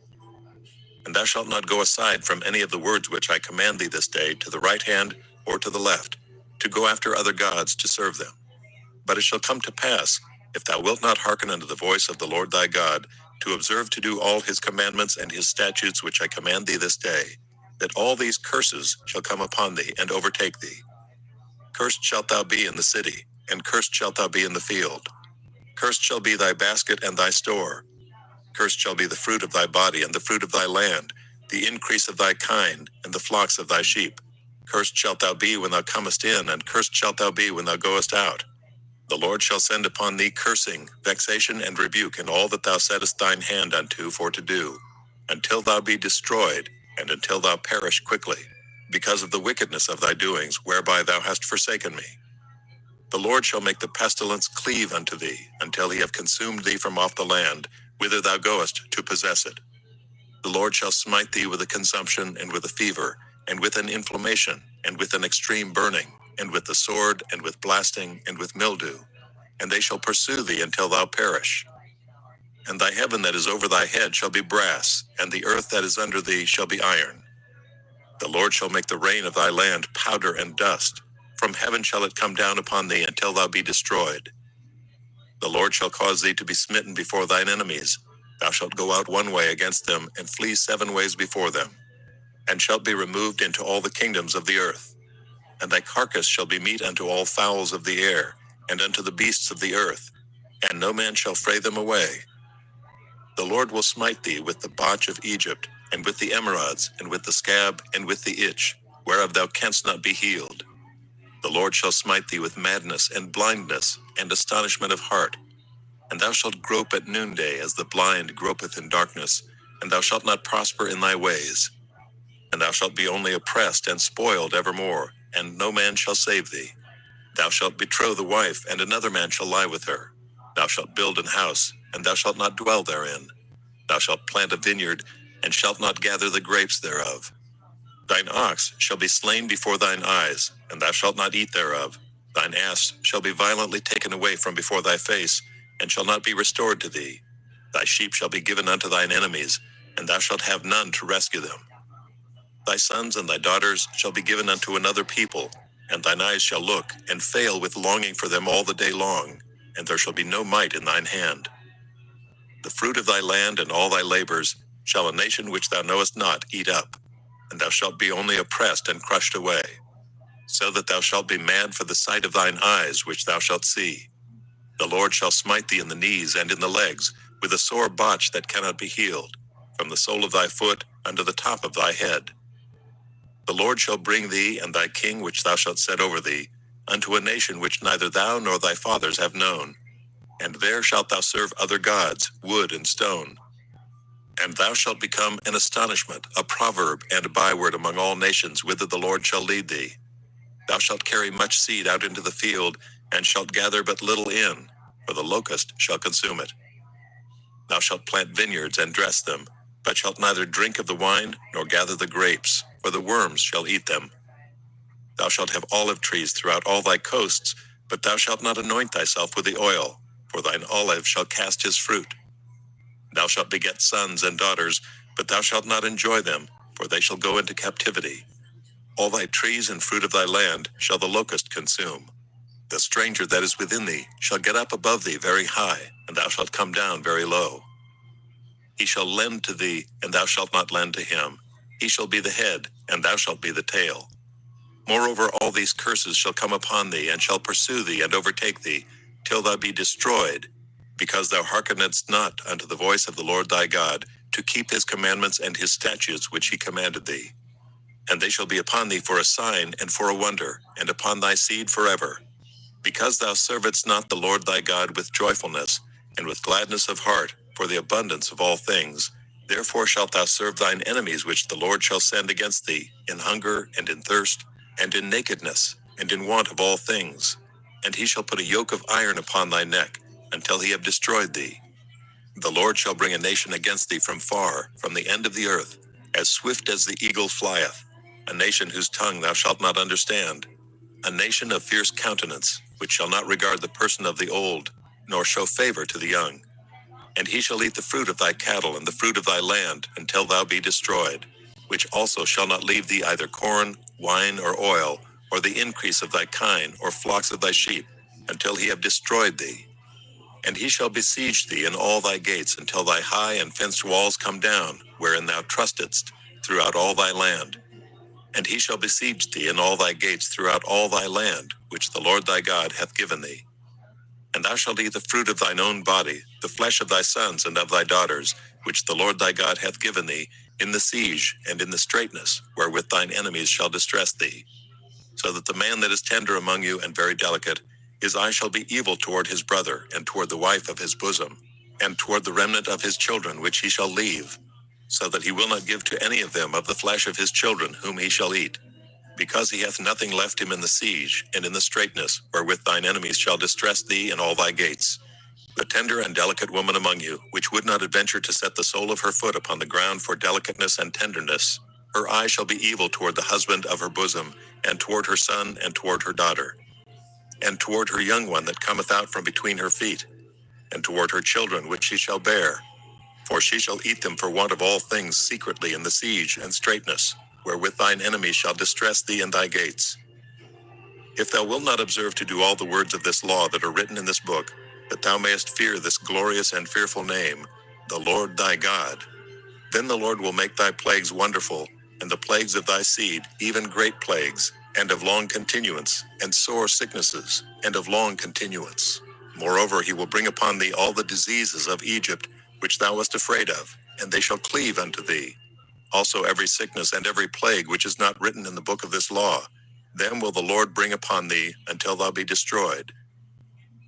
And thou shalt not go aside from any of the words which I command thee this day, to the right hand or to the left, to go after other gods to serve them. But it shall come to pass, if thou wilt not hearken unto the voice of the Lord thy God, to observe to do all his commandments and his statutes which I command thee this day, that all these curses shall come upon thee and overtake thee. Cursed shalt thou be in the city, and cursed shalt thou be in the field. Cursed shall be thy basket and thy store. Cursed shall be the fruit of thy body and the fruit of thy land, the increase of thy kine, and the flocks of thy sheep. Cursed shalt thou be when thou comest in, and cursed shalt thou be when thou goest out. The Lord shall send upon thee cursing, vexation, and rebuke in all that thou settest thine hand unto for to do, until thou be destroyed, and until thou perish quickly, because of the wickedness of thy doings, whereby thou hast forsaken me. The Lord shall make the pestilence cleave unto thee, until he have consumed thee from off the land, whither thou goest to possess it. The Lord shall smite thee with a consumption, and with a fever, and with an inflammation, and with an extreme burning, and with the sword, and with blasting, and with mildew. And they shall pursue thee until thou perish. And thy heaven that is over thy head shall be brass, and the earth that is under thee shall be iron. The Lord shall make the rain of thy land powder and dust. From heaven shall it come down upon thee until thou be destroyed. The Lord shall cause thee to be smitten before thine enemies. Thou shalt go out one way against them, and flee 7 ways before them, and shalt be removed into all the kingdoms of the earth. And thy carcass shall be meat unto all fowls of the air, and unto the beasts of the earth, and no man shall fray them away. The Lord will smite thee with the botch of Egypt, and with the emerods, and with the scab, and with the itch, whereof thou canst not be healed. The Lord shall smite thee with madness, and blindness, and astonishment of heart. And thou shalt grope at noonday as the blind gropeth in darkness, and thou shalt not prosper in thy ways. And thou shalt be only oppressed and spoiled evermore, and no man shall save thee. Thou shalt betroth a wife, and another man shall lie with her. Thou shalt build an house, and thou shalt not dwell therein. Thou shalt plant a vineyard, and shalt not gather the grapes thereof. Thine ox shall be slain before thine eyes, and thou shalt not eat thereof. Thine ass shall be violently taken away from before thy face, and shall not be restored to thee. Thy sheep shall be given unto thine enemies, and thou shalt have none to rescue them. Thy sons and thy daughters shall be given unto another people, and thine eyes shall look, and fail with longing for them all the day long, and there shall be no might in thine hand. The fruit of thy land and all thy labors shall a nation which thou knowest not eat up, and thou shalt be only oppressed and crushed away, so that thou shalt be mad for the sight of thine eyes which thou shalt see. The Lord shall smite thee in the knees and in the legs, with a sore botch that cannot be healed, from the sole of thy foot unto the top of thy head. The Lord shall bring thee and thy king which thou shalt set over thee, unto a nation which neither thou nor thy fathers have known. And there shalt thou serve other gods, wood and stone. And thou shalt become an astonishment, a proverb, and a byword among all nations whither the Lord shall lead thee. Thou shalt carry much seed out into the field, and shalt gather but little in, for the locust shall consume it. Thou shalt plant vineyards and dress them, but shalt neither drink of the wine, nor gather the grapes, for the worms shall eat them. Thou shalt have olive trees throughout all thy coasts, but thou shalt not anoint thyself with the oil, for thine olive shall cast his fruit. Thou shalt beget sons and daughters, but thou shalt not enjoy them, for they shall go into captivity. All thy trees and fruit of thy land shall the locust consume. The stranger that is within thee shall get up above thee very high, and thou shalt come down very low. He shall lend to thee, and thou shalt not lend to him. He shall be the head, and thou shalt be the tail. Moreover, all these curses shall come upon thee, and shall pursue thee, and overtake thee, till thou be destroyed, because thou hearkenedst not unto the voice of the Lord thy God, to keep his commandments and his statutes which he commanded thee. And they shall be upon thee for a sign and for a wonder, and upon thy seed forever. Because thou servedst not the Lord thy God with joyfulness, and with gladness of heart, for the abundance of all things, therefore shalt thou serve thine enemies which the Lord shall send against thee, in hunger, and in thirst, and in nakedness, and in want of all things. And he shall put a yoke of iron upon thy neck, until he have destroyed thee. The Lord shall bring a nation against thee from far, from the end of the earth, as swift as the eagle flieth, a nation whose tongue thou shalt not understand, a nation of fierce countenance, which shall not regard the person of the old, nor show favor to the young. And he shall eat the fruit of thy cattle and the fruit of thy land, until thou be destroyed, which also shall not leave thee either corn, wine, or oil, or the increase of thy kine, or flocks of thy sheep, until he have destroyed thee. And he shall besiege thee in all thy gates, until thy high and fenced walls come down, wherein thou trustedst, throughout all thy land. And he shall besiege thee in all thy gates throughout all thy land, which the Lord thy God hath given thee. And thou shalt eat the fruit of thine own body, the flesh of thy sons and of thy daughters, which the Lord thy God hath given thee, in the siege and in the straitness, wherewith thine enemies shall distress thee. So that the man that is tender among you and very delicate, his eye shall be evil toward his brother, and toward the wife of his bosom, and toward the remnant of his children which he shall leave, so that he will not give to any of them of the flesh of his children whom he shall eat, because he hath nothing left him in the siege and in the straitness, wherewith thine enemies shall distress thee in all thy gates. The tender and delicate woman among you, which would not adventure to set the sole of her foot upon the ground for delicateness and tenderness, her eye shall be evil toward the husband of her bosom, and toward her son, and toward her daughter, and toward her young one that cometh out from between her feet, and toward her children which she shall bear. For she shall eat them for want of all things secretly in the siege and straitness, wherewith thine enemies shall distress thee in thy gates. If thou wilt not observe to do all the words of this law that are written in this book, that thou mayest fear this glorious and fearful name, the Lord thy God, then the Lord will make thy plagues wonderful, and the plagues of thy seed, even great plagues, and of long continuance, and sore sicknesses, and of long continuance. Moreover, he will bring upon thee all the diseases of Egypt, which thou wast afraid of, and they shall cleave unto thee. Also every sickness and every plague which is not written in the book of this law, them will the Lord bring upon thee until thou be destroyed.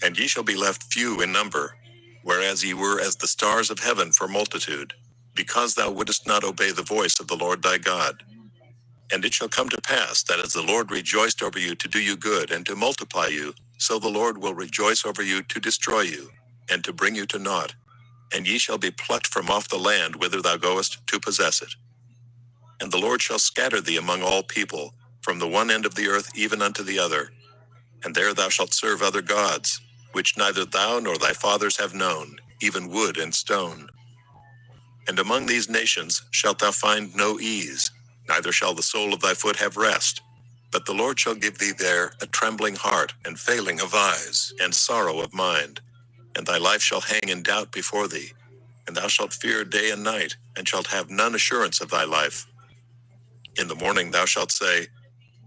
And ye shall be left few in number, whereas ye were as the stars of heaven for multitude, because thou wouldest not obey the voice of the Lord thy God. And it shall come to pass that as the Lord rejoiced over you to do you good and to multiply you, so the Lord will rejoice over you to destroy you, and to bring you to naught. And ye shall be plucked from off the land whither thou goest to possess it. And the Lord shall scatter thee among all people, from the one end of the earth even unto the other. And there thou shalt serve other gods, which neither thou nor thy fathers have known, even wood and stone. And among these nations shalt thou find no ease, neither shall the sole of thy foot have rest. But the Lord shall give thee there a trembling heart, and failing of eyes, and sorrow of mind. And thy life shall hang in doubt before thee, and thou shalt fear day and night, and shalt have none assurance of thy life. In the morning thou shalt say,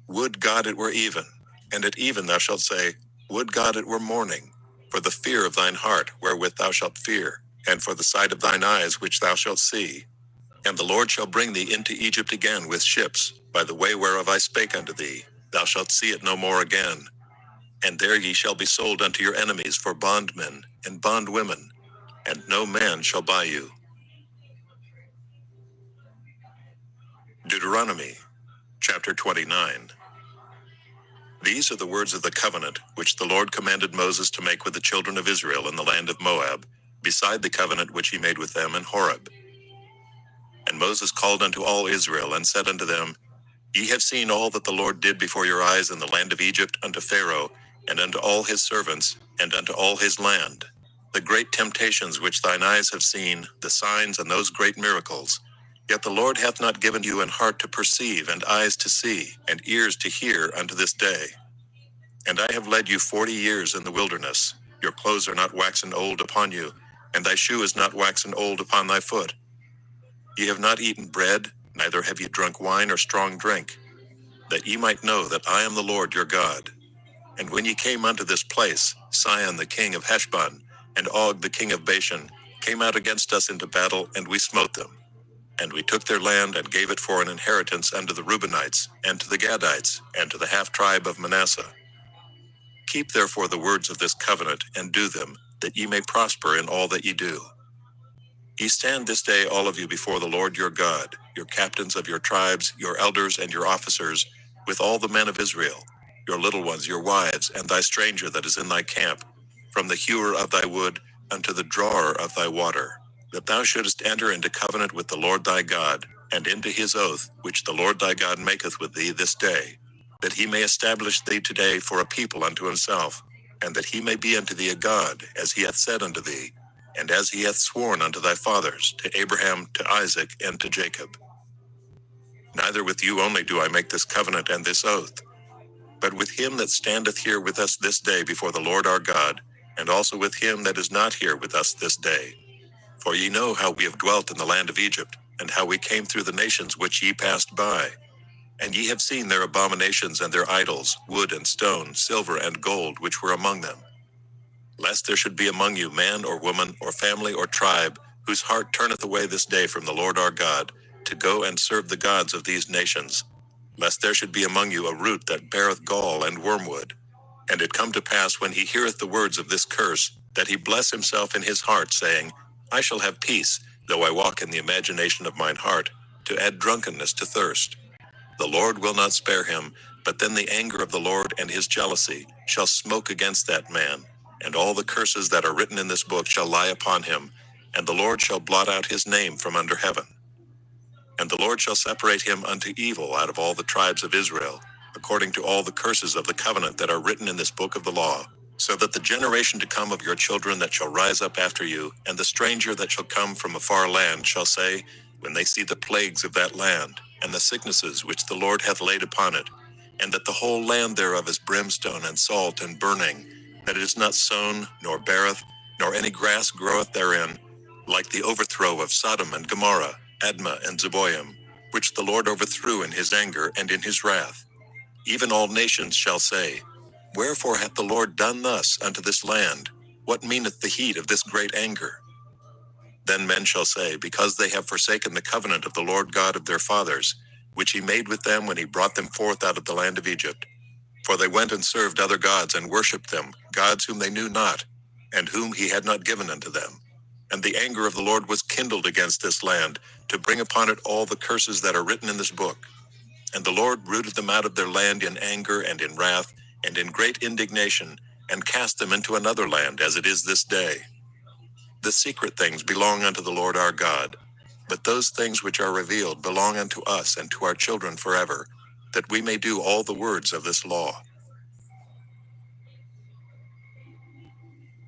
Would God it were even. And at even thou shalt say, Would God it were morning. For the fear of thine heart wherewith thou shalt fear, and for the sight of thine eyes which thou shalt see. And the Lord shall bring thee into Egypt again with ships, by the way whereof I spake unto thee. Thou shalt see it no more again. And there ye shall be sold unto your enemies for bondmen and bondwomen, and no man shall buy you. Deuteronomy, chapter 29. These are the words of the covenant, which the Lord commanded Moses to make with the children of Israel in the land of Moab, beside the covenant which he made with them in Horeb. And Moses called unto all Israel, and said unto them, Ye have seen all that the Lord did before your eyes in the land of Egypt unto Pharaoh, and unto all his servants, and unto all his land. The great temptations which thine eyes have seen, the signs and those great miracles. Yet the Lord hath not given you an heart to perceive, and eyes to see, and ears to hear unto this day. And I have led you 40 years in the wilderness. Your clothes are not waxen old upon you, and thy shoe is not waxen old upon thy foot. Ye have not eaten bread, neither have ye drunk wine or strong drink, that ye might know that I am the Lord your God. And when ye came unto this place, Sihon the king of Heshbon, and Og the king of Bashan, came out against us into battle, and we smote them. And we took their land, and gave it for an inheritance unto the Reubenites, and to the Gadites, and to the half-tribe of Manasseh. Keep therefore the words of this covenant, and do them, that ye may prosper in all that ye do. Ye stand this day all of you before the Lord your God, your captains of your tribes, your elders and your officers, with all the men of Israel, your little ones, your wives, and thy stranger that is in thy camp, from the hewer of thy wood unto the drawer of thy water, that thou shouldest enter into covenant with the Lord thy God, and into his oath, which the Lord thy God maketh with thee this day, that he may establish thee today for a people unto himself, and that he may be unto thee a God, as he hath said unto thee, and as he hath sworn unto thy fathers, to Abraham, to Isaac, and to Jacob. Neither with you only do I make this covenant and this oath, but with him that standeth here with us this day before the Lord our God, and also with him that is not here with us this day. For ye know how we have dwelt in the land of Egypt, and how we came through the nations which ye passed by. And ye have seen their abominations and their idols, wood and stone, silver and gold, which were among them. Lest there should be among you man or woman or family or tribe, whose heart turneth away this day from the Lord our God, to go and serve the gods of these nations. Lest there should be among you a root that beareth gall and wormwood. And it come to pass when he heareth the words of this curse, that he bless himself in his heart, saying, I shall have peace, though I walk in the imagination of mine heart, to add drunkenness to thirst. The Lord will not spare him, but then the anger of the Lord and his jealousy shall smoke against that man, And all the curses that are written in this book shall lie upon him, and the Lord shall blot out his name from under heaven. And the Lord shall separate him unto evil out of all the tribes of Israel, according to all the curses of the covenant that are written in this book of the law, so that the generation to come of your children that shall rise up after you, and the stranger that shall come from a far land shall say, when they see the plagues of that land, and the sicknesses which the Lord hath laid upon it, and that the whole land thereof is brimstone and salt and burning, that it is not sown, nor beareth, nor any grass groweth therein, like the overthrow of Sodom and Gomorrah, Admah and Zeboim, which the Lord overthrew in his anger and in his wrath. Even all nations shall say, wherefore hath the Lord done thus unto this land? What meaneth the heat of this great anger? Then men shall say, because they have forsaken the covenant of the Lord God of their fathers, which he made with them when he brought them forth out of the land of Egypt. For they went and served other gods and worshipped them, gods whom they knew not, and whom he had not given unto them. And the anger of the Lord was kindled against this land, to bring upon it all the curses that are written in this book. And the Lord rooted them out of their land in anger and in wrath, and in great indignation, and cast them into another land, as it is this day. The secret things belong unto the Lord our God, but those things which are revealed belong unto us and to our children forever, that we may do all the words of this law.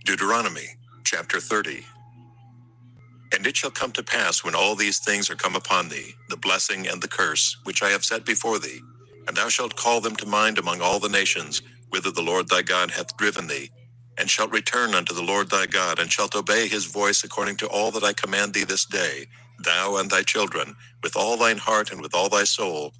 Deuteronomy, chapter 30. And it shall come to pass, when all these things are come upon thee, the blessing and the curse, which I have set before thee, and thou shalt call them to mind among all the nations, whither the Lord thy God hath driven thee, and shalt return unto the Lord thy God, and shalt obey his voice according to all that I command thee this day, thou and thy children, with all thine heart and with all thy soul,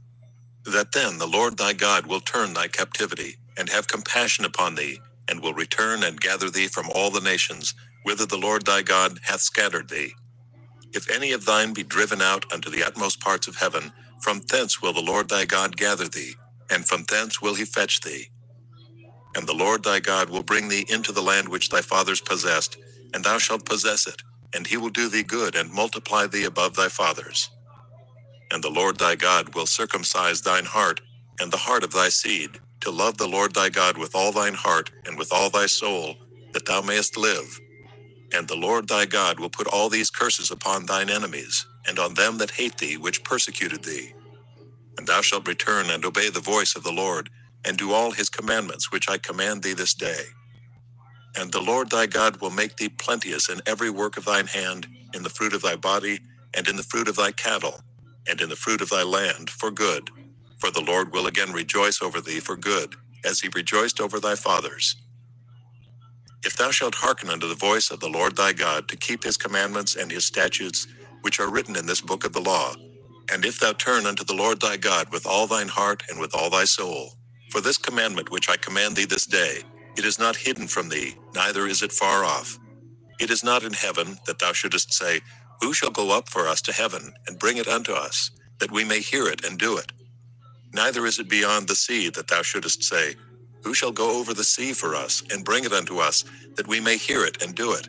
that then the Lord thy God will turn thy captivity, and have compassion upon thee, and will return and gather thee from all the nations, whither the Lord thy God hath scattered thee. If any of thine be driven out unto the utmost parts of heaven, from thence will the Lord thy God gather thee, and from thence will he fetch thee. And the Lord thy God will bring thee into the land which thy fathers possessed, and thou shalt possess it, and he will do thee good and multiply thee above thy fathers. And the Lord thy God will circumcise thine heart, and the heart of thy seed, to love the Lord thy God with all thine heart and with all thy soul, that thou mayest live. And the Lord thy God will put all these curses upon thine enemies, and on them that hate thee, which persecuted thee. And thou shalt return and obey the voice of the Lord, and do all his commandments which I command thee this day. And the Lord thy God will make thee plenteous in every work of thine hand, in the fruit of thy body, and in the fruit of thy cattle, and in the fruit of thy land, for good. For the Lord will again rejoice over thee for good, as he rejoiced over thy fathers. If thou shalt hearken unto the voice of the Lord thy God, to keep his commandments and his statutes, which are written in this book of the law, and if thou turn unto the Lord thy God with all thine heart and with all thy soul, for this commandment which I command thee this day, it is not hidden from thee, neither is it far off. It is not in heaven, that thou shouldest say, who shall go up for us to heaven, and bring it unto us, that we may hear it and do it? Neither is it beyond the sea, that thou shouldest say, who shall go over the sea for us, and bring it unto us, that we may hear it and do it?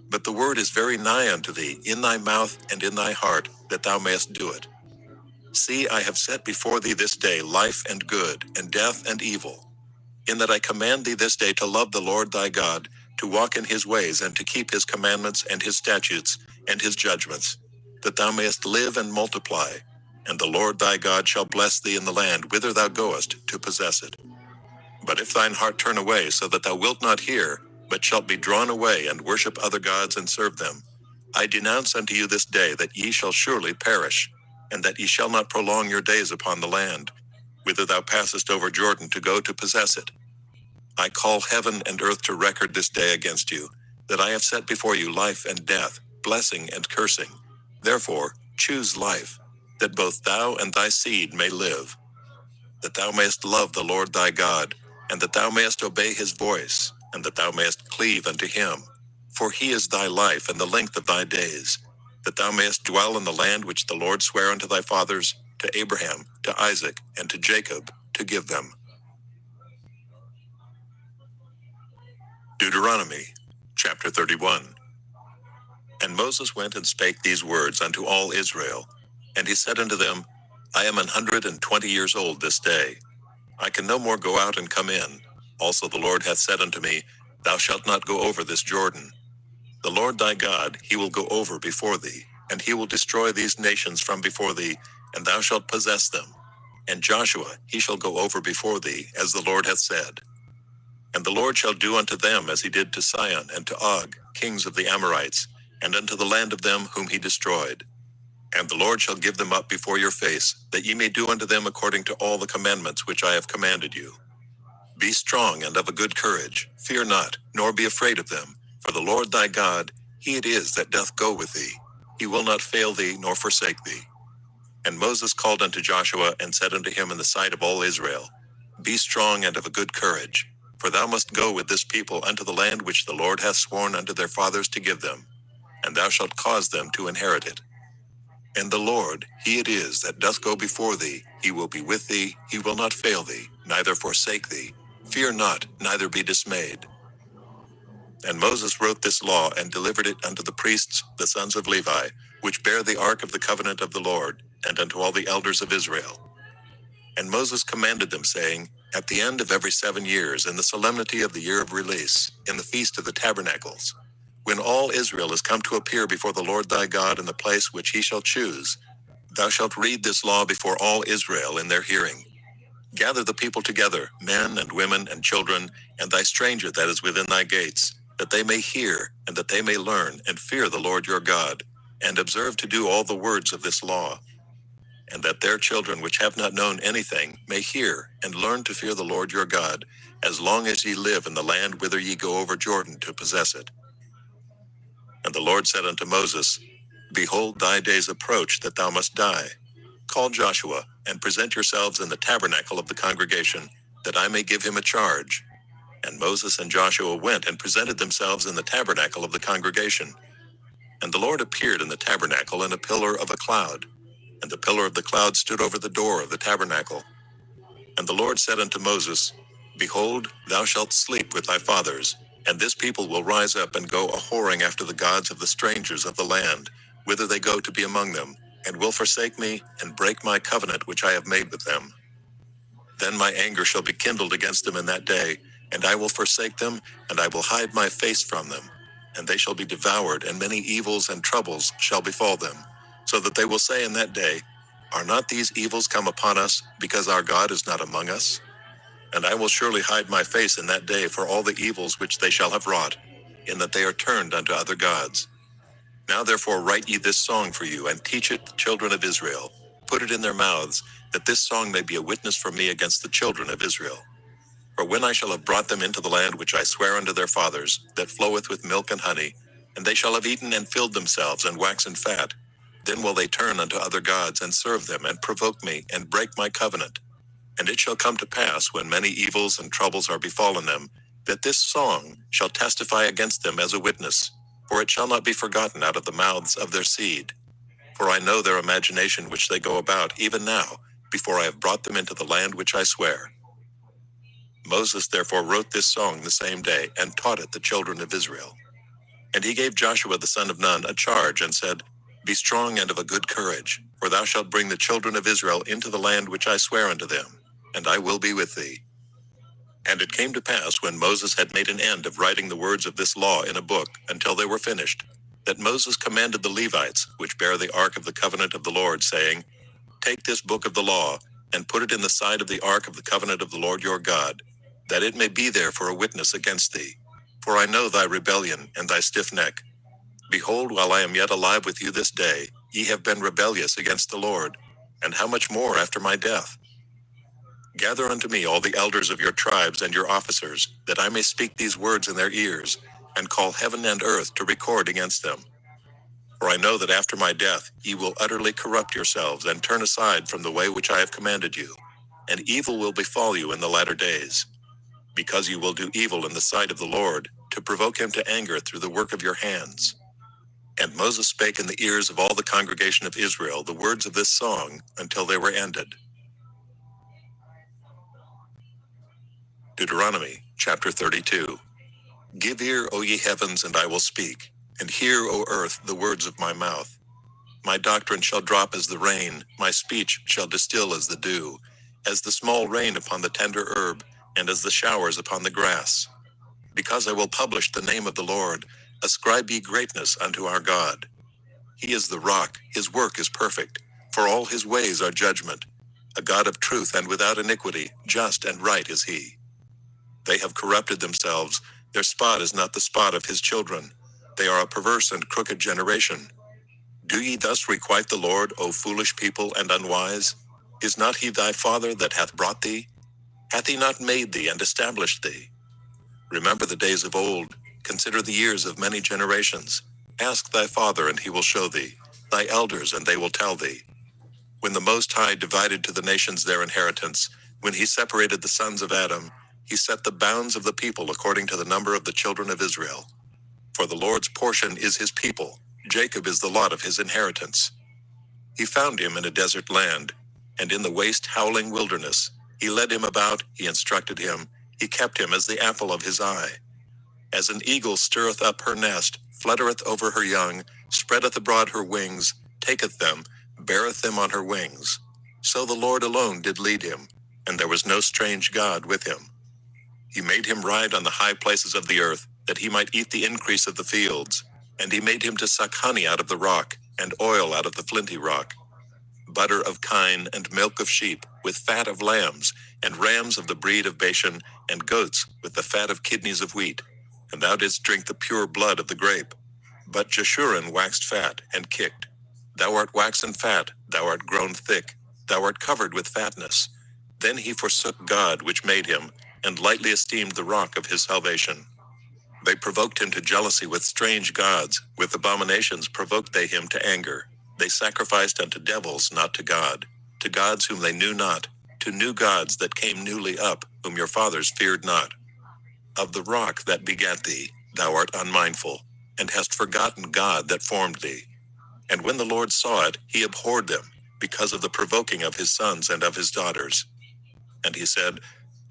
But the word is very nigh unto thee, in thy mouth and in thy heart, that thou mayest do it. See, I have set before thee this day life and good, and death and evil. In that I command thee this day to love the Lord thy God, to walk in his ways, and to keep his commandments and his statutes, and his judgments, that thou mayest live and multiply. And the Lord thy God shall bless thee in the land whither thou goest, to possess it. But if thine heart turn away, so that thou wilt not hear, but shalt be drawn away, and worship other gods, and serve them, I denounce unto you this day that ye shall surely perish, and that ye shall not prolong your days upon the land, whither thou passest over Jordan to go to possess it. I call heaven and earth to record this day against you, that I have set before you life and death, blessing and cursing. Therefore, choose life, that both thou and thy seed may live, that thou mayest love the Lord thy God, and that thou mayest obey his voice, and that thou mayest cleave unto him. For he is thy life and the length of thy days, that thou mayest dwell in the land which the Lord sware unto thy fathers, to Abraham, to Isaac, and to Jacob, to give them. Deuteronomy, chapter 31. And Moses went and spake these words unto all Israel. And he said unto them, I am 120 years old this day. I can no more go out and come in. Also the Lord hath said unto me, Thou shalt not go over this Jordan. The Lord thy God, he will go over before thee, and he will destroy these nations from before thee, and thou shalt possess them. And Joshua, he shall go over before thee, as the Lord hath said. And the Lord shall do unto them as he did to Sihon and to Og, kings of the Amorites, and unto the land of them whom he destroyed. And the Lord shall give them up before your face, that ye may do unto them according to all the commandments which I have commanded you. Be strong and of a good courage, fear not, nor be afraid of them, for the Lord thy God, he it is that doth go with thee. He will not fail thee nor forsake thee. And Moses called unto Joshua and said unto him in the sight of all Israel, Be strong and of a good courage, for thou must go with this people unto the land which the Lord hath sworn unto their fathers to give them, and thou shalt cause them to inherit it. And the Lord, he it is that doth go before thee, he will be with thee, he will not fail thee, neither forsake thee. Fear not, neither be dismayed. And Moses wrote this law and delivered it unto the priests, the sons of Levi, which bear the ark of the covenant of the Lord, and unto all the elders of Israel. And Moses commanded them, saying, At the end of every 7 years, in the solemnity of the year of release, in the feast of the tabernacles, when all Israel is come to appear before the Lord thy God in the place which he shall choose, thou shalt read this law before all Israel in their hearing. Gather the people together, men and women and children, and thy stranger that is within thy gates, that they may hear, and that they may learn, and fear the Lord your God, and observe to do all the words of this law. And that their children which have not known anything may hear, and learn to fear the Lord your God, as long as ye live in the land whither ye go over Jordan to possess it. And the Lord said unto Moses, Behold, thy days approach that thou must die. Call Joshua, and present yourselves in the tabernacle of the congregation, that I may give him a charge. And Moses and Joshua went and presented themselves in the tabernacle of the congregation. And the Lord appeared in the tabernacle in a pillar of a cloud. And the pillar of the cloud stood over the door of the tabernacle. And the Lord said unto Moses, Behold, thou shalt sleep with thy fathers, and this people will rise up and go a-whoring after the gods of the strangers of the land, whither they go to be among them, and will forsake me, and break my covenant which I have made with them. Then my anger shall be kindled against them in that day, and I will forsake them, and I will hide my face from them. And they shall be devoured, and many evils and troubles shall befall them, so that they will say in that day, Are not these evils come upon us, because our God is not among us? And I will surely hide my face in that day for all the evils which they shall have wrought, in that they are turned unto other gods. Now therefore write ye this song for you, and teach it the children of Israel. Put it in their mouths, that this song may be a witness for me against the children of Israel. For when I shall have brought them into the land which I swear unto their fathers, that floweth with milk and honey, and they shall have eaten and filled themselves and waxen fat, then will they turn unto other gods and serve them, and provoke me, and break my covenant. And it shall come to pass, when many evils and troubles are befallen them, that this song shall testify against them as a witness, for it shall not be forgotten out of the mouths of their seed. For I know their imagination which they go about, even now, before I have brought them into the land which I swear. Moses therefore wrote this song the same day, and taught it the children of Israel. And he gave Joshua the son of Nun a charge, and said, Be strong and of a good courage, for thou shalt bring the children of Israel into the land which I swear unto them, and I will be with thee. And it came to pass, when Moses had made an end of writing the words of this law in a book, until they were finished, that Moses commanded the Levites, which bear the ark of the covenant of the Lord, saying, Take this book of the law, and put it in the side of the ark of the covenant of the Lord your God, that it may be there for a witness against thee. For I know thy rebellion and thy stiff neck. Behold, while I am yet alive with you this day, ye have been rebellious against the Lord, and how much more after my death? Gather unto me all the elders of your tribes and your officers, that I may speak these words in their ears, and call heaven and earth to record against them. For I know that after my death ye will utterly corrupt yourselves, and turn aside from the way which I have commanded you, and evil will befall you in the latter days, because you will do evil in the sight of the Lord, to provoke him to anger through the work of your hands. And Moses spake in the ears of all the congregation of Israel the words of this song, until they were ended. Deuteronomy, chapter 32. Give ear, O ye heavens, and I will speak, and hear, O earth, the words of my mouth. My doctrine shall drop as the rain, my speech shall distill as the dew, as the small rain upon the tender herb, and as the showers upon the grass. Because I will publish the name of the Lord, ascribe ye greatness unto our God. He is the rock, his work is perfect, for all his ways are judgment. A God of truth and without iniquity, just and right is he. They have corrupted themselves, their spot is not the spot of his children. They are a perverse and crooked generation. Do ye thus requite the Lord, O foolish people and unwise? Is not he thy father that hath brought thee? Hath he not made thee and established thee? Remember the days of old, consider the years of many generations. Ask thy father and he will show thee, thy elders and they will tell thee. When the Most High divided to the nations their inheritance, when he separated the sons of Adam, he set the bounds of the people according to the number of the children of Israel. For the Lord's portion is his people, Jacob is the lot of his inheritance. He found him in a desert land, and in the waste howling wilderness. He led him about, he instructed him, he kept him as the apple of his eye. As an eagle stirreth up her nest, fluttereth over her young, spreadeth abroad her wings, taketh them, beareth them on her wings. So the Lord alone did lead him, and there was no strange God with him. He made him ride on the high places of the earth, that he might eat the increase of the fields. And he made him to suck honey out of the rock, and oil out of the flinty rock. Butter of kine and milk of sheep, with fat of lambs, and rams of the breed of Bashan, and goats, with the fat of kidneys of wheat. And thou didst drink the pure blood of the grape. But Jeshurun waxed fat, and kicked. Thou art waxen fat, thou art grown thick, thou art covered with fatness. Then he forsook God which made him, and lightly esteemed the rock of his salvation. They provoked him to jealousy with strange gods, with abominations provoked they him to anger. They sacrificed unto devils, not to God, to gods whom they knew not, to new gods that came newly up, whom your fathers feared not. Of the rock that begat thee, thou art unmindful, and hast forgotten God that formed thee. And when the Lord saw it, he abhorred them, because of the provoking of his sons and of his daughters. And he said,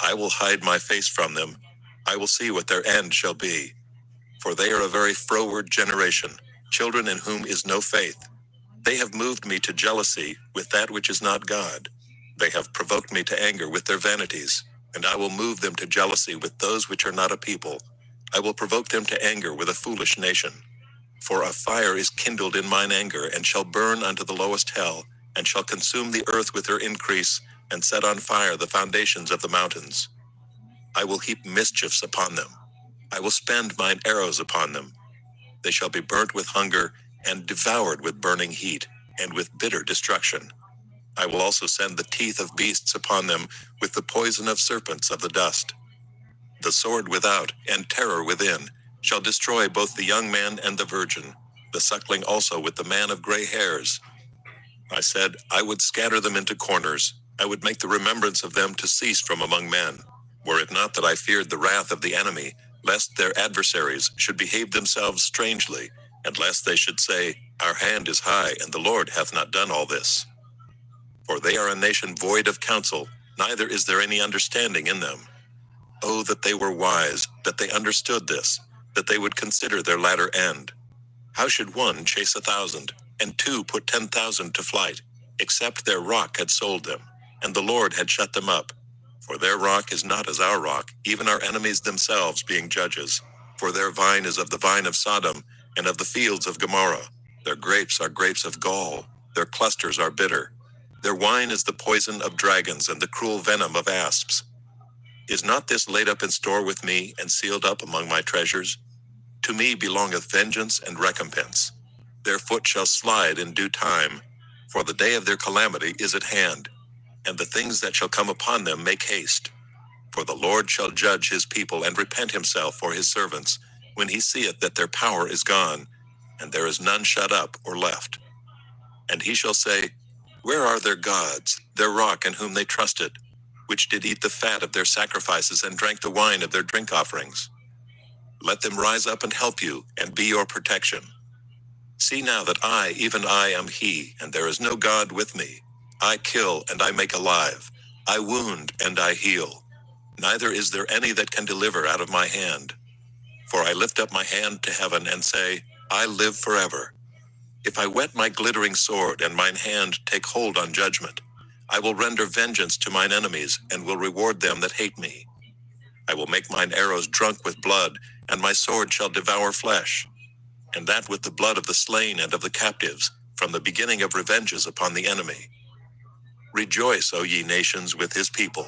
I will hide my face from them, I will see what their end shall be. For they are a very froward generation, children in whom is no faith. They have moved me to jealousy with that which is not God. They have provoked me to anger with their vanities, and I will move them to jealousy with those which are not a people. I will provoke them to anger with a foolish nation. For a fire is kindled in mine anger, and shall burn unto the lowest hell, and shall consume the earth with her increase, and set on fire the foundations of the mountains. I will heap mischiefs upon them. I will spend mine arrows upon them. They shall be burnt with hunger, and devoured with burning heat, and with bitter destruction. I will also send the teeth of beasts upon them, with the poison of serpents of the dust. The sword without, and terror within, shall destroy both the young man and the virgin, the suckling also with the man of gray hairs. I said, I would scatter them into corners, I would make the remembrance of them to cease from among men. Were it not that I feared the wrath of the enemy, lest their adversaries should behave themselves strangely, and lest they should say, Our hand is high, and the Lord hath not done all this. For they are a nation void of counsel, neither is there any understanding in them. Oh, that they were wise, that they understood this, that they would consider their latter end. How should one chase 1,000, and two put 10,000 to flight, except their rock had sold them, and the Lord had shut them up? For their rock is not as our rock, even our enemies themselves being judges. For their vine is of the vine of Sodom, and of the fields of Gomorrah. Their grapes are grapes of gall, their clusters are bitter. Their wine is the poison of dragons and the cruel venom of asps. Is not this laid up in store with me, and sealed up among my treasures? To me belongeth vengeance and recompense. Their foot shall slide in due time, for the day of their calamity is at hand, and the things that shall come upon them make haste. For the Lord shall judge his people and repent himself for his servants, when he seeth that their power is gone, and there is none shut up or left. And he shall say, Where are their gods, their rock in whom they trusted, which did eat the fat of their sacrifices and drank the wine of their drink offerings? Let them rise up and help you, and be your protection. See now that I, even I, am he, and there is no God with me. I kill and I make alive. I wound and I heal. Neither is there any that can deliver out of my hand. For I lift up my hand to heaven and say, I live forever. If I whet my glittering sword and mine hand take hold on judgment, I will render vengeance to mine enemies and will reward them that hate me. I will make mine arrows drunk with blood, and my sword shall devour flesh, and that with the blood of the slain and of the captives, from the beginning of revenges upon the enemy. Rejoice, O ye nations, with his people,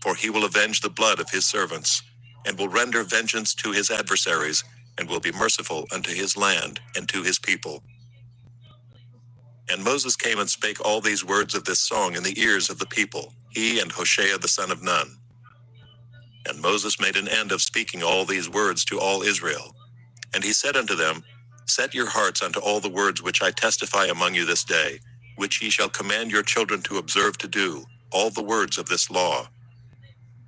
for he will avenge the blood of his servants, and will render vengeance to his adversaries, and will be merciful unto his land and to his people. And Moses came and spake all these words of this song in the ears of the people, he and Hoshea the son of Nun. And Moses made an end of speaking all these words to all Israel. And he said unto them, Set your hearts unto all the words which I testify among you this day, which ye shall command your children to observe to do, all the words of this law.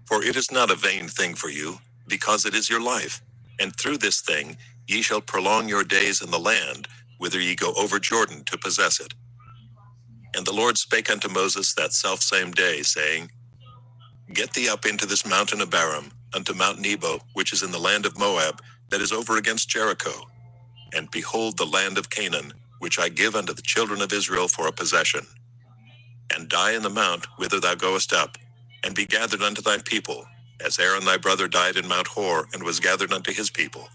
For it is not a vain thing for you, because it is your life. And through this thing ye shall prolong your days in the land, whither ye go over Jordan to possess it. And the Lord spake unto Moses that selfsame day, saying, Get thee up into this mountain Abarim, unto Mount Nebo, which is in the land of Moab, that is over against Jericho. And behold the land of Canaan, which I give unto the children of Israel for a possession. And die in the mount whither thou goest up, and be gathered unto thy people, as Aaron thy brother died in Mount Hor, and was gathered unto his people.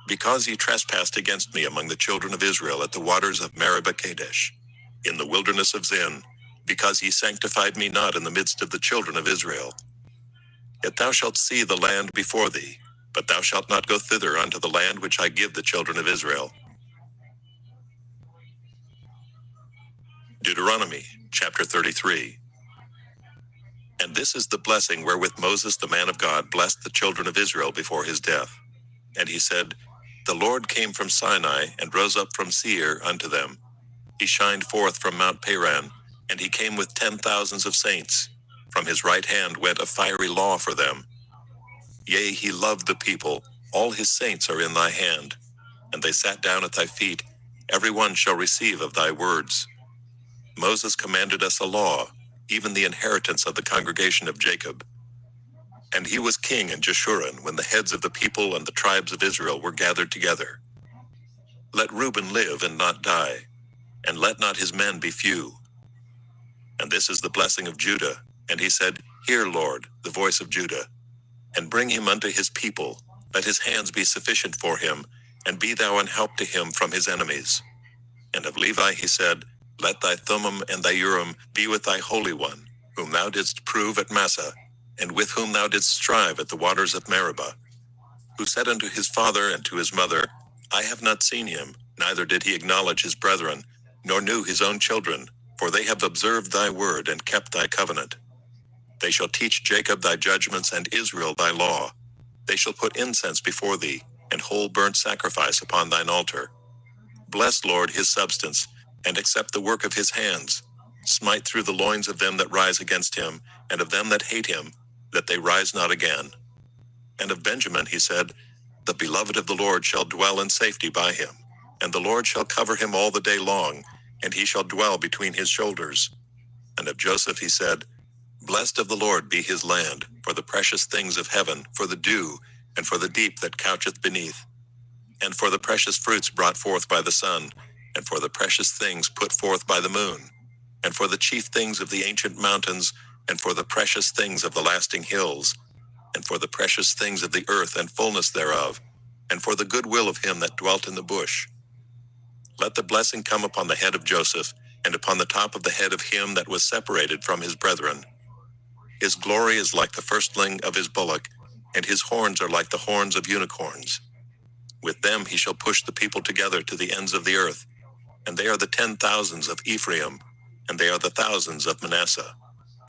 Because ye trespassed against me among the children of Israel at the waters of Meribah Kadesh, in the wilderness of Zin, because ye sanctified me not in the midst of the children of Israel. Yet thou shalt see the land before thee, but thou shalt not go thither unto the land which I give the children of Israel. Deuteronomy, chapter 33. And this is the blessing wherewith Moses the man of God blessed the children of Israel before his death. And he said, The Lord came from Sinai, and rose up from Seir unto them. He shined forth from Mount Paran, and he came with 10,000s of saints. From his right hand went a fiery law for them. Yea, he loved the people, all his saints are in thy hand. And they sat down at thy feet, every one shall receive of thy words. Moses commanded us a law, even the inheritance of the congregation of Jacob. And he was king in Jeshurun when the heads of the people and the tribes of Israel were gathered together. Let Reuben live and not die, and let not his men be few. And this is the blessing of Judah. And he said, Hear, Lord, the voice of Judah, and bring him unto his people. Let his hands be sufficient for him, and be thou an help to him from his enemies. And of Levi he said, Let thy Thummim and thy Urim be with thy Holy One, whom thou didst prove at Massah, and with whom thou didst strive at the waters of Meribah, who said unto his father and to his mother, I have not seen him, neither did he acknowledge his brethren, nor knew his own children, for they have observed thy word and kept thy covenant. They shall teach Jacob thy judgments and Israel thy law. They shall put incense before thee, and whole burnt sacrifice upon thine altar. Bless, Lord, his substance, and accept the work of his hands. Smite through the loins of them that rise against him, and of them that hate him, that they rise not again. And of Benjamin he said, The beloved of the Lord shall dwell in safety by him, and the Lord shall cover him all the day long, and he shall dwell between his shoulders. And of Joseph he said, Blessed of the Lord be his land, for the precious things of heaven, for the dew, and for the deep that coucheth beneath, and for the precious fruits brought forth by the sun, and for the precious things put forth by the moon, and for the chief things of the ancient mountains, and for the precious things of the lasting hills, and for the precious things of the earth and fullness thereof, and for the good will of him that dwelt in the bush. Let the blessing come upon the head of Joseph, and upon the top of the head of him that was separated from his brethren. His glory is like the firstling of his bullock, and his horns are like the horns of unicorns. With them he shall push the people together to the ends of the earth, and they are the 10,000s of Ephraim, and they are the thousands of Manasseh.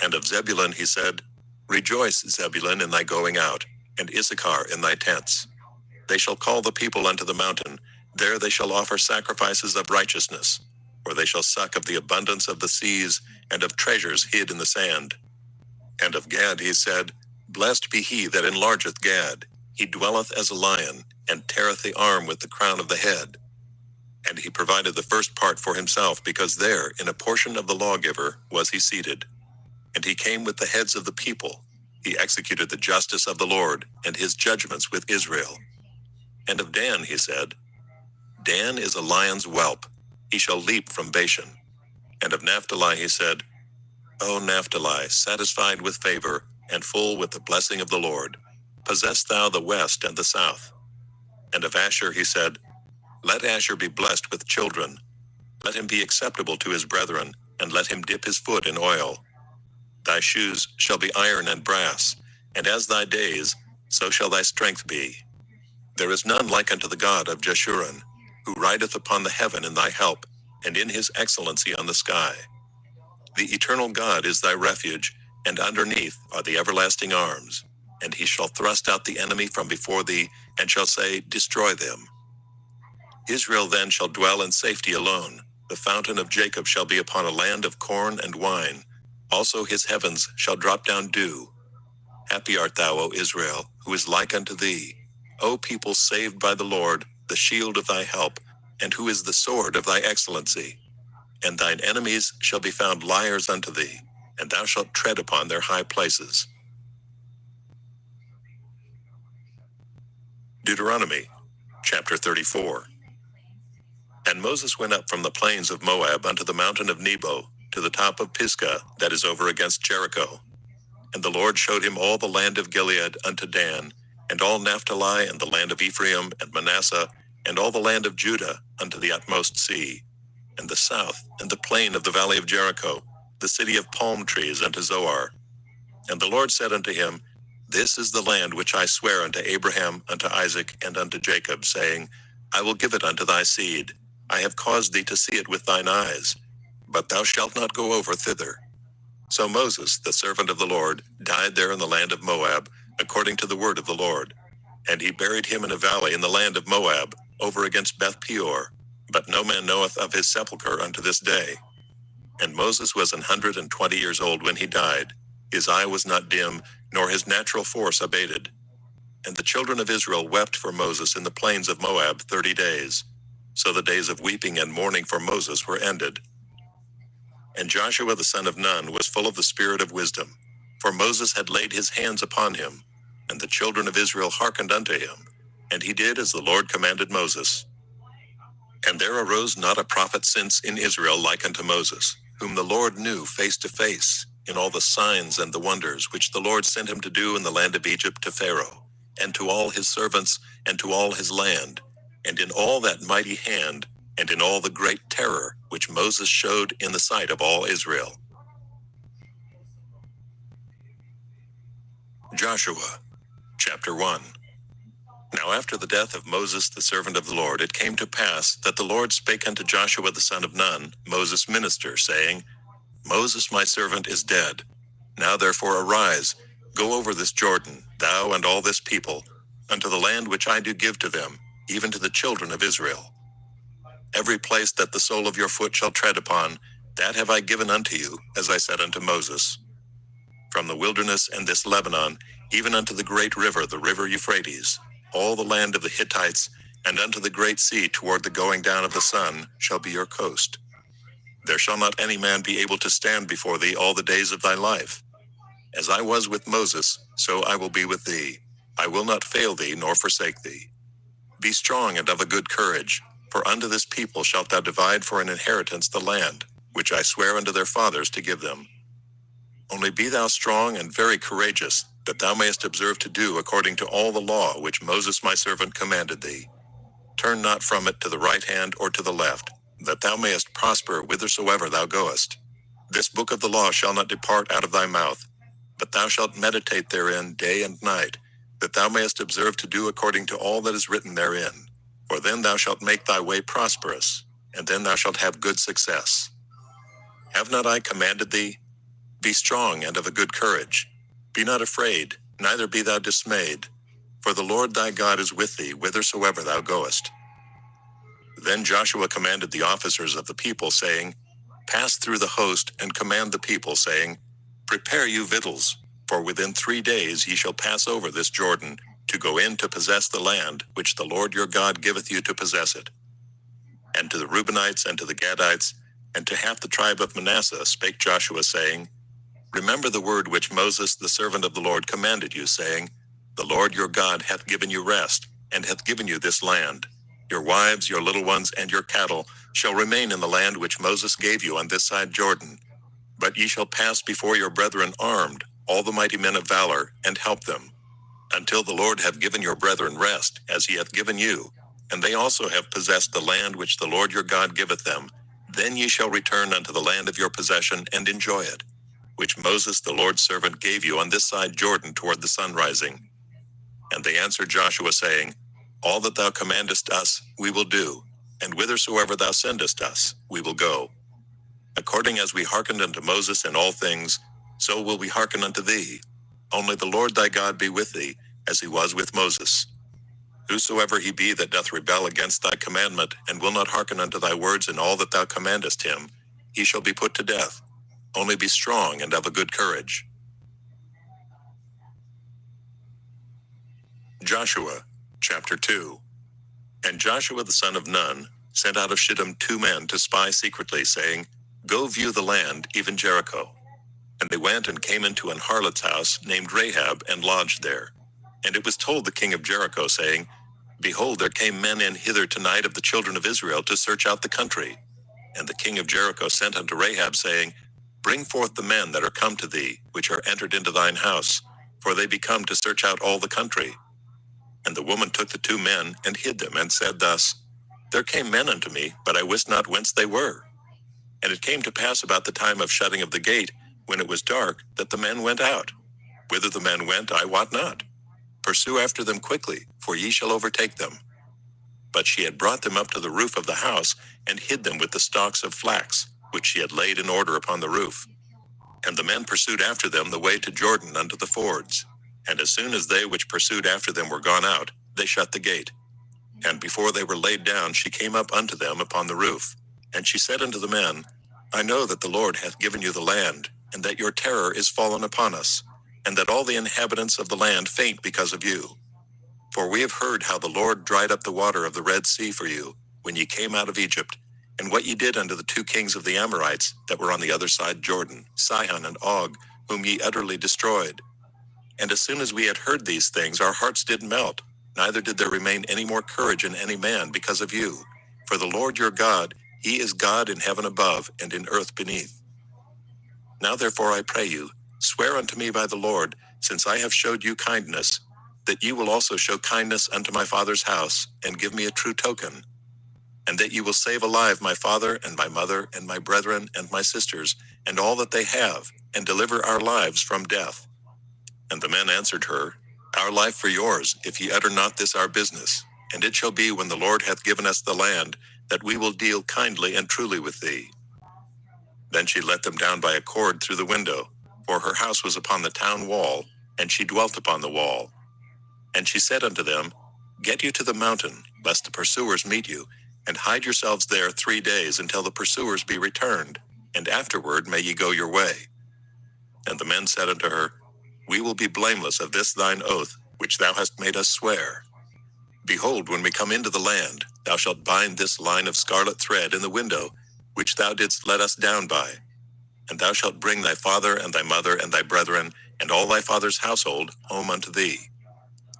And of Zebulun he said, Rejoice, Zebulun, in thy going out, and Issachar in thy tents. They shall call the people unto the mountain, there they shall offer sacrifices of righteousness, for they shall suck of the abundance of the seas, and of treasures hid in the sand. And of Gad he said, Blessed be he that enlargeth Gad, he dwelleth as a lion, and teareth the arm with the crown of the head. And he provided the first part for himself, because there, in a portion of the lawgiver, was he seated. And he came with the heads of the people. He executed the justice of the Lord, and his judgments with Israel. And of Dan he said, Dan is a lion's whelp, he shall leap from Bashan. And of Naphtali he said, O Naphtali, satisfied with favor, and full with the blessing of the Lord. Possess thou the west and the south. And of Asher he said, Let Asher be blessed with children. Let him be acceptable to his brethren, and let him dip his foot in oil. Thy shoes shall be iron and brass, and as thy days, so shall thy strength be. There is none like unto the God of Jeshurun, who rideth upon the heaven in thy help, and in his excellency on the sky. The eternal God is thy refuge, and underneath are the everlasting arms. And he shall thrust out the enemy from before thee, and shall say, Destroy them. Israel then shall dwell in safety alone. The fountain of Jacob shall be upon a land of corn and wine. Also his heavens shall drop down dew. Happy art thou, O Israel, who is like unto thee. O people saved by the Lord, the shield of thy help, and who is the sword of thy excellency. And thine enemies shall be found liars unto thee, and thou shalt tread upon their high places. Deuteronomy, chapter 34. And Moses went up from the plains of Moab unto the mountain of Nebo, to the top of Pisgah, that is over against Jericho. And the Lord showed him all the land of Gilead unto Dan, and all Naphtali, and the land of Ephraim and Manasseh, and all the land of Judah unto the utmost sea, and the south, and the plain of the valley of Jericho, the city of palm trees unto Zoar. And the Lord said unto him, This is the land which I swear unto Abraham, unto Isaac, and unto Jacob, saying, I will give it unto thy seed. I have caused thee to see it with thine eyes, but thou shalt not go over thither. So Moses, the servant of the Lord, died there in the land of Moab, according to the word of the Lord. And he buried him in a valley in the land of Moab, over against Beth Peor. But no man knoweth of his sepulchre unto this day. And Moses was 120 years old when he died. His eye was not dim, nor his natural force abated. And the children of Israel wept for Moses in the plains of Moab 30 days. So the days of weeping and mourning for Moses were ended. And Joshua the son of Nun was full of the spirit of wisdom, for Moses had laid his hands upon him. And the children of Israel hearkened unto him, and he did as the Lord commanded Moses. And there arose not a prophet since in Israel like unto Moses, whom the Lord knew face to face, in all the signs and the wonders which the Lord sent him to do in the land of Egypt to Pharaoh, and to all his servants, and to all his land, and in all that mighty hand, and in all the great terror which Moses showed in the sight of all Israel. Joshua, chapter 1. Now after the death of Moses the servant of the Lord, it came to pass that the Lord spake unto Joshua the son of Nun, Moses' minister, saying, Moses my servant is dead. Now therefore arise, go over this Jordan, thou and all this people, unto the land which I do give to them, even to the children of Israel. Every place that the sole of your foot shall tread upon, that have I given unto you, as I said unto Moses. From the wilderness and this Lebanon, even unto the great river, the river Euphrates, all the land of the Hittites, and unto the great sea toward the going down of the sun, shall be your coast. There shall not any man be able to stand before thee all the days of thy life. As I was with Moses, so I will be with thee. I will not fail thee nor forsake thee. Be strong and of a good courage, for unto this people shalt thou divide for an inheritance the land, which I swear unto their fathers to give them. Only be thou strong and very courageous, that thou mayest observe to do according to all the law which Moses my servant commanded thee. Turn not from it to the right hand or to the left, that thou mayest prosper whithersoever thou goest. This book of the law shall not depart out of thy mouth, but thou shalt meditate therein day and night, that thou mayest observe to do according to all that is written therein. For then thou shalt make thy way prosperous, and then thou shalt have good success. Have not I commanded thee? Be strong and of a good courage. Be not afraid, neither be thou dismayed. For the Lord thy God is with thee whithersoever thou goest. Then Joshua commanded the officers of the people, saying, Pass through the host, and command the people, saying, Prepare you victuals, for within 3 days ye shall pass over this Jordan, to go in to possess the land, which the Lord your God giveth you to possess it. And to the Reubenites, and to the Gadites, and to half the tribe of Manasseh spake Joshua, saying, Remember the word which Moses the servant of the Lord commanded you, saying, The Lord your God hath given you rest, and hath given you this land. Your wives, your little ones, and your cattle shall remain in the land which Moses gave you on this side Jordan. But ye shall pass before your brethren armed, all the mighty men of valor, and help them. until the Lord have given your brethren rest, as he hath given you, and they also have possessed the land which the Lord your God giveth them. Then ye shall return unto the land of your possession, and enjoy it, which Moses the Lord's servant gave you on this side Jordan toward the sun rising. And they answered Joshua, saying, All that thou commandest us, we will do, and whithersoever thou sendest us, we will go. According as we hearkened unto Moses in all things, so will we hearken unto thee. Only the Lord thy God be with thee, as he was with Moses. Whosoever he be that doth rebel against thy commandment, and will not hearken unto thy words in all that thou commandest him, he shall be put to death. Only be strong and of a good courage. Joshua, chapter 2. And Joshua the son of Nun sent out of Shittim 2 men to spy secretly, saying, Go view the land, even Jericho. And they went and came into an harlot's house named Rahab, and lodged there. And it was told the king of Jericho, saying, Behold, there came men in hither tonight of the children of Israel to search out the country. And the king of Jericho sent unto Rahab, saying, Bring forth the men that are come to thee, which are entered into thine house, for they be come to search out all the country. And the woman took the 2 men, and hid them, and said thus, There came men unto me, but I wist not whence they were. And it came to pass about the time of shutting of the gate, when it was dark, that the men went out. Whither the men went, I wot not. Pursue after them quickly, for ye shall overtake them. But she had brought them up to the roof of the house, and hid them with the stalks of flax, which she had laid in order upon the roof. And the men pursued after them the way to Jordan unto the fords. And as soon as they which pursued after them were gone out, they shut the gate. And before they were laid down, she came up unto them upon the roof. And she said unto the men, I know that the Lord hath given you the land, and that your terror is fallen upon us, and that all the inhabitants of the land faint because of you. For we have heard how the Lord dried up the water of the Red Sea for you, when ye came out of Egypt, and what ye did unto the 2 kings of the Amorites that were on the other side Jordan, Sihon and Og, whom ye utterly destroyed. And as soon as we had heard these things, our hearts did melt, neither did there remain any more courage in any man because of you. For the Lord your God, he is God in heaven above, and in earth beneath. Now therefore I pray you, swear unto me by the Lord, since I have showed you kindness, that ye will also show kindness unto my father's house, and give me a true token, and that ye will save alive my father and my mother and my brethren and my sisters, and all that they have, and deliver our lives from death. And the men answered her, Our life for yours, if ye utter not this our business. And it shall be, when the Lord hath given us the land, that we will deal kindly and truly with thee. Then she let them down by a cord through the window, for her house was upon the town wall, and she dwelt upon the wall. And she said unto them, Get you to the mountain, lest the pursuers meet you, and hide yourselves there 3 days until the pursuers be returned, and afterward may ye go your way. And the men said unto her, We will be blameless of this thine oath, which thou hast made us swear. Behold, when we come into the land, thou shalt bind this line of scarlet thread in the window, which thou didst let us down by. And thou shalt bring thy father and thy mother and thy brethren, and all thy father's household, home unto thee.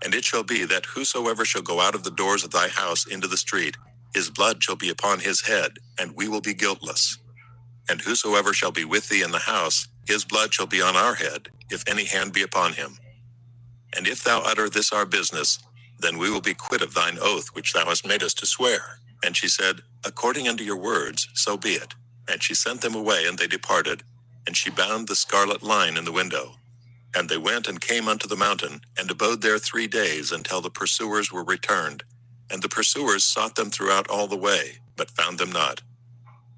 And it shall be that whosoever shall go out of the doors of thy house into the street, his blood shall be upon his head, and we will be guiltless. And whosoever shall be with thee in the house, his blood shall be on our head, if any hand be upon him. And if thou utter this our business, then we will be quit of thine oath which thou hast made us to swear. And she said, According unto your words, so be it. And she sent them away, and they departed. And she bound the scarlet line in the window. And they went and came unto the mountain, and abode there 3 days, until the pursuers were returned. And the pursuers sought them throughout all the way, but found them not.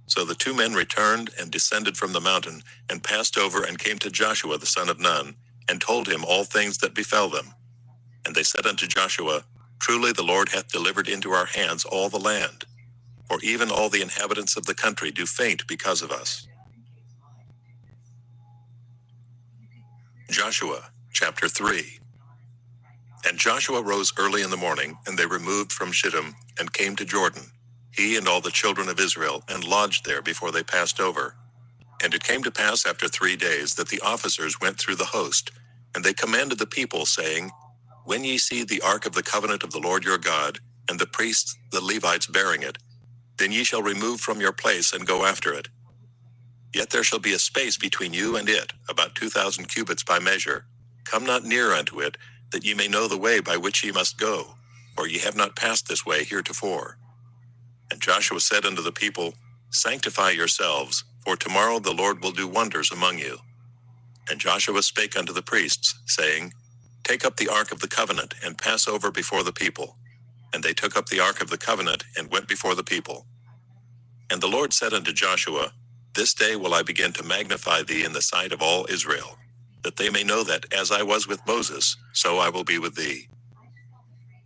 So the 2 men returned, and descended from the mountain, and passed over, and came to Joshua the son of Nun, and told him all things that befell them. And they said unto Joshua, Truly the Lord hath delivered into our hands all the land, for even all the inhabitants of the country do faint because of us. Joshua, chapter 3. And Joshua rose early in the morning, and they removed from Shittim, and came to Jordan, he and all the children of Israel, and lodged there before they passed over. And it came to pass after 3 days that the officers went through the host, and they commanded the people, saying, When ye see the ark of the covenant of the Lord your God, and the priests, the Levites, bearing it, then ye shall remove from your place and go after it. Yet there shall be a space between you and it, about 2,000 cubits by measure. Come not near unto it, that ye may know the way by which ye must go, for ye have not passed this way heretofore. And Joshua said unto the people, Sanctify yourselves, for tomorrow the Lord will do wonders among you. And Joshua spake unto the priests, saying, Take up the ark of the covenant, and pass over before the people. And they took up the ark of the covenant, and went before the people. And the Lord said unto Joshua, This day will I begin to magnify thee in the sight of all Israel, that they may know that, as I was with Moses, so I will be with thee.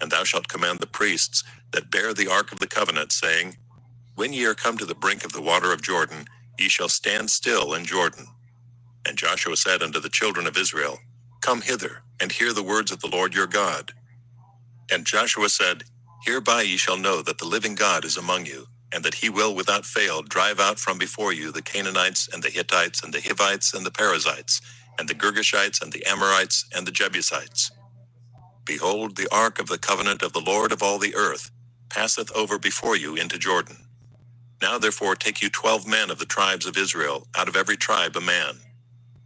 And thou shalt command the priests that bear the ark of the covenant, saying, When ye are come to the brink of the water of Jordan, ye shall stand still in Jordan. And Joshua said unto the children of Israel, Come hither, and hear the words of the Lord your God. And Joshua said, Hereby ye shall know that the living God is among you, and that he will without fail drive out from before you the Canaanites, and the Hittites, and the Hivites, and the Perizzites, and the Girgashites, and the Amorites, and the Jebusites. Behold, the ark of the covenant of the Lord of all the earth passeth over before you into Jordan. Now therefore take you 12 men of the tribes of Israel, out of every tribe a man.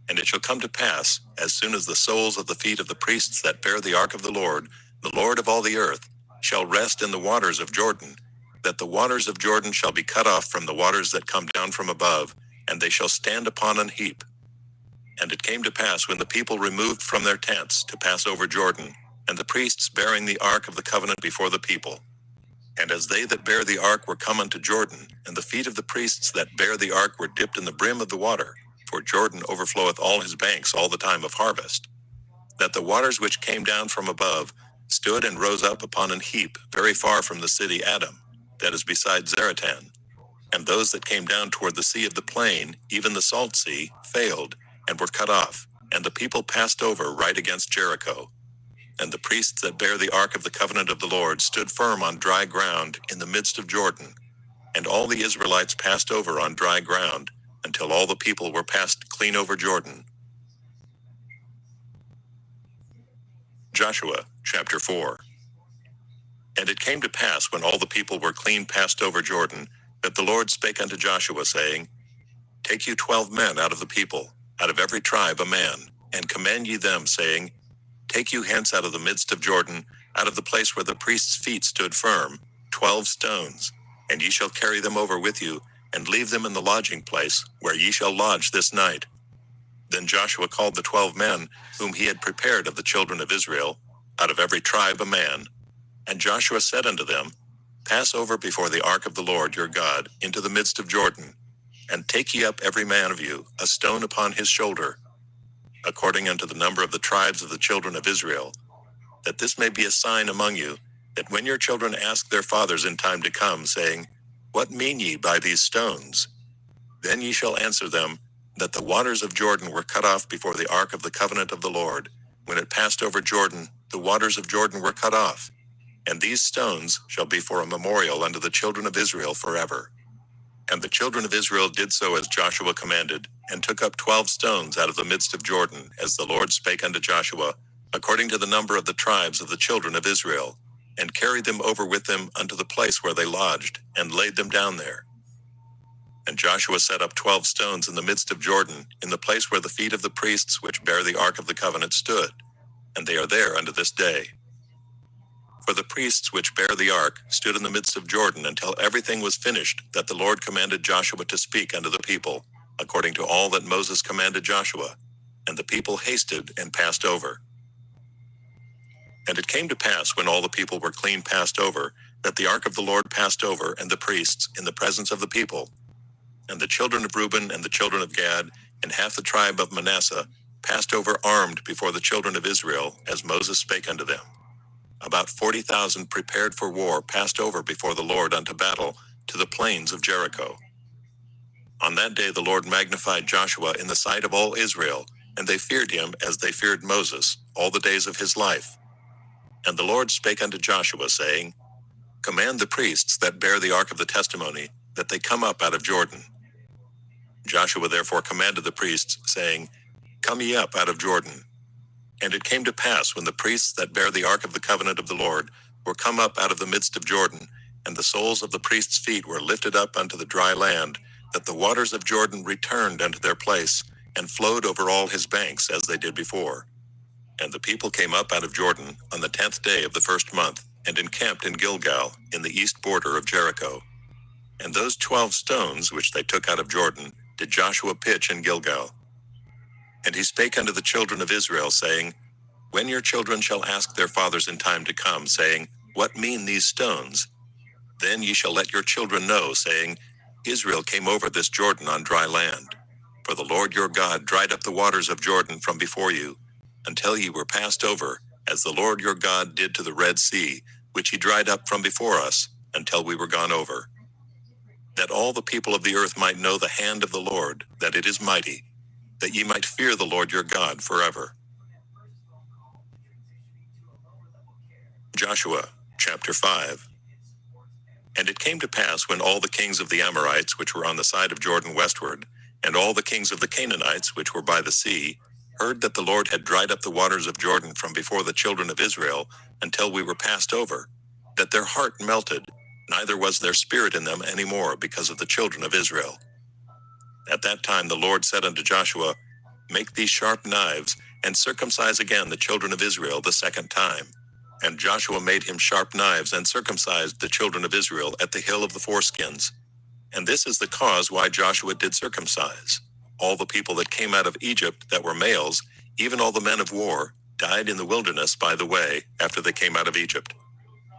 And it shall come to pass, as soon as the soles of the feet of the priests that bear the ark of the Lord of all the earth, shall rest in the waters of Jordan, that the waters of Jordan shall be cut off from the waters that come down from above, and they shall stand upon an heap. And it came to pass, when the people removed from their tents to pass over Jordan, and the priests bearing the ark of the covenant before the people, and as they that bear the ark were come unto Jordan, and the feet of the priests that bear the ark were dipped in the brim of the water, for Jordan overfloweth all his banks all the time of harvest, that the waters which came down from above stood and rose up upon an heap very far from the city Adam, that is beside Zaratan. And those that came down toward the sea of the plain, even the salt sea, failed, and were cut off, and the people passed over right against Jericho. And the priests that bear the ark of the covenant of the Lord stood firm on dry ground in the midst of Jordan. And all the Israelites passed over on dry ground, until all the people were passed clean over Jordan. Joshua, chapter 4. And it came to pass, when all the people were clean passed over Jordan, that the Lord spake unto Joshua, saying, Take you 12 men out of the people, out of every tribe a man, and command ye them, saying, Take you hence out of the midst of Jordan, out of the place where the priest's feet stood firm, 12 stones, and ye shall carry them over with you, and leave them in the lodging place, where ye shall lodge this night. Then Joshua called the 12 men, whom he had prepared of the children of Israel, out of every tribe a man. And Joshua said unto them, Pass over before the ark of the Lord your God into the midst of Jordan, and take ye up every man of you a stone upon his shoulder, according unto the number of the tribes of the children of Israel, that this may be a sign among you, that when your children ask their fathers in time to come, saying, What mean ye by these stones? Then ye shall answer them, that the waters of Jordan were cut off before the ark of the covenant of the Lord. When it passed over Jordan, the waters of Jordan were cut off. And these stones shall be for a memorial unto the children of Israel forever. And the children of Israel did so as Joshua commanded, and took up 12 stones out of the midst of Jordan, as the Lord spake unto Joshua, according to the number of the tribes of the children of Israel, and carried them over with them unto the place where they lodged, and laid them down there. And Joshua set up 12 stones in the midst of Jordan, in the place where the feet of the priests which bear the ark of the covenant stood, and they are there unto this day. For the priests which bear the ark stood in the midst of Jordan until everything was finished that the Lord commanded Joshua to speak unto the people, according to all that Moses commanded Joshua. And the people hasted and passed over. And it came to pass, when all the people were clean passed over, that the ark of the Lord passed over, and the priests, in the presence of the people. And the children of Reuben and the children of Gad, and half the tribe of Manasseh, passed over armed before the children of Israel, as Moses spake unto them. About 40,000 prepared for war passed over before the Lord unto battle, to the plains of Jericho. On that day the Lord magnified Joshua in the sight of all Israel, and they feared him as they feared Moses, all the days of his life. And the Lord spake unto Joshua, saying, Command the priests that bear the ark of the testimony, that they come up out of Jordan. Joshua therefore commanded the priests, saying, Come ye up out of Jordan. And it came to pass, when the priests that bear the ark of the covenant of the Lord were come up out of the midst of Jordan, and the soles of the priests' feet were lifted up unto the dry land, that the waters of Jordan returned unto their place, and flowed over all his banks as they did before. And the people came up out of Jordan on the 10th day of the first month, and encamped in Gilgal, in the east border of Jericho. And those 12 stones which they took out of Jordan did Joshua pitch in Gilgal. And he spake unto the children of Israel, saying, When your children shall ask their fathers in time to come, saying, What mean these stones? Then ye shall let your children know, saying, Israel came over this Jordan on dry land. For the Lord your God dried up the waters of Jordan from before you, until ye were passed over, as the Lord your God did to the Red Sea, which he dried up from before us, until we were gone over. That all the people of the earth might know the hand of the Lord, that it is mighty, that ye might fear the Lord your God forever. Joshua, chapter 5. And it came to pass, when all the kings of the Amorites which were on the side of Jordan westward, and all the kings of the Canaanites which were by the sea, heard that the Lord had dried up the waters of Jordan from before the children of Israel, until we were passed over, that their heart melted, neither was there spirit in them any more because of the children of Israel. At that time the Lord said unto Joshua, Make thee sharp knives, and circumcise again the children of Israel the second time. And Joshua made him sharp knives, and circumcised the children of Israel at the hill of the foreskins. And this is the cause why Joshua did circumcise. All the people that came out of Egypt that were males, even all the men of war, died in the wilderness by the way, after they came out of Egypt.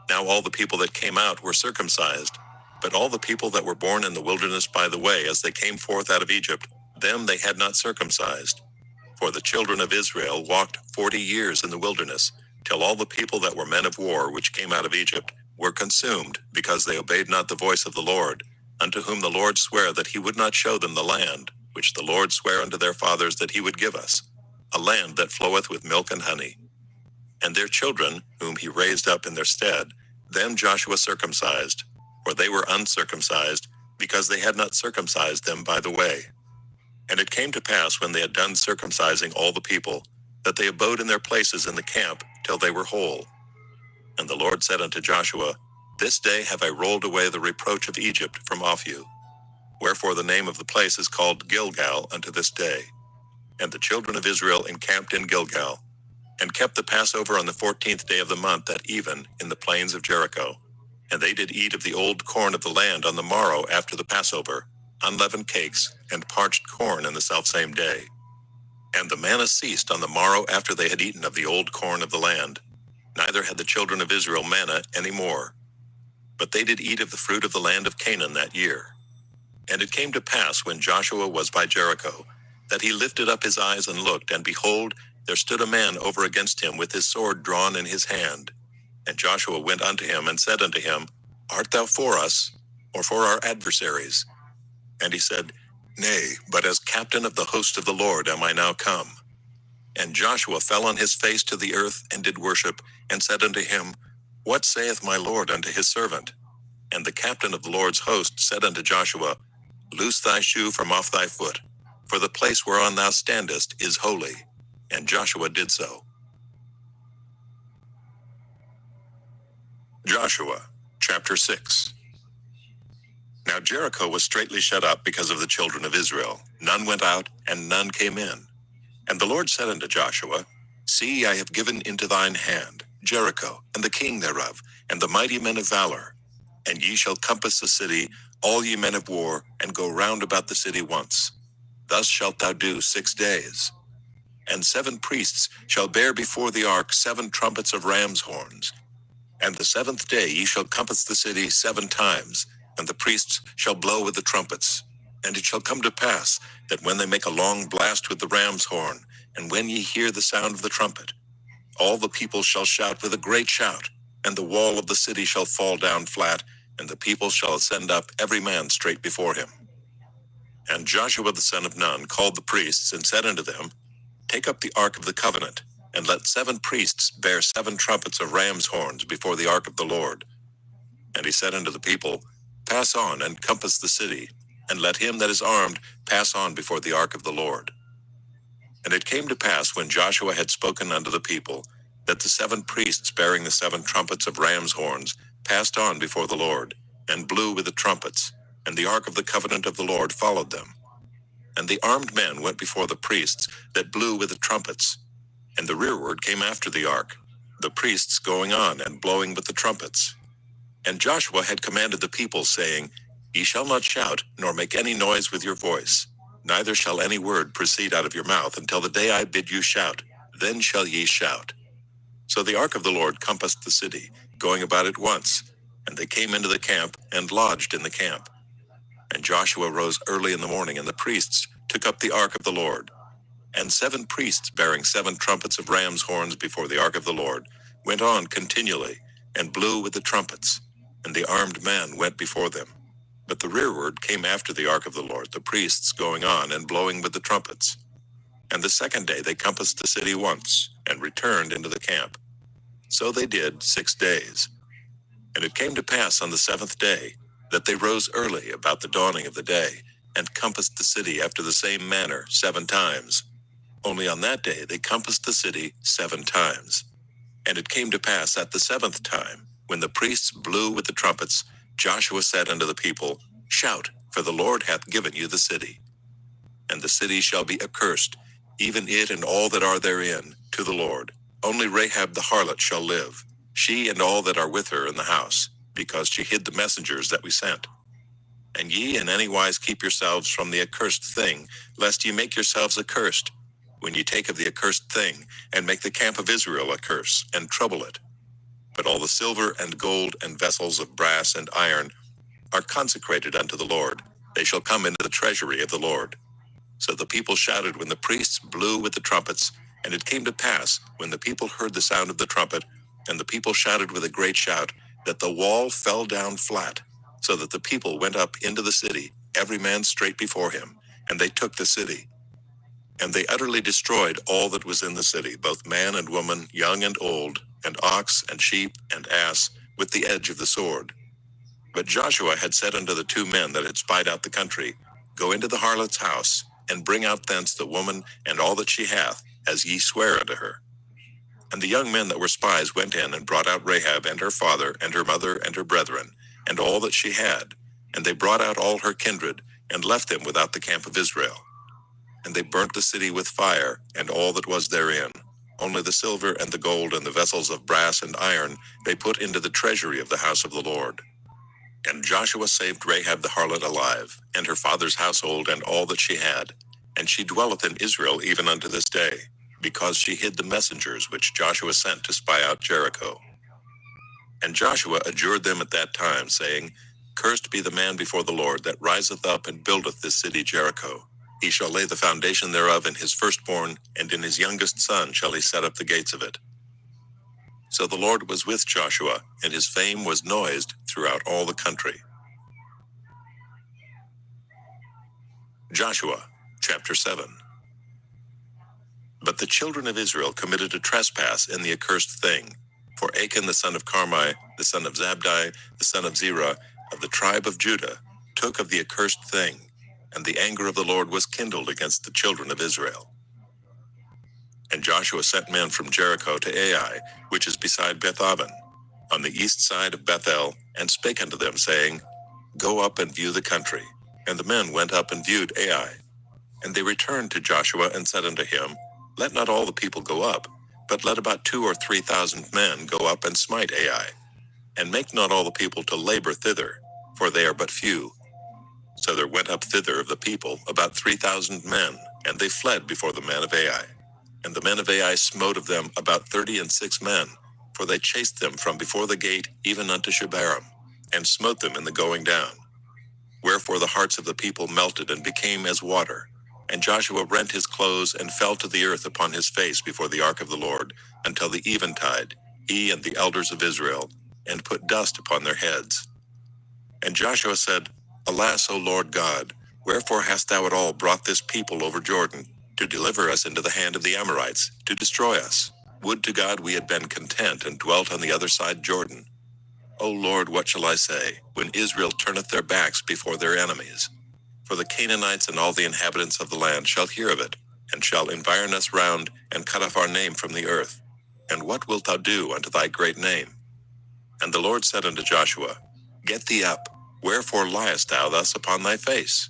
Now all the people that came out were circumcised, but all the people that were born in the wilderness by the way, as they came forth out of Egypt, them they had not circumcised. For the children of Israel walked 40 years in the wilderness, till all the people that were men of war which came out of Egypt were consumed, because they obeyed not the voice of the Lord, unto whom the Lord sware that he would not show them the land, which the Lord sware unto their fathers that he would give us, a land that floweth with milk and honey. And their children, whom he raised up in their stead, them Joshua circumcised, for they were uncircumcised, because they had not circumcised them by the way. And it came to pass, when they had done circumcising all the people, that they abode in their places in the camp till they were whole. And the Lord said unto Joshua, This day have I rolled away the reproach of Egypt from off you. Wherefore the name of the place is called Gilgal unto this day. And the children of Israel encamped in Gilgal, and kept the Passover on the 14th day of the month at even, in the plains of Jericho. And they did eat of the old corn of the land on the morrow after the Passover, unleavened cakes, and parched corn in the selfsame day. And the manna ceased on the morrow after they had eaten of the old corn of the land. Neither had the children of Israel manna any more. But they did eat of the fruit of the land of Canaan that year. And it came to pass, when Joshua was by Jericho, that he lifted up his eyes and looked, and behold, there stood a man over against him with his sword drawn in his hand. And Joshua went unto him and said unto him, Art thou for us, or for our adversaries? And he said, Nay, but as captain of the host of the Lord am I now come. And Joshua fell on his face to the earth, and did worship, and said unto him, What saith my Lord unto his servant? And the captain of the Lord's host said unto Joshua, Loose thy shoe from off thy foot, for the place whereon thou standest is holy. And Joshua did so. Joshua, chapter 6. Now Jericho was straitly shut up because of the children of Israel. None went out, and none came in. And the Lord said unto Joshua, See, I have given into thine hand Jericho, and the king thereof, and the mighty men of valor. And ye shall compass the city, all ye men of war, and go round about the city once. Thus shalt thou do 6 days. And 7 priests shall bear before the ark 7 trumpets of ram's horns. And the 7th day ye shall compass the city 7 times, and the priests shall blow with the trumpets. And it shall come to pass, that when they make a long blast with the ram's horn, and when ye hear the sound of the trumpet, all the people shall shout with a great shout, and the wall of the city shall fall down flat, and the people shall ascend up every man straight before him. And Joshua the son of Nun called the priests, and said unto them, Take up the ark of the covenant, and let 7 priests bear 7 trumpets of ram's horns before the ark of the Lord. And he said unto the people, Pass on, and compass the city, and let him that is armed pass on before the ark of the Lord. And it came to pass, when Joshua had spoken unto the people, that the 7 priests bearing the 7 trumpets of ram's horns passed on before the Lord, and blew with the trumpets, and the ark of the covenant of the Lord followed them. And the armed men went before the priests that blew with the trumpets. And the rearward came after the ark, the priests going on and blowing with the trumpets. And Joshua had commanded the people, saying, Ye shall not shout, nor make any noise with your voice, neither shall any word proceed out of your mouth until the day I bid you shout, then shall ye shout. So the ark of the Lord compassed the city, going about it once, and they came into the camp and lodged in the camp. And Joshua rose early in the morning, and the priests took up the ark of the Lord. And 7 priests bearing 7 trumpets of ram's horns before the ark of the Lord went on continually, and blew with the trumpets, and the armed men went before them. But the rearward came after the ark of the Lord, the priests going on and blowing with the trumpets. And the second day they compassed the city once, and returned into the camp. So they did 6 days. And it came to pass on the 7th day, that they rose early about the dawning of the day, and compassed the city after the same manner 7 times. Only on that day they compassed the city 7 times. And it came to pass at the 7th time, when the priests blew with the trumpets, Joshua said unto the people, Shout, for the Lord hath given you the city. And the city shall be accursed, even it and all that are therein, to the Lord. Only Rahab the harlot shall live, she and all that are with her in the house, because she hid the messengers that we sent. And ye in any wise keep yourselves from the accursed thing, lest ye make yourselves accursed, when ye take of the accursed thing, and make the camp of Israel a curse, and trouble it. But all the silver and gold and vessels of brass and iron are consecrated unto the Lord. They shall come into the treasury of the Lord. So the people shouted when the priests blew with the trumpets, and it came to pass, when the people heard the sound of the trumpet, and the people shouted with a great shout, that the wall fell down flat, so that the people went up into the city, every man straight before him, and they took the city. And they utterly destroyed all that was in the city, both man and woman, young and old, and ox and sheep and ass, with the edge of the sword. But Joshua had said unto the 2 men that had spied out the country, Go into the harlot's house, and bring out thence the woman and all that she hath, as ye swear unto her. And the young men that were spies went in and brought out Rahab and her father and her mother and her brethren, and all that she had. And they brought out all her kindred, and left them without the camp of Israel. And they burnt the city with fire, and all that was therein. Only the silver and the gold and the vessels of brass and iron they put into the treasury of the house of the Lord. And Joshua saved Rahab the harlot alive, and her father's household and all that she had. And she dwelleth in Israel even unto this day, because she hid the messengers which Joshua sent to spy out Jericho. And Joshua adjured them at that time, saying, Cursed be the man before the Lord that riseth up and buildeth this city Jericho. He shall lay the foundation thereof in his firstborn, and in his youngest son shall he set up the gates of it. So the Lord was with Joshua, and his fame was noised throughout all the country. Joshua, chapter 7. But the children of Israel committed a trespass in the accursed thing. For Achan the son of Carmi, the son of Zabdi, the son of Zerah, of the tribe of Judah, took of the accursed thing, and the anger of the Lord was kindled against the children of Israel. And Joshua sent men from Jericho to Ai, which is beside Bethaven, on the east side of Bethel, and spake unto them, saying, Go up and view the country. And the men went up and viewed Ai. And they returned to Joshua and said unto him, Let not all the people go up, but let about 2,000 or 3,000 men go up and smite Ai. And make not all the people to labor thither, for they are but few. So there went up thither of the people about 3,000 men, and they fled before the men of Ai. And the men of Ai smote of them about 36 men, for they chased them from before the gate even unto Shebarim, and smote them in the going down. Wherefore the hearts of the people melted and became as water. And Joshua rent his clothes and fell to the earth upon his face before the ark of the Lord, until the eventide, he and the elders of Israel, and put dust upon their heads. And Joshua said, Alas, O Lord God, wherefore hast thou at all brought this people over Jordan, to deliver us into the hand of the Amorites, to destroy us? Would to God we had been content and dwelt on the other side Jordan. O Lord, what shall I say, when Israel turneth their backs before their enemies? For the Canaanites and all the inhabitants of the land shall hear of it, and shall environ us round, and cut off our name from the earth. And what wilt thou do unto thy great name? And the Lord said unto Joshua, Get thee up, wherefore liest thou thus upon thy face?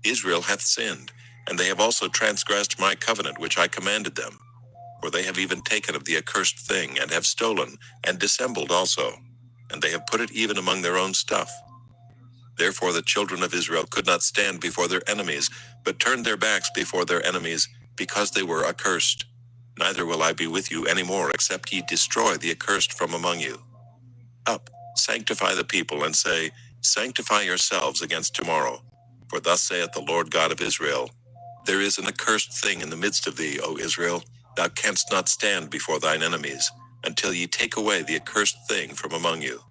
Israel hath sinned, and they have also transgressed my covenant which I commanded them. For they have even taken of the accursed thing, and have stolen, and dissembled also, and they have put it even among their own stuff. Therefore the children of Israel could not stand before their enemies, but turned their backs before their enemies, because they were accursed. Neither will I be with you any more, except ye destroy the accursed from among you. Up, sanctify the people, and say, Sanctify yourselves against tomorrow. For thus saith the Lord God of Israel, There is an accursed thing in the midst of thee, O Israel. Thou canst not stand before thine enemies, until ye take away the accursed thing from among you.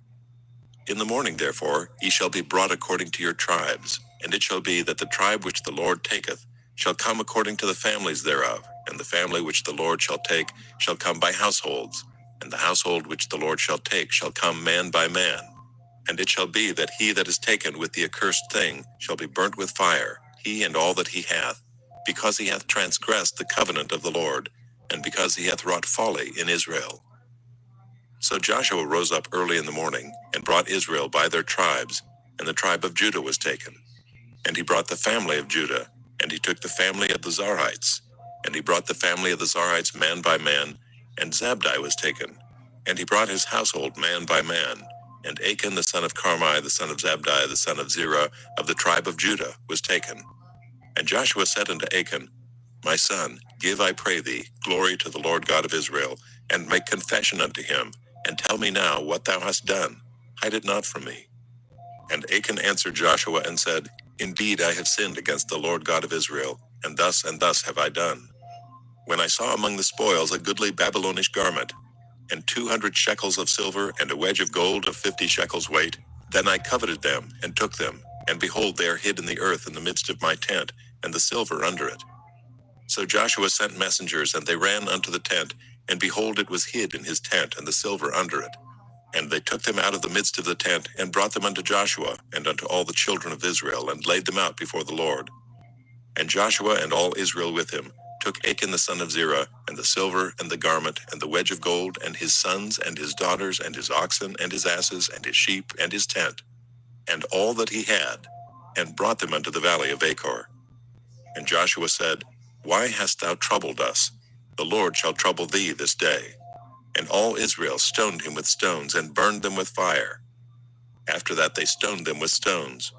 In the morning, therefore, ye shall be brought according to your tribes, and it shall be that the tribe which the Lord taketh shall come according to the families thereof, and the family which the Lord shall take shall come by households, and the household which the Lord shall take shall come man by man. And it shall be that he that is taken with the accursed thing shall be burnt with fire, he and all that he hath, because he hath transgressed the covenant of the Lord, and because he hath wrought folly in Israel. So Joshua rose up early in the morning, and brought Israel by their tribes, and the tribe of Judah was taken. And he brought the family of Judah, and he took the family of the Zarhites, and he brought the family of the Zarhites man by man, and Zabdi was taken. And he brought his household man by man, and Achan the son of Carmi, the son of Zabdi, the son of Zerah, of the tribe of Judah, was taken. And Joshua said unto Achan, My son, give, I pray thee, glory to the Lord God of Israel, and make confession unto him, and tell me now what thou hast done. Hide it not from me. And Achan answered Joshua and said, Indeed I have sinned against the Lord God of Israel, and thus have I done. When I saw among the spoils a goodly Babylonish garment, and 200 shekels of silver, and a wedge of gold of 50 shekels weight, then I coveted them, and took them, and behold, they are hid in the earth in the midst of my tent, and the silver under it. So Joshua sent messengers, and they ran unto the tent, and behold, it was hid in his tent, and the silver under it. And they took them out of the midst of the tent, and brought them unto Joshua, and unto all the children of Israel, and laid them out before the Lord. And Joshua and all Israel with him took Achan the son of Zerah, and the silver, and the garment, and the wedge of gold, and his sons, and his daughters, and his oxen, and his asses, and his sheep, and his tent, and all that he had, and brought them unto the valley of Achor. And Joshua said, Why hast thou troubled us? The Lord shall trouble thee this day. And all Israel stoned him with stones, and burned them with fire. After that they stoned them with stones.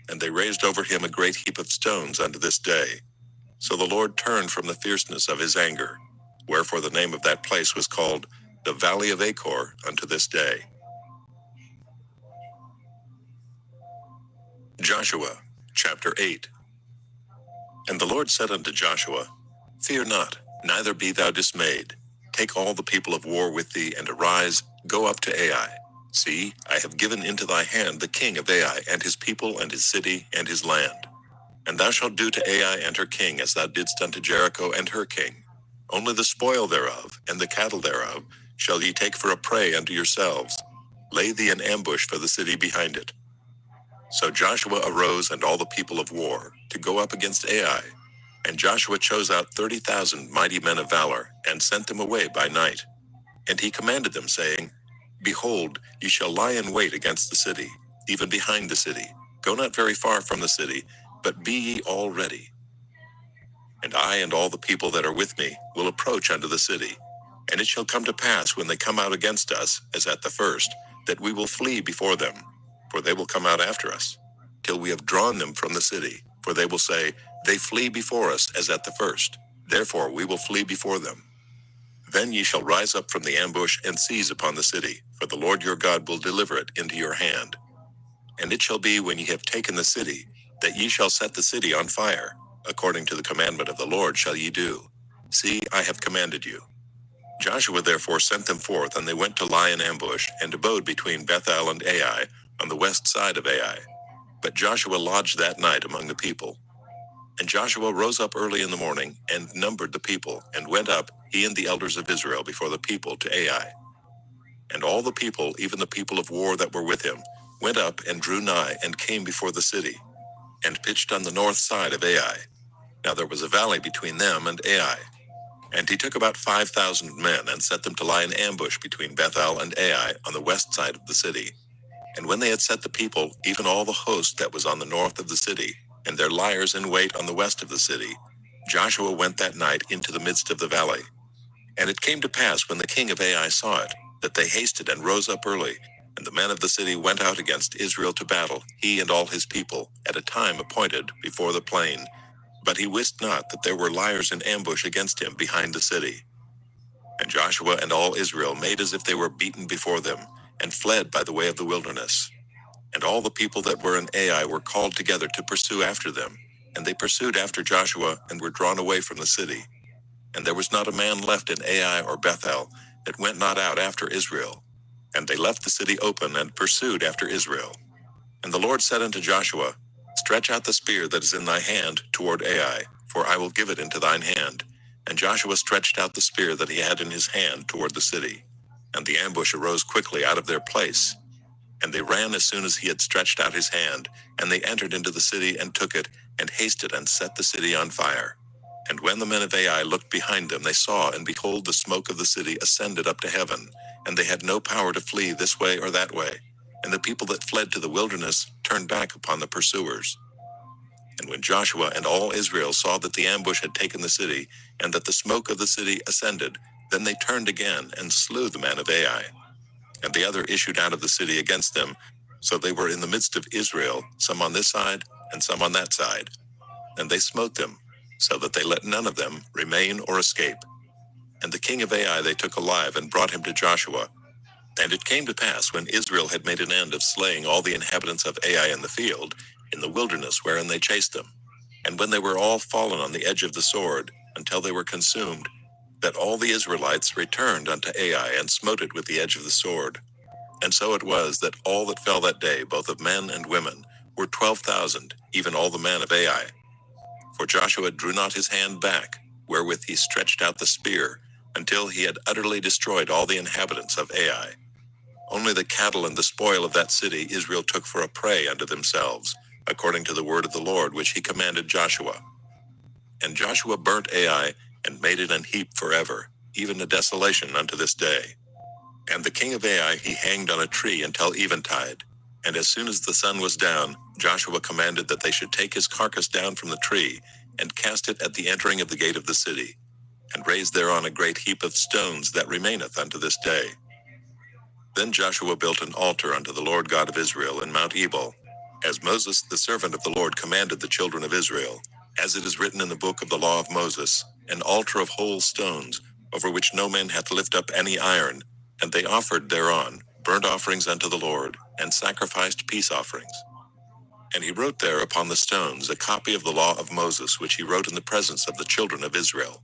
And they raised over him a great heap of stones unto this day. So the Lord turned from the fierceness of his anger, wherefore the name of that place was called the Valley of Achor unto this day. Joshua, chapter 8. And the Lord said unto Joshua, Fear not, neither be thou dismayed. Take all the people of war with thee, and arise, go up to Ai. See, I have given into thy hand the king of Ai, and his people, and his city, and his land. And thou shalt do to Ai and her king as thou didst unto Jericho and her king. Only the spoil thereof, and the cattle thereof, shall ye take for a prey unto yourselves. Lay thee an ambush for the city behind it. So Joshua arose, and all the people of war, to go up against Ai. And Joshua chose out 30,000 mighty men of valor, and sent them away by night. And he commanded them, saying, Behold, ye shall lie in wait against the city, even behind the city. Go not very far from the city, but be ye all ready. And I and all the people that are with me will approach unto the city. And it shall come to pass, when they come out against us, as at the first, that we will flee before them, for they will come out after us, till we have drawn them from the city. For they will say, They flee before us as at the first, therefore we will flee before them. Then ye shall rise up from the ambush, and seize upon the city, for the Lord your God will deliver it into your hand. And it shall be, when ye have taken the city, that ye shall set the city on fire. According to the commandment of the Lord shall ye do. See, I have commanded you. Joshua therefore sent them forth, and they went to lie in ambush, and abode between Bethel and Ai, on the west side of Ai. But Joshua lodged that night among the people. And Joshua rose up early in the morning, and numbered the people, and went up, he and the elders of Israel, before the people to Ai. And all the people, even the people of war that were with him, went up and drew nigh, and came before the city, and pitched on the north side of Ai. Now there was a valley between them and Ai. And he took about 5,000 men, and set them to lie in ambush between Bethel and Ai, on the west side of the city. And when they had set the people, even all the host that was on the north of the city, and their liers in wait on the west of the city, Joshua went that night into the midst of the valley, And it came to pass when the king of Ai saw it, that they hasted and rose up early, and the men of the city went out against Israel to battle, he and all his people, at a time appointed, before the plain. But he wist not that there were liers in ambush against him behind the city. And Joshua and all Israel made as if they were beaten before them, and fled by the way of the wilderness. And all the people that were in Ai were called together to pursue after them, and they pursued after Joshua, and were drawn away from the city. And there was not a man left in Ai or Bethel that went not out after Israel. And they left the city open and pursued after Israel. And the Lord said unto Joshua, Stretch out the spear that is in thy hand toward Ai, for I will give it into thine hand. And Joshua stretched out the spear that he had in his hand toward the city. And the ambush arose quickly out of their place. And they ran as soon as he had stretched out his hand, and they entered into the city and took it, and hasted and set the city on fire. And when the men of Ai looked behind them, they saw, and behold, the smoke of the city ascended up to heaven, and they had no power to flee this way or that way. And the people that fled to the wilderness turned back upon the pursuers. And when Joshua and all Israel saw that the ambush had taken the city, and that the smoke of the city ascended, then they turned again and slew the men of Ai. And the other issued out of the city against them, so they were in the midst of Israel, some on this side, and some on that side. And they smote them, so that they let none of them remain or escape. And the king of Ai they took alive, and brought him to Joshua. And it came to pass, when Israel had made an end of slaying all the inhabitants of Ai in the field, in the wilderness wherein they chased them, and when they were all fallen on the edge of the sword, until they were consumed, that all the Israelites returned unto Ai, and smote it with the edge of the sword. And so it was, that all that fell that day, both of men and women, were 12,000, even all the men of Ai. For Joshua drew not his hand back, wherewith he stretched out the spear, until he had utterly destroyed all the inhabitants of Ai. Only the cattle and the spoil of that city Israel took for a prey unto themselves, according to the word of the Lord which he commanded Joshua. And Joshua burnt Ai, and made it an heap forever, even a desolation unto this day. And the king of Ai he hanged on a tree until eventide. And as soon as the sun was down, Joshua commanded that they should take his carcass down from the tree, and cast it at the entering of the gate of the city, and raise thereon a great heap of stones that remaineth unto this day. Then Joshua built an altar unto the Lord God of Israel in Mount Ebal, as Moses the servant of the Lord commanded the children of Israel, as it is written in the book of the law of Moses, an altar of whole stones, over which no man hath lift up any iron. And they offered thereon burnt offerings unto the Lord, and sacrificed peace offerings. And he wrote there upon the stones a copy of the law of Moses, which he wrote in the presence of the children of Israel.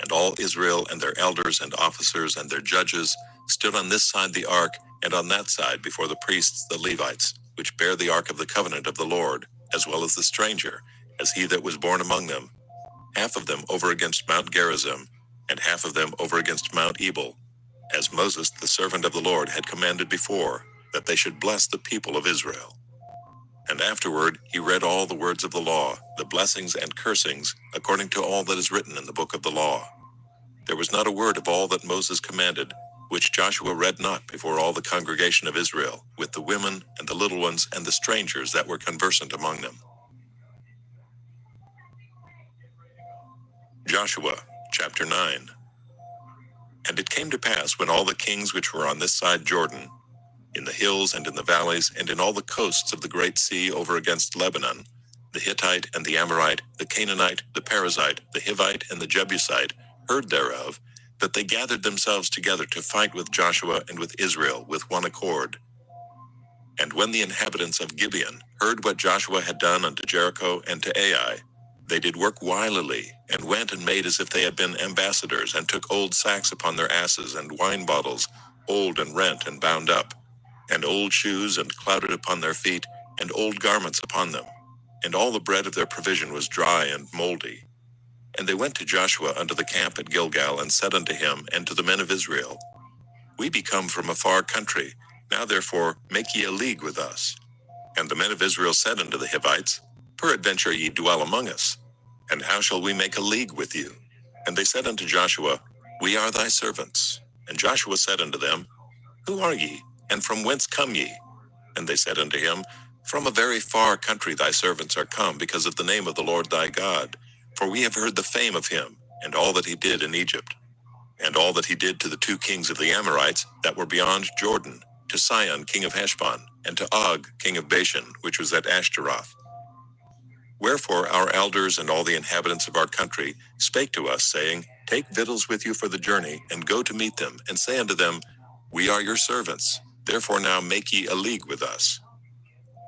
And all Israel and their elders and officers and their judges stood on this side the ark, and on that side before the priests the Levites, which bear the ark of the covenant of the Lord, as well as the stranger, as he that was born among them. Half of them over against Mount Gerizim, and half of them over against Mount Ebal, as Moses the servant of the Lord had commanded before, that they should bless the people of Israel. And afterward he read all the words of the law, the blessings and cursings, according to all that is written in the book of the law. There was not a word of all that Moses commanded, which Joshua read not before all the congregation of Israel, with the women and the little ones and the strangers that were conversant among them. Joshua, chapter 9. And it came to pass, when all the kings which were on this side Jordan, in the hills and in the valleys, and in all the coasts of the great sea over against Lebanon, the Hittite and the Amorite, the Canaanite, the Perizzite, the Hivite, and the Jebusite, heard thereof, that they gathered themselves together to fight with Joshua and with Israel with one accord. And when the inhabitants of Gibeon heard what Joshua had done unto Jericho and to Ai, they did work wilily, and went and made as if they had been ambassadors, and took old sacks upon their asses, and wine bottles, old and rent and bound up, and old shoes and clouded upon their feet, and old garments upon them. And all the bread of their provision was dry and moldy. And they went to Joshua unto the camp at Gilgal, and said unto him and to the men of Israel, We be come from a far country, now therefore make ye a league with us. And the men of Israel said unto the Hivites, Peradventure ye dwell among us, and how shall we make a league with you? And they said unto Joshua, We are thy servants. And Joshua said unto them, Who are ye, and from whence come ye? And they said unto him, From a very far country thy servants are come, because of the name of the Lord thy God. For we have heard the fame of him, and all that he did in Egypt. and all that he did to the 2 kings of the Amorites that were beyond Jordan, to Sihon king of Heshbon, and to Og king of Bashan, which was at Ashtaroth. Wherefore our elders and all the inhabitants of our country spake to us, saying, Take victuals with you for the journey, and go to meet them, and say unto them, We are your servants, therefore now make ye a league with us.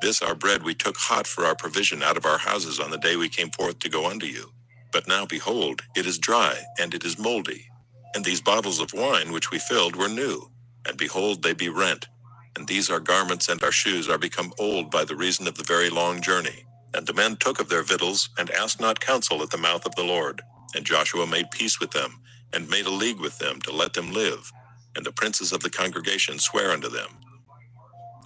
This our bread we took hot for our provision out of our houses on the day we came forth to go unto you. But now behold, it is dry, and it is moldy. And these bottles of wine which we filled were new, and behold, they be rent. And these our garments and our shoes are become old by the reason of the very long journey. And the men took of their victuals, and asked not counsel at the mouth of the Lord. And Joshua made peace with them, and made a league with them to let them live. And the princes of the congregation sware unto them.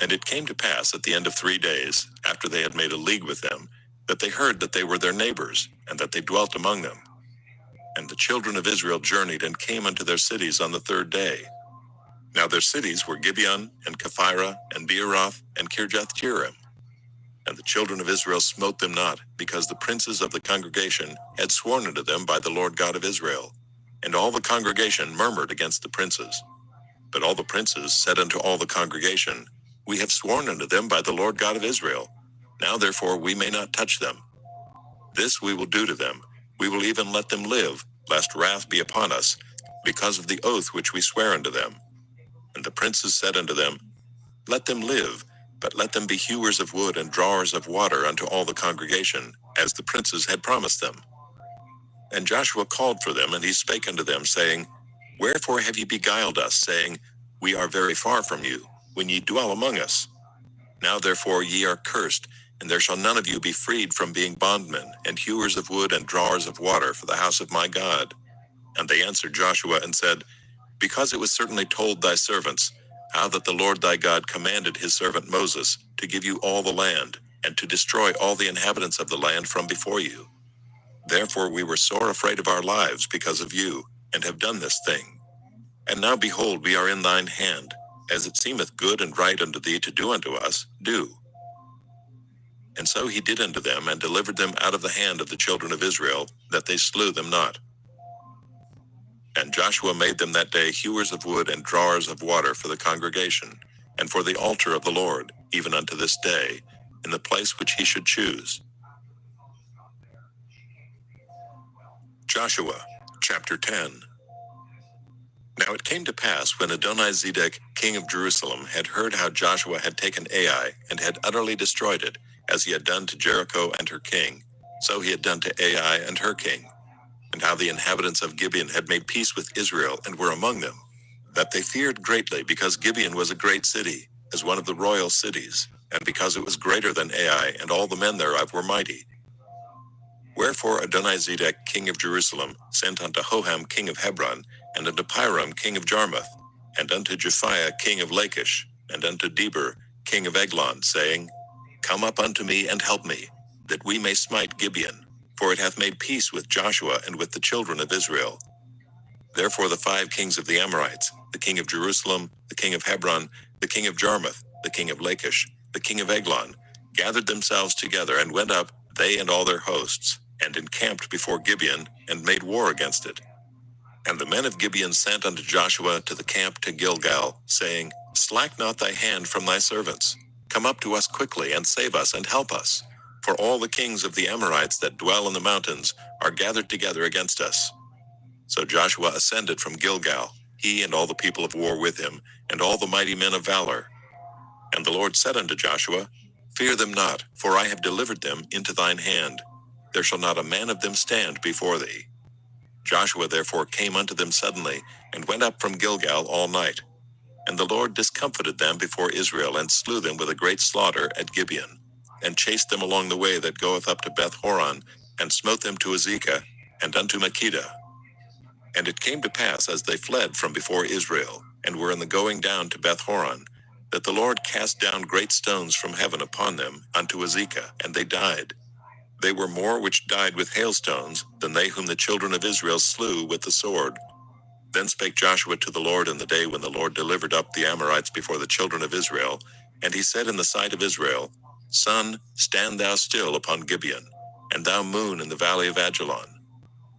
And it came to pass at the end of 3 days, after they had made a league with them, that they heard that they were their neighbors, and that they dwelt among them. And the children of Israel journeyed and came unto their cities on the 3rd day. Now their cities were Gibeon, and Kephirah, and Beeroth, and Kirjath-jearim. And the children of Israel smote them not, because the princes of the congregation had sworn unto them by the Lord God of Israel. And all the congregation murmured against the princes. But all the princes said unto all the congregation, We have sworn unto them by the Lord God of Israel. Now therefore we may not touch them. This we will do to them. We will even let them live, lest wrath be upon us, because of the oath which we swear unto them. And the princes said unto them, Let them live, but let them be hewers of wood and drawers of water unto all the congregation, as the princes had promised them. And Joshua called for them, and he spake unto them, saying, Wherefore have ye beguiled us, saying, We are very far from you, when ye dwell among us? Now therefore ye are cursed, and there shall none of you be freed from being bondmen, and hewers of wood and drawers of water for the house of my God. And they answered Joshua and said, Because it was certainly told thy servants, how that the Lord thy God commanded his servant Moses to give you all the land, and to destroy all the inhabitants of the land from before you. Therefore we were sore afraid of our lives because of you, and have done this thing. And now behold, we are in thine hand, as it seemeth good and right unto thee to do unto us, do. And so he did unto them, and delivered them out of the hand of the children of Israel, that they slew them not. And Joshua made them that day hewers of wood and drawers of water for the congregation, and for the altar of the Lord, even unto this day, in the place which he should choose. Joshua, chapter 10. Now it came to pass, when Adonizedek, king of Jerusalem, had heard how Joshua had taken Ai, and had utterly destroyed it, as he had done to Jericho and her king, so he had done to Ai and her king, and how the inhabitants of Gibeon had made peace with Israel, and were among them, that they feared greatly, because Gibeon was a great city, as one of the royal cities, and because it was greater than Ai, and all the men thereof were mighty. Wherefore Adonizedek, king of Jerusalem, sent unto Hoham, king of Hebron, and unto Piram, king of Jarmuth, and unto Japhiah, king of Lachish, and unto Deber, king of Eglon, saying, Come up unto me, and help me, that we may smite Gibeon, for it hath made peace with Joshua and with the children of Israel. Therefore the 5 kings of the Amorites, the king of Jerusalem, the king of Hebron, the king of Jarmuth, the king of Lachish, the king of Eglon, gathered themselves together, and went up, they and all their hosts, and encamped before Gibeon, and made war against it. And the men of Gibeon sent unto Joshua to the camp to Gilgal, saying, Slack not thy hand from thy servants. Come up to us quickly, and save us, and help us. For all the kings of the Amorites that dwell in the mountains are gathered together against us. So Joshua ascended from Gilgal, he and all the people of war with him, and all the mighty men of valor. And the Lord said unto Joshua, Fear them not, for I have delivered them into thine hand. There shall not a man of them stand before thee. Joshua therefore came unto them suddenly, and went up from Gilgal all night. And the Lord discomfited them before Israel, and slew them with a great slaughter at Gibeon, and chased them along the way that goeth up to Beth-horon, and smote them to Azekah, and unto Makkedah. And it came to pass, as they fled from before Israel, and were in the going down to Beth-horon, that the Lord cast down great stones from heaven upon them unto Azekah, and they died. They were more which died with hailstones than they whom the children of Israel slew with the sword. Then spake Joshua to the Lord in the day when the Lord delivered up the Amorites before the children of Israel, and he said in the sight of Israel, Sun, stand thou still upon Gibeon, and thou moon in the valley of Ajalon.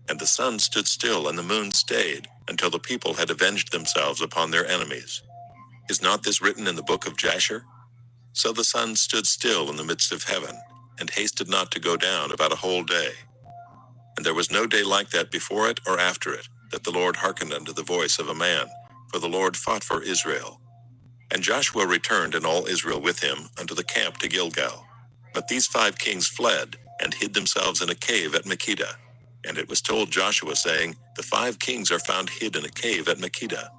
And the sun stood still, and the moon stayed, until the people had avenged themselves upon their enemies. Is not this written in the book of Jasher? So the sun stood still in the midst of heaven, and hasted not to go down about a whole day. And there was no day like that before it or after it, that the Lord hearkened unto the voice of a man, for the Lord fought for Israel. And Joshua returned and all Israel with him unto the camp to Gilgal. But these 5 kings fled, and hid themselves in a cave at Makkedah. And it was told Joshua, saying, The 5 kings are found hid in a cave at Makkedah.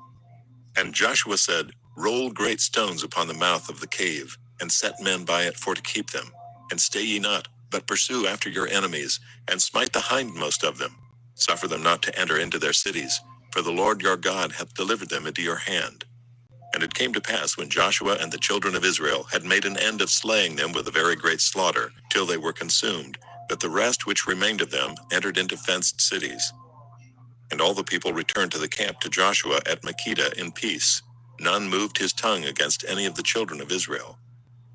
And Joshua said, Roll great stones upon the mouth of the cave, and set men by it for to keep them. And stay ye not, but pursue after your enemies, and smite the hindmost of them. Suffer them not to enter into their cities, for the Lord your God hath delivered them into your hand. And it came to pass, when Joshua and the children of Israel had made an end of slaying them with a very great slaughter, till they were consumed, that the rest which remained of them entered into fenced cities. And all the people returned to the camp to Joshua at Makkedah in peace. None moved his tongue against any of the children of Israel.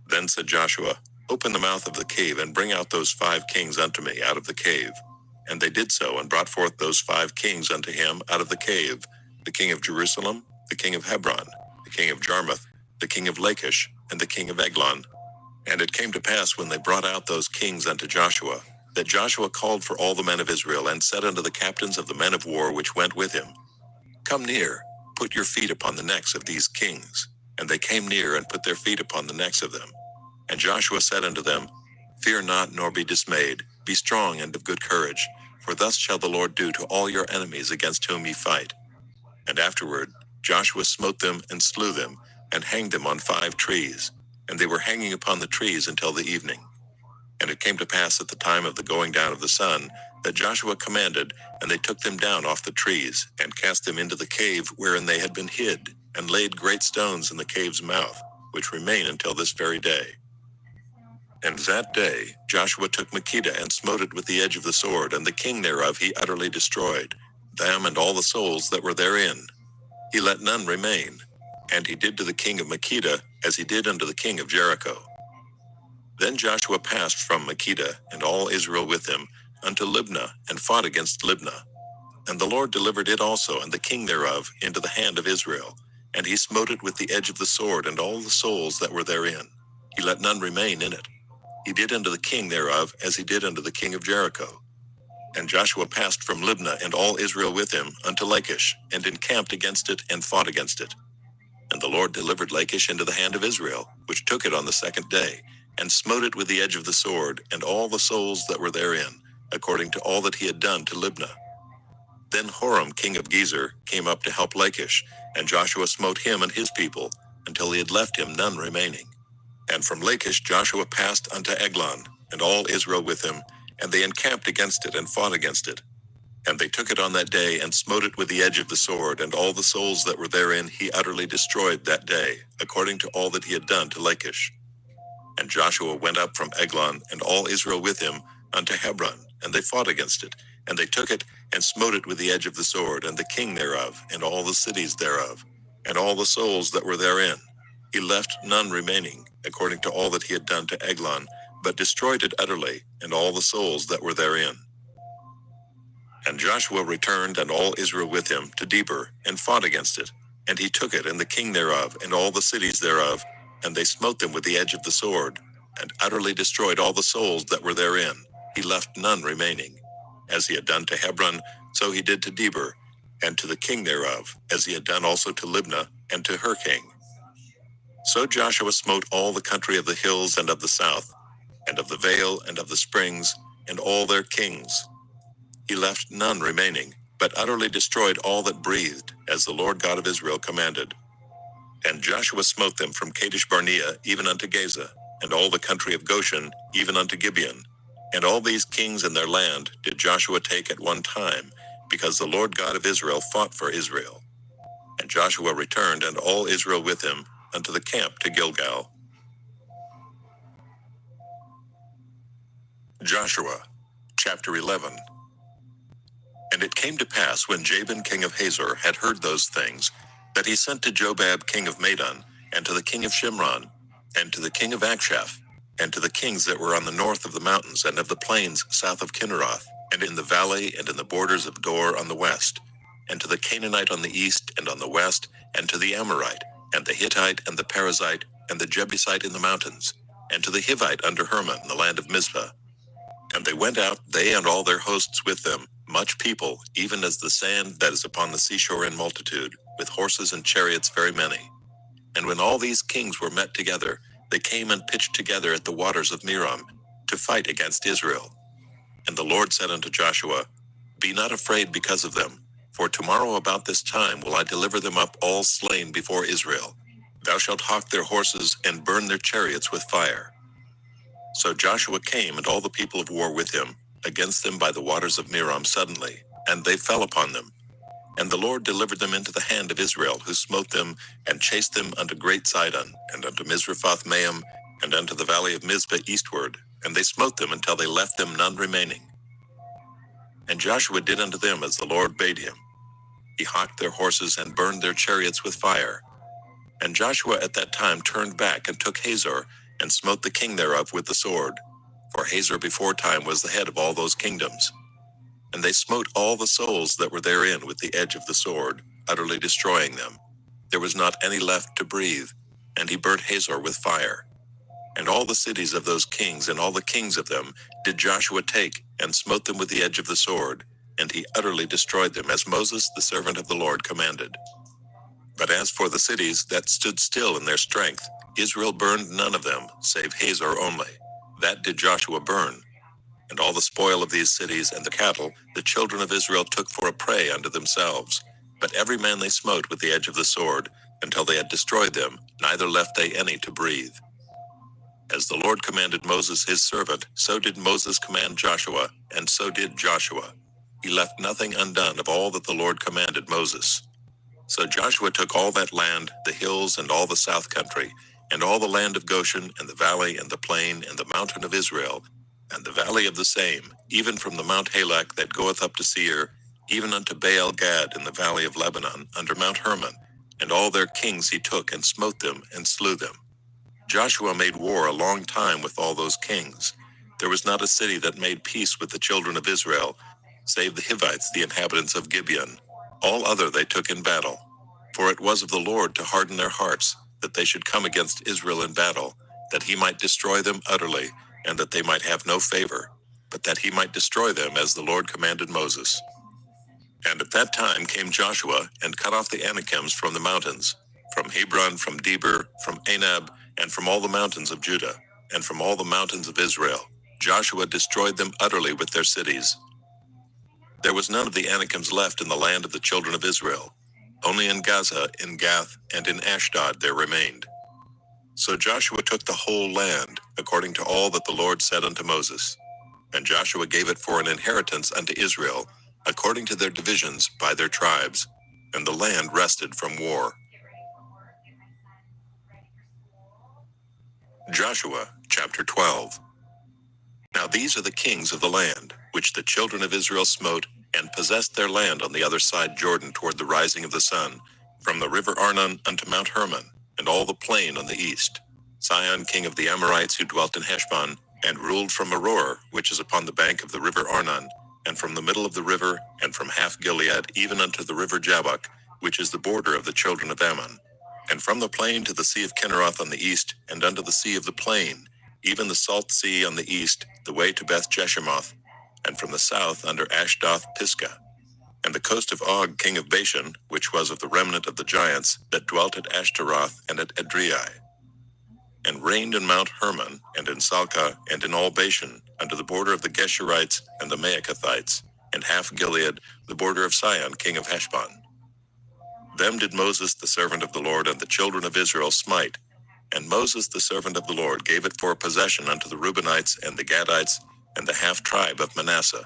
Then said Joshua, Open the mouth of the cave, and bring out those 5 kings unto me out of the cave. And they did so, and brought forth those 5 kings unto him out of the cave, the king of Jerusalem, the king of Hebron, the king of Jarmuth, the king of Lachish, and the king of Eglon. And it came to pass, when they brought out those kings unto Joshua, that Joshua called for all the men of Israel, and said unto the captains of the men of war which went with him, Come near, put your feet upon the necks of these kings. And they came near, and put their feet upon the necks of them. And Joshua said unto them, Fear not, nor be dismayed, be strong and of good courage, for thus shall the Lord do to all your enemies against whom ye fight. And afterward Joshua smote them and slew them, and hanged them on 5 trees, and they were hanging upon the trees until the evening. And it came to pass at the time of the going down of the sun, that Joshua commanded, and they took them down off the trees, and cast them into the cave wherein they had been hid, and laid great stones in the cave's mouth, which remain until this very day. And that day Joshua took Makkedah, and smote it with the edge of the sword, and the king thereof he utterly destroyed, them and all the souls that were therein. He let none remain. And he did to the king of Makkedah as he did unto the king of Jericho. Then Joshua passed from Makkedah, and all Israel with him, unto Libnah, and fought against Libnah. And the Lord delivered it also, and the king thereof, into the hand of Israel. And he smote it with the edge of the sword, and all the souls that were therein. He let none remain in it. He did unto the king thereof as he did unto the king of Jericho. And Joshua passed from Libnah, and all Israel with him, unto Lachish, and encamped against it, and fought against it. And the Lord delivered Lachish into the hand of Israel, which took it on the 2nd day, and smote it with the edge of the sword, and all the souls that were therein, according to all that he had done to Libnah. Then Horam king of Gezer came up to help Lachish, and Joshua smote him and his people, until he had left him none remaining. And from Lachish Joshua passed unto Eglon, and all Israel with him, and they encamped against it, and fought against it. And they took it on that day, and smote it with the edge of the sword, and all the souls that were therein he utterly destroyed that day, according to all that he had done to Lachish. And Joshua went up from Eglon, and all Israel with him, unto Hebron, and they fought against it. And they took it, and smote it with the edge of the sword, and the king thereof, and all the cities thereof, and all the souls that were therein. He left none remaining, according to all that he had done to Eglon, but destroyed it utterly, and all the souls that were therein. And Joshua returned, and all Israel with him, to Debir, and fought against it. And he took it, and the king thereof, and all the cities thereof, and they smote them with the edge of the sword, and utterly destroyed all the souls that were therein. He left none remaining. As he had done to Hebron, so he did to Debir, and to the king thereof, as he had done also to Libnah, and to her king. So Joshua smote all the country of the hills and of the south, and of the vale and of the springs, and all their kings. He left none remaining, but utterly destroyed all that breathed, as the Lord God of Israel commanded. And Joshua smote them from Kadesh Barnea even unto Gaza, and all the country of Goshen even unto Gibeon. And all these kings and their land did Joshua take at one time, because the Lord God of Israel fought for Israel. And Joshua returned, and all Israel with him, unto the camp to Gilgal. Joshua, chapter 11. And it came to pass, when Jabin king of Hazor had heard those things, that he sent to Jobab king of Madon, and to the king of Shimron, and to the king of Akshaph, and to the kings that were on the north of the mountains and of the plains south of Kinneroth, and in the valley and in the borders of Dor on the west, and to the Canaanite on the east and on the west, and to the Amorite, and the Hittite, and the Perizzite, and the Jebusite in the mountains, and to the Hivite under Hermon in the land of Mizpah. And they went out, they and all their hosts with them, much people, even as the sand that is upon the seashore in multitude, with horses and chariots very many. And when all these kings were met together, they came and pitched together at the waters of Merom, to fight against Israel. And the Lord said unto Joshua, Be not afraid because of them, for tomorrow about this time will I deliver them up all slain before Israel. Thou shalt hawk their horses and burn their chariots with fire. So Joshua came and all the people of war with him, against them by the waters of Merom suddenly, and they fell upon them. And the Lord delivered them into the hand of Israel, who smote them, and chased them unto great Sidon, and unto Mizrephoth-maim, and unto the valley of Mizpah eastward, and they smote them until they left them none remaining. And Joshua did unto them as the Lord bade him. He hawked their horses and burned their chariots with fire. And Joshua at that time turned back and took Hazor, and smote the king thereof with the sword. For Hazor before time was the head of all those kingdoms. And they smote all the souls that were therein with the edge of the sword, utterly destroying them. There was not any left to breathe, and he burnt Hazor with fire. And all the cities of those kings and all the kings of them did Joshua take, and smote them with the edge of the sword, and he utterly destroyed them, as Moses the servant of the Lord commanded. But as for the cities that stood still in their strength, Israel burned none of them, save Hazor only. That did Joshua burn. And all the spoil of these cities and the cattle, the children of Israel took for a prey unto themselves. But every man they smote with the edge of the sword, until they had destroyed them, neither left they any to breathe. As the Lord commanded Moses his servant, so did Moses command Joshua, and so did Joshua. He left nothing undone of all that the Lord commanded Moses. So Joshua took all that land, the hills and all the south country, and all the land of Goshen, and the valley, and the plain, and the mountain of Israel, and the valley of the same, even from the Mount Halak that goeth up to Seir, even unto Baal Gad in the valley of Lebanon, under Mount Hermon, and all their kings he took, and smote them, and slew them. Joshua made war a long time with all those kings. There was not a city that made peace with the children of Israel, save the Hivites, the inhabitants of Gibeon. All other they took in battle. For it was of the Lord to harden their hearts, that they should come against Israel in battle, that he might destroy them utterly, and that they might have no favor, but that he might destroy them as the Lord commanded Moses. And at that time came Joshua, and cut off the Anakims from the mountains, from Hebron, from Debir, from Anab, and from all the mountains of Judah, and from all the mountains of Israel. Joshua destroyed them utterly with their cities. There was none of the Anakims left in the land of the children of Israel. Only in Gaza, in Gath, and in Ashdod there remained. So Joshua took the whole land, according to all that the Lord said unto Moses. And Joshua gave it for an inheritance unto Israel, according to their divisions by their tribes. And the land rested from war. Joshua, chapter 12. Now these are the kings of the land, which the children of Israel smote, and possessed their land on the other side Jordan toward the rising of the sun, from the river Arnon unto Mount Hermon, and all the plain on the east. Sihon king of the Amorites, who dwelt in Heshbon, and ruled from Aroer, which is upon the bank of the river Arnon, and from the middle of the river, and from half Gilead, even unto the river Jabbok, which is the border of the children of Ammon. And from the plain to the sea of Kinneroth on the east, and unto the sea of the plain, even the salt sea on the east, the way to Beth Jeshimoth, and from the south under Ashdoth Pisgah. And the coast of Og king of Bashan, which was of the remnant of the giants, that dwelt at Ashtaroth and at Edrei. And reigned in Mount Hermon, and in Salcah, and in all Bashan, unto the border of the Geshurites and the Maacathites, and half Gilead, the border of Sihon king of Heshbon. Them did Moses the servant of the Lord and the children of Israel smite. And Moses the servant of the Lord gave it for a possession unto the Reubenites and the Gadites, and the half tribe of Manasseh.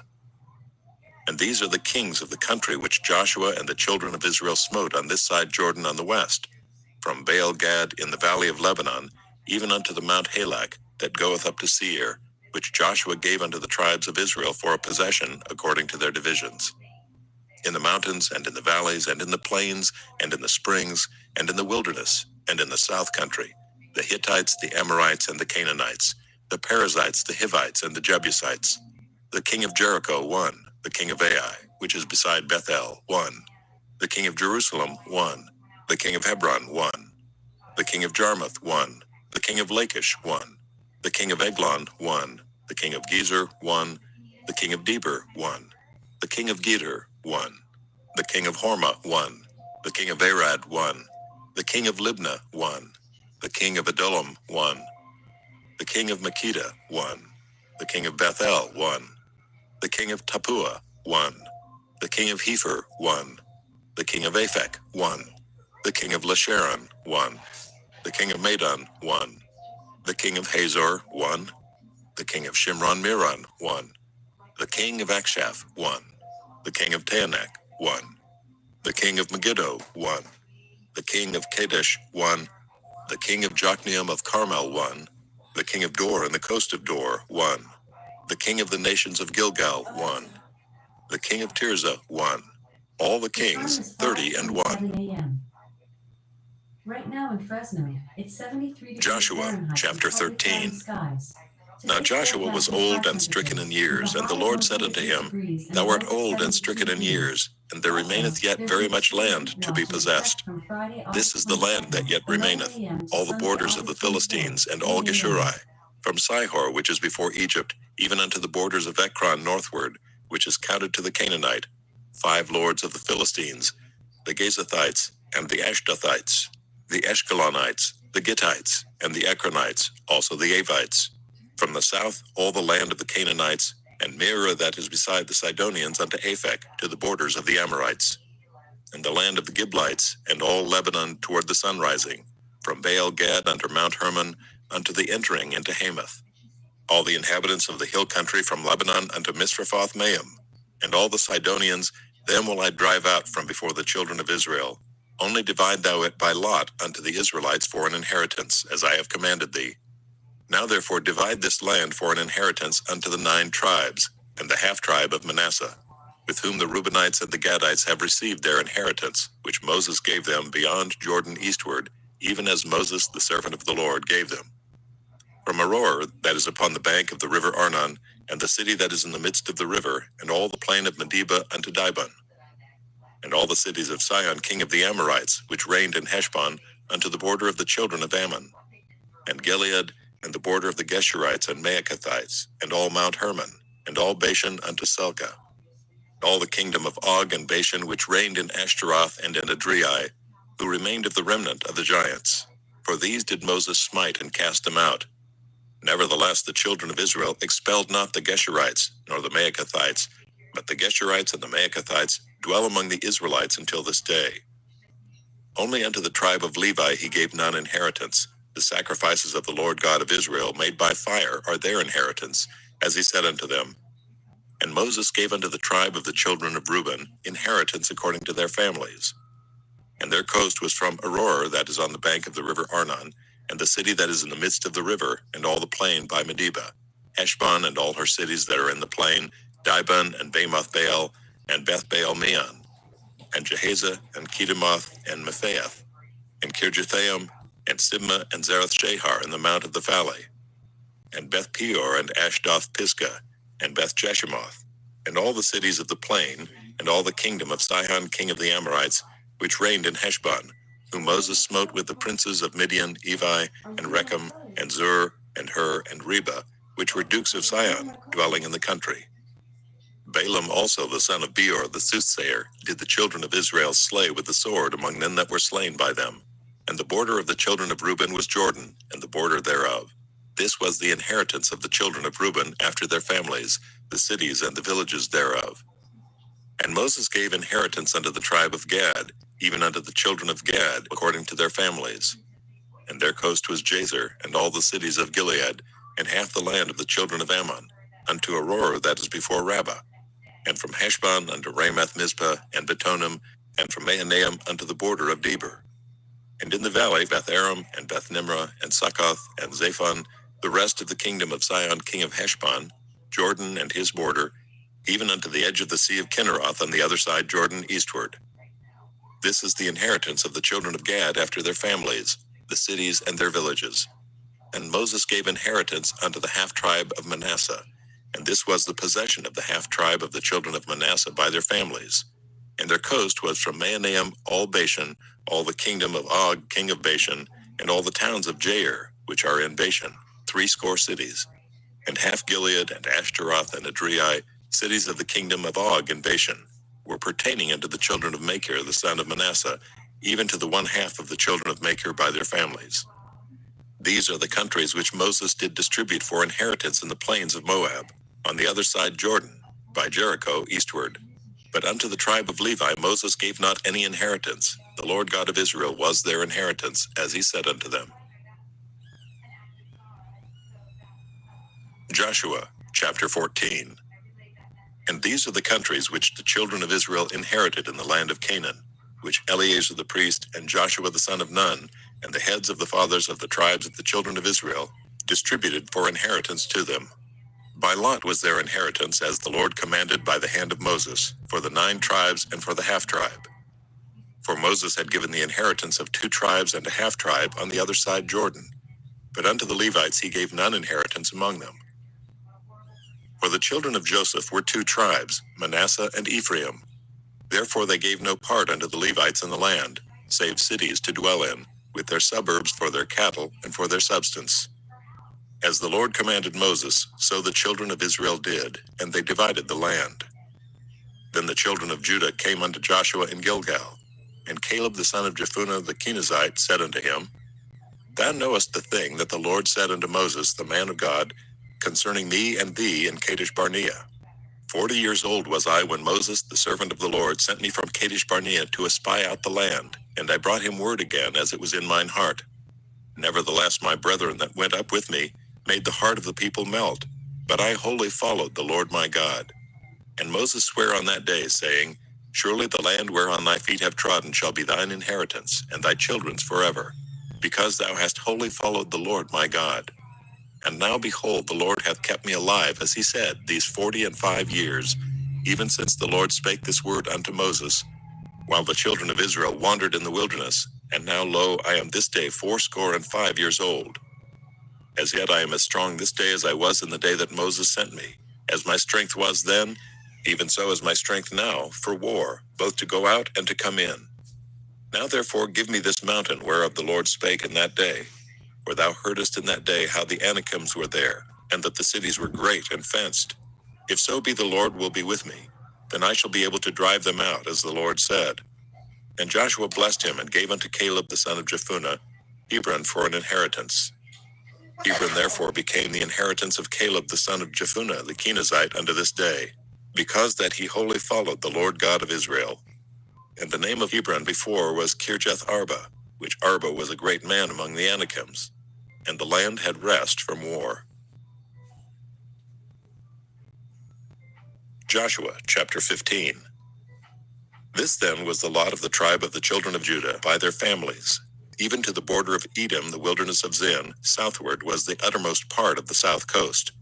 And these are the kings of the country which Joshua and the children of Israel smote on this side Jordan on the west, from Baal Gad in the valley of Lebanon, even unto the Mount Halak, that goeth up to Seir, which Joshua gave unto the tribes of Israel for a possession according to their divisions. In the mountains, and in the valleys, and in the plains, and in the springs, and in the wilderness, and in the south country, the Hittites, the Amorites, and the Canaanites, the Perizzites, the Hivites, and the Jebusites. The king of Jericho 1, the king of Ai, which is beside Bethel 1, The king of Jerusalem, 1. The king of Hebron, 1. The king of Jarmuth, 1. The king of Lachish, 1. The king of Eglon, 1. The king of Gezer, 1. The king of Deber, 1. The king of Geder, 1. The king of Hormah, 1. The king of Arad, 1. The king of Libnah, 1. The king of Adullam, 1. The king of Makkedah, 1. The king of Bethel, 1. The king of Tappuah, 1. The king of Hepher, 1. The king of Aphek, 1. The king of Lasharon, 1. The king of Madon, 1. The king of Hazor, 1. The king of Shimron Miron, 1. The king of Akshaph, 1. The king of Taanach, 1. The king of Megiddo, 1. The king of Kadesh, 1. The king of Jokneam of Carmel, 1. The king of Dor and the coast of Dor, 1. The king of the nations of Gilgal, 1. The king of Tirzah, 1. All the kings, 30 and 1. Right now in Fresno, it's 73 degrees Joshua, Fahrenheit chapter with partly 13. cloudy skies. Now Today's Joshua was forecast is old high and stricken in temperatures, years, with a and the high of Lord said 108 unto him, degrees and a Thou low art of old and 72 stricken in degrees. years, and there Also, remaineth yet there's an very much extreme land heat to be watch in effect possessed. from Friday, This August is the land that 22nd, yet 11 remaineth, a.m. to all the Sunday, borders of the August 24th, Philistines, and 8 all a.m. Geshuri, from Sihor, which is before Egypt, even unto the borders of Ekron northward, which is counted to the Canaanite, 5 lords of the Philistines, the Gezathites, and the Ashdothites, the Eshkelonites, the Gittites, and the Ekronites, also the Avites. From the south, all the land of the Canaanites, and Mearah that is beside the Sidonians unto Aphek, to the borders of the Amorites, and the land of the Giblites, and all Lebanon toward the sunrising, from Baal Gad unto Mount Hermon, unto the entering into Hamath. All the inhabitants of the hill country from Lebanon unto Misrephoth Maim, and all the Sidonians, them will I drive out from before the children of Israel. Only divide thou it by lot unto the Israelites for an inheritance, as I have commanded thee. Now therefore divide this land for an inheritance unto the 9 tribes, and the half tribe of Manasseh, with whom the Reubenites and the Gadites have received their inheritance, which Moses gave them beyond Jordan eastward, even as Moses the servant of the Lord gave them. From Aroer, that is upon the bank of the river Arnon, and the city that is in the midst of the river, and all the plain of Medeba unto Dibon, and all the cities of Sihon king of the Amorites, which reigned in Heshbon, unto the border of the children of Ammon, and Gilead, and the border of the Geshurites and Maacathites, and all Mount Hermon, and all Bashan unto Selka, all the kingdom of Og and Bashan, which reigned in Ashtaroth and in Adriai, who remained of the remnant of the giants. For these did Moses smite and cast them out. Nevertheless the children of Israel expelled not the Geshurites, nor the Maacathites, but the Geshurites and the Maacathites dwell among the Israelites until this day. Only unto the tribe of Levi he gave none inheritance. The sacrifices of the Lord God of Israel made by fire are their inheritance, as he said unto them. And Moses gave unto the tribe of the children of Reuben inheritance according to their families. And their coast was from Aroer, that is on the bank of the river Arnon, and the city that is in the midst of the river, and all the plain by Medeba, Heshbon and all her cities that are in the plain, Dibon and Bamoth Baal, and Beth Baal Meon, and Jehaza, and Kedemoth, and Mephaeth, and Kirjathaim, and Sibmah, and Zareth Shahar in the mount of the valley, and Beth Peor, and Ashdoth Pisgah, and Beth Jeshimoth, and all the cities of the plain, and all the kingdom of Sihon king of the Amorites, which reigned in Heshbon, whom Moses smote with the princes of Midian, Evi, and Rechem, and Zur, and Hur, and Reba, which were dukes of Sihon, dwelling in the country. Balaam also the son of Beor the soothsayer did the children of Israel slay with the sword among them that were slain by them. And the border of the children of Reuben was Jordan, and the border thereof. This was the inheritance of the children of Reuben after their families, the cities and the villages thereof. And Moses gave inheritance unto the tribe of Gad, even unto the children of Gad, according to their families. And their coast was Jazer, and all the cities of Gilead, and half the land of the children of Ammon, unto Aroer that is before Rabbah, and from Heshbon unto Ramoth Mizpah, and Betonim, and from Mahanaim unto the border of Deber. And in the valley Beth Aram, and Beth Nimrah, and Succoth, and Zaphon, the rest of the kingdom of Sihon king of Heshbon, Jordan and his border, even unto the edge of the sea of Kinneroth on the other side Jordan eastward. This is the inheritance of the children of Gad after their families, the cities and their villages. And Moses gave inheritance unto the half tribe of Manasseh, and this was the possession of the half tribe of the children of Manasseh by their families. And their coast was from Mahanaim, all Bashan, all the kingdom of Og, king of Bashan, and all the towns of Jair, which are in Bashan, 80 cities. And half Gilead, and Ashtaroth, and Adriai, cities of the kingdom of Og in Bashan, were pertaining unto the children of Machir the son of Manasseh, even to the 1/2 of the children of Machir by their families. These are the countries which Moses did distribute for inheritance in the plains of Moab, on the other side Jordan, by Jericho eastward. But unto the tribe of Levi Moses gave not any inheritance. The Lord God of Israel was their inheritance, as he said unto them. Joshua, chapter 14. And these are the countries which the children of Israel inherited in the land of Canaan, which Eleazar the priest and Joshua the son of Nun, and the heads of the fathers of the tribes of the children of Israel, distributed for inheritance to them. By lot was their inheritance, as the Lord commanded by the hand of Moses, for the 9 tribes and for the half-tribe. For Moses had given the inheritance of 2 tribes and a half-tribe on the other side Jordan. But unto the Levites he gave none inheritance among them. For the children of Joseph were 2 tribes, Manasseh and Ephraim. Therefore they gave no part unto the Levites in the land, save cities to dwell in, with their suburbs for their cattle and for their substance. As the Lord commanded Moses, so the children of Israel did, and they divided the land. Then the children of Judah came unto Joshua in Gilgal, and Caleb the son of Jephunneh the Kenizzite said unto him, Thou knowest the thing that the Lord said unto Moses the man of God, concerning me and thee in Kadesh Barnea. 40 years old was I when Moses the servant of the Lord sent me from Kadesh Barnea to espy out the land, and I brought him word again as it was in mine heart. Nevertheless my brethren that went up with me made the heart of the people melt, but I wholly followed the Lord my God. And Moses sware on that day, saying, Surely the land whereon thy feet have trodden shall be thine inheritance, and thy children's forever, because thou hast wholly followed the Lord my God. And now behold, the Lord hath kept me alive, as he said, these 45 years, even since the Lord spake this word unto Moses, while the children of Israel wandered in the wilderness. And now lo, I am this day 85 years old. As yet I am as strong this day as I was in the day that Moses sent me. As my strength was then, even so is my strength now, for war, both to go out and to come in. Now therefore give me this mountain whereof the Lord spake in that day. For thou heardest in that day how the Anakims were there, and that the cities were great and fenced. If so be the Lord will be with me, then I shall be able to drive them out, as the Lord said. And Joshua blessed him, and gave unto Caleb the son of Jephunneh Hebron for an inheritance. Hebron therefore became the inheritance of Caleb the son of Jephunneh the Kenizzite unto this day, because that he wholly followed the Lord God of Israel. And the name of Hebron before was Kirjath Arba, which Arba was a great man among the Anakims. And the land had rest from war. Joshua chapter 15. This then was the lot of the tribe of the children of Judah by their families. Even to the border of Edom, the wilderness of Zin, southward was the uttermost part of the south coast.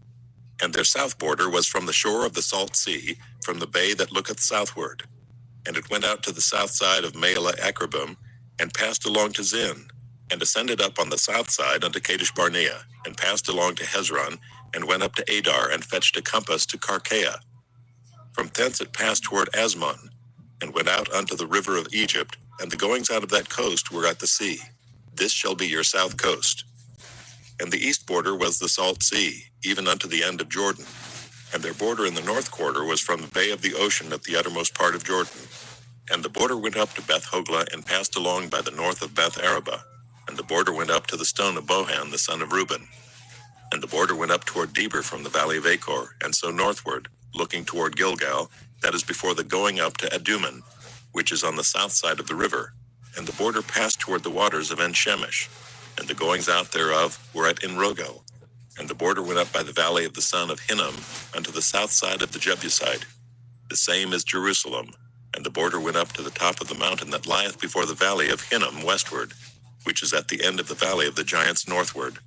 And their south border was from the shore of the salt sea, from the bay that looketh southward. And it went out to the south side of Maalah Akrabim, and passed along to Zin, and ascended up on the south side unto Kadesh Barnea, and passed along to Hezron, and went up to Adar, and fetched a compass to Karkea. From thence it passed toward Asmon, and went out unto the river of Egypt, and the goings out of that coast were at the sea. This shall be your south coast. And the east border was the salt sea, even unto the end of Jordan. And their border in the north quarter was from the bay of the ocean at the uttermost part of Jordan. And the border went up to Beth Hoglah, and passed along by the north of Beth Arabah. And the border went up to the stone of Bohan the son of Reuben. And the border went up toward Debir from the valley of Achor, and so northward, looking toward Gilgal, that is before the going up to Adummim, which is on the south side of the river. And the border passed toward the waters of En-Shemesh, and the goings out thereof were at En-Rogel. And the border went up by the valley of the son of Hinnom unto the south side of the Jebusite. The same is Jerusalem. And the border went up to the top of the mountain that lieth before the valley of Hinnom westward, which is at the end of the valley of the giants northward.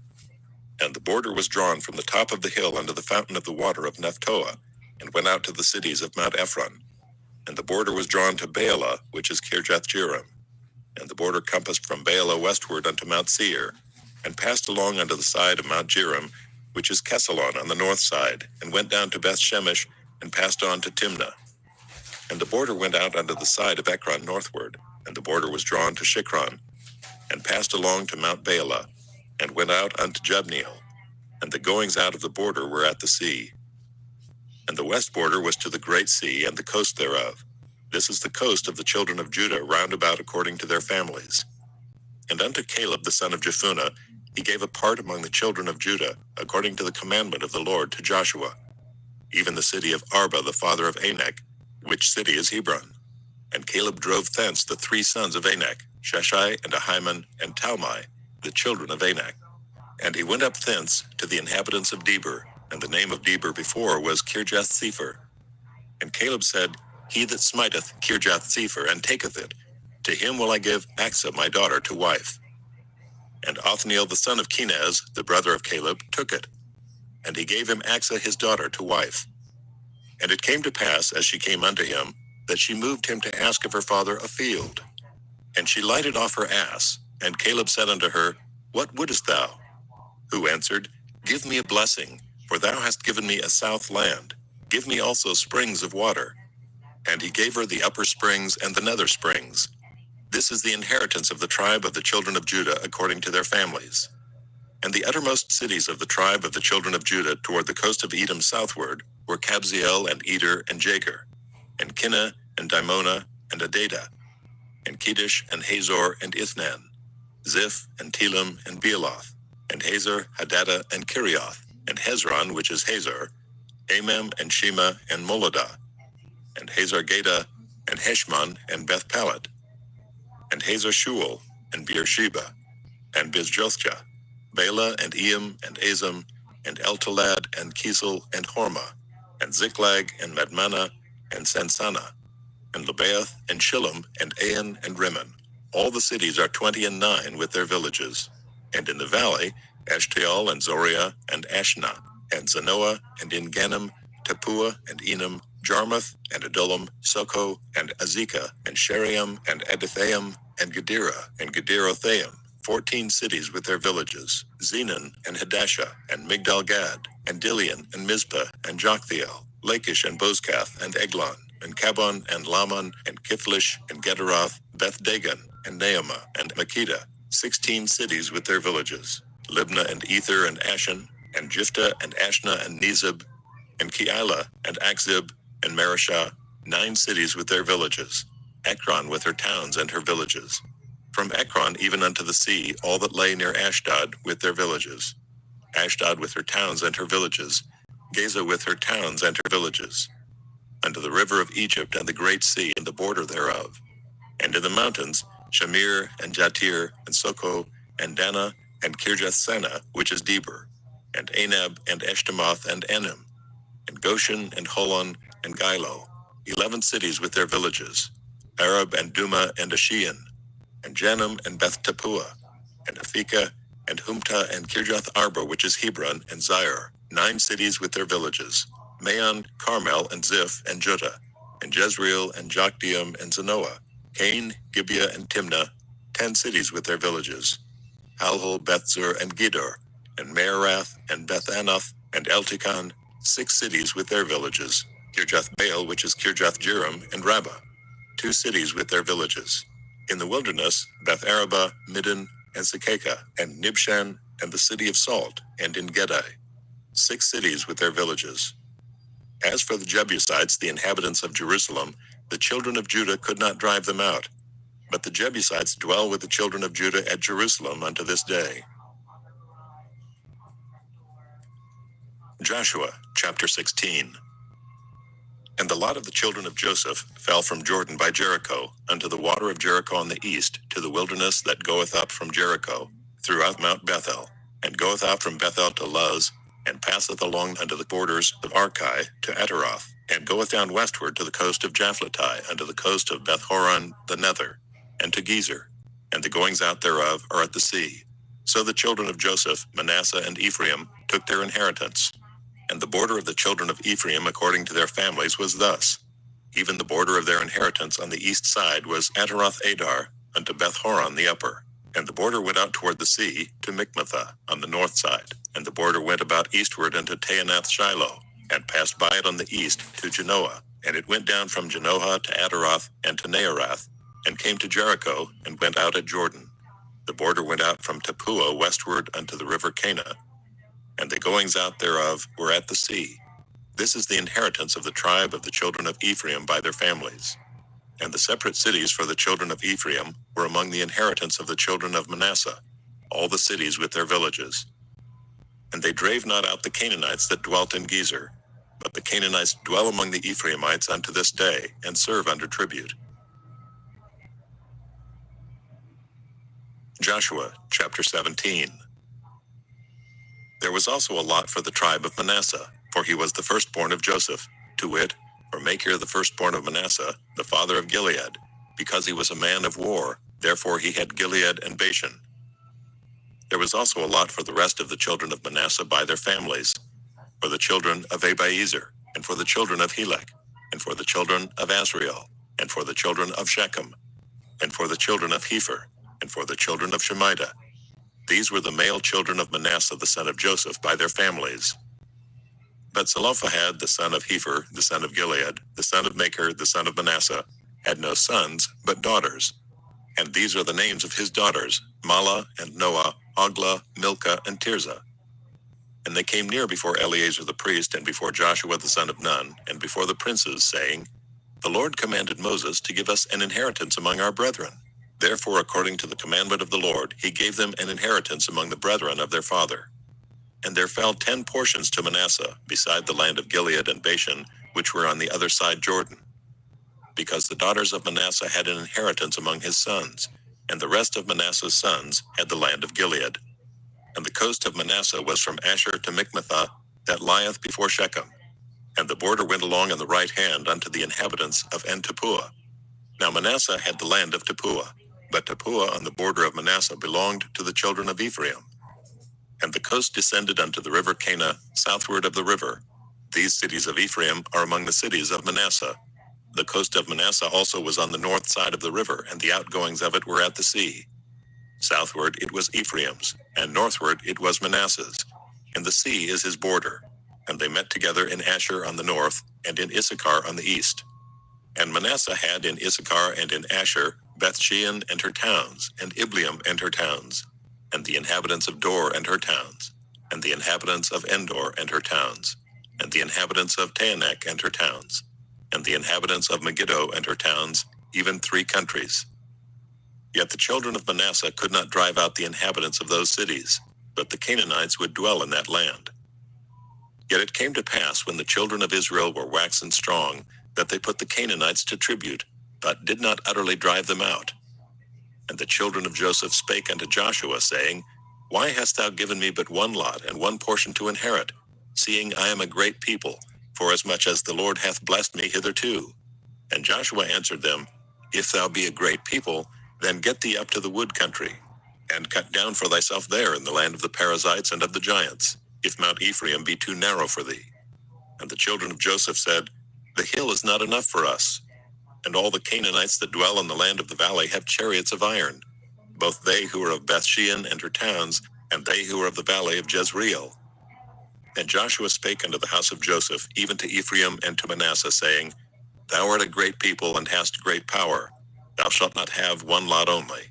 And the border was drawn from the top of the hill unto the fountain of the water of Nephtoah, and went out to the cities of Mount Ephron. And the border was drawn to Baalah, which is Kirjath-jearim. And the border compassed from Baalah westward unto Mount Seir, and passed along unto the side of Mount Jearim, which is Kesalon on the north side, and went down to Beth Shemesh, and passed on to Timnah. And the border went out unto the side of Ekron northward, and the border was drawn to Shikron, and passed along to Mount Baalah, and went out unto Jabneel, and the goings out of the border were at the sea. And the west border was to the great sea and the coast thereof. This is the coast of the children of Judah round about according to their families. And unto Caleb the son of Jephunneh he gave a part among the children of Judah, according to the commandment of the Lord to Joshua, even the city of Arba the father of Anak, which city is Hebron. And Caleb drove thence the 3 sons of Anak, Sheshai and Ahiman and Talmai, the children of Anak. And he went up thence to the inhabitants of Debir, and the name of Debir before was Kirjath-sepher. And Caleb said, He that smiteth Kirjath-sepher and taketh it, to him will I give Achsah my daughter to wife. And Othniel the son of Kenaz, the brother of Caleb, took it, and he gave him Achsah his daughter to wife. And it came to pass, as she came unto him, that she moved him to ask of her father a field. And she lighted off her ass, and Caleb said unto her, What wouldest thou? Who answered, Give me a blessing, for thou hast given me a south land. Give me also springs of water. And he gave her the upper springs and the nether springs. This is the inheritance of the tribe of the children of Judah according to their families. And the uttermost cities of the tribe of the children of Judah toward the coast of Edom southward were Kabzeel and Eder and Jagur, and Kinneh and Dimonah and Adadah, and Kedesh and Hazor and Ithnan, Ziph and Telam and Bealoth, and Hazor, Hadadah and Kirioth, and Hezron, which is Hazor, Amam and Shema and Moladah, and Hazar-Gadah, and Heshmon and Beth-Palet, and Hazar-Shual, and Beersheba, and Bizjothjah, Bela and Eam and Azam, and Eltalad and Kisel and Hormah, and Ziklag and Madmanah, and Sansannah, and Lebaoth and Shillam, and Ain and Rimmon. All the cities are 29 with their villages. And in the valley, Eshtaol and Zoriah, and Ashna, and Zanoah, and En-Gannim, Tappuah, and Enam, Jarmuth, and Adullam, Soko, and Azekah, and Shariam, and Adithaim, and Gedera, and Gederothaim, 14 cities with their villages, Zenon, and Hadashah, and Migdal-Gad, and Dilian, and Mizpah, and Joktheel, Lachish, and Bozkath, and Eglon, and Kabon, and Laman, and Kithlish, and Gederoth, Beth-Dagon, and Naamah, and Makkedah, 16 cities with their villages, Libnah, and Ether, and Ashan, and Jiphthah, and Ashna, and Nezib, and Keilah, and Akzib, and Mareshah, 9 cities with their villages, Ekron with her towns and her villages. From Ekron even unto the sea, all that lay near Ashdod with their villages, Ashdod with her towns and her villages, Gaza with her towns and her villages, unto the river of Egypt and the great sea and the border thereof, and in the mountains, Shamir, and Jatir, and Soko, and Dana, and Kirjath-Sanah, which is Debir, and Anab, and Eshtemoth, and Enim, and Goshen, and Holon, and Gilo, 11 cities with their villages, Arab, and Duma, and Ashian, and Janum, and Beth-Tappuah, and Aphekah, and Humta, and Kirjath-Arba, which is Hebron, and Zair, 9 cities with their villages, Maon, Carmel, and Ziph, and Juttah, and Jezreel, and Jokdeam, and Zanoah, Cain, Gibeah, and Timnah, 10 cities with their villages, Halhul, Bethzur, and Gedor, and Meerath, and Beth-Anath, and Eltikon, 6 cities with their villages, Kirjath-Baal, which is Kirjath-Jearim, and Rabbah, 2 cities with their villages. In the wilderness, Beth-Arabah, Middin, and Sekekah, and Nibshan, and the city of Salt, and in Gedai, 6 cities with their villages. As for the Jebusites, the inhabitants of Jerusalem, the children of Judah could not drive them out, but the Jebusites dwell with the children of Judah at Jerusalem unto this day. Joshua, chapter 16. And the lot of the children of Joseph fell from Jordan by Jericho, unto the water of Jericho on the east, to the wilderness that goeth up from Jericho, throughout Mount Bethel, and goeth out from Bethel to Luz, and passeth along unto the borders of Archi to Ataroth, and goeth down westward to the coast of Japhletai, unto the coast of Beth-horon the nether, and to Gezer, and the goings out thereof are at the sea. So the children of Joseph, Manasseh, and Ephraim took their inheritance. And the border of the children of Ephraim according to their families was thus. Even the border of their inheritance on the east side was Ataroth-Adar, unto Beth-horon the upper. And the border went out toward the sea, to Mikmathah, on the north side. And the border went about eastward unto Taanath-Shiloh, and passed by it on the east to Genoa. And it went down from Genoa to Adaroth and to Naarath, and came to Jericho, and went out at Jordan. The border went out from Tappuah westward unto the river Cana, and the goings out thereof were at the sea. This is the inheritance of the tribe of the children of Ephraim by their families. And the separate cities for the children of Ephraim were among the inheritance of the children of Manasseh, all the cities with their villages. And they drave not out the Canaanites that dwelt in Gezer, but the Canaanites dwell among the Ephraimites unto this day, and serve under tribute. Joshua chapter 17. There was also a lot for the tribe of Manasseh, for he was the firstborn of Joseph, to wit, for Machir the firstborn of Manasseh, the father of Gilead, because he was a man of war, therefore he had Gilead and Bashan. There was also a lot for the rest of the children of Manasseh by their families, for the children of Abiezer, and for the children of Helek, and for the children of Asriel, and for the children of Shechem, and for the children of Hepher, and for the children of Shemida. These were the male children of Manasseh the son of Joseph by their families. But Zelophehad the son of Hepher, the son of Gilead, the son of Machir, the son of Manasseh, had no sons, but daughters. And these are the names of his daughters, Mahlah and Noah, Oglah, Milcah, and Tirzah. And they came near before Eleazar the priest, and before Joshua the son of Nun, and before the princes, saying, The Lord commanded Moses to give us an inheritance among our brethren. Therefore, according to the commandment of the Lord, he gave them an inheritance among the brethren of their father. And there fell 10 portions to Manasseh, beside the land of Gilead and Bashan, which were on the other side Jordan. Because the daughters of Manasseh had an inheritance among his sons, and the rest of Manasseh's sons had the land of Gilead. And the coast of Manasseh was from Asher to Michmethah, that lieth before Shechem. And the border went along on the right hand unto the inhabitants of En-Tappuah. Now Manasseh had the land of Tappuah, but Tappuah on the border of Manasseh belonged to the children of Ephraim. And the coast descended unto the river Cana, southward of the river. These cities of Ephraim are among the cities of Manasseh. The coast of Manasseh also was on the north side of the river, and the outgoings of it were at the sea. Southward it was Ephraim's, and northward it was Manasseh's. And the sea is his border. And they met together in Asher on the north, and in Issachar on the east. And Manasseh had in Issachar and in Asher Bethshean and her towns, and Ibleam and her towns, and the inhabitants of Dor and her towns, and the inhabitants of Endor and her towns, and the inhabitants of Taanach and her towns, and the inhabitants of Megiddo and her towns, even 3 countries. Yet the children of Manasseh could not drive out the inhabitants of those cities, but the Canaanites would dwell in that land. Yet it came to pass, when the children of Israel were waxen strong, that they put the Canaanites to tribute, but did not utterly drive them out. And the children of Joseph spake unto Joshua, saying, Why hast thou given me but one lot and one portion to inherit, seeing I am a great people, forasmuch as the Lord hath blessed me hitherto? And Joshua answered them, If thou be a great people, then get thee up to the wood country, and cut down for thyself there in the land of the Perizzites and of the giants, if Mount Ephraim be too narrow for thee. And the children of Joseph said, The hill is not enough for us. And all the Canaanites that dwell in the land of the valley have chariots of iron, both they who are of Bethshean and her towns, and they who are of the valley of Jezreel. And Joshua spake unto the house of Joseph, even to Ephraim and to Manasseh, saying, Thou art a great people, and hast great power. Thou shalt not have one lot only.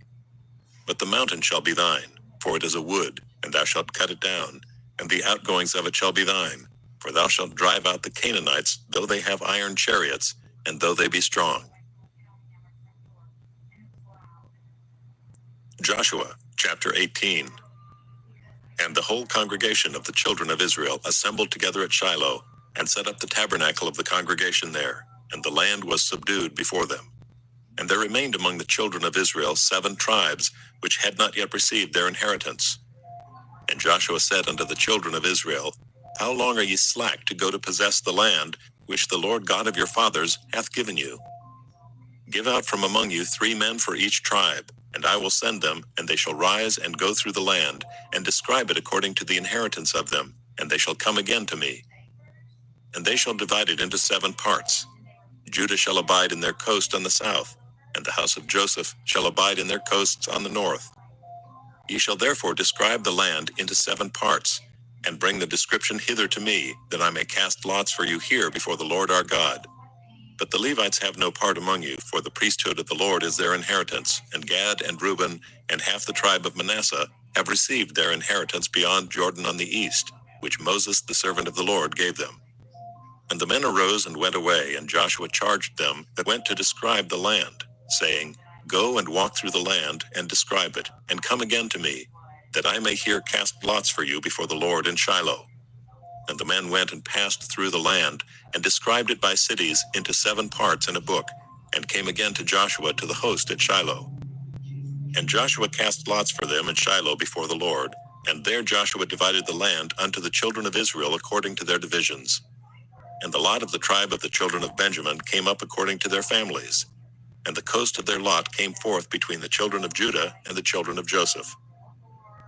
But the mountain shall be thine, for it is a wood, and thou shalt cut it down, and the outgoings of it shall be thine. For thou shalt drive out the Canaanites, though they have iron chariots, and though they be strong. Joshua chapter 18. And the whole congregation of the children of Israel assembled together at Shiloh, and set up the tabernacle of the congregation there, and the land was subdued before them. And there remained among the children of Israel 7 tribes, which had not yet received their inheritance. And Joshua said unto the children of Israel, How long are ye slack to go to possess the land, which the Lord God of your fathers hath given you? Give out from among you 3 men for each tribe, and I will send them, and they shall rise and go through the land, and describe it according to the inheritance of them, and they shall come again to me. And they shall divide it into 7 parts. Judah shall abide in their coast on the south, and the house of Joseph shall abide in their coasts on the north. Ye shall therefore describe the land into 7 parts, and bring the description hither to me, that I may cast lots for you here before the Lord our God. But the Levites have no part among you, for the priesthood of the Lord is their inheritance, and Gad and Reuben and half the tribe of Manasseh have received their inheritance beyond Jordan on the east, which Moses the servant of the Lord gave them. And the men arose and went away, and Joshua charged them that went to describe the land, saying, Go and walk through the land, and describe it, and come again to me, that I may here cast lots for you before the Lord in Shiloh. And the men went and passed through the land, and described it by cities into 7 parts in a book, and came again to Joshua to the host at Shiloh. And Joshua cast lots for them in Shiloh before the Lord, and there Joshua divided the land unto the children of Israel according to their divisions. And the lot of the tribe of the children of Benjamin came up according to their families. And the coast of their lot came forth between the children of Judah and the children of Joseph.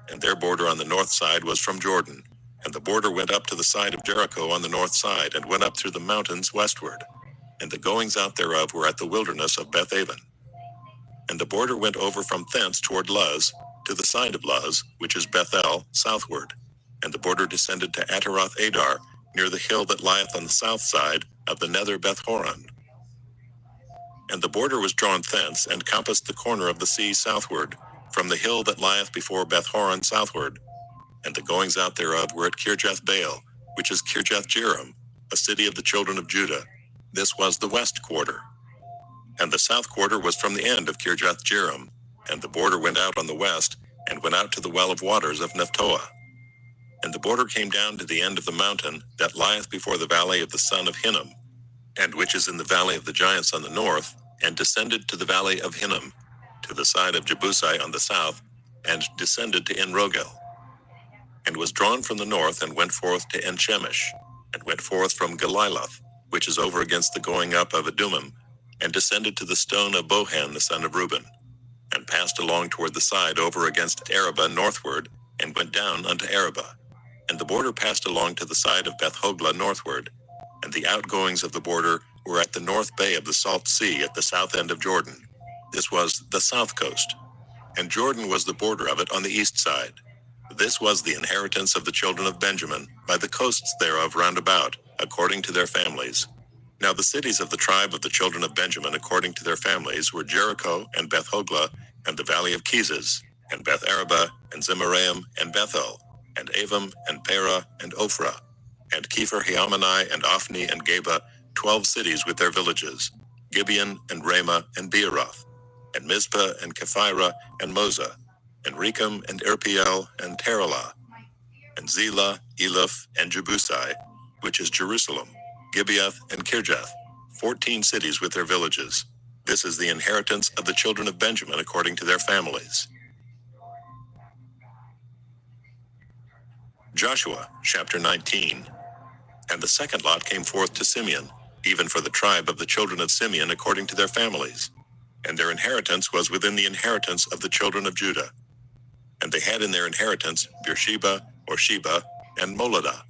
And their border on the north side was from Jordan, and the border went up to the side of Jericho on the north side, and went up through the mountains westward. And the goings out thereof were at the wilderness of Beth-aven. And the border went over from thence toward Luz, to the side of Luz, which is Bethel, southward. And the border descended to Ataroth Adar, near the hill that lieth on the south side of the nether Beth-horon. And the border was drawn thence, and compassed the corner of the sea southward, from the hill that lieth before Beth-horon southward. And the goings out thereof were at Kirjath-baal, which is Kirjath-jearim, a city of the children of Judah. This was the west quarter. And the south quarter was from the end of Kirjath-jearim, and the border went out on the west, and went out to the well of waters of Nephtoah. And the border came down to the end of the mountain that lieth before the valley of the son of Hinnom, and which is in the valley of the giants on the north, and descended to the valley of Hinnom, to the side of Jebusai on the south, and descended to En-rogel. And was drawn from the north, and went forth to En-shemesh, and went forth from Geliloth, which is over against the going up of Adumim, and descended to the stone of Bohan the son of Reuben, and passed along toward the side over against Arabah northward, and went down unto Arabah. And the border passed along to the side of Beth-hoglah northward, and the outgoings of the border were at the north bay of the Salt Sea at the south end of Jordan. This was the south coast. And Jordan was the border of it on the east side. This was the inheritance of the children of Benjamin, by the coasts thereof round about, according to their families. Now the cities of the tribe of the children of Benjamin according to their families were Jericho, and Beth-hoglah, and the valley of Kezes, and Beth-arabah, and Zemaraim, and Bethel, and Avim, and Perah, and Ophrah, and Kepher-haamani, and Ophni, and Geba, 12 cities with their villages, Gibeon, and Ramah, and Beeroth, and Mizpah, and Kephirah, and Moza, and Rechem, and Irpeel, and Taralah, and Zelah, Eleph, and Jebusai, which is Jerusalem, Gibeath, and Kirjath, 14 cities with their villages. This is the inheritance of the children of Benjamin according to their families. Joshua, chapter 19. And the second lot came forth to Simeon, even for the tribe of the children of Simeon according to their families. And their inheritance was within the inheritance of the children of Judah. And they had in their inheritance Beersheba, or Sheba, and Moladah,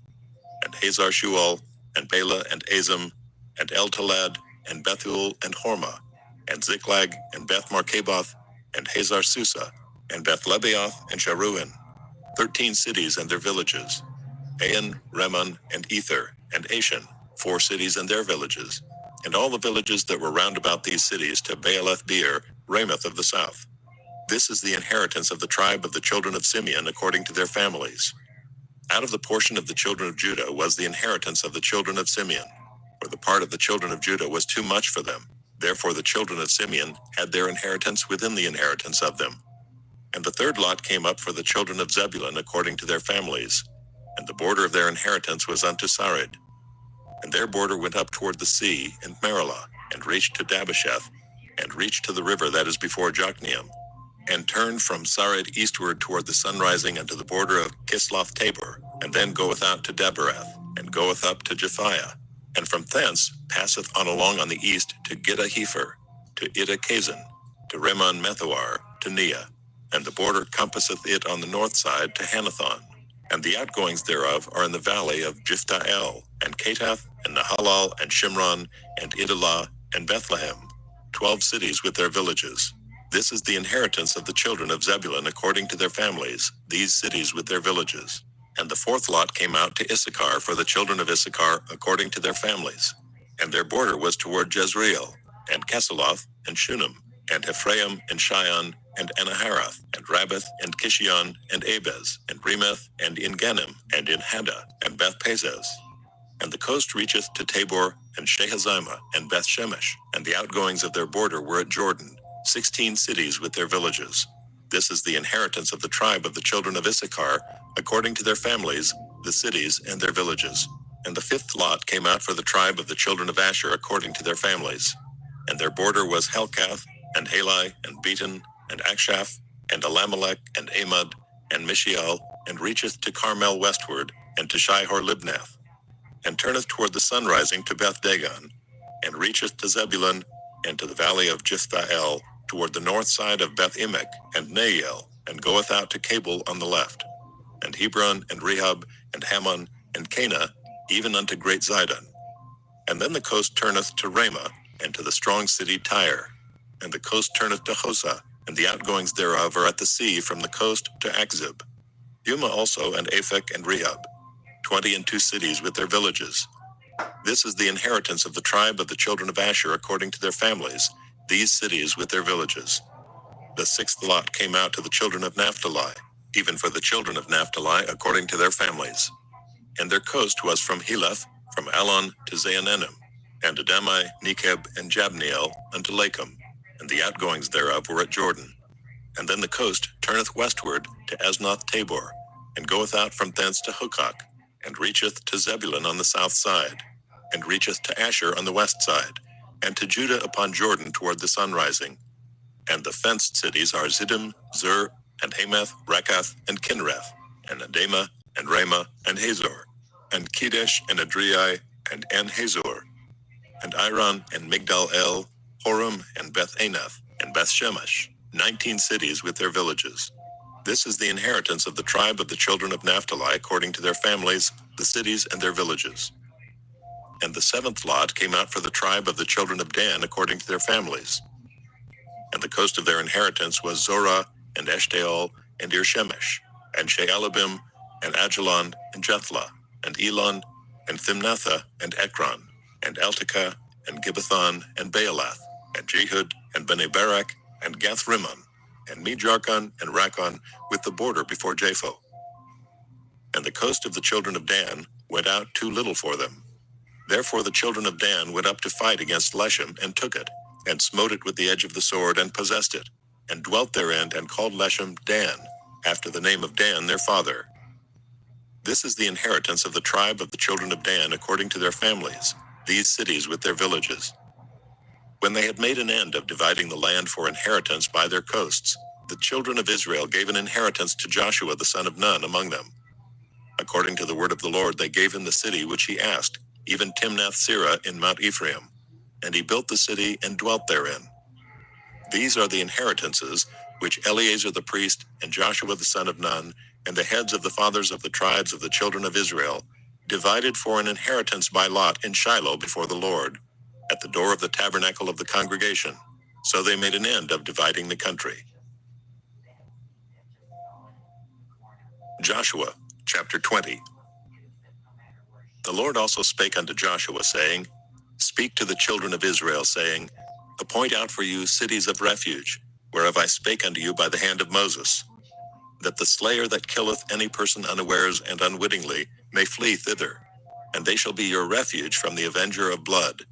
and Hazar-shual, and Bela, and Azim, and El-Talad, and Bethul, and Hormah, and Ziklag, and Beth-marcaboth, and Hazar-susa, and Beth-lebaoth, and Sharuin, 13 cities and their villages, Ain, Rimmon, and Ether, and Ashan, 4 cities and their villages, and all the villages that were round about these cities to Baalath-beer, Ramoth of the south. This is the inheritance of the tribe of the children of Simeon according to their families. Out of the portion of the children of Judah was the inheritance of the children of Simeon, for the part of the children of Judah was too much for them. Therefore the children of Simeon had their inheritance within the inheritance of them. And the third lot came up for the children of Zebulun according to their families, and the border of their inheritance was unto Sarid. And their border went up toward the sea, and Marilah, and reached to Dabasheth, and reached to the river that is before Jokneam, and turned from Sarid eastward toward the sunrising unto the border of Kisloth-tabor, and then goeth out to Debereth, and goeth up to Japhiah, and from thence passeth on along on the east to Gittah-Hepher, to Iddah-Kazan, to Rimmon-methoar, to Neah, and the border compasseth it on the north side to Hanathon, and the outgoings thereof are in the valley of Jiphthael, and Katath, and Nahalal, and Shimron, and Idalah, and Bethlehem, 12 cities with their villages. This is the inheritance of the children of Zebulun according to their families, these cities with their villages. And the fourth lot came out to Issachar for the children of Issachar according to their families. And their border was toward Jezreel, and Kesaloth, and Shunem, and Ephraim, and Shion, and Anaharath, and Rabbath, and Kishion, and Abez, and Remeth, and in Ganim, and in Haddah, and Beth Pazez. And the coast reacheth to Tabor, and Shehazimah, and Beth Shemesh, and the outgoings of their border were at Jordan, 16 cities with their villages. This is the inheritance of the tribe of the children of Issachar, according to their families, the cities and their villages. And the fifth lot came out for the tribe of the children of Asher according to their families. And their border was Helkath, and Halai, and Beaton, and Akshaph, and Elamelech, and Amud, and Mishael, and reacheth to Carmel westward, and to Shihor Libnath, and turneth toward the sunrising to Beth Dagon, and reacheth to Zebulun, and to the valley of Jithbael, toward the north side of Beth Emek, and Nael, and goeth out to Cabul on the left, and Hebron, and Rehob, and Hammon, and Cana, even unto great Zidon. And then the coast turneth to Ramah, and to the strong city Tyre. And the coast turneth to Hosa, and the outgoings thereof are at the sea from the coast to Akzib. Yuma also, and Aphek, and Rehob, 22 cities with their villages. This is the inheritance of the tribe of the children of Asher according to their families, these cities with their villages. The sixth lot came out to the children of Naphtali, even for the children of Naphtali according to their families. And their coast was from Heleth, from Alon to Zaananim, and Adamai, Nekeb, and Jabneel, unto Lakum, and the outgoings thereof were at Jordan. And then the coast turneth westward to Asnoth Tabor, and goeth out from thence to Hukok, and reacheth to Zebulun on the south side, and reacheth to Asher on the west side, and to Judah upon Jordan toward the sunrising. And the fenced cities are Ziddim, Zur, and Hamath, Rakath, and Kinreth, and Adamah, and Ramah, and Hazor, and Kedesh, and Adriai, and En-Hazor, and Iron, and Migdal El, Horam, and Beth Anath, and Beth Shemesh, 19 cities with their villages. This is the inheritance of the tribe of the children of Naphtali according to their families, the cities and their villages. And the seventh lot came out for the tribe of the children of Dan according to their families. And the coast of their inheritance was Zorah, and Eshtaol, and Irshemesh, and Shaalabim, and Ajalon, and Jethlah, and Elon, and Thimnatha, and Ekron, and Eltekah, and Gibbethon, and Baalath, and Jehud, and Bene Barak, and Gath-Rimmon, and Mejarkon, and Rakon, with the border before Japho. And the coast of the children of Dan went out too little for them. Therefore the children of Dan went up to fight against Leshem, and took it, and smote it with the edge of the sword, and possessed it, and dwelt therein, and called Leshem Dan, after the name of Dan their father. This is the inheritance of the tribe of the children of Dan according to their families, these cities with their villages. When they had made an end of dividing the land for inheritance by their coasts, the children of Israel gave an inheritance to Joshua the son of Nun among them. According to the word of the Lord they gave him the city which he asked, even Timnath-Serah in Mount Ephraim. And he built the city and dwelt therein. These are the inheritances which Eleazar the priest, and Joshua the son of Nun, and the heads of the fathers of the tribes of the children of Israel, divided for an inheritance by lot in Shiloh before the Lord, at the door of the tabernacle of the congregation. So they made an end of dividing the country. Joshua, chapter 20. The Lord also spake unto Joshua, saying, Speak to the children of Israel, saying, Appoint out for you cities of refuge, whereof I spake unto you by the hand of Moses, that the slayer that killeth any person unawares and unwittingly may flee thither, and they shall be your refuge from the avenger of blood.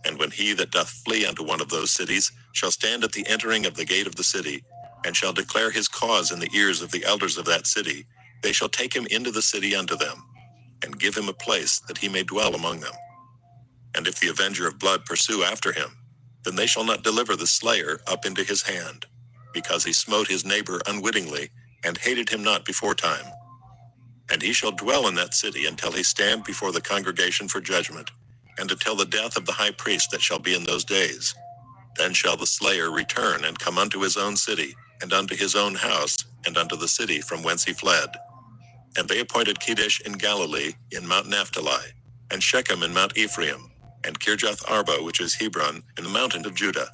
And when he that doth flee unto one of those cities shall stand at the entering of the gate of the city, and shall declare his cause in the ears of the elders of that city, they shall take him into the city unto them, and give him a place that he may dwell among them. And if the avenger of blood pursue after him, then they shall not deliver the slayer up into his hand, because he smote his neighbor unwittingly, and hated him not beforetime. And he shall dwell in that city until he stand before the congregation for judgment, and until the death of the high priest that shall be in those days. Then shall the slayer return and come unto his own city, and unto his own house, and unto the city from whence he fled. And they appointed Kedesh in Galilee, in Mount Naphtali, and Shechem in Mount Ephraim, and Kirjath Arba, which is Hebron, in the mountain of Judah.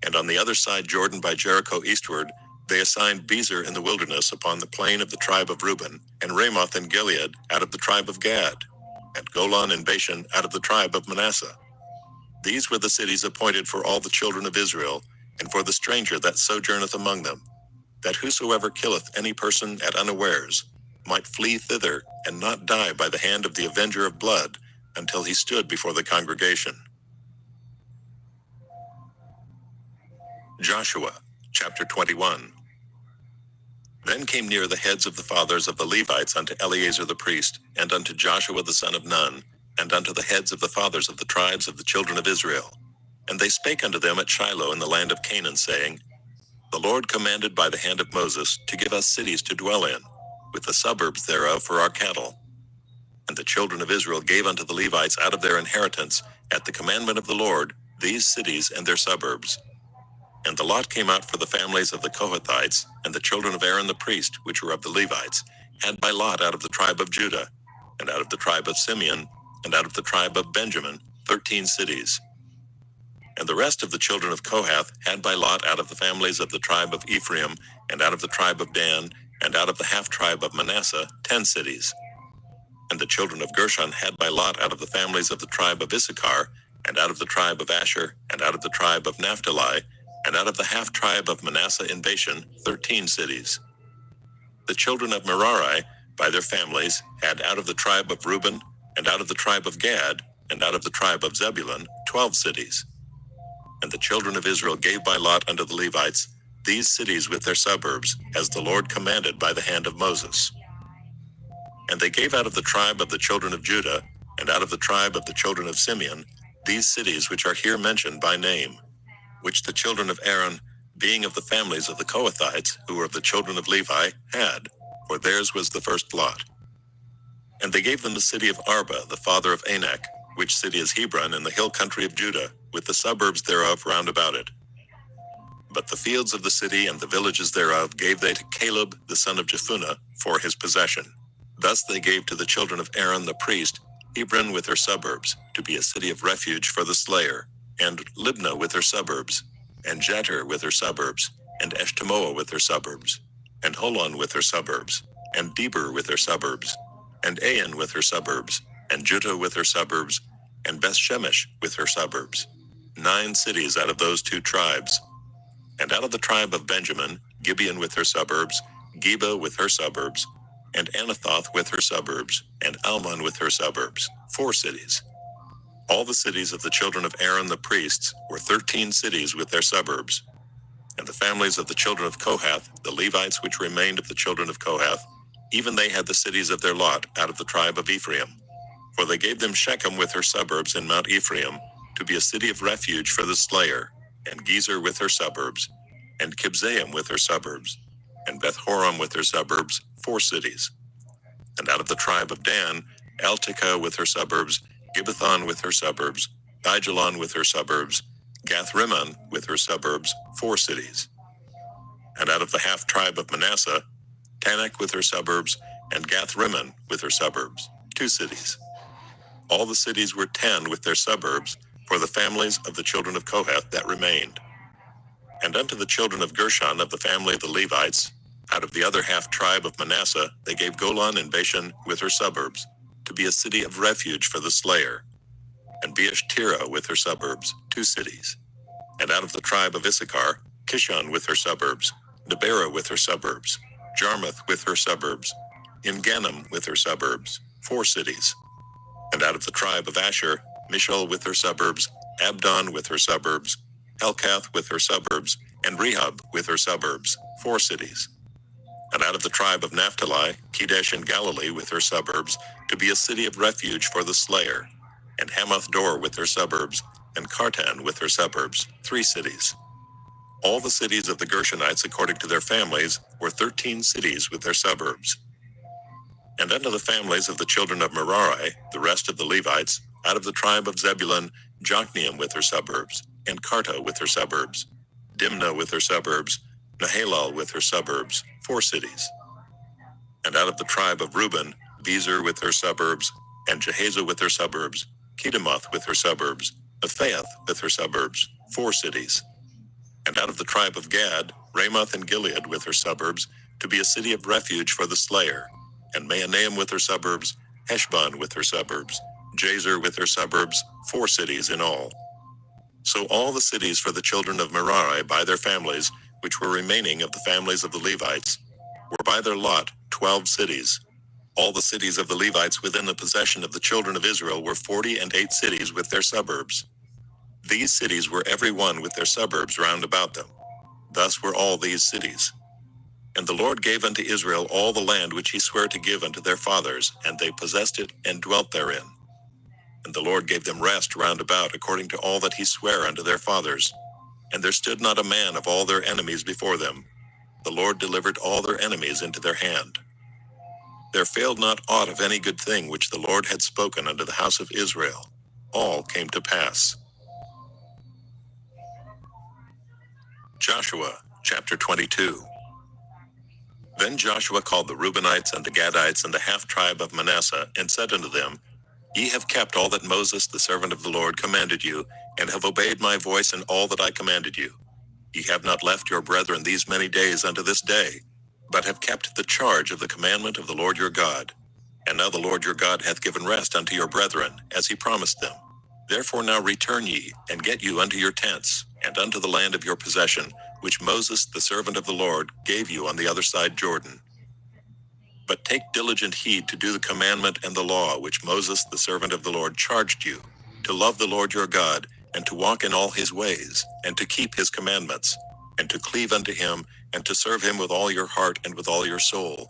And on the other side Jordan by Jericho eastward, they assigned Bezer in the wilderness upon the plain of the tribe of Reuben, and Ramoth in Gilead out of the tribe of Gad. and Golan and Bashan out of the tribe of Manasseh. These were the cities appointed for all the children of Israel, and for the stranger that sojourneth among them, that whosoever killeth any person at unawares might flee thither, and not die by the hand of the avenger of blood, until he stood before the congregation. Joshua, chapter 21. Then came near the heads of the fathers of the Levites unto Eleazar the priest, and unto Joshua the son of Nun, and unto the heads of the fathers of the tribes of the children of Israel. And they spake unto them at Shiloh in the land of Canaan, saying, The Lord commanded by the hand of Moses to give us cities to dwell in, with the suburbs thereof for our cattle. And the children of Israel gave unto the Levites out of their inheritance, at the commandment of the Lord, these cities and their suburbs. And the lot came out for the families of the Kohathites, and the children of Aaron the priest, which were of the Levites, had by lot out of the tribe of Judah, and out of the tribe of Simeon, and out of the tribe of Benjamin, 13 cities. And the rest of the children of Kohath had by lot out of the families of the tribe of Ephraim, and out of the tribe of Dan, and out of the half-tribe of Manasseh, 10 cities. And the children of Gershon had by lot out of the families of the tribe of Issachar, and out of the tribe of Asher, and out of the tribe of Naphtali, and out of the half-tribe of Manasseh in Bashan, 13 cities. The children of Merari, by their families, had out of the tribe of Reuben, and out of the tribe of Gad, and out of the tribe of Zebulun, 12 cities. And the children of Israel gave by lot unto the Levites these cities with their suburbs, as the Lord commanded by the hand of Moses. And they gave out of the tribe of the children of Judah, and out of the tribe of the children of Simeon, these cities which are here mentioned by name, which the children of Aaron, being of the families of the Kohathites, who were of the children of Levi, had, for theirs was the first lot. And they gave them the city of Arba, the father of Anak, which city is Hebron in the hill country of Judah, with the suburbs thereof round about it. But the fields of the city and the villages thereof gave they to Caleb the son of Jephunneh for his possession. Thus they gave to the children of Aaron the priest Hebron with her suburbs, to be a city of refuge for the slayer, and Libnah with her suburbs, and Jatir with her suburbs, and Eshtemoa with her suburbs, and Holon with her suburbs, and Debir with her suburbs, and Ain with her suburbs, and Juttah with her suburbs, and Beth-Shemesh with her suburbs. 9 cities out of those 2 tribes. And out of the tribe of Benjamin, Gibeon with her suburbs, Geba with her suburbs, and Anathoth with her suburbs, and Almon with her suburbs, 4 cities. All the cities of the children of Aaron the priests were 13 cities with their suburbs. And the families of the children of Kohath, the Levites which remained of the children of Kohath, even they had the cities of their lot out of the tribe of Ephraim. For they gave them Shechem with her suburbs in Mount Ephraim, to be a city of refuge for the slayer, and Gezer with her suburbs, and Kibzaim with her suburbs, and Beth-horon with her suburbs, 4 cities. And out of the tribe of Dan, Altikah with her suburbs, Gibbethon with her suburbs, Aijalon with her suburbs, Gath-rimmon with her suburbs, 4 cities. And out of the half-tribe of Manasseh, Tanakh with her suburbs, and Gath-rimmon with her suburbs, 2 cities. All the cities were 10 with their suburbs, for the families of the children of Kohath that remained. And unto the children of Gershon of the family of the Levites, out of the other half-tribe of Manasseh, they gave Golan and Bashan with her suburbs, to be a city of refuge for the slayer, and Beeshtira with her suburbs, 2 cities. And out of the tribe of Issachar, Kishon with her suburbs, Debarah with her suburbs, Jarmuth with her suburbs, En-gannim with her suburbs, 4 cities. And out of the tribe of Asher, Mishal with her suburbs, Abdon with her suburbs, Helkath with her suburbs, and Rehob with her suburbs, 4 cities. And out of the tribe of Naphtali, Kedesh in Galilee with her suburbs, to be a city of refuge for the slayer, and Hamath-dor with her suburbs, and Kartan with her suburbs, 3 cities. All the cities of the Gershonites according to their families were 13 cities with their suburbs. And unto the families of the children of Merari, the rest of the Levites, out of the tribe of Zebulun, Jokneam with her suburbs, and Karta with her suburbs, Dimnah with her suburbs, Nahalal with her suburbs, 4 cities. And out of the tribe of Reuben, Bezer with her suburbs, and Jehazo with her suburbs, Kedemoth with her suburbs, Ephath with her suburbs, 4 cities. And out of the tribe of Gad, Ramoth and Gilead with her suburbs, to be a city of refuge for the slayer, and Mahanaim with her suburbs, Heshbon with her suburbs, Jazer with her suburbs, 4 cities in all. So all the cities for the children of Merari by their families, which were remaining of the families of the Levites, were by their lot 12 cities. All the cities of the Levites within the possession of the children of Israel were 48 cities with their suburbs. These cities were every one with their suburbs round about them. Thus were all these cities. And the Lord gave unto Israel all the land which he sware to give unto their fathers, and they possessed it, and dwelt therein. And the Lord gave them rest round about according to all that he sware unto their fathers. And there stood not a man of all their enemies before them. The Lord delivered all their enemies into their hand. There failed not aught of any good thing which the Lord had spoken unto the house of Israel. All came to pass. Joshua, chapter 22. Then Joshua called the Reubenites and the Gadites and the half-tribe of Manasseh, and said unto them, Ye have kept all that Moses the servant of the Lord commanded you, and have obeyed my voice in all that I commanded you. Ye have not left your brethren these many days unto this day, but have kept the charge of the commandment of the Lord your God. And now the Lord your God hath given rest unto your brethren, as he promised them. Therefore now return ye, and get you unto your tents, and unto the land of your possession, which Moses the servant of the Lord gave you on the other side Jordan. But take diligent heed to do the commandment and the law which Moses the servant of the Lord charged you, to love the Lord your God, and to walk in all his ways, and to keep his commandments, and to cleave unto him, and to serve him with all your heart and with all your soul.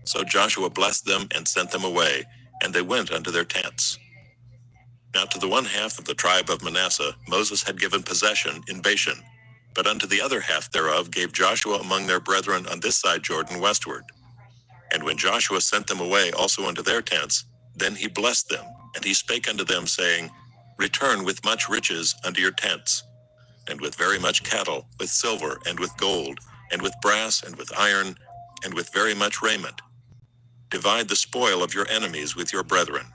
So Joshua blessed them and sent them away, and they went unto their tents. Now to the one half of the tribe of Manasseh Moses had given possession in Bashan, but unto the other half thereof gave Joshua among their brethren on this side Jordan westward. And when Joshua sent them away also unto their tents, then he blessed them, and he spake unto them, saying, Return with much riches unto your tents, and with very much cattle, with silver, and with gold, and with brass, and with iron, and with very much raiment. Divide the spoil of your enemies with your brethren.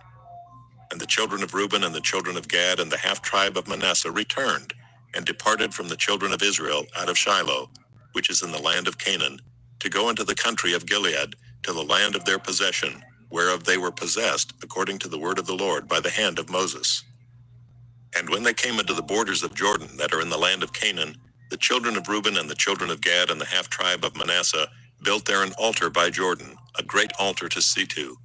And the children of Reuben and the children of Gad and the half-tribe of Manasseh returned, and departed from the children of Israel out of Shiloh, which is in the land of Canaan, to go into the country of Gilead, to the land of their possession, whereof they were possessed, according to the word of the Lord by the hand of Moses. And when they came into the borders of Jordan that are in the land of Canaan, the children of Reuben and the children of Gad and the half-tribe of Manasseh built there an altar by Jordan, a great altar to see to.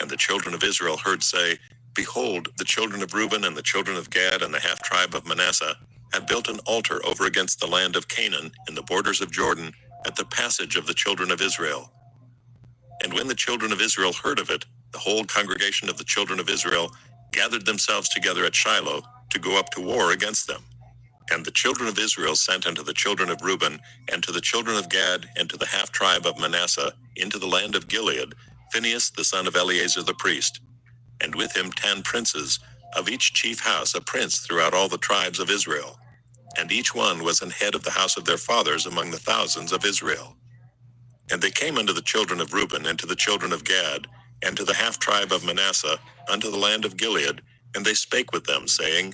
And the children of Israel heard say, Behold, the children of Reuben and the children of Gad and the half-tribe of Manasseh have built an altar over against the land of Canaan in the borders of Jordan, at the passage of the children of Israel. And when the children of Israel heard of it, the whole congregation of the children of Israel gathered themselves together at Shiloh to go up to war against them. And the children of Israel sent unto the children of Reuben, and to the children of Gad, and to the half-tribe of Manasseh, into the land of Gilead, Phinehas the son of Eleazar the priest, and with him 10 princes, of each chief house a prince throughout all the tribes of Israel. And each one was an head of the house of their fathers among the thousands of Israel. And they came unto the children of Reuben, and to the children of Gad, and to the half-tribe of Manasseh, unto the land of Gilead, and they spake with them, saying,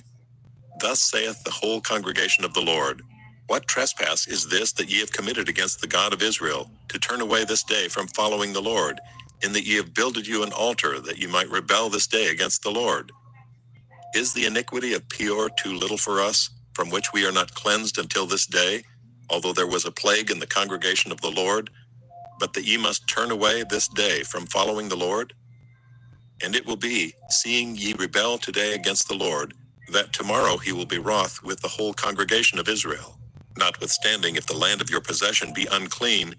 Thus saith the whole congregation of the Lord, What trespass is this that ye have committed against the God of Israel, to turn away this day from following the Lord, in that ye have builded you an altar, that ye might rebel this day against the Lord? Is the iniquity of Peor too little for us, from which we are not cleansed until this day, although there was a plague in the congregation of the Lord, but that ye must turn away this day from following the Lord? And it will be, seeing ye rebel today against the Lord, that tomorrow he will be wroth with the whole congregation of Israel. Notwithstanding, if the land of your possession be unclean,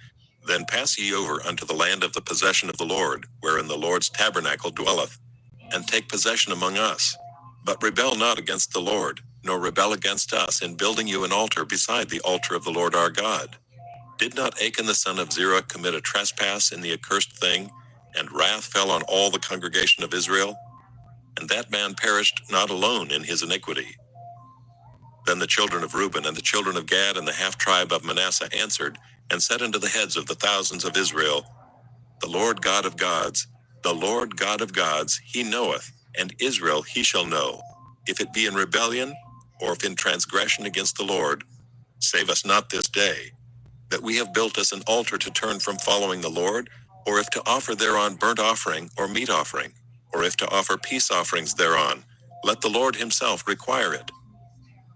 then pass ye over unto the land of the possession of the Lord, wherein the Lord's tabernacle dwelleth, and take possession among us. But rebel not against the Lord, nor rebel against us in building you an altar beside the altar of the Lord our God. Did not Achan the son of Zerah commit a trespass in the accursed thing, and wrath fell on all the congregation of Israel? And that man perished not alone in his iniquity. Then the children of Reuben and the children of Gad and the half-tribe of Manasseh answered, and said unto the heads of the thousands of Israel, The Lord God of gods, the Lord God of gods, he knoweth, and Israel he shall know, if it be in rebellion, or if in transgression against the Lord. Save us not this day, that we have built us an altar to turn from following the Lord, or if to offer thereon burnt offering or meat offering, or if to offer peace offerings thereon, let the Lord himself require it.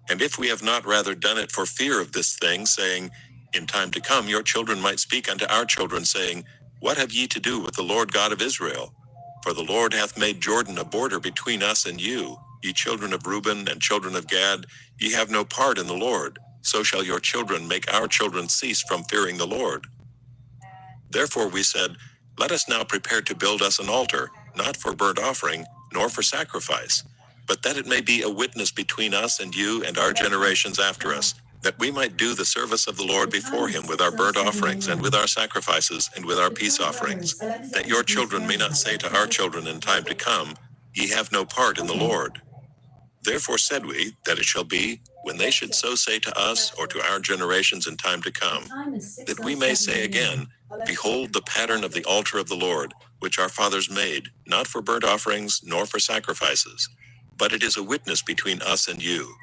And if we have not rather done it for fear of this thing, saying, in time to come your children might speak unto our children, saying, what have ye to do with the Lord God of Israel? For the Lord hath made Jordan a border between us and you, ye children of Reuben and children of Gad, ye have no part in the Lord, so shall your children make our children cease from fearing the Lord. Therefore we said, let us now prepare to build us an altar, not for burnt offering, nor for sacrifice, but that it may be a witness between us and you and our generations after us, that we might do the service of the Lord before him with our burnt offerings and with our sacrifices and with our peace offerings, that your children may not say to our children in time to come, ye have no part in the Lord. Therefore said we, that it shall be, when they should so say to us or to our generations in time to come, that we may say again, behold the pattern of the altar of the Lord, which our fathers made, not for burnt offerings nor for sacrifices, but it is a witness between us and you.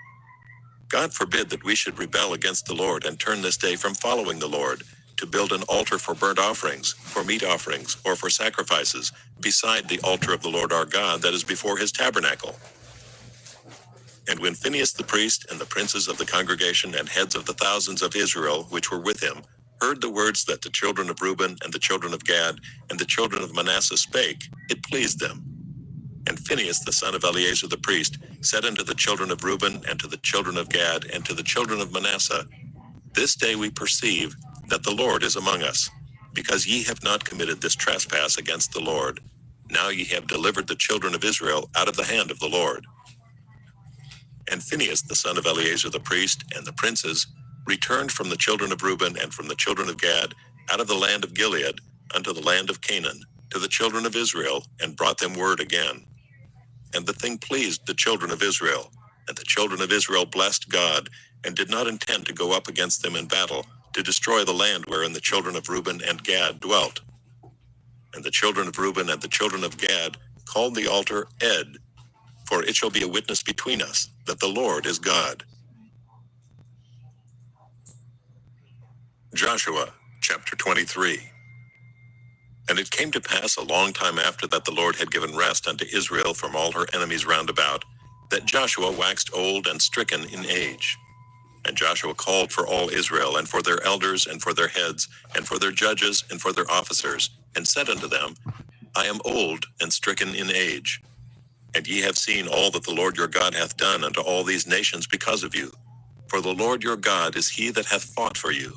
God forbid that we should rebel against the Lord and turn this day from following the Lord, to build an altar for burnt offerings, for meat offerings, or for sacrifices, beside the altar of the Lord our God that is before his tabernacle. And when Phinehas the priest and the princes of the congregation and heads of the thousands of Israel which were with him heard the words that the children of Reuben and the children of Gad and the children of Manasseh spake, it pleased them. And Phinehas the son of Eleazar the priest said unto the children of Reuben and to the children of Gad and to the children of Manasseh, this day we perceive that the Lord is among us, because ye have not committed this trespass against the Lord. Now ye have delivered the children of Israel out of the hand of the Lord. And Phinehas the son of Eleazar the priest and the princes returned from the children of Reuben and from the children of Gad out of the land of Gilead unto the land of Canaan to the children of Israel, and brought them word again. And the thing pleased the children of Israel, and the children of Israel blessed God, and did not intend to go up against them in battle, to destroy the land wherein the children of Reuben and Gad dwelt. And the children of Reuben and the children of Gad called the altar Ed, for it shall be a witness between us, that the Lord is God. Joshua, chapter 23. And it came to pass a long time after that the Lord had given rest unto Israel from all her enemies round about, that Joshua waxed old and stricken in age. And Joshua called for all Israel, and for their elders, and for their heads, and for their judges, and for their officers, and said unto them, I am old and stricken in age. And ye have seen all that the Lord your God hath done unto all these nations because of you. For the Lord your God is he that hath fought for you.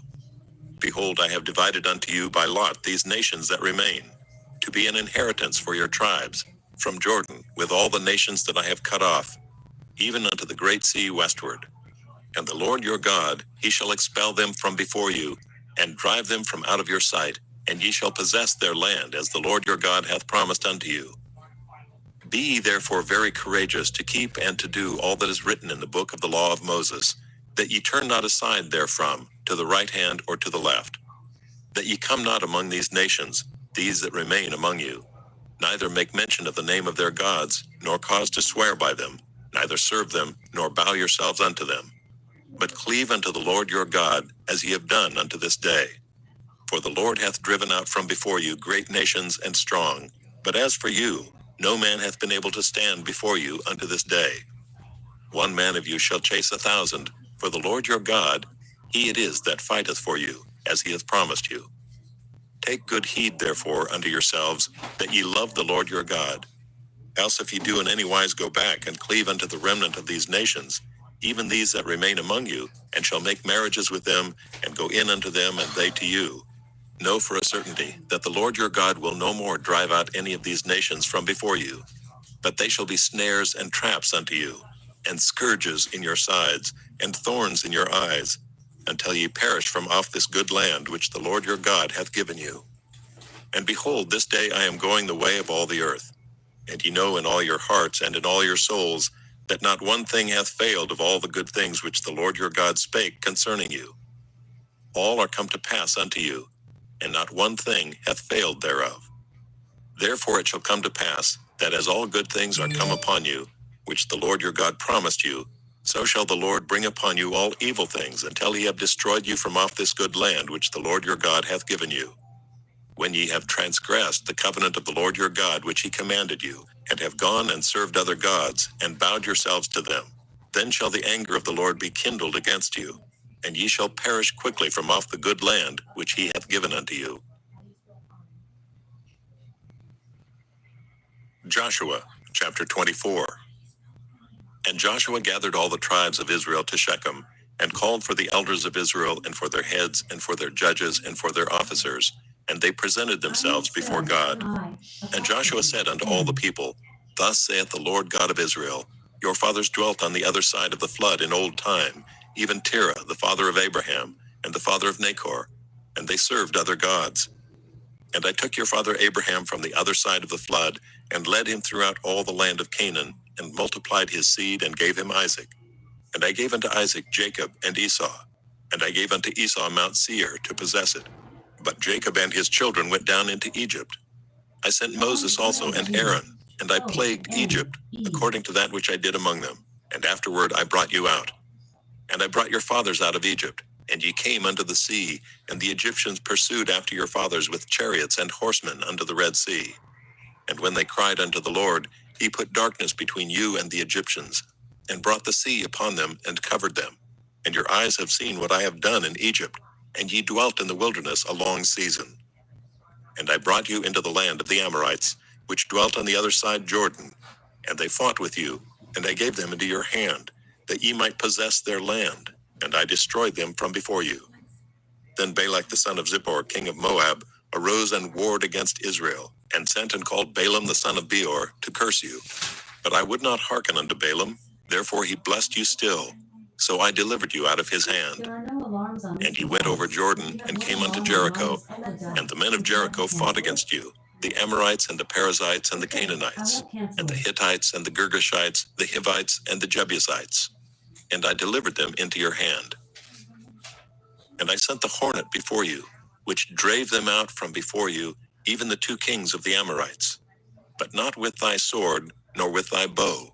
Behold, I have divided unto you by lot these nations that remain, to be an inheritance for your tribes, from Jordan, with all the nations that I have cut off, even unto the great sea westward. And the Lord your God, he shall expel them from before you, and drive them from out of your sight, and ye shall possess their land, as the Lord your God hath promised unto you. Be ye therefore very courageous to keep and to do all that is written in the book of the law of Moses, that ye turn not aside therefrom, to the right hand or to the left, that ye come not among these nations, these that remain among you, neither make mention of the name of their gods, nor cause to swear by them, neither serve them, nor bow yourselves unto them, but cleave unto the Lord your God, as ye have done unto this day. For the Lord hath driven out from before you great nations and strong, but as for you, no man hath been able to stand before you unto this day. One man of you shall chase 1,000, for the Lord your God, he it is that fighteth for you, as he hath promised you. Take good heed therefore unto yourselves, that ye love the Lord your God. Else if ye do in any wise go back and cleave unto the remnant of these nations, even these that remain among you, and shall make marriages with them, and go in unto them, and they to you, know for a certainty that the Lord your God will no more drive out any of these nations from before you, but they shall be snares and traps unto you, and scourges in your sides, and thorns in your eyes, until ye perish from off this good land which the Lord your God hath given you. And behold, this day I am going the way of all the earth, and ye know in all your hearts and in all your souls, that not one thing hath failed of all the good things which the Lord your God spake concerning you. All are come to pass unto you, and not one thing hath failed thereof. Therefore it shall come to pass, that as all good things are come upon you, which the Lord your God promised you, so shall the Lord bring upon you all evil things, until he have destroyed you from off this good land which the Lord your God hath given you. when ye have transgressed the covenant of the Lord your God which he commanded you, and have gone and served other gods, and bowed yourselves to them, then shall the anger of the Lord be kindled against you, and ye shall perish quickly from off the good land which he hath given unto you. Joshua, chapter 24. And Joshua gathered all the tribes of Israel to Shechem, and called for the elders of Israel, and for their heads, and for their judges, and for their officers, and they presented themselves before God. And Joshua said unto all the people, Thus saith the Lord God of Israel, Your fathers dwelt on the other side of the flood in old time, even Terah, the father of Abraham, and the father of Nachor, and they served other gods. And I took your father Abraham from the other side of the flood, and led him throughout all the land of Canaan, and multiplied his seed, and gave him Isaac. And I gave unto Isaac Jacob and Esau. And I gave unto Esau Mount Seir to possess it. But Jacob and his children went down into Egypt. I sent Moses also and Aaron, and I plagued Egypt, according to that which I did among them. And afterward I brought you out. And I brought your fathers out of Egypt, and ye came unto the sea, and the Egyptians pursued after your fathers with chariots and horsemen unto the Red Sea. And when they cried unto the Lord, he put darkness between you and the Egyptians, and brought the sea upon them, and covered them. And your eyes have seen what I have done in Egypt, and ye dwelt in the wilderness a long season. And I brought you into the land of the Amorites, which dwelt on the other side Jordan. And they fought with you, and I gave them into your hand, that ye might possess their land, and I destroyed them from before you. Then Balak the son of Zippor, king of Moab, arose and warred against Israel, and sent and called Balaam the son of Beor to curse you. But I would not hearken unto Balaam, therefore he blessed you still. So I delivered you out of his hand. And ye went over Jordan, and came unto Jericho, and the men of Jericho fought against you, the Amorites and the Perizzites and the Canaanites, and the Hittites and the Girgashites, the Hivites and the Jebusites. And I delivered them into your hand. And I sent the hornet before you, which drave them out from before you, even the 2 kings of the Amorites, but not with thy sword, nor with thy bow.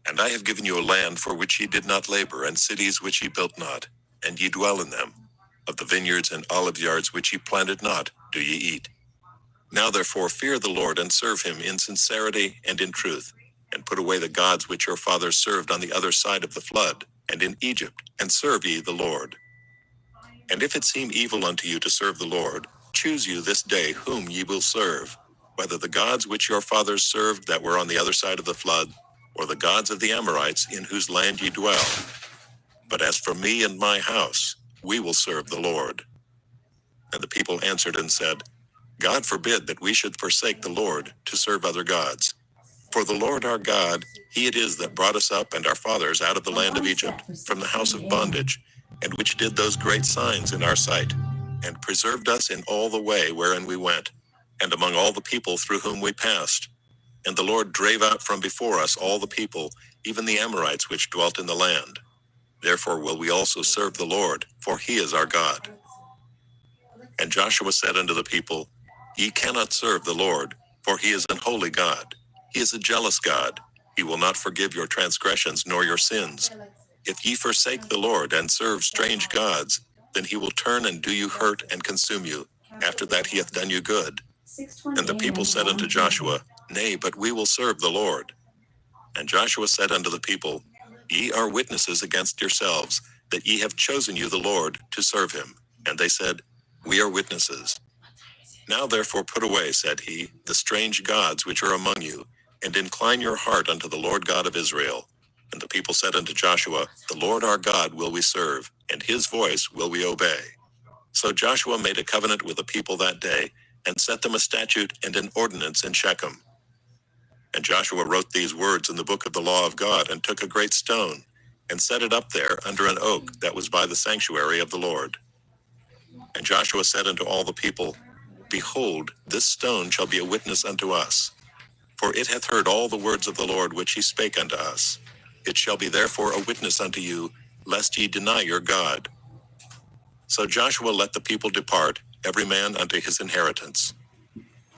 And I have given you a land for which ye did not labor, and cities which ye built not, and ye dwell in them. Of the vineyards and olive yards which ye planted not, do ye eat. Now therefore fear the Lord, and serve him in sincerity and in truth, and put away the gods which your fathers served on the other side of the flood, and in Egypt, and serve ye the Lord. And if it seem evil unto you to serve the Lord, choose you this day whom ye will serve, whether the gods which your fathers served that were on the other side of the flood, or the gods of the Amorites in whose land ye dwell. But as for me and my house, we will serve the Lord. And the people answered and said, God forbid that we should forsake the Lord to serve other gods. For the Lord our God, he it is that brought us up and our fathers out of the land of Egypt, from the house of bondage, and which did those great signs in our sight, and preserved us in all the way wherein we went, and among all the people through whom we passed. And the Lord drave out from before us all the people, even the Amorites which dwelt in the land. Therefore will we also serve the Lord, for he is our God. And Joshua said unto the people, Ye cannot serve the Lord, for he is an holy God. He is a jealous God. He will not forgive your transgressions nor your sins. If ye forsake the Lord and serve strange gods, then he will turn and do you hurt and consume you, after that he hath done you good. And the people said unto Joshua, Nay, but we will serve the Lord. And Joshua said unto the people, Ye are witnesses against yourselves, that ye have chosen you the Lord to serve him. And they said, We are witnesses. Now therefore put away, said he, the strange gods which are among you, and incline your heart unto the Lord God of Israel. And the people said unto Joshua, The Lord our God will we serve, and his voice will we obey. So Joshua made a covenant with the people that day, and set them a statute and an ordinance in Shechem. And Joshua wrote these words in the book of the law of God, and took a great stone, and set it up there under an oak that was by the sanctuary of the Lord. And Joshua said unto all the people, Behold, this stone shall be a witness unto us. For it hath heard all the words of the Lord which he spake unto us. It shall be therefore a witness unto you, lest ye deny your God. So Joshua let the people depart, every man unto his inheritance.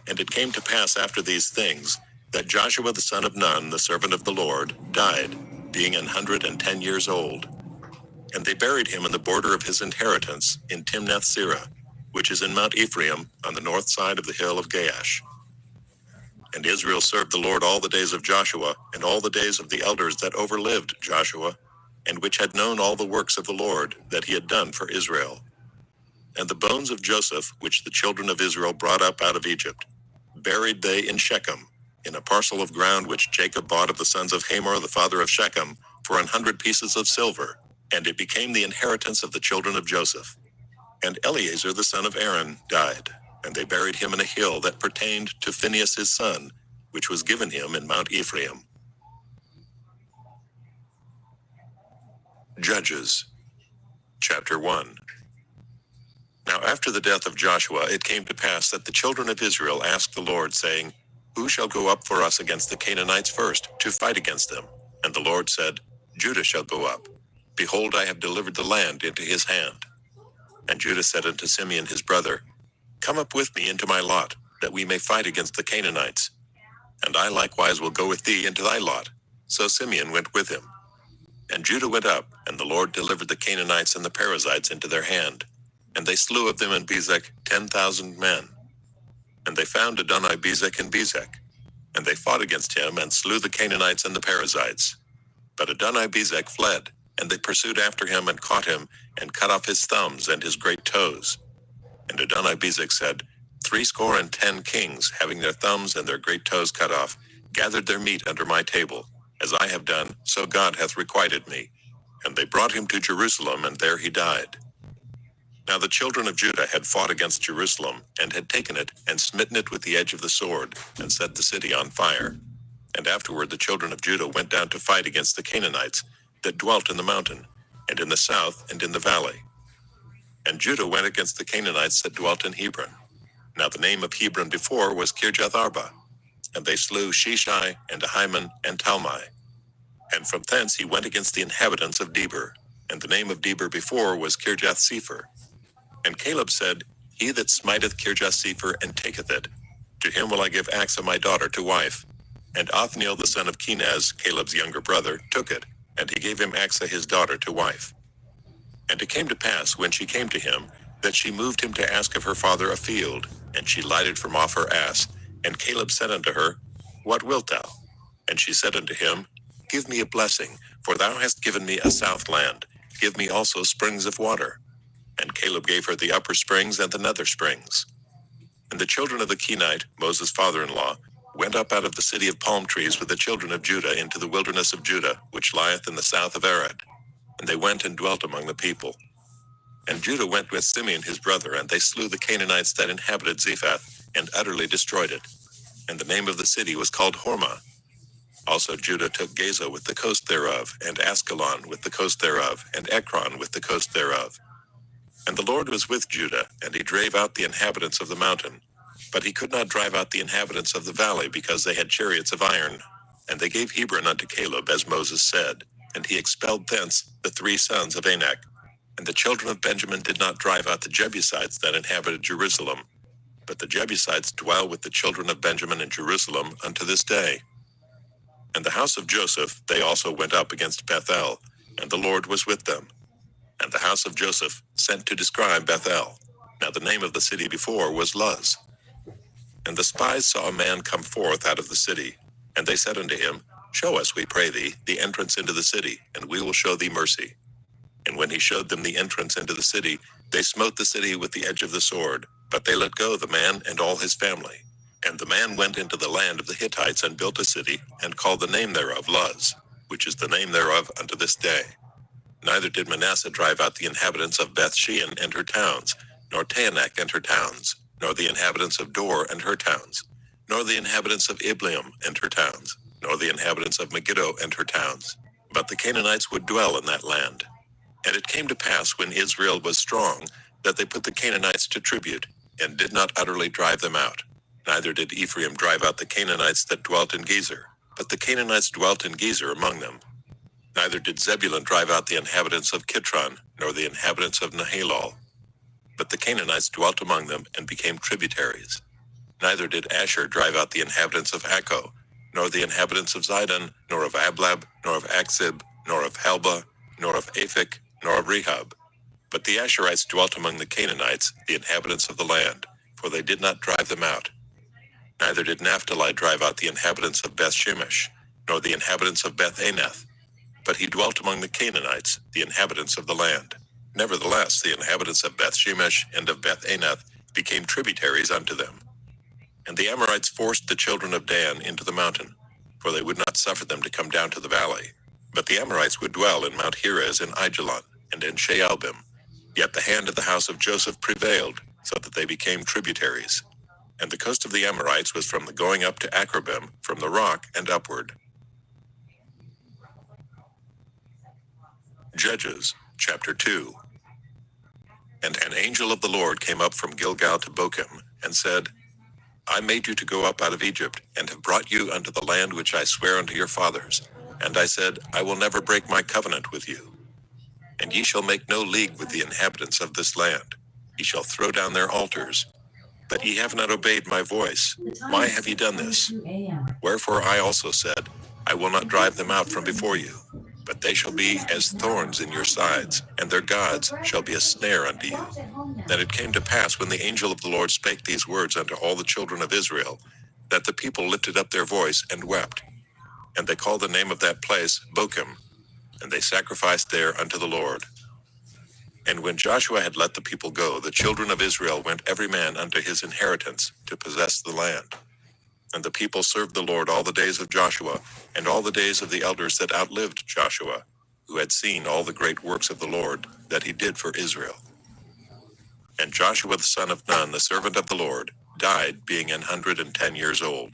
And it came to pass after these things, that Joshua the son of Nun, the servant of the Lord, died, being 110 years old. And they buried him in the border of his inheritance, in Timnath-Serah. which is in Mount Ephraim, on the north side of the hill of Gaash. And Israel served the Lord all the days of Joshua, and all the days of the elders that overlived Joshua, and which had known all the works of the Lord that he had done for Israel. And the bones of Joseph, which the children of Israel brought up out of Egypt, buried they in Shechem, in a parcel of ground which Jacob bought of the sons of Hamor the father of Shechem, for 100 pieces of silver, and it became the inheritance of the children of Joseph. And Eleazar the son of Aaron died, and they buried him in a hill that pertained to Phinehas his son, which was given him in Mount Ephraim. Judges, chapter 1. Now after the death of Joshua it came to pass that the children of Israel asked the Lord, saying, Who shall go up for us against the Canaanites first, to fight against them? And the Lord said, Judah shall go up. Behold, I have delivered the land into his hand. And Judah said unto Simeon his brother, Come up with me into my lot, that we may fight against the Canaanites. And I likewise will go with thee into thy lot. So Simeon went with him. And Judah went up, and the Lord delivered the Canaanites and the Perizzites into their hand. And they slew of them in Bezek 10,000 men. And they found Adoni-Bezek in Bezek. And they fought against him, and slew the Canaanites and the Perizzites. But Adoni-Bezek fled, and they pursued after him, and caught him, and cut off his thumbs and his great toes. And Adoni-Bezek said, 70 kings, having their thumbs and their great toes cut off, gathered their meat under my table. As I have done, so God hath requited me. And they brought him to Jerusalem, and there he died. Now the children of Judah had fought against Jerusalem, and had taken it, and smitten it with the edge of the sword, and set the city on fire. And afterward the children of Judah went down to fight against the Canaanites, that dwelt in the mountain, and in the south, and in the valley. And Judah went against the Canaanites that dwelt in Hebron. Now the name of Hebron before was Kirjath-arba. And they slew Sheshai, and Ahiman, and Talmai. And from thence he went against the inhabitants of Debir. And the name of Debir before was Kirjath-sepher. And Caleb said, He that smiteth Kirjath-sepher and taketh it, to him will I give Achsah my daughter to wife. And Othniel the son of Kenaz, Caleb's younger brother, took it, and he gave him Achsah his daughter to wife. And it came to pass, when she came to him, that she moved him to ask of her father a field, and she lighted from off her ass. And Caleb said unto her, What wilt thou? And she said unto him, Give me a blessing, for thou hast given me a south land. Give me also springs of water. And Caleb gave her the upper springs and the nether springs. And the children of the Kenite, Moses' father-in-law, went up out of the city of palm trees with the children of Judah into the wilderness of Judah, which lieth in the south of Arad. And they went and dwelt among the people. And Judah went with Simeon his brother, and they slew the Canaanites that inhabited Zephath, and utterly destroyed it. And the name of the city was called Hormah. Also Judah took Gaza with the coast thereof, and Askelon with the coast thereof, and Ekron with the coast thereof. And the Lord was with Judah, and he drave out the inhabitants of the mountain. But he could not drive out the inhabitants of the valley, because they had chariots of iron. And they gave Hebron unto Caleb, as Moses said, and he expelled thence the 3 sons of Anak. And the children of Benjamin did not drive out the Jebusites that inhabited Jerusalem. But the Jebusites dwell with the children of Benjamin in Jerusalem unto this day. And the house of Joseph, they also went up against Bethel, and the Lord was with them. And the house of Joseph sent to describe Bethel. Now the name of the city before was Luz. And the spies saw a man come forth out of the city, and they said unto him, Show us, we pray thee, the entrance into the city, and we will show thee mercy. And when he showed them the entrance into the city, they smote the city with the edge of the sword, but they let go the man and all his family. And the man went into the land of the Hittites and built a city, and called the name thereof Luz, which is the name thereof unto this day. Neither did Manasseh drive out the inhabitants of Beth-shean and her towns, nor Taanach and her towns, nor the inhabitants of Dor and her towns, nor the inhabitants of Ibleam and her towns, nor the inhabitants of Megiddo and her towns. But the Canaanites would dwell in that land. And it came to pass, when Israel was strong, that they put the Canaanites to tribute, and did not utterly drive them out. Neither did Ephraim drive out the Canaanites that dwelt in Gezer, but the Canaanites dwelt in Gezer among them. Neither did Zebulun drive out the inhabitants of Kitron, nor the inhabitants of Nahalol. But the Canaanites dwelt among them, and became tributaries. Neither did Asher drive out the inhabitants of Akko, nor the inhabitants of Zidon, nor of Ablab, nor of Achzib, nor of Helba, nor of Aphik, nor of Rehob. But the Asherites dwelt among the Canaanites, the inhabitants of the land, for they did not drive them out. Neither did Naphtali drive out the inhabitants of Beth Shemesh, nor the inhabitants of Beth Anath, but he dwelt among the Canaanites, the inhabitants of the land. Nevertheless, the inhabitants of Beth Shemesh and of Beth Anath became tributaries unto them. And the Amorites forced the children of Dan into the mountain, for they would not suffer them to come down to the valley. But the Amorites would dwell in Mount Heres and Aijalon, and in Shaalbim. Yet the hand of the house of Joseph prevailed, so that they became tributaries. And the coast of the Amorites was from the going up to Akrabim, from the rock and upward. Judges, chapter 2. And an angel of the Lord came up from Gilgal to Bochim, and said, I made you to go up out of Egypt, and have brought you unto the land which I swear unto your fathers. And I said, I will never break my covenant with you. And ye shall make no league with the inhabitants of this land. Ye shall throw down their altars. But ye have not obeyed my voice. Why have ye done this? Wherefore I also said, I will not drive them out from before you. But they shall be as thorns in your sides, and their gods shall be a snare unto you. Then it came to pass, when the angel of the Lord spake these words unto all the children of Israel, that the people lifted up their voice and wept. And they called the name of that place Bochim, and they sacrificed there unto the Lord. And when Joshua had let the people go, the children of Israel went every man unto his inheritance to possess the land. And the people served the Lord all the days of Joshua, and all the days of the elders that outlived Joshua, who had seen all the great works of the Lord that he did for Israel. And Joshua the son of Nun, the servant of the Lord, died, being 110 years old.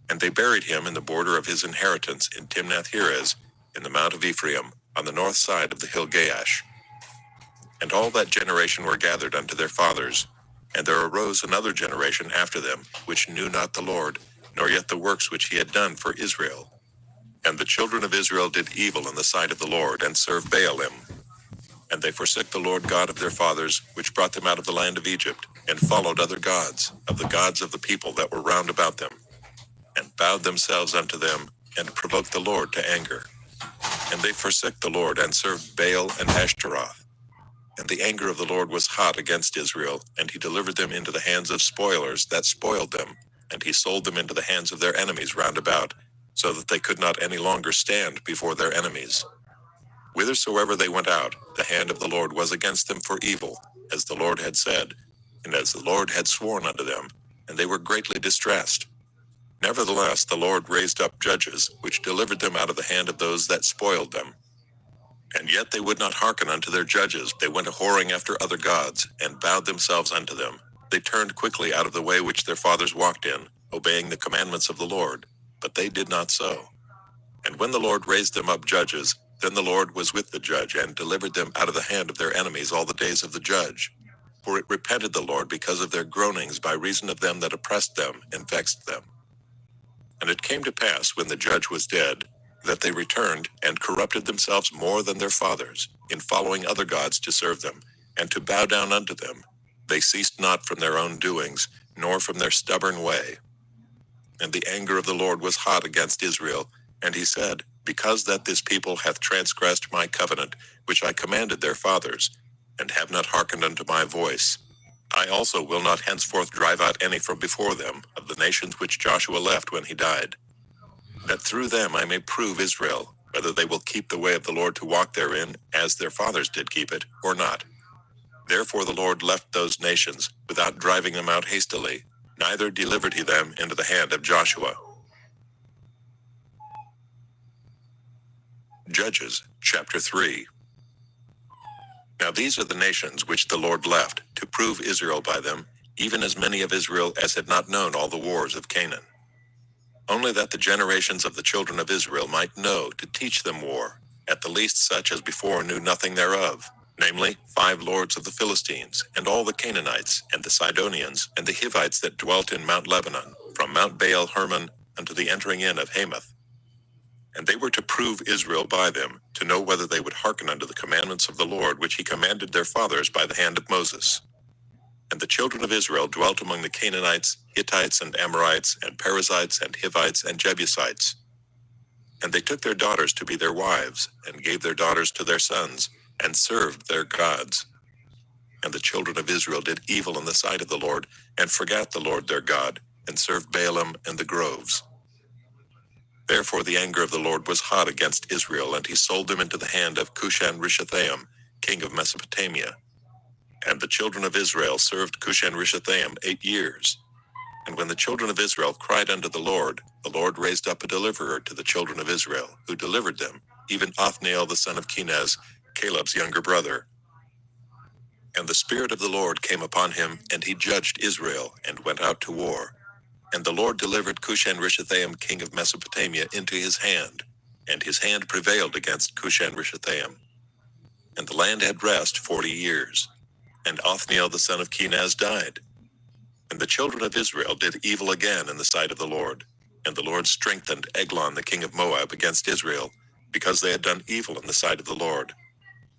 And they buried him in the border of his inheritance in Timnath-Heres, in the mount of Ephraim, on the north side of the hill Gaash. And all that generation were gathered unto their fathers, and there arose another generation after them, which knew not the Lord, nor yet the works which he had done for Israel. And the children of Israel did evil in the sight of the Lord, and served Baalim. And they forsook the Lord God of their fathers, which brought them out of the land of Egypt, and followed other gods, of the gods of the people that were round about them, and bowed themselves unto them, and provoked the Lord to anger. And they forsook the Lord, and served Baal and Ashtaroth. And the anger of the Lord was hot against Israel, and he delivered them into the hands of spoilers that spoiled them, and he sold them into the hands of their enemies round about, so that they could not any longer stand before their enemies. Whithersoever they went out, the hand of the Lord was against them for evil, as the Lord had said, and as the Lord had sworn unto them, and they were greatly distressed. Nevertheless, the Lord raised up judges, which delivered them out of the hand of those that spoiled them. And yet they would not hearken unto their judges. They went a-whoring after other gods, and bowed themselves unto them. They turned quickly out of the way which their fathers walked in, obeying the commandments of the Lord. But they did not so. And when the Lord raised them up judges, then the Lord was with the judge, and delivered them out of the hand of their enemies all the days of the judge. For it repented the Lord because of their groanings by reason of them that oppressed them and vexed them. And it came to pass, when the judge was dead, that they returned, and corrupted themselves more than their fathers, in following other gods to serve them, and to bow down unto them. They ceased not from their own doings, nor from their stubborn way. And the anger of the Lord was hot against Israel, and he said, Because that this people hath transgressed my covenant, which I commanded their fathers, and have not hearkened unto my voice, I also will not henceforth drive out any from before them, of the nations which Joshua left when he died, that through them I may prove Israel, whether they will keep the way of the Lord to walk therein, as their fathers did keep it, or not. Therefore the Lord left those nations, without driving them out hastily, neither delivered he them into the hand of Joshua. Judges, chapter 3. Now these are the nations which the Lord left, to prove Israel by them, even as many of Israel as had not known all the wars of Canaan. Only that the generations of the children of Israel might know, to teach them war, at the least such as before knew nothing thereof, namely, 5 lords of the Philistines, and all the Canaanites, and the Sidonians, and the Hivites that dwelt in Mount Lebanon, from Mount Baal Hermon unto the entering in of Hamath. And they were to prove Israel by them, to know whether they would hearken unto the commandments of the Lord which he commanded their fathers by the hand of Moses. And the children of Israel dwelt among the Canaanites, Hittites, and Amorites, and Perizzites, and Hivites, and Jebusites. And they took their daughters to be their wives, and gave their daughters to their sons, and served their gods. And the children of Israel did evil in the sight of the Lord, and forgot the Lord their God, and served Baalim and the groves. Therefore the anger of the Lord was hot against Israel, and he sold them into the hand of Cushan-Rishathaim, king of Mesopotamia. And the children of Israel served Cushan-Rishathaim 8 years. And when the children of Israel cried unto the Lord raised up a deliverer to the children of Israel, who delivered them, even Othniel the son of Kenaz, Caleb's younger brother. And the Spirit of the Lord came upon him, and he judged Israel, and went out to war. And the Lord delivered Cushan-Rishathaim king of Mesopotamia into his hand, and his hand prevailed against Cushan-Rishathaim. And the land had rest 40 years. And Othniel the son of Kenaz died. And the children of Israel did evil again in the sight of the Lord. And the Lord strengthened Eglon the king of Moab against Israel, because they had done evil in the sight of the Lord.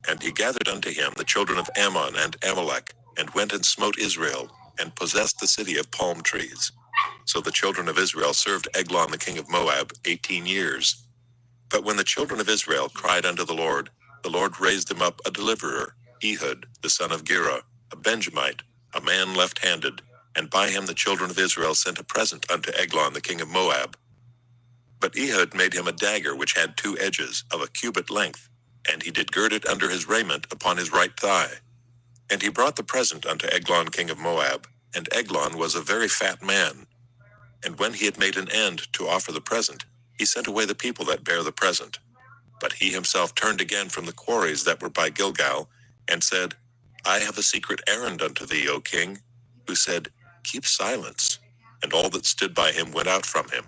And he gathered unto him the children of Ammon and Amalek, and went and smote Israel, and possessed the city of palm trees. So the children of Israel served Eglon the king of Moab 18 years. But when the children of Israel cried unto the Lord raised them up a deliverer, Ehud the son of Gera, a Benjamite, a man left-handed, and by him the children of Israel sent a present unto Eglon the king of Moab. But Ehud made him a dagger which had 2 edges, of a cubit length, and he did gird it under his raiment upon his right thigh. And he brought the present unto Eglon king of Moab, and Eglon was a very fat man. And when he had made an end to offer the present, he sent away the people that bare the present. But he himself turned again from the quarries that were by Gilgal, and said, I have a secret errand unto thee, O king. Who said, Keep silence. And all that stood by him went out from him.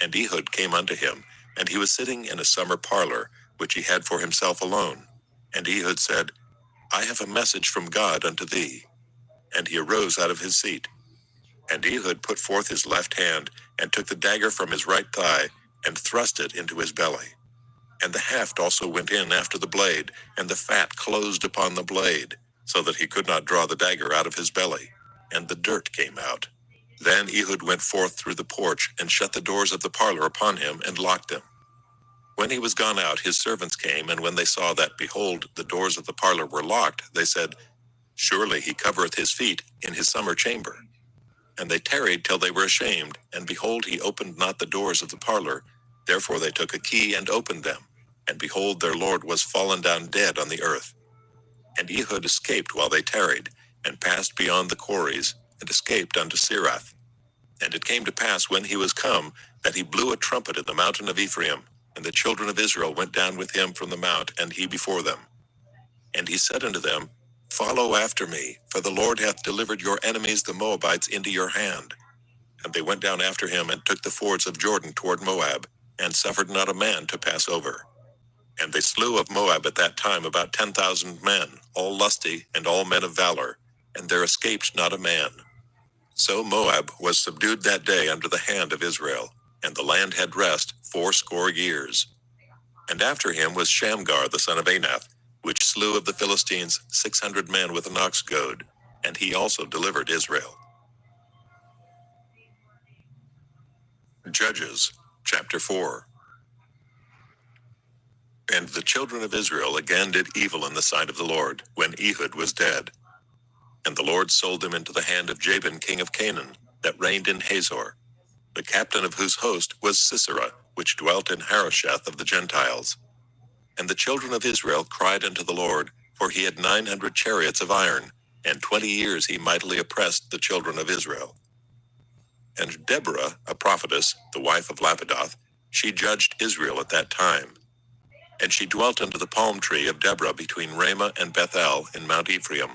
And Ehud came unto him, and he was sitting in a summer parlor, which he had for himself alone. And Ehud said, I have a message from God unto thee. And he arose out of his seat. And Ehud put forth his left hand, and took the dagger from his right thigh, and thrust it into his belly. And the haft also went in after the blade, and the fat closed upon the blade, so that he could not draw the dagger out of his belly. And the dirt came out. Then Ehud went forth through the porch, and shut the doors of the parlor upon him, and locked them. When he was gone out, his servants came, and when they saw that, behold, the doors of the parlor were locked, they said, Surely he covereth his feet in his summer chamber. And they tarried till they were ashamed, and behold, he opened not the doors of the parlor. Therefore they took a key and opened them. And behold, their lord was fallen down dead on the earth. And Ehud escaped while they tarried, and passed beyond the quarries, and escaped unto Sirath. And it came to pass when he was come, that he blew a trumpet in the mountain of Ephraim, and the children of Israel went down with him from the mount, and he before them. And he said unto them, Follow after me, for the Lord hath delivered your enemies the Moabites into your hand. And they went down after him, and took the fords of Jordan toward Moab, and suffered not a man to pass over. And they slew of Moab at that time about 10,000 men, all lusty, and all men of valor, and there escaped not a man. So Moab was subdued that day under the hand of Israel, and the land had rest 80 years. And after him was Shamgar the son of Anath, which slew of the Philistines 600 men with an ox goad, and he also delivered Israel. Judges, chapter 4. And the children of Israel again did evil in the sight of the Lord, when Ehud was dead. And the Lord sold them into the hand of Jabin king of Canaan, that reigned in Hazor, the captain of whose host was Sisera, which dwelt in Harosheth of the Gentiles. And the children of Israel cried unto the Lord, for he had 900 chariots of iron, and 20 years he mightily oppressed the children of Israel. And Deborah, a prophetess, the wife of Lapidoth, she judged Israel at that time. And she dwelt under the palm tree of Deborah between Ramah and Bethel in Mount Ephraim.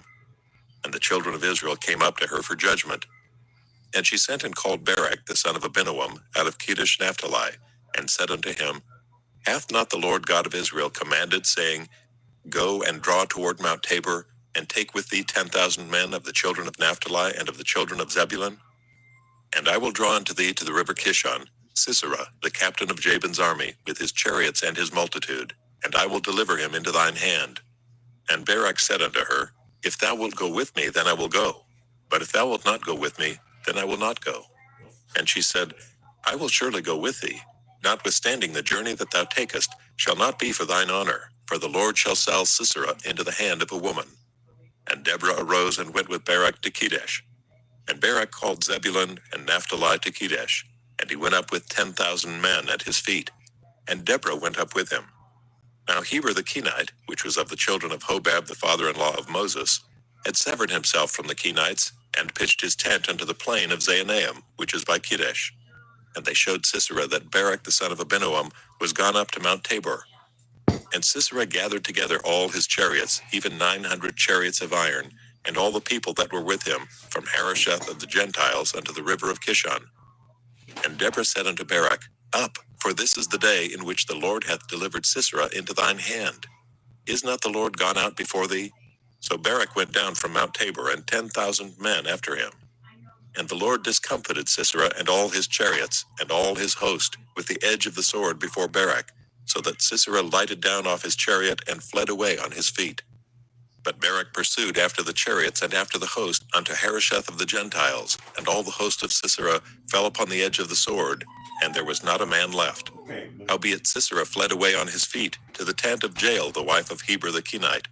And the children of Israel came up to her for judgment. And she sent and called Barak the son of Abinoam out of Kedesh Naphtali, and said unto him, Hath not the Lord God of Israel commanded, saying, Go and draw toward Mount Tabor, and take with thee 10,000 men of the children of Naphtali and of the children of Zebulun? And I will draw unto thee to the river Kishon Sisera, the captain of Jabin's army, with his chariots and his multitude, and I will deliver him into thine hand. And Barak said unto her, If thou wilt go with me, then I will go. But if thou wilt not go with me, then I will not go. And she said, I will surely go with thee. Notwithstanding the journey that thou takest shall not be for thine honor, for the Lord shall sell Sisera into the hand of a woman. And Deborah arose and went with Barak to Kedesh. And Barak called Zebulun and Naphtali to Kedesh, and he went up with 10,000 men at his feet. And Deborah went up with him. Now Heber the Kenite, which was of the children of Hobab the father-in-law of Moses, had severed himself from the Kenites, and pitched his tent unto the plain of Zaanaim, which is by Kedesh. And they showed Sisera that Barak the son of Abinoam was gone up to Mount Tabor. And Sisera gathered together all his chariots, even 900 chariots of iron, and all the people that were with him, from Harosheth of the Gentiles unto the river of Kishon. And Deborah said unto Barak, Up, for this is the day in which the Lord hath delivered Sisera into thine hand. Is not the Lord gone out before thee? So Barak went down from Mount Tabor, and 10,000 men after him. And the Lord discomfited Sisera and all his chariots, and all his host, with the edge of the sword before Barak, so that Sisera lighted down off his chariot, and fled away on his feet. But Barak pursued after the chariots and after the host unto Harosheth of the Gentiles, and all the host of Sisera fell upon the edge of the sword, and there was not a man left. Howbeit Sisera fled away on his feet to the tent of Jael the wife of Heber the Kenite,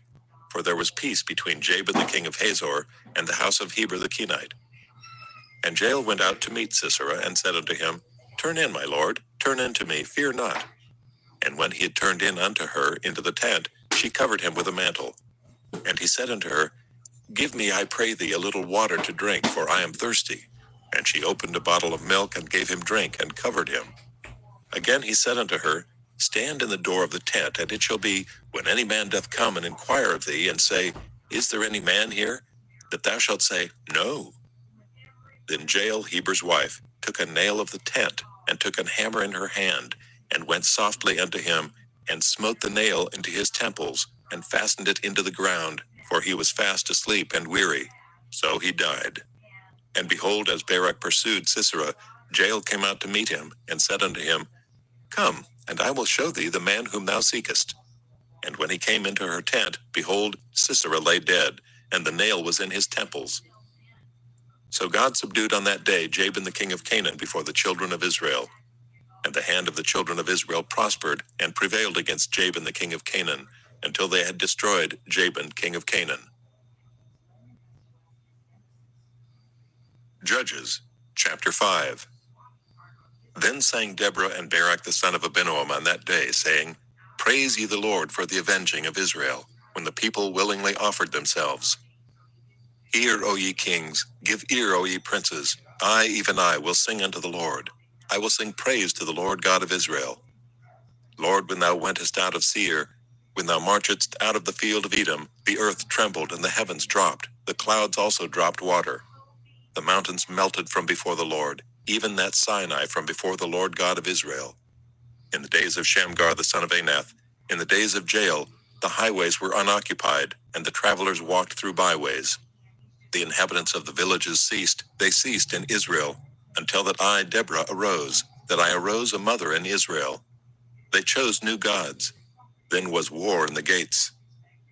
for there was peace between Jabin the king of Hazor and the house of Heber the Kenite. And Jael went out to meet Sisera, and said unto him, Turn in, my lord, turn in to me, fear not. And when he had turned in unto her into the tent, she covered him with a mantle. And he said unto her, Give me, I pray thee, a little water to drink, for I am thirsty. And she opened a bottle of milk, and gave him drink, and covered him. Again he said unto her, Stand in the door of the tent, and it shall be, when any man doth come and inquire of thee, and say, Is there any man here? That thou shalt say, No. Then Jael, Heber's wife, took a nail of the tent, and took an hammer in her hand, and went softly unto him, and smote the nail into his temples, and fastened it into the ground, for he was fast asleep and weary. So he died. And behold, as Barak pursued Sisera, Jael came out to meet him, and said unto him, Come, and I will show thee the man whom thou seekest. And when he came into her tent, behold, Sisera lay dead, and the nail was in his temples. So God subdued on that day Jabin the king of Canaan before the children of Israel. And the hand of the children of Israel prospered, and prevailed against Jabin the king of Canaan, until they had destroyed Jabin king of Canaan. Judges, chapter 5. Then sang Deborah and Barak the son of Abinoam on that day, saying, Praise ye the Lord for the avenging of Israel, when the people willingly offered themselves. Hear, O ye kings, give ear, O ye princes, I, even I, will sing unto the Lord. I will sing praise to the Lord God of Israel. Lord, when thou wentest out of Seir, when thou marchedst out of the field of Edom, the earth trembled and the heavens dropped, the clouds also dropped water. The mountains melted from before the Lord, even that Sinai from before the Lord God of Israel. In the days of Shamgar the son of Anath, in the days of Jael, the highways were unoccupied, and the travelers walked through byways. The inhabitants of the villages ceased, they ceased in Israel, until that I, Deborah, arose, that I arose a mother in Israel. They chose new gods. Then was war in the gates.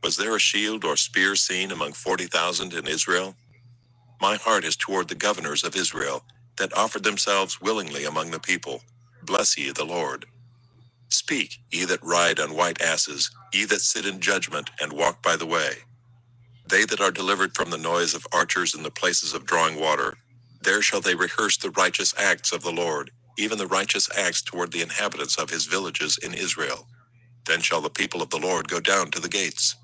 Was there a shield or spear seen among 40,000 in Israel? My heart is toward the governors of Israel, that offered themselves willingly among the people. Bless ye the Lord. Speak, ye that ride on white asses, ye that sit in judgment and walk by the way. They that are delivered from the noise of archers in the places of drawing water, there shall they rehearse the righteous acts of the Lord, even the righteous acts toward the inhabitants of his villages in Israel. Then shall the people of the Lord go down to the gates.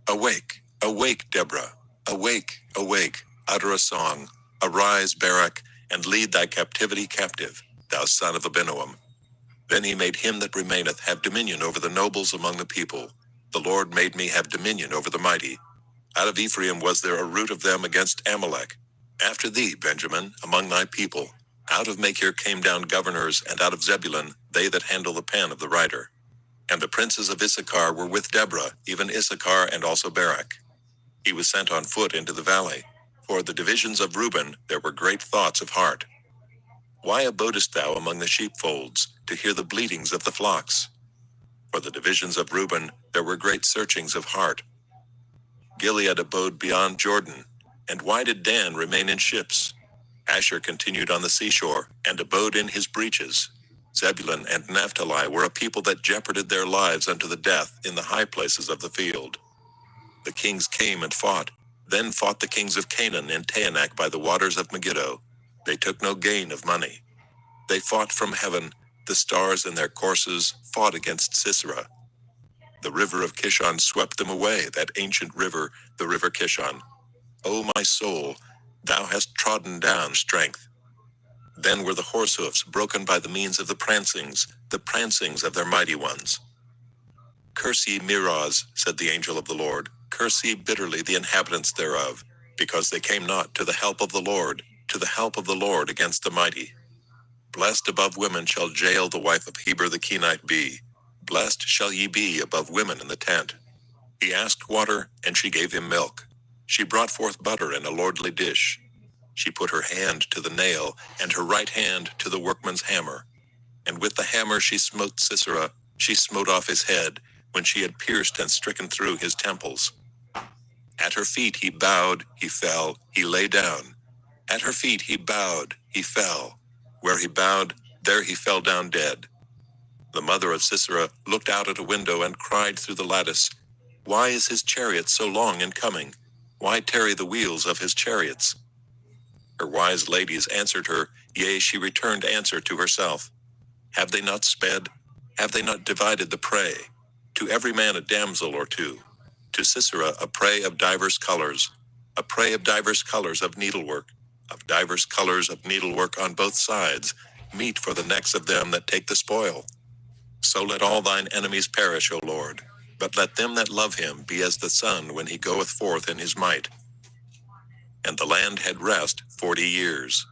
Awake, awake, Deborah. Awake, awake, utter a song. Arise, Barak, and lead thy captivity captive, thou son of Abinoam. Then he made him that remaineth have dominion over the nobles among the people. The Lord made me have dominion over the mighty. Out of Ephraim was there a root of them against Amalek. After thee, Benjamin, among thy people. Out of Machir came down governors, and out of Zebulun, they that handle the pen of the writer. And the princes of Issachar were with Deborah, even Issachar and also Barak. He was sent on foot into the valley. For the divisions of Reuben there were great thoughts of heart. Why abodest thou among the sheepfolds, to hear the bleatings of the flocks? For the divisions of Reuben there were great searchings of heart. Gilead abode beyond Jordan, and why did Dan remain in ships? Asher continued on the seashore, and abode in his breaches. Zebulun and Naphtali were a people that jeoparded their lives unto the death in the high places of the field. The kings came and fought, Then fought the kings of Canaan in Taanach by the waters of Megiddo. They took no gain of money. They fought from heaven, the stars in their courses fought against Sisera. The river of Kishon swept them away, that ancient river, the river Kishon. O my soul, thou hast trodden down strength. Then were the horsehoofs broken by the means of the prancings of their mighty ones. Curse ye Meroz, said the angel of the Lord, curse ye bitterly the inhabitants thereof, because they came not to the help of the Lord, against the mighty. Blessed above women shall Jael the wife of Heber the Kenite be. Blessed shall ye be above women in the tent. He asked water, and she gave him milk. She brought forth butter in a lordly dish. She put her hand to the nail, and her right hand to the workman's hammer. And with the hammer she smote Sisera, she smote off his head, when she had pierced and stricken through his temples. At her feet he bowed, he fell, he lay down. At her feet he bowed, he fell. Where he bowed, there he fell down dead. The mother of Sisera looked out at a window and cried through the lattice, Why is his chariot so long in coming? Why tarry the wheels of his chariots? Her wise ladies answered her, yea, she returned answer to herself. Have they not sped? Have they not divided the prey? To every man a damsel or two. To Sisera a prey of divers colors, of needlework, on both sides, meat for the necks of them that take the spoil. So let all thine enemies perish, O Lord, but let them that love him be as the sun when he goeth forth in his might. And the land had rest 40 years.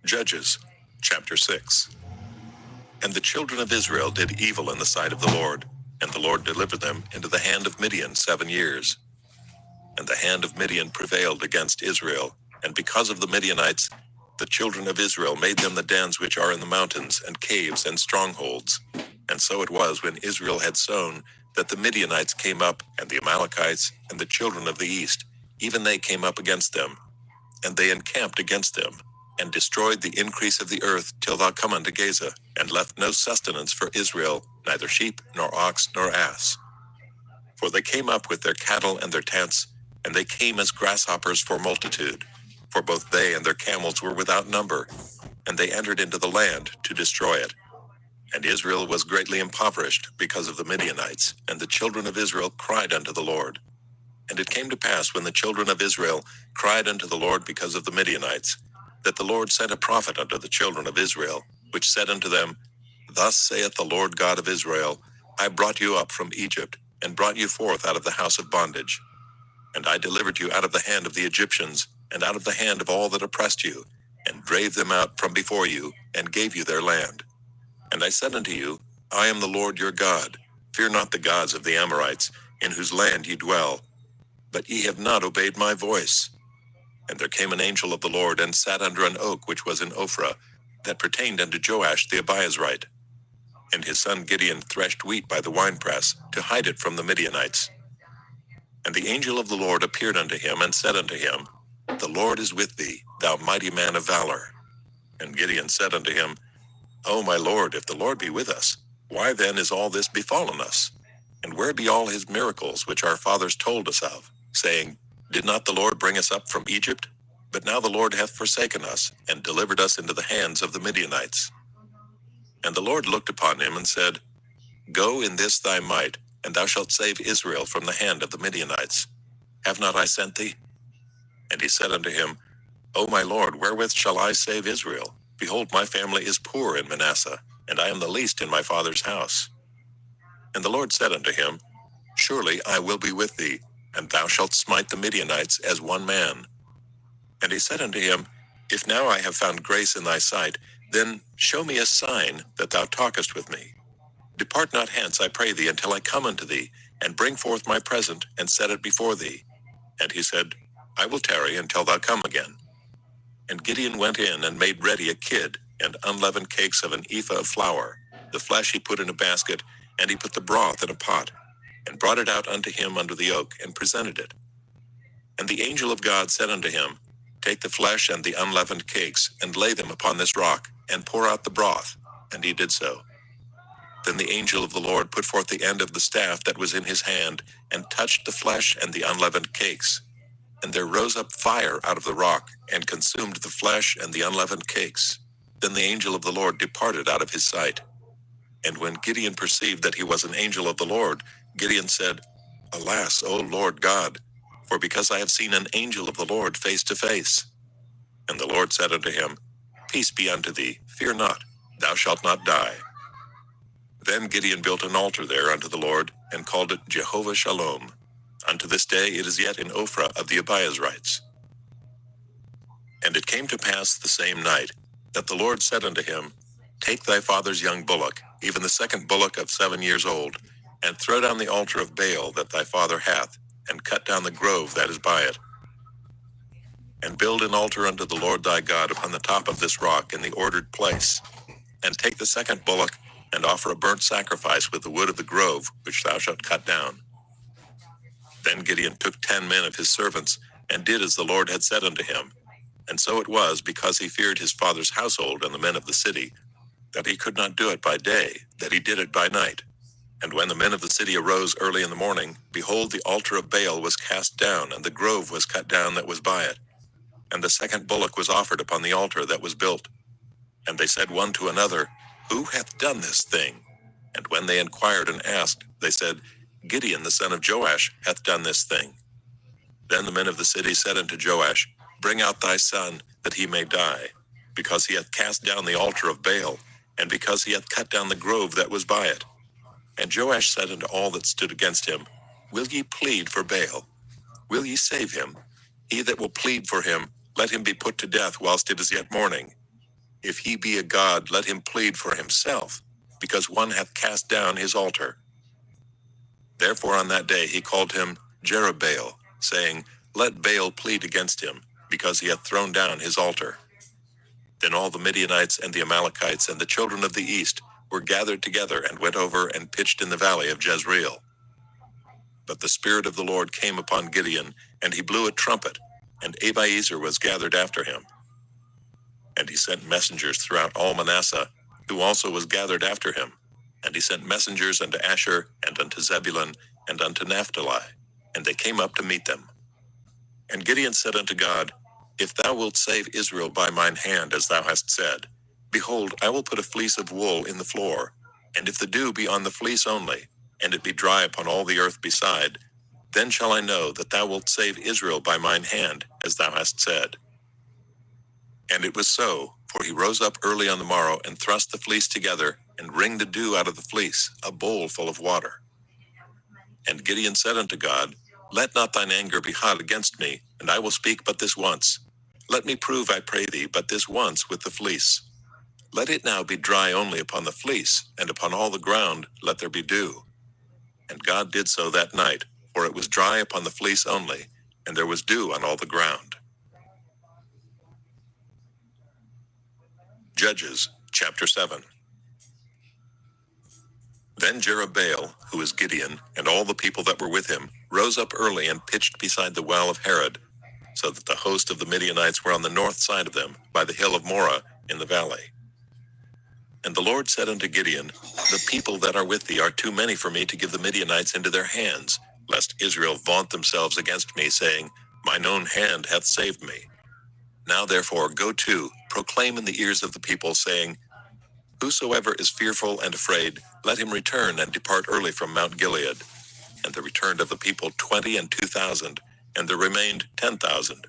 Judges, chapter 6. And the children of Israel did evil in the sight of the Lord, and the Lord delivered them into the hand of Midian 7 years. And the hand of Midian prevailed against Israel, and because of the Midianites, the children of Israel made them the dens which are in the mountains, and caves, and strongholds. And so it was when Israel had sown, that the Midianites came up, and the Amalekites, and the children of the east, even they came up against them. And they encamped against them, and destroyed the increase of the earth till thou come unto Gaza, and left no sustenance for Israel, neither sheep, nor ox, nor ass. For they came up with their cattle and their tents, and they came as grasshoppers for multitude. For both they and their camels were without number, and they entered into the land to destroy it. And Israel was greatly impoverished because of the Midianites, and the children of Israel cried unto the Lord. And it came to pass when the children of Israel cried unto the Lord because of the Midianites, that the Lord sent a prophet unto the children of Israel, which said unto them, Thus saith the Lord God of Israel, I brought you up from Egypt, and brought you forth out of the house of bondage. And I delivered you out of the hand of the Egyptians, and out of the hand of all that oppressed you, and drave them out from before you, and gave you their land. And I said unto you, I am the Lord your God. Fear not the gods of the Amorites, in whose land ye dwell. But ye have not obeyed my voice. And there came an angel of the Lord, and sat under an oak which was in Ophrah, that pertained unto Joash the Abiezrite. And his son Gideon threshed wheat by the winepress, to hide it from the Midianites. And the angel of the Lord appeared unto him, and said unto him, The Lord is with thee, thou mighty man of valor. And Gideon said unto him, O my Lord, if the Lord be with us, why then is all this befallen us? And where be all his miracles which our fathers told us of, saying, Did not the Lord bring us up from Egypt? But now the Lord hath forsaken us, and delivered us into the hands of the Midianites. And the Lord looked upon him, and said, Go in this thy might, and thou shalt save Israel from the hand of the Midianites. Have not I sent thee? And he said unto him, O my Lord, wherewith shall I save Israel? Behold, my family is poor in Manasseh, and I am the least in my father's house. And the Lord said unto him, Surely I will be with thee, and thou shalt smite the Midianites as one man. And he said unto him, If now I have found grace in thy sight, then show me a sign that thou talkest with me. Depart not hence, I pray thee, until I come unto thee, and bring forth my present, and set it before thee. And he said, I will tarry until thou come again. And Gideon went in, and made ready a kid, and unleavened cakes of an ephah of flour. The flesh he put in a basket, and he put the broth in a pot, and brought it out unto him under the oak, and presented it. And the angel of God said unto him, Take the flesh and the unleavened cakes, and lay them upon this rock, and pour out the broth. And he did so. Then the angel of the Lord put forth the end of the staff that was in his hand, and touched the flesh and the unleavened cakes. And there rose up fire out of the rock, and consumed the flesh and the unleavened cakes. Then the angel of the Lord departed out of his sight. And when Gideon perceived that he was an angel of the Lord, Gideon said, Alas, O Lord God, for because I have seen an angel of the Lord face to face. And the Lord said unto him, Peace be unto thee, fear not, thou shalt not die. Then Gideon built an altar there unto the Lord, and called it Jehovah Shalom. Unto this day it is yet in Ophrah of the Abiezrites. And it came to pass the same night, that the Lord said unto him, Take thy father's young bullock, even the second bullock of 7 years old, and throw down the altar of Baal that thy father hath, and cut down the grove that is by it. And build an altar unto the Lord thy God upon the top of this rock in the ordered place. And take the second bullock, and offer a burnt sacrifice with the wood of the grove, which thou shalt cut down. Then Gideon took 10 men of his servants, and did as the Lord had said unto him. And so it was, because he feared his father's household and the men of the city, that he could not do it by day, that he did it by night. And when the men of the city arose early in the morning, behold, the altar of Baal was cast down, and the grove was cut down that was by it. And the second bullock was offered upon the altar that was built. And they said one to another, Who hath done this thing? And when they inquired and asked, they said, Gideon the son of Joash hath done this thing. Then the men of the city said unto Joash, Bring out thy son, that he may die, because he hath cast down the altar of Baal, and because he hath cut down the grove that was by it. And Joash said unto all that stood against him, Will ye plead for Baal? Will ye save him? He that will plead for him, let him be put to death whilst it is yet morning. If he be a god, let him plead for himself, because one hath cast down his altar. Therefore on that day he called him Jerubbaal, saying, Let Baal plead against him, because he hath thrown down his altar. Then all the Midianites and the Amalekites and the children of the east were gathered together and went over and pitched in the valley of Jezreel. But the Spirit of the Lord came upon Gideon, and he blew a trumpet, and Abiezer was gathered after him. And he sent messengers throughout all Manasseh, who also was gathered after him. And he sent messengers unto Asher, and unto Zebulun, and unto Naphtali, and they came up to meet them. And Gideon said unto God, If thou wilt save Israel by mine hand, as thou hast said, behold, I will put a fleece of wool in the floor, and if the dew be on the fleece only, and it be dry upon all the earth beside, then shall I know that thou wilt save Israel by mine hand, as thou hast said. And it was so, for he rose up early on the morrow, and thrust the fleece together, and wringed the dew out of the fleece, a bowl full of water. And Gideon said unto God, Let not thine anger be hot against me, and I will speak but this once. Let me prove, I pray thee, but this once with the fleece. Let it now be dry only upon the fleece, and upon all the ground let there be dew. And God did so that night, for it was dry upon the fleece only, and there was dew on all the ground. Judges, chapter 7. Then Jerubbaal, who is Gideon, and all the people that were with him, rose up early and pitched beside the well of Harod, so that the host of the Midianites were on the north side of them, by the hill of Moreh, in the valley. And the Lord said unto Gideon, The people that are with thee are too many for me to give the Midianites into their hands, lest Israel vaunt themselves against me, saying, Mine own hand hath saved me. Now therefore go to, proclaim in the ears of the people, saying, Whosoever is fearful and afraid, let him return and depart early from Mount Gilead. And there returned of the people 22,000, and there remained 10,000.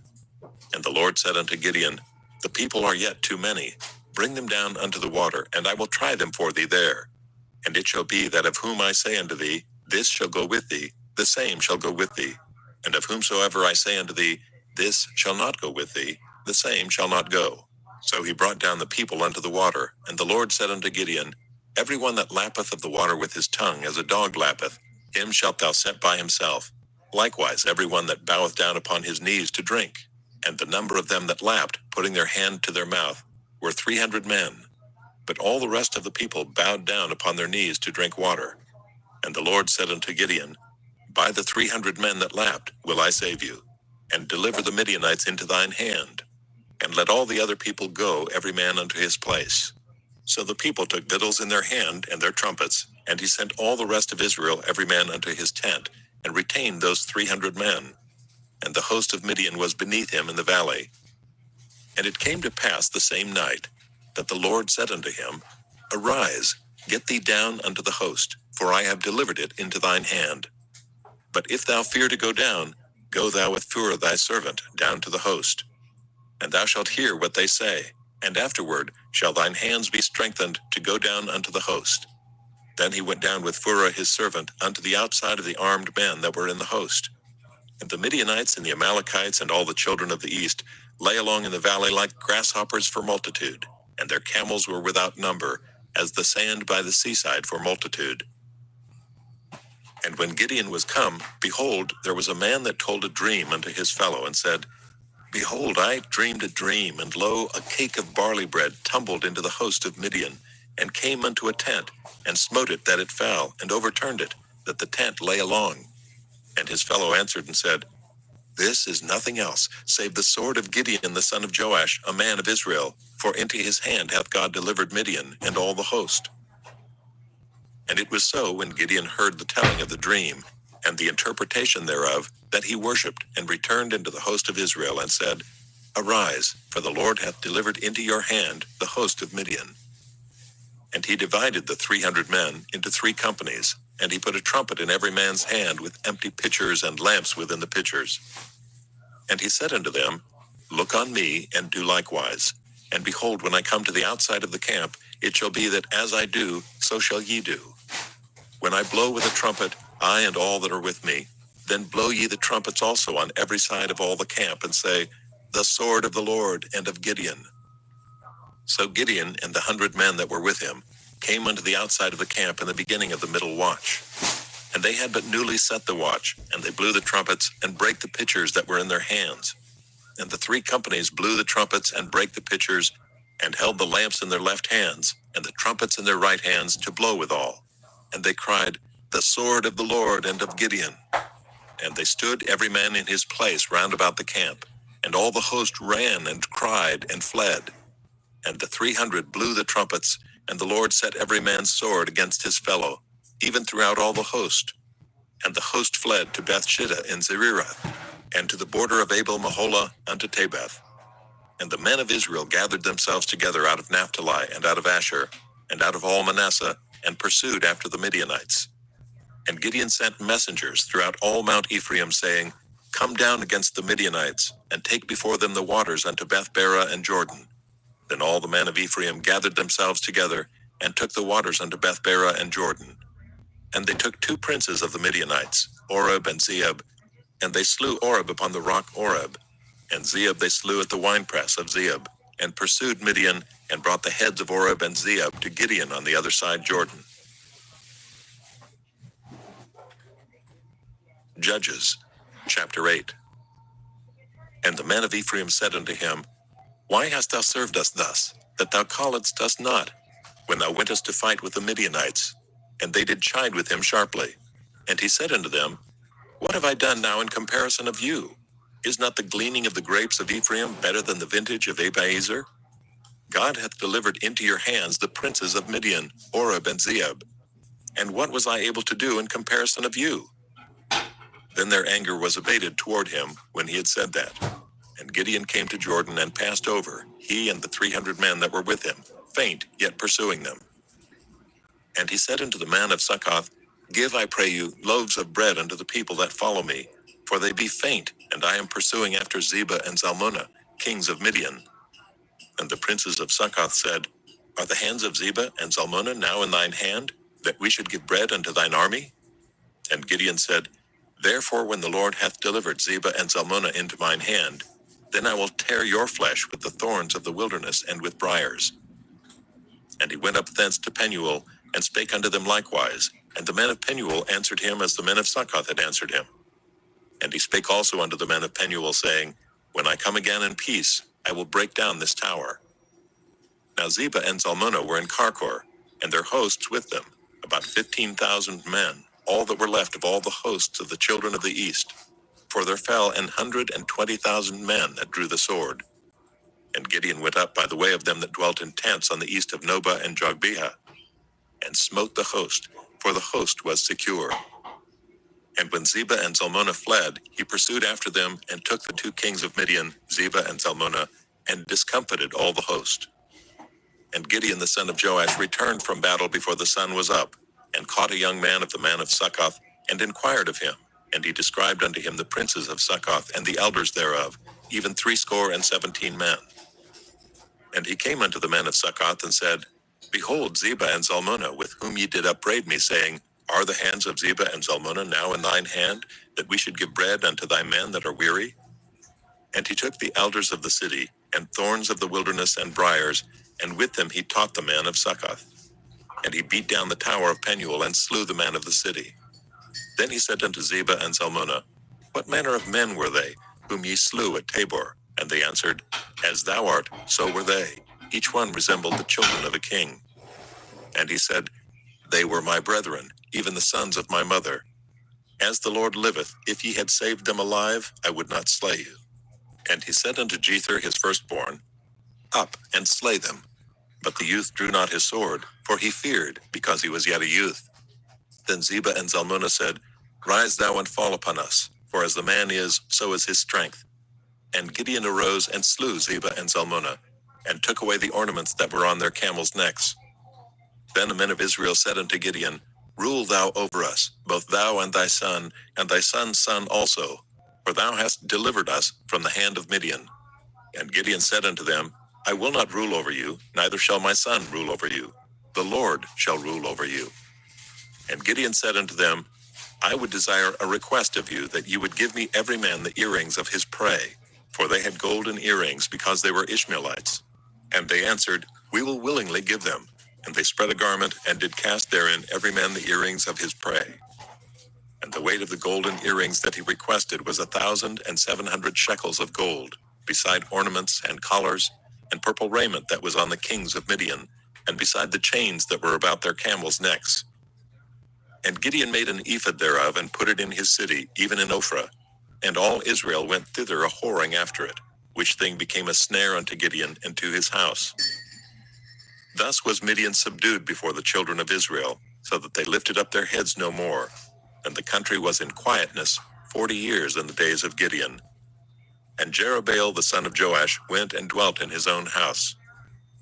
And the Lord said unto Gideon, The people are yet too many. Bring them down unto the water, and I will try them for thee there. And it shall be that of whom I say unto thee, This shall go with thee, the same shall go with thee. And of whomsoever I say unto thee, This shall not go with thee, the same shall not go. So he brought down the people unto the water, and the Lord said unto Gideon, Every one that lappeth of the water with his tongue, as a dog lappeth, him shalt thou set by himself. Likewise every one that boweth down upon his knees to drink. And the number of them that lapped, putting their hand to their mouth, were 300 men. But all the rest of the people bowed down upon their knees to drink water. And the Lord said unto Gideon, By the 300 men that lapped will I save you, and deliver the Midianites into thine hand. And let all the other people go, every man unto his place. So the people took victuals in their hand and their trumpets, and he sent all the rest of Israel every man unto his tent, and retained those 300 men. And the host of Midian was beneath him in the valley. And it came to pass the same night, that the Lord said unto him, Arise, get thee down unto the host, for I have delivered it into thine hand. But if thou fear to go down, go thou with Phurah thy servant down to the host. And thou shalt hear what they say, and afterward shall thine hands be strengthened to go down unto the host. Then he went down with Phurah his servant unto the outside of the armed men that were in the host. And the Midianites and the Amalekites and all the children of the east lay along in the valley like grasshoppers for multitude, and their camels were without number, as the sand by the seaside for multitude. And when Gideon was come, behold, there was a man that told a dream unto his fellow, and said, Behold, I dreamed a dream, and lo, a cake of barley bread tumbled into the host of Midian, and came unto a tent, and smote it that it fell, and overturned it, that the tent lay along. And his fellow answered and said, This is nothing else, save the sword of Gideon the son of Joash, a man of Israel, for into his hand hath God delivered Midian, and all the host. And it was so, when Gideon heard the telling of the dream, and the interpretation thereof, that he worshipped, and returned into the host of Israel, and said, Arise, for the Lord hath delivered into your hand the host of Midian. And he divided the 300 men into 3 companies, and he put a trumpet in every man's hand with empty pitchers and lamps within the pitchers. And he said unto them, Look on me, and do likewise. And behold, when I come to the outside of the camp, it shall be that as I do, so shall ye do. When I blow with a trumpet, I and all that are with me, then blow ye the trumpets also on every side of all the camp, and say, The sword of the Lord and of Gideon. So Gideon and the 100 men that were with him came unto the outside of the camp in the beginning of the middle watch. And they had but newly set the watch, and they blew the trumpets, and brake the pitchers that were in their hands. And the 3 companies blew the trumpets, and brake the pitchers, and held the lamps in their left hands, and the trumpets in their right hands, to blow withal. And they cried, The sword of the Lord and of Gideon. And they stood every man in his place round about the camp, and all the host ran and cried and fled. And the 300 blew the trumpets, and the Lord set every man's sword against his fellow, even throughout all the host. And the host fled to Bethshittah in Zererath, and to the border of Abel Meholah unto Tabeth. And the men of Israel gathered themselves together out of Naphtali, and out of Asher, and out of all Manasseh, and pursued after the Midianites. And Gideon sent messengers throughout all Mount Ephraim, saying, Come down against the Midianites, and take before them the waters unto Bethbara and Jordan. Then all the men of Ephraim gathered themselves together, and took the waters unto Bethbara and Jordan. And they took 2 princes of the Midianites, Oreb and Zeeb, and they slew Oreb upon the rock Oreb, and Zeeb they slew at the winepress of Zeeb, and pursued Midian, and brought the heads of Oreb and Zeeb to Gideon on the other side Jordan. Judges, chapter 8. And the men of Ephraim said unto him, Why hast thou served us thus, that thou calledst us not, when thou wentest to fight with the Midianites? And they did chide with him sharply. And he said unto them, What have I done now in comparison of you? Is not the gleaning of the grapes of Ephraim better than the vintage of Abiezer? God hath delivered into your hands the princes of Midian, Oreb and Zeeb. And what was I able to do in comparison of you? Then their anger was abated toward him when he had said that. And Gideon came to Jordan and passed over, he and the 300 men that were with him, faint, yet pursuing them. And he said unto the man of Succoth, Give, I pray you, loaves of bread unto the people that follow me, for they be faint, and I am pursuing after Zebah and Zalmunna, kings of Midian. And the princes of Succoth said, Are the hands of Zebah and Zalmunna now in thine hand, that we should give bread unto thine army? And Gideon said, Therefore when the Lord hath delivered Zebah and Zalmunna into mine hand, then I will tear your flesh with the thorns of the wilderness and with briars. And he went up thence to Penuel, and spake unto them likewise. And the men of Penuel answered him as the men of Succoth had answered him. And he spake also unto the men of Penuel, saying, When I come again in peace, I will break down this tower. Now Zebah and Zalmunna were in Karkor, and their hosts with them, about 15,000 men, all that were left of all the hosts of the children of the east. For there fell 120,000 men that drew the sword. And Gideon went up by the way of them that dwelt in tents on the east of Nobah and Jogbehah, and smote the host, for the host was secure. And when Zebah and Zalmunna fled, he pursued after them, and took the 2 kings of Midian, Zebah and Zalmunna, and discomfited all the host. And Gideon the son of Joash returned from battle before the sun was up, and caught a young man of the man of Succoth, and inquired of him. And he described unto him the princes of Succoth, and the elders thereof, even 70 men. And he came unto the men of Succoth, and said, Behold Zebah and Zalmunna, with whom ye did upbraid me, saying, Are the hands of Zebah and Zalmunna now in thine hand, that we should give bread unto thy men that are weary? And he took the elders of the city, and thorns of the wilderness, and briars, and with them he taught the man of Succoth. And he beat down the tower of Penuel, and slew the man of the city. Then he said unto Zebah and Zalmunna, What manner of men were they, whom ye slew at Tabor? And they answered, As thou art, so were they. Each one resembled the children of a king. And he said, They were my brethren, even the sons of my mother. As the Lord liveth, if ye had saved them alive, I would not slay you. And he said unto Jether his firstborn, Up, and slay them. But the youth drew not his sword, for he feared, because he was yet a youth. Then Zebah and Zalmunna said, Rise thou and fall upon us, for as the man is, so is his strength. And Gideon arose and slew Zebah and Zalmunna, and took away the ornaments that were on their camels' necks. Then the men of Israel said unto Gideon, Rule thou over us, both thou and thy son's son also, for thou hast delivered us from the hand of Midian. And Gideon said unto them, I will not rule over you, neither shall my son rule over you. The Lord shall rule over you. And Gideon said unto them, I would desire a request of you, that you would give me every man the earrings of his prey, for they had golden earrings, because they were Ishmaelites. And they answered, We will willingly give them. And they spread a garment, and did cast therein every man the earrings of his prey. And the weight of the golden earrings that he requested was 1,700 shekels of gold, beside ornaments and collars, and purple raiment that was on the kings of Midian, and beside the chains that were about their camels' necks. And Gideon made an ephod thereof, and put it in his city, even in Ophrah. And all Israel went thither a whoring after it, which thing became a snare unto Gideon and to his house. Thus was Midian subdued before the children of Israel, so that they lifted up their heads no more. And the country was in quietness 40 years in the days of Gideon. And Jerubbaal the son of Joash went and dwelt in his own house.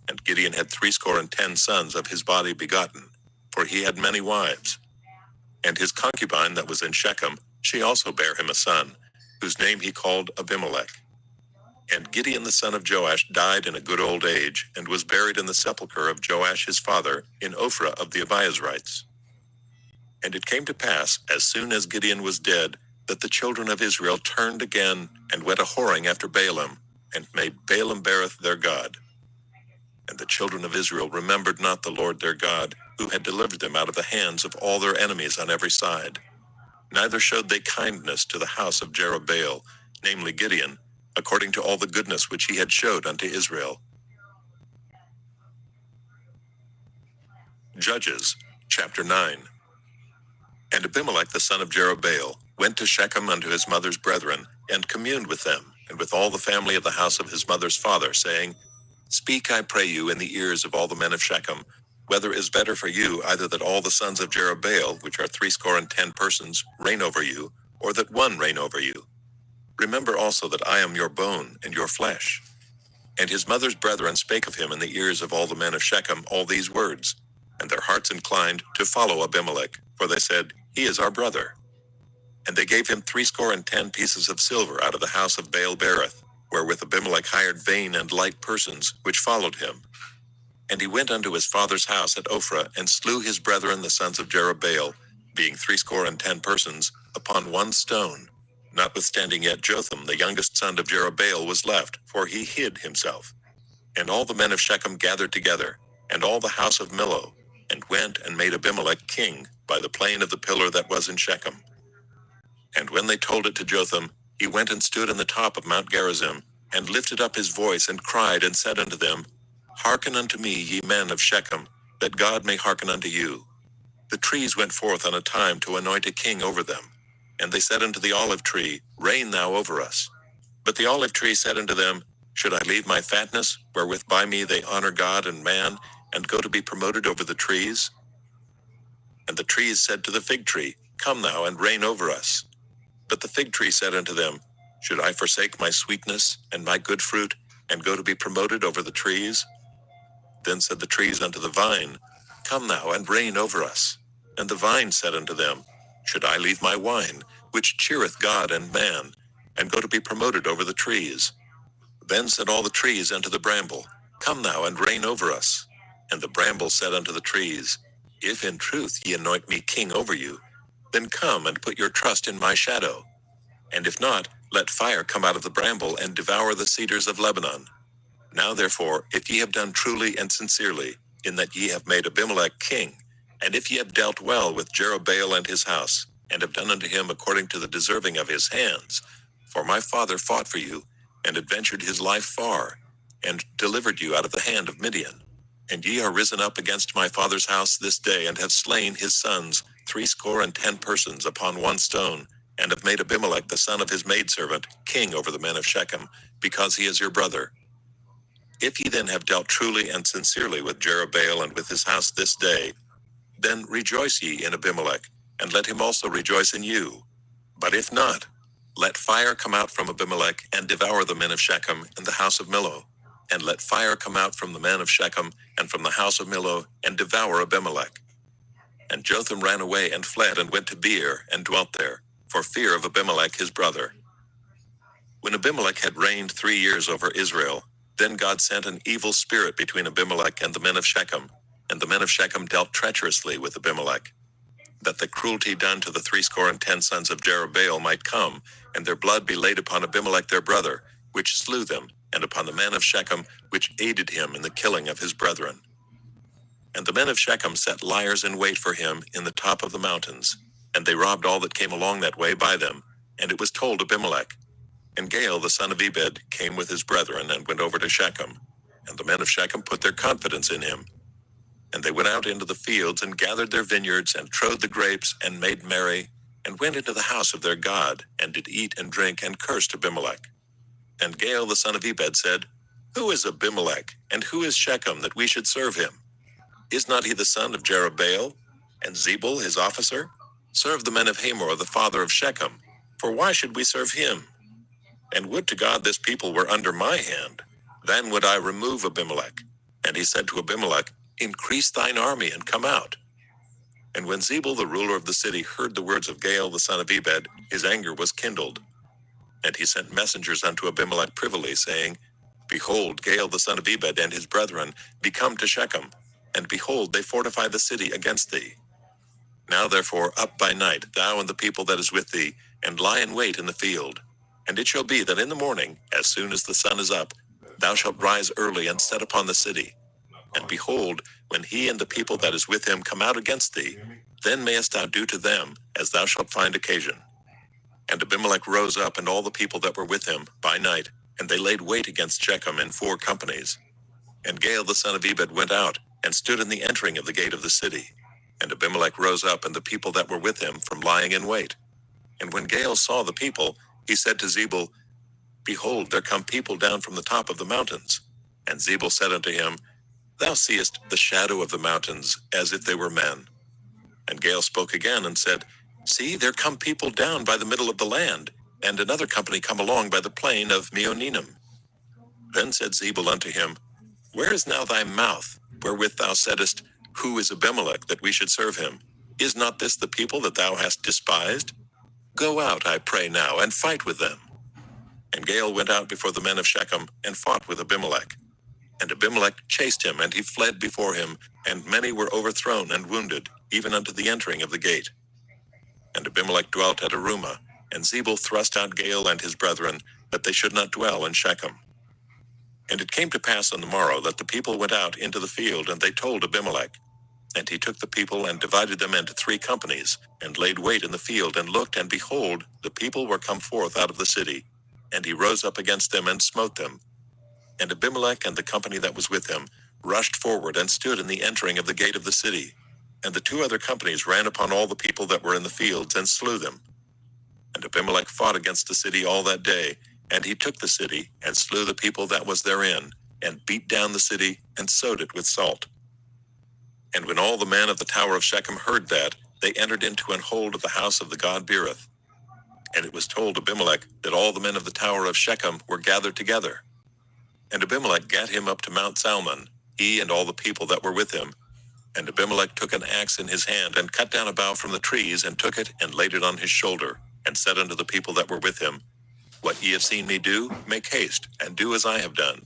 And Gideon had 70 sons of his body begotten, for he had many wives. And his concubine that was in Shechem, she also bare him a son, whose name he called Abimelech. And Gideon the son of Joash died in a good old age, and was buried in the sepulchre of Joash his father, in Ophrah of the Abiezrites. And it came to pass, as soon as Gideon was dead, that the children of Israel turned again, and went a whoring after Baalim, and made Baalim Berith their god. And the children of Israel remembered not the Lord their God, who had delivered them out of the hands of all their enemies on every side. Neither showed they kindness to the house of Jerubbaal, namely Gideon, according to all the goodness which he had showed unto Israel. Judges, chapter 9. And Abimelech the son of Jerubbaal went to Shechem unto his mother's brethren, and communed with them, and with all the family of the house of his mother's father, saying, Speak, I pray you, in the ears of all the men of Shechem, whether it is better for you, either that all the sons of Jerubbaal, which are 70 persons, reign over you, or that one reign over you. Remember also that I am your bone and your flesh. And his mother's brethren spake of him in the ears of all the men of Shechem all these words, and their hearts inclined to follow Abimelech, for they said, He is our brother. And they gave him 70 pieces of silver out of the house of Baal Berith, wherewith Abimelech hired vain and light persons, which followed him. And he went unto his father's house at Ophrah, and slew his brethren the sons of Jerubbaal, being 70 persons, upon one stone. Notwithstanding yet Jotham the youngest son of Jerubbaal was left, for he hid himself. And all the men of Shechem gathered together, and all the house of Millo, and went and made Abimelech king, by the plain of the pillar that was in Shechem. And when they told it to Jotham, he went and stood in the top of Mount Gerizim, and lifted up his voice, and cried, and said unto them, Hearken unto me, ye men of Shechem, that God may hearken unto you. The trees went forth on a time to anoint a king over them. And they said unto the olive tree, Reign thou over us. But the olive tree said unto them, Should I leave my fatness, wherewith by me they honor God and man, and go to be promoted over the trees? And the trees said to the fig tree, Come thou and reign over us. But the fig tree said unto them, Should I forsake my sweetness and my good fruit, and go to be promoted over the trees? Then said the trees unto the vine, Come thou and reign over us. And the vine said unto them, Should I leave my wine, which cheereth God and man, and go to be promoted over the trees? Then said all the trees unto the bramble, Come thou and reign over us. And the bramble said unto the trees, If in truth ye anoint me king over you, then come and put your trust in my shadow. And if not, let fire come out of the bramble and devour the cedars of Lebanon. Now therefore, if ye have done truly and sincerely, in that ye have made Abimelech king, and if ye have dealt well with Jerubbaal and his house, and have done unto him according to the deserving of his hands, for my father fought for you, and adventured his life far, and delivered you out of the hand of Midian. And ye are risen up against my father's house this day, and have slain his sons, 70 persons upon one stone, and have made Abimelech the son of his maidservant king over the men of Shechem, because he is your brother. If ye then have dealt truly and sincerely with Jerubbaal and with his house this day, then rejoice ye in Abimelech, and let him also rejoice in you. But if not, let fire come out from Abimelech, and devour the men of Shechem and the house of Millo. And let fire come out from the men of Shechem and from the house of Millo, and devour Abimelech. And Jotham ran away and fled, and went to Beer, and dwelt there, for fear of Abimelech his brother. When Abimelech had reigned 3 years over Israel, then God sent an evil spirit between Abimelech and the men of Shechem, and the men of Shechem dealt treacherously with Abimelech, that the cruelty done to the 70 sons of Jerubbaal might come, and their blood be laid upon Abimelech their brother, which slew them, and upon the men of Shechem, which aided him in the killing of his brethren. And the men of Shechem set liers in wait for him in the top of the mountains, and they robbed all that came along that way by them, and it was told Abimelech. And Gaal the son of Ebed came with his brethren, and went over to Shechem, and the men of Shechem put their confidence in him. And they went out into the fields, and gathered their vineyards, and trode the grapes, and made merry, and went into the house of their God, and did eat and drink, and cursed Abimelech. And Gaal the son of Ebed said, Who is Abimelech, and who is Shechem, that we should serve him? Is not he the son of Jerubbaal, and Zebul his officer? Serve the men of Hamor the father of Shechem, for why should we serve him? And would to God this people were under my hand, then would I remove Abimelech. And he said to Abimelech, Increase thine army, and come out. And when Zebul the ruler of the city heard the words of Gaal the son of Ebed, his anger was kindled. And he sent messengers unto Abimelech privily, saying, Behold, Gaal the son of Ebed and his brethren be come to Shechem, and behold, they fortify the city against thee. Now therefore up by night, thou and the people that is with thee, and lie in wait in the field. And it shall be that in the morning, as soon as the sun is up, thou shalt rise early, and set upon the city. And behold, when he and the people that is with him come out against thee, then mayest thou do to them as thou shalt find occasion. And Abimelech rose up, and all the people that were with him, by night, and they laid wait against Shechem in 4 companies. And Gaal the son of Ebed went out, and stood in the entering of the gate of the city. And Abimelech rose up, and the people that were with him, from lying in wait. And when Gaal saw the people, he said to Zebul, Behold, there come people down from the top of the mountains. And Zebul said unto him, Thou seest the shadow of the mountains, as if they were men. And Gaal spoke again, and said, See, there come people down by the middle of the land, and another company come along by the plain of Meoninnim. Then said Zebul unto him, Where is now thy mouth, wherewith thou saidst, Who is Abimelech, that we should serve him? Is not this the people that thou hast despised? Go out, I pray now, and fight with them. And Gaal went out before the men of Shechem, and fought with Abimelech. And Abimelech chased him, and he fled before him, and many were overthrown and wounded, even unto the entering of the gate. And Abimelech dwelt at Arumah, and Zebul thrust out Gaal and his brethren, that they should not dwell in Shechem. And it came to pass on the morrow that the people went out into the field, and they told Abimelech. And he took the people, and divided them into 3 companies, and laid wait in the field, and looked, and behold, the people were come forth out of the city. And he rose up against them, and smote them. And Abimelech and the company that was with him rushed forward, and stood in the entering of the gate of the city. And the 2 other companies ran upon all the people that were in the fields, and slew them. And Abimelech fought against the city all that day, And he took the city, and slew the people that was therein, and beat down the city, and sowed it with salt. And when all the men of the tower of Shechem heard that, they entered into an hold of the house of the god Beerith. And it was told Abimelech that all the men of the tower of Shechem were gathered together. And Abimelech gat him up to Mount Salmon, he and all the people that were with him. And Abimelech took an axe in his hand, and cut down a bough from the trees, and took it, and laid it on his shoulder, and said unto the people that were with him, What ye have seen me do, make haste, and do as I have done.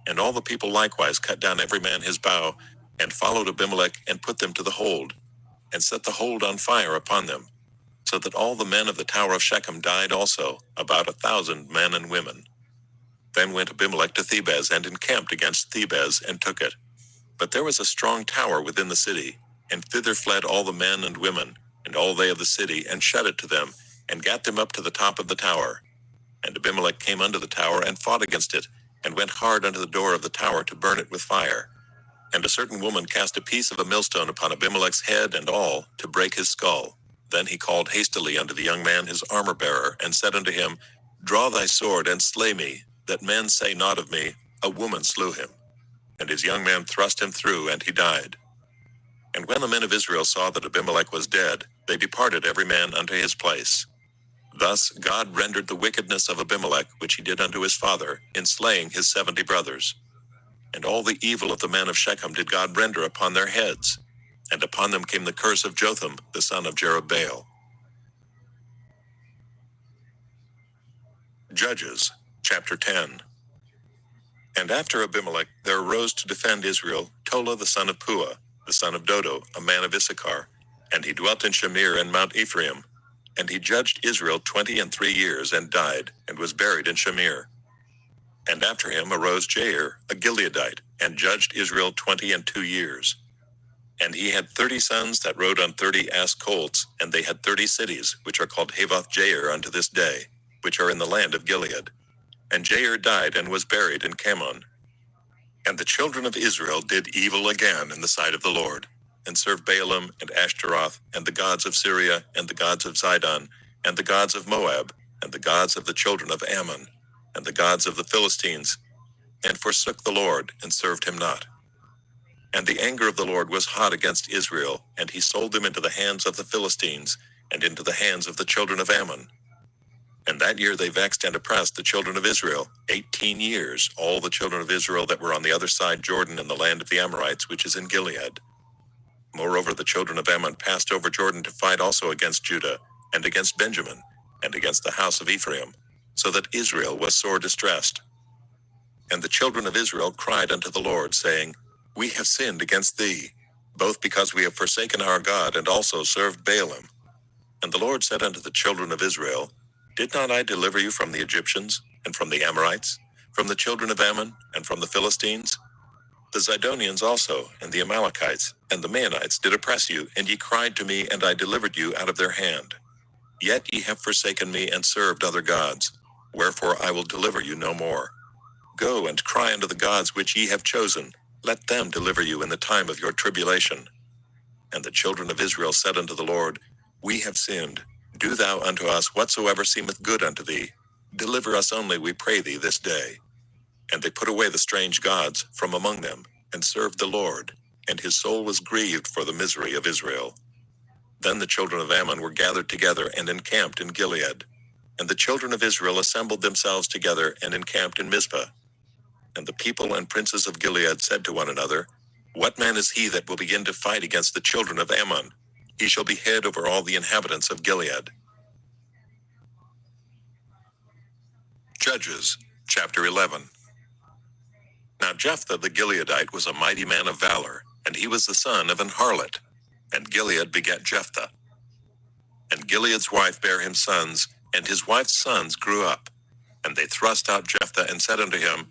And all the people likewise cut down every man his bough, and followed Abimelech, and put them to the hold, and set the hold on fire upon them, so that all the men of the tower of Shechem died also, about 1,000 men and women. Then went Abimelech to Thebez, and encamped against Thebez, and took it. But there was a strong tower within the city, and thither fled all the men and women, and all they of the city, and shut it to them, and gat them up to the top of the tower. And Abimelech came unto the tower, and fought against it, and went hard unto the door of the tower to burn it with fire. And a certain woman cast a piece of a millstone upon Abimelech's head and all, to break his skull. Then he called hastily unto the young man his armor-bearer, and said unto him, Draw thy sword, and slay me, that men say not of me, A woman slew him. And his young man thrust him through, and he died. And when the men of Israel saw that Abimelech was dead, they departed every man unto his place. Thus God rendered the wickedness of Abimelech, which he did unto his father, in slaying his 70 brothers. And all the evil of the men of Shechem did God render upon their heads. And upon them came the curse of Jotham, the son of Jerubbaal. Judges, chapter 10. And after Abimelech there arose to defend Israel Tola the son of Puah, the son of Dodo, a man of Issachar, and he dwelt in Shamir and Mount Ephraim. And he judged Israel 23 years, and died, and was buried in Shamir. And after him arose Jair, a Gileadite, and judged Israel 22 years. And he had 30 sons that rode on 30 ass colts, and they had 30 cities, which are called Havoth Jair unto this day, which are in the land of Gilead. And Jair died, and was buried in Camon. And the children of Israel did evil again in the sight of the Lord, and served Baalim and Ashtaroth, and the gods of Syria, and the gods of Zidon, and the gods of Moab, and the gods of the children of Ammon, and the gods of the Philistines, and forsook the Lord, and served him not. And the anger of the Lord was hot against Israel, and he sold them into the hands of the Philistines, and into the hands of the children of Ammon. And that year they vexed and oppressed the children of Israel 18 years, all the children of Israel that were on the other side Jordan, in the land of the Amorites, which is in Gilead. Moreover, the children of Ammon passed over Jordan to fight also against Judah, and against Benjamin, and against the house of Ephraim, so that Israel was sore distressed. And the children of Israel cried unto the Lord, saying, We have sinned against thee, both because we have forsaken our God, and also served Baalim. And the Lord said unto the children of Israel, Did not I deliver you from the Egyptians, and from the Amorites, from the children of Ammon, and from the Philistines? The Zidonians also, and the Amalekites, and the Maonites did oppress you, and ye cried to me, and I delivered you out of their hand. Yet ye have forsaken me, and served other gods. Wherefore I will deliver you no more. Go and cry unto the gods which ye have chosen, let them deliver you in the time of your tribulation. And the children of Israel said unto the Lord, We have sinned. Do thou unto us whatsoever seemeth good unto thee. Deliver us only, we pray thee, this day. And they put away the strange gods from among them, and served the Lord, and his soul was grieved for the misery of Israel. Then the children of Ammon were gathered together, and encamped in Gilead. And the children of Israel assembled themselves together, and encamped in Mizpah. And the people and princes of Gilead said to one another, What man is he that will begin to fight against the children of Ammon? He shall be head over all the inhabitants of Gilead. Judges, chapter 11. Now Jephthah the Gileadite was a mighty man of valor, and he was the son of an harlot. And Gilead begat Jephthah. And Gilead's wife bare him sons, and his wife's sons grew up. And they thrust out Jephthah, and said unto him,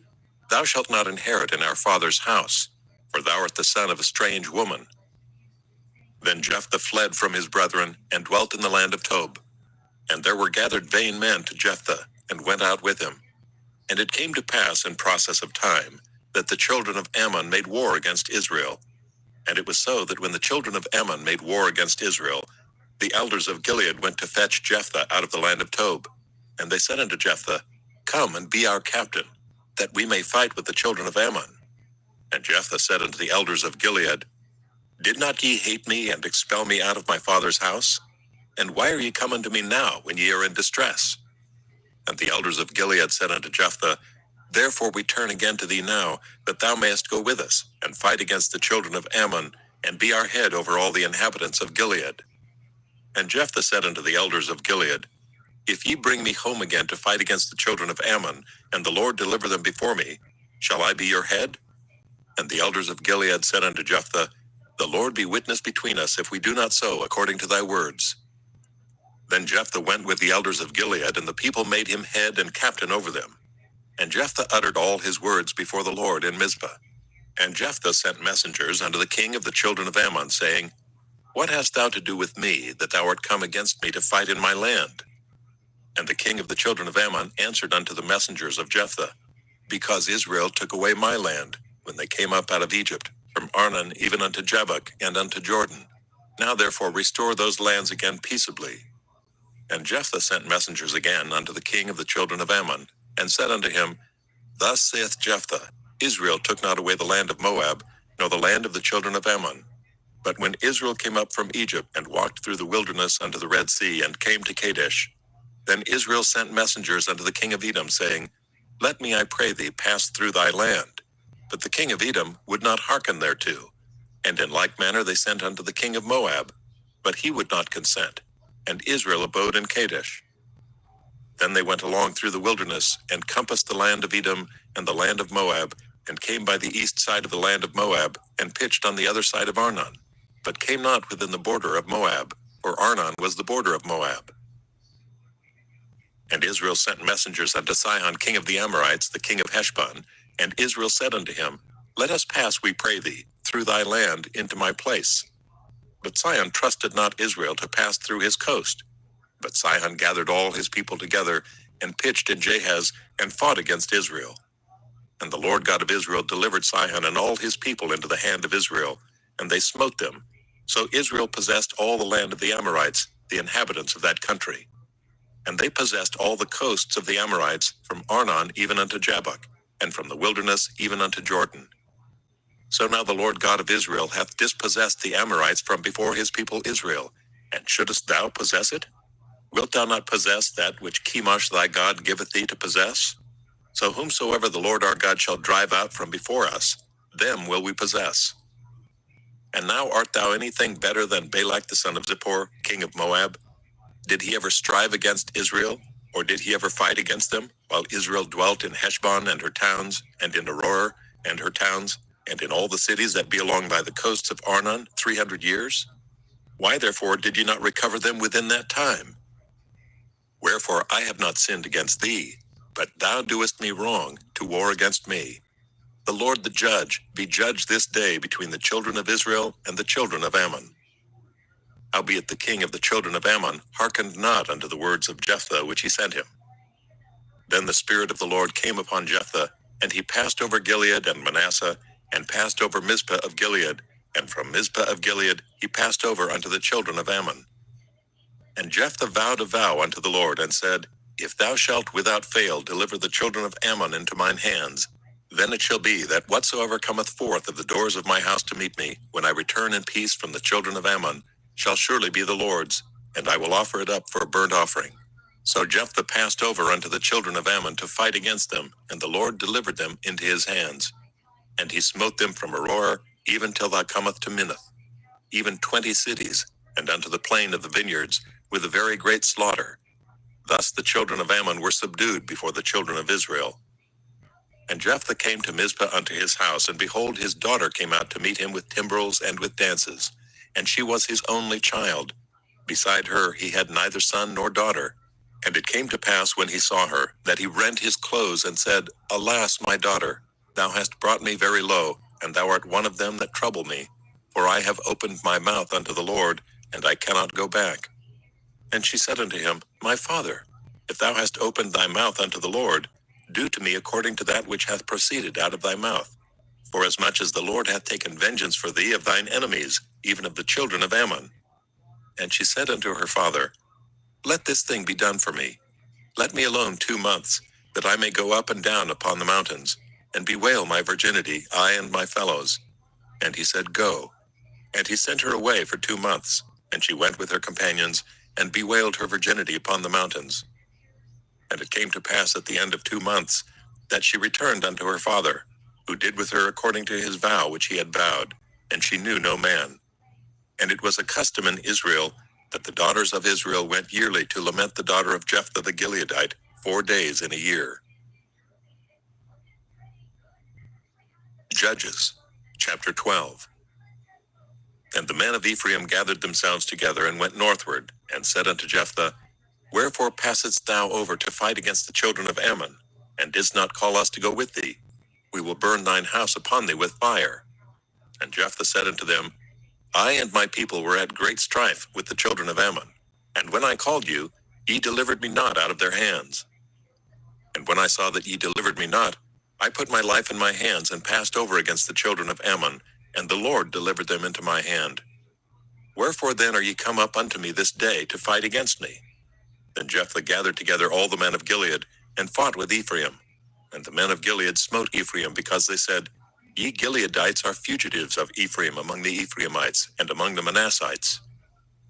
Thou shalt not inherit in our father's house, for thou art the son of a strange woman. Then Jephthah fled from his brethren, and dwelt in the land of Tob. And there were gathered vain men to Jephthah, and went out with him. And it came to pass in process of time, that the children of Ammon made war against Israel. And it was so that when the children of Ammon made war against Israel, the elders of Gilead went to fetch Jephthah out of the land of Tob. And they said unto Jephthah, Come and be our captain, that we may fight with the children of Ammon. And Jephthah said unto the elders of Gilead, Did not ye hate me and expel me out of my father's house? And why are ye come unto me now, when ye are in distress? And the elders of Gilead said unto Jephthah, Therefore we turn again to thee now, that thou mayest go with us, and fight against the children of Ammon, and be our head over all the inhabitants of Gilead. And Jephthah said unto the elders of Gilead, If ye bring me home again to fight against the children of Ammon, and the Lord deliver them before me, shall I be your head? And the elders of Gilead said unto Jephthah, The Lord be witness between us, if we do not so according to thy words. Then Jephthah went with the elders of Gilead, and the people made him head and captain over them. And Jephthah uttered all his words before the Lord in Mizpah. And Jephthah sent messengers unto the king of the children of Ammon, saying, What hast thou to do with me, that thou art come against me to fight in my land? And the king of the children of Ammon answered unto the messengers of Jephthah, Because Israel took away my land, when they came up out of Egypt, from Arnon even unto Jabbok and unto Jordan. Now therefore restore those lands again peaceably. And Jephthah sent messengers again unto the king of the children of Ammon, and said unto him, Thus saith Jephthah, Israel took not away the land of Moab, nor the land of the children of Ammon. But when Israel came up from Egypt, and walked through the wilderness unto the Red Sea, and came to Kadesh, then Israel sent messengers unto the king of Edom, saying, Let me, I pray thee, pass through thy land. But the king of Edom would not hearken thereto. And in like manner they sent unto the king of Moab, but he would not consent. And Israel abode in Kadesh. Then they went along through the wilderness, and compassed the land of Edom and the land of Moab, and came by the east side of the land of Moab, and pitched on the other side of Arnon, but came not within the border of Moab, for Arnon was the border of Moab. And Israel sent messengers unto Sihon king of the Amorites, the king of Heshbon, and Israel said unto him, Let us pass, we pray thee, through thy land into my place. But Sihon trusted not Israel to pass through his coast. But Sihon gathered all his people together, and pitched in Jahaz, and fought against Israel. And the Lord God of Israel delivered Sihon and all his people into the hand of Israel, and they smote them. So Israel possessed all the land of the Amorites, the inhabitants of that country. And they possessed all the coasts of the Amorites, from Arnon even unto Jabbok, and from the wilderness even unto Jordan. So now the Lord God of Israel hath dispossessed the Amorites from before his people Israel, and shouldest thou possess it? Wilt thou not possess that which Chemosh thy God giveth thee to possess? So whomsoever the Lord our God shall drive out from before us, them will we possess. And now art thou anything better than Balak the son of Zippor, king of Moab? Did he ever strive against Israel, or did he ever fight against them, while Israel dwelt in Heshbon and her towns, and in Aroer and her towns, and in all the cities that be along by the coasts of Arnon 300 years? Why therefore did ye not recover them within that time? Wherefore I have not sinned against thee, but thou doest me wrong to war against me. The Lord the judge be judge this day between the children of Israel and the children of Ammon. Howbeit the king of the children of Ammon hearkened not unto the words of Jephthah which he sent him. Then the Spirit of the Lord came upon Jephthah, and he passed over Gilead and Manasseh, and passed over Mizpah of Gilead, and from Mizpah of Gilead he passed over unto the children of Ammon. And Jephthah vowed a vow unto the Lord, and said, If thou shalt without fail deliver the children of Ammon into mine hands, then it shall be that whatsoever cometh forth of the doors of my house to meet me, when I return in peace from the children of Ammon, shall surely be the Lord's, and I will offer it up for a burnt offering. So Jephthah passed over unto the children of Ammon to fight against them, and the Lord delivered them into his hands. And he smote them from Aroer, even till thou cometh to Minnith, even 20 cities, and unto the plain of the vineyards, with a very great slaughter. Thus the children of Ammon were subdued before the children of Israel. And Jephthah came to Mizpah unto his house, and behold, his daughter came out to meet him with timbrels and with dances, and she was his only child. Beside her he had neither son nor daughter. And it came to pass, when he saw her, that he rent his clothes, and said, Alas, my daughter, thou hast brought me very low, and thou art one of them that trouble me. For I have opened my mouth unto the Lord, and I cannot go back. And she said unto him, My father, if thou hast opened thy mouth unto the Lord, do to me according to that which hath proceeded out of thy mouth. Forasmuch as the Lord hath taken vengeance for thee of thine enemies, even of the children of Ammon. And she said unto her father, Let this thing be done for me. Let me alone 2 months, that I may go up and down upon the mountains, and bewail my virginity, I and my fellows. And he said, Go. And he sent her away for 2 months, and she went with her companions, and bewailed her virginity upon the mountains. And it came to pass at the end of 2 months, that she returned unto her father, who did with her according to his vow which he had vowed, and she knew no man. And it was a custom in Israel, that the daughters of Israel went yearly to lament the daughter of Jephthah the Gileadite 4 days in a year. Judges, chapter 12. And the men of Ephraim gathered themselves together and went northward, and said unto Jephthah, Wherefore passedst thou over to fight against the children of Ammon, and didst not call us to go with thee? We will burn thine house upon thee with fire. And Jephthah said unto them, I and my people were at great strife with the children of Ammon, and when I called you, ye delivered me not out of their hands. And when I saw that ye delivered me not, I put my life in my hands and passed over against the children of Ammon, and the Lord delivered them into my hand. Wherefore then are ye come up unto me this day to fight against me? Then Jephthah gathered together all the men of Gilead, and fought with Ephraim. And the men of Gilead smote Ephraim, because they said, Ye Gileadites are fugitives of Ephraim among the Ephraimites, and among the Manassites.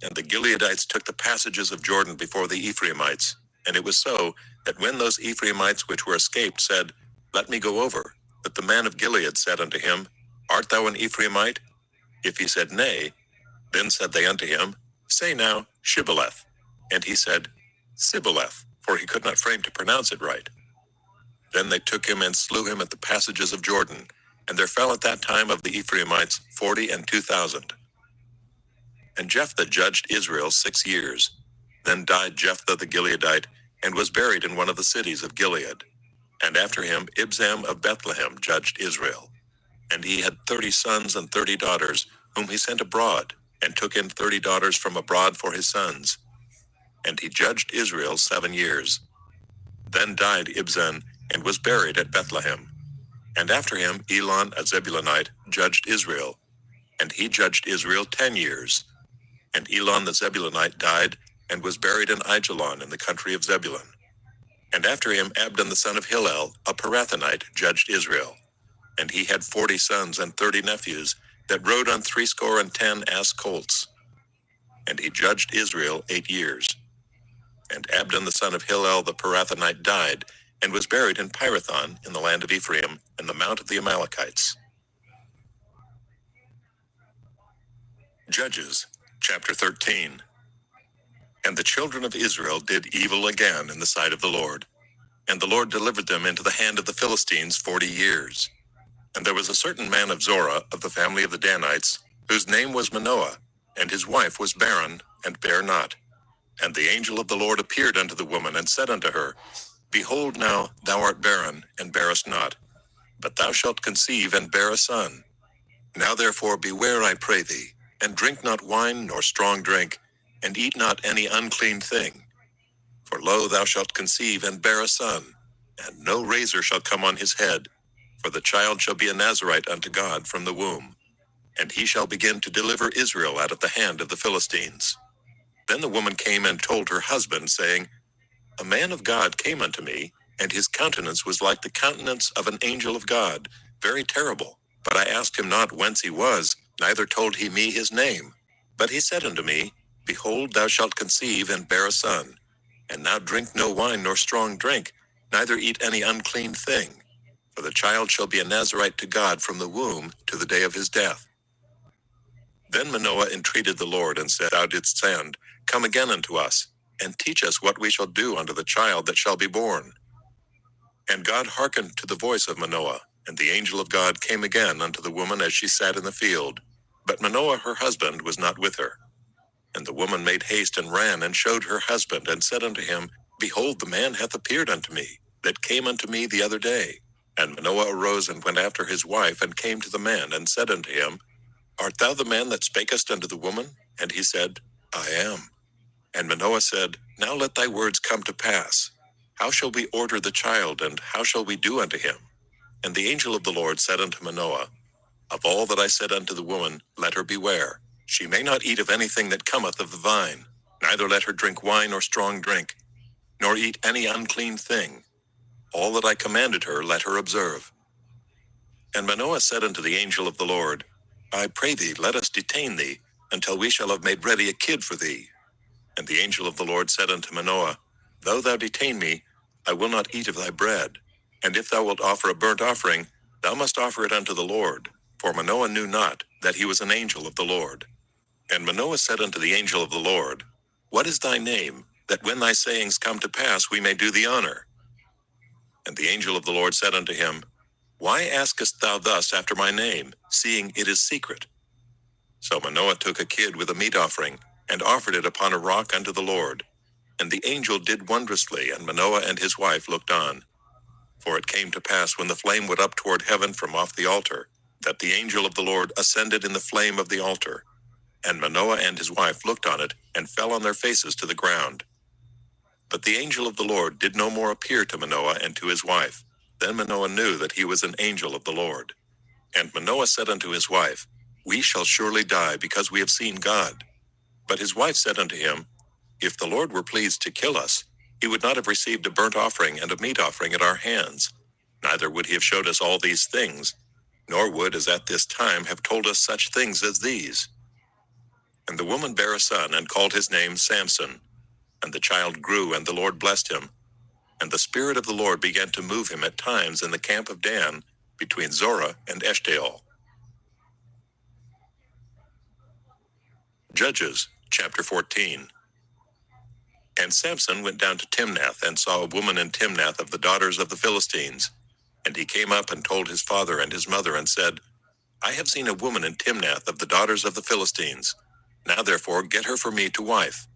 And the Gileadites took the passages of Jordan before the Ephraimites. And it was so, that when those Ephraimites which were escaped said, Let me go over, that the man of Gilead said unto him, Art thou an Ephraimite? If he said, Nay, then said they unto him, Say now, Shibboleth. And he said, Sibboleth, for he could not frame to pronounce it right. Then they took him and slew him at the passages of Jordan, and there fell at that time of the Ephraimites 42,000. And Jephthah judged Israel 6 years. Then died Jephthah the Gileadite, and was buried in one of the cities of Gilead. And after him Ibzam of Bethlehem judged Israel. And he had 30 sons and 30 daughters, whom he sent abroad, and took in 30 daughters from abroad for his sons. And he judged Israel 7 years. Then died Ibzan, and was buried at Bethlehem. And after him Elon a Zebulunite judged Israel. And he judged Israel 10 years. And Elon the Zebulunite died, and was buried in Aijalon in the country of Zebulun. And after him Abdon the son of Hillel, a Pirathonite, judged Israel. And he had 40 sons and 30 nephews, that rode on 70 ass colts. And he judged Israel 8 years. And Abdon the son of Hillel the Pirathonite died, and was buried in Pirathon in the land of Ephraim, in the mount of the Amalekites. Judges, chapter 13. And the children of Israel did evil again in the sight of the Lord. And the Lord delivered them into the hand of the Philistines 40 years. And there was a certain man of Zorah, of the family of the Danites, whose name was Manoah, and his wife was barren, and bare not. And the angel of the Lord appeared unto the woman, and said unto her, Behold now, thou art barren, and bearest not, but thou shalt conceive and bear a son. Now therefore beware, I pray thee, and drink not wine nor strong drink, and eat not any unclean thing. For lo, thou shalt conceive and bear a son, and no razor shall come on his head, for the child shall be a Nazarite unto God from the womb. And he shall begin to deliver Israel out of the hand of the Philistines. Then the woman came and told her husband, saying, A man of God came unto me, and his countenance was like the countenance of an angel of God, very terrible. But I asked him not whence he was, neither told he me his name. But he said unto me, Behold, thou shalt conceive and bear a son. And now drink no wine nor strong drink, neither eat any unclean thing. For the child shall be a Nazarite to God from the womb to the day of his death. Then Manoah entreated the Lord, and said, Thou didst send, Come again unto us, and teach us what we shall do unto the child that shall be born. And God hearkened to the voice of Manoah, and the angel of God came again unto the woman as she sat in the field. But Manoah her husband was not with her. And the woman made haste and ran, and showed her husband, and said unto him, Behold, the man hath appeared unto me, that came unto me the other day. And Manoah arose and went after his wife, and came to the man, and said unto him, Art thou the man that spakest unto the woman? And he said, I am. And Manoah said, Now let thy words come to pass. How shall we order the child, and how shall we do unto him? And the angel of the Lord said unto Manoah, Of all that I said unto the woman, let her beware. She may not eat of anything that cometh of the vine, neither let her drink wine or strong drink, nor eat any unclean thing. All that I commanded her, let her observe. And Manoah said unto the angel of the Lord, I pray thee, let us detain thee, until we shall have made ready a kid for thee. And the angel of the Lord said unto Manoah, Though thou detain me, I will not eat of thy bread. And if thou wilt offer a burnt offering, thou must offer it unto the Lord. For Manoah knew not that he was an angel of the Lord. And Manoah said unto the angel of the Lord, What is thy name, that when thy sayings come to pass we may do thee honor? And the angel of the Lord said unto him, Why askest thou thus after my name, seeing it is secret? So Manoah took a kid with a meat offering, and offered it upon a rock unto the Lord. And the angel did wondrously, and Manoah and his wife looked on. For it came to pass, when the flame went up toward heaven from off the altar, that the angel of the Lord ascended in the flame of the altar. And Manoah and his wife looked on it, and fell on their faces to the ground. But the angel of the Lord did no more appear to Manoah and to his wife. Then Manoah knew that he was an angel of the Lord. And Manoah said unto his wife, We shall surely die, because we have seen God. But his wife said unto him, If the Lord were pleased to kill us, he would not have received a burnt offering and a meat offering at our hands. Neither would he have showed us all these things, nor would, as at this time, have told us such things as these. And the woman bare a son, and called his name Samson. And the child grew, and the Lord blessed him. And the Spirit of the Lord began to move him at times in the camp of Dan, between Zorah and Eshtaol. Judges, chapter 14. And Samson went down to Timnath, and saw a woman in Timnath of the daughters of the Philistines. And he came up and told his father and his mother, and said, I have seen a woman in Timnath of the daughters of the Philistines. Now therefore get her for me to wife.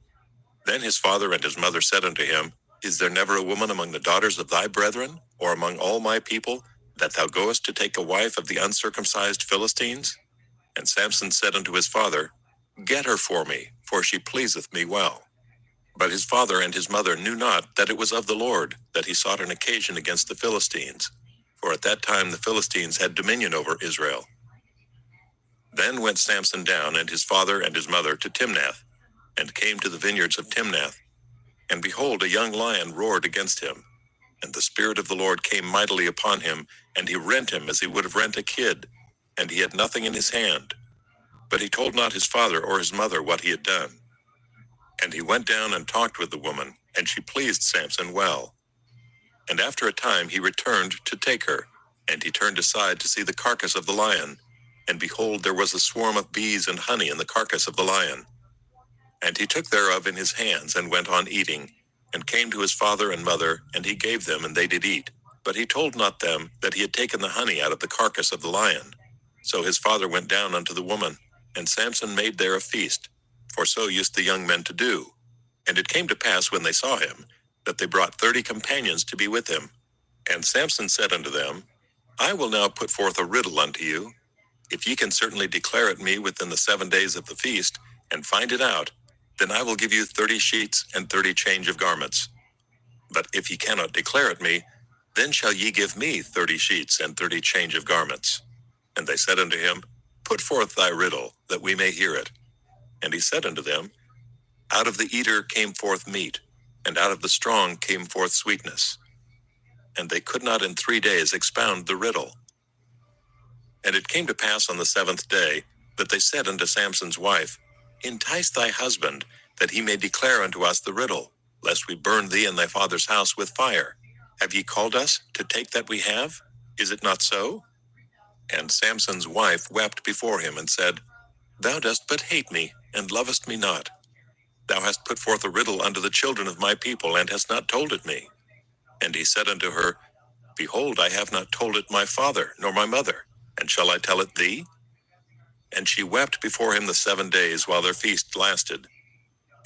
Then his father and his mother said unto him, Is there never a woman among the daughters of thy brethren, or among all my people, that thou goest to take a wife of the uncircumcised Philistines? And Samson said unto his father, Get her for me, for she pleaseth me well. But his father and his mother knew not that it was of the Lord that he sought an occasion against the Philistines. For at that time the Philistines had dominion over Israel. Then went Samson down, and his father and his mother, to Timnath, and came to the vineyards of Timnath. And behold, a young lion roared against him. And the Spirit of the Lord came mightily upon him, and he rent him as he would have rent a kid, and he had nothing in his hand. But he told not his father or his mother what he had done. And he went down and talked with the woman, and she pleased Samson well. And after a time he returned to take her, and he turned aside to see the carcass of the lion. And behold, there was a swarm of bees and honey in the carcass of the lion. And he took thereof in his hands, and went on eating, and came to his father and mother, and he gave them, and they did eat. But he told not them that he had taken the honey out of the carcass of the lion. So his father went down unto the woman, and Samson made there a feast, for so used the young men to do. And it came to pass, when they saw him, that they brought 30 companions to be with him. And Samson said unto them, I will now put forth a riddle unto you. If ye can certainly declare it me within the 7 days of the feast, and find it out, then I will give you 30 sheets and 30 change of garments. But if ye cannot declare it me, then shall ye give me 30 sheets and 30 change of garments. And they said unto him, Put forth thy riddle, that we may hear it. And he said unto them, Out of the eater came forth meat, and out of the strong came forth sweetness. And they could not in 3 days expound the riddle. And it came to pass on the 7th day, that they said unto Samson's wife, Entice thy husband, that he may declare unto us the riddle, lest we burn thee and thy father's house with fire. Have ye called us to take that we have? Is it not so? And Samson's wife wept before him, and said, Thou dost but hate me, and lovest me not. Thou hast put forth a riddle unto the children of my people, and hast not told it me. And he said unto her, Behold, I have not told it my father, nor my mother, and shall I tell it thee? And she wept before him the 7 days while their feast lasted.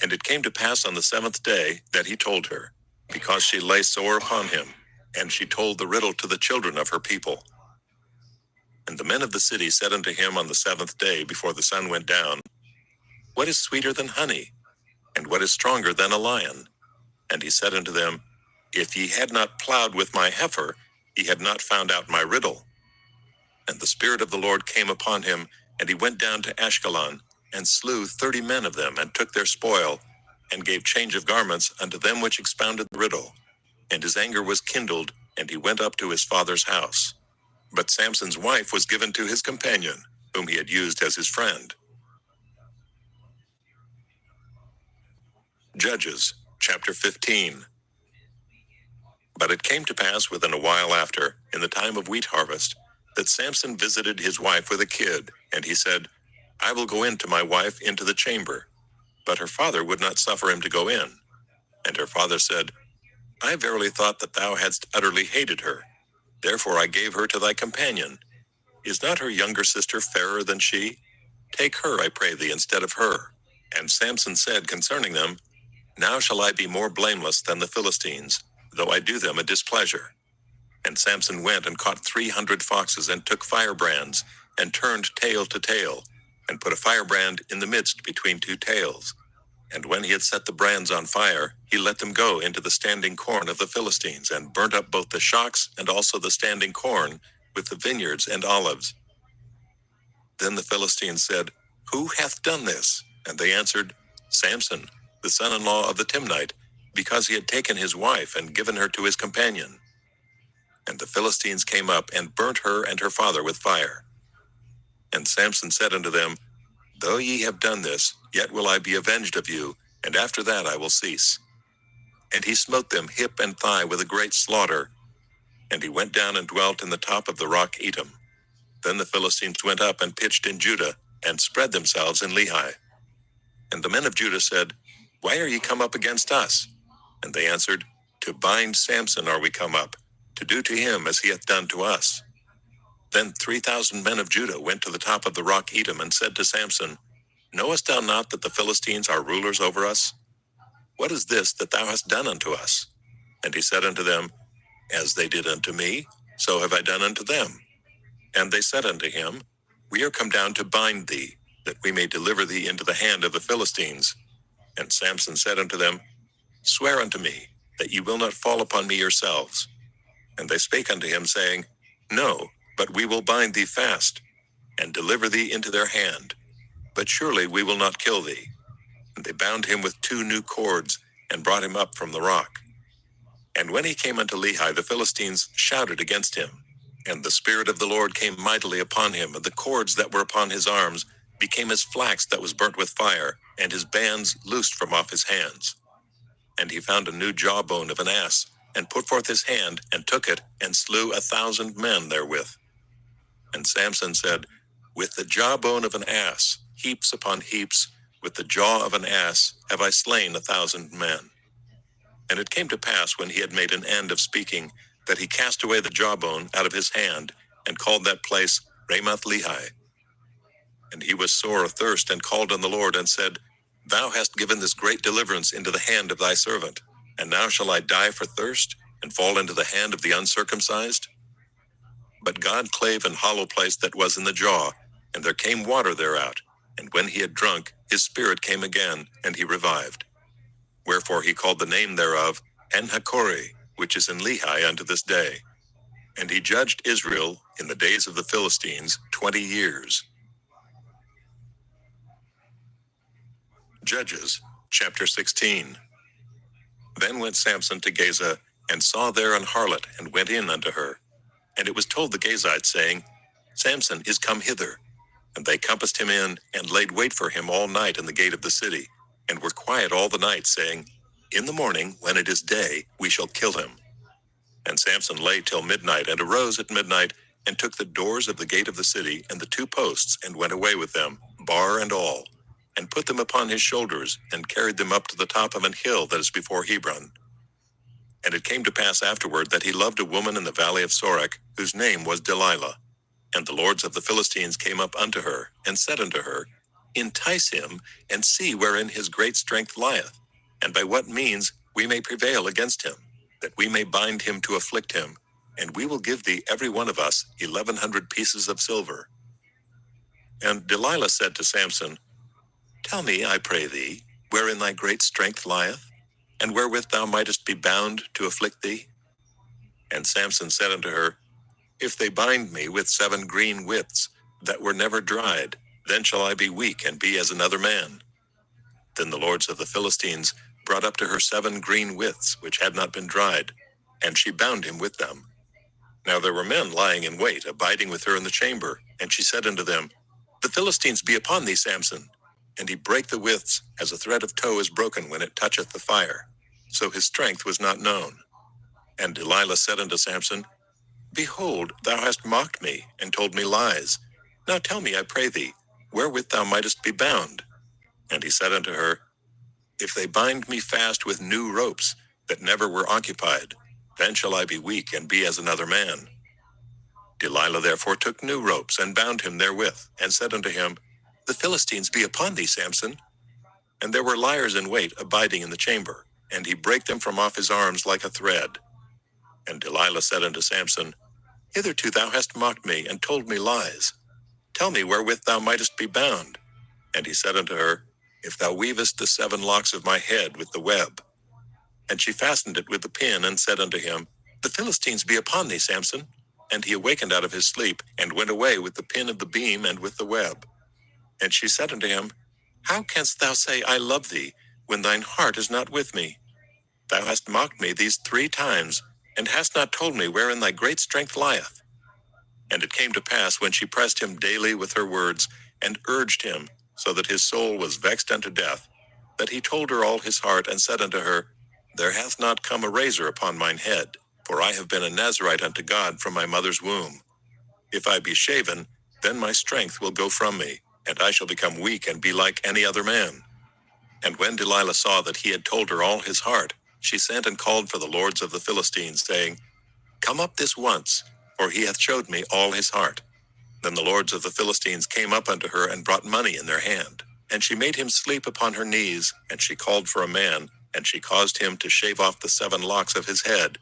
And it came to pass on the 7th day that he told her, because she lay sore upon him, and she told the riddle to the children of her people. And the men of the city said unto him on the 7th day before the sun went down, What is sweeter than honey? And what is stronger than a lion? And he said unto them, If ye had not plowed with my heifer, ye had not found out my riddle. And the Spirit of the Lord came upon him, and he went down to Ashkelon, and slew 30 men of them, and took their spoil, and gave change of garments unto them which expounded the riddle. And his anger was kindled, and he went up to his father's house. But Samson's wife was given to his companion, whom he had used as his friend. Judges, chapter 15. But it came to pass within a while after, in the time of wheat harvest, that Samson visited his wife with a kid, and he said, I will go in to my wife into the chamber. But her father would not suffer him to go in. And her father said, I verily thought that thou hadst utterly hated her. Therefore I gave her to thy companion. Is not her younger sister fairer than she? Take her, I pray thee, instead of her. And Samson said concerning them, Now shall I be more blameless than the Philistines, though I do them a displeasure. And Samson went and caught 300 foxes, and took firebrands, and turned tail to tail, and put a firebrand in the midst between two tails. And when he had set the brands on fire, he let them go into the standing corn of the Philistines, and burnt up both the shocks and also the standing corn, with the vineyards and olives. Then the Philistines said, Who hath done this? And they answered, Samson, the son-in-law of the Timnite, because he had taken his wife and given her to his companion. And the Philistines came up and burnt her and her father with fire. And Samson said unto them, Though ye have done this, yet will I be avenged of you, and after that I will cease. And he smote them hip and thigh with a great slaughter. And he went down and dwelt in the top of the rock Etam. Then the Philistines went up and pitched in Judah, and spread themselves in Lehi. And the men of Judah said, Why are ye come up against us? And they answered, To bind Samson are we come up, to do to him as he hath done to us. Then 3,000 men of Judah went to the top of the rock Etam, and said to Samson, Knowest thou not that the Philistines are rulers over us? What is this that thou hast done unto us? And he said unto them, As they did unto me, so have I done unto them. And they said unto him, We are come down to bind thee, that we may deliver thee into the hand of the Philistines. And Samson said unto them, Swear unto me, that ye will not fall upon me yourselves. And they spake unto him, saying, No, but we will bind thee fast, and deliver thee into their hand. But surely we will not kill thee. And they bound him with 2 new cords, and brought him up from the rock. And when he came unto Lehi, the Philistines shouted against him. And the Spirit of the Lord came mightily upon him, and the cords that were upon his arms became as flax that was burnt with fire, and his bands loosed from off his hands. And he found a new jawbone of an ass, and put forth his hand, and took it, and slew 1,000 men therewith. And Samson said, With the jawbone of an ass, heaps upon heaps, with the jaw of an ass, have I slain 1,000 men. And it came to pass, when he had made an end of speaking, that he cast away the jawbone out of his hand, and called that place Ramoth Lehi. And he was sore athirst, and called on the Lord, and said, Thou hast given this great deliverance into the hand of thy servant, and now shall I die for thirst, and fall into the hand of the uncircumcised? But God clave an hollow place that was in the jaw, and there came water thereout, and when he had drunk, his spirit came again, and he revived. Wherefore he called the name thereof En-Hakkore, which is in Lehi unto this day. And he judged Israel in the days of the Philistines 20 years. Judges, chapter 16. Then went Samson to Gaza, and saw there an harlot, and went in unto her. And it was told the Gazites, saying, Samson is come hither. And they compassed him in, and laid wait for him all night in the gate of the city, and were quiet all the night, saying, In the morning, when it is day, we shall kill him. And Samson lay till midnight, and arose at midnight, and took the doors of the gate of the city, and the 2 posts, and went away with them, bar and all, and put them upon his shoulders, and carried them up to the top of an hill that is before Hebron. And it came to pass afterward that he loved a woman in the valley of Sorek, whose name was Delilah. And the lords of the Philistines came up unto her, and said unto her, Entice him, and see wherein his great strength lieth, and by what means we may prevail against him, that we may bind him to afflict him, and we will give thee every one of us 1,100 pieces of silver. And Delilah said to Samson, Tell me, I pray thee, wherein thy great strength lieth, and wherewith thou mightest be bound to afflict thee? And Samson said unto her, If they bind me with 7 green withs that were never dried, then shall I be weak, and be as another man. Then the lords of the Philistines brought up to her 7 green withs which had not been dried, and she bound him with them, Now there were men lying in wait, abiding with her in the chamber. And she said unto them, The Philistines be upon thee, Samson. And he brake the withs, as a thread of tow is broken when it toucheth the fire. So his strength was not known. And Delilah said unto Samson, Behold, thou hast mocked me, and told me lies. Now tell me, I pray thee, wherewith thou mightest be bound. And he said unto her, If they bind me fast with new ropes, that never were occupied, then shall I be weak, and be as another man. Delilah therefore took new ropes, and bound him therewith, and said unto him, The Philistines be upon thee, Samson. And there were liers in wait, abiding in the chamber, and he brake them from off his arms like a thread. And Delilah said unto Samson, Hitherto thou hast mocked me, and told me lies. Tell me wherewith thou mightest be bound. And he said unto her, If thou weavest the 7 locks of my head with the web. And she fastened it with the pin, and said unto him, The Philistines be upon thee, Samson. And he awakened out of his sleep, and went away with the pin of the beam and with the web. And she said unto him, How canst thou say, I love thee, when thine heart is not with me? Thou hast mocked me these 3 times, and hast not told me wherein thy great strength lieth. And it came to pass, when she pressed him daily with her words, and urged him, so that his soul was vexed unto death, that he told her all his heart, and said unto her, There hath not come a razor upon mine head, for I have been a Nazarite unto God from my mother's womb. If I be shaven, then my strength will go from me, and I shall become weak, and be like any other man. And when Delilah saw that he had told her all his heart, she sent and called for the lords of the Philistines, saying, Come up this once, for he hath showed me all his heart. Then the lords of the Philistines came up unto her, and brought money in their hand. And she made him sleep upon her knees, and she called for a man, and she caused him to shave off the 7 locks of his head.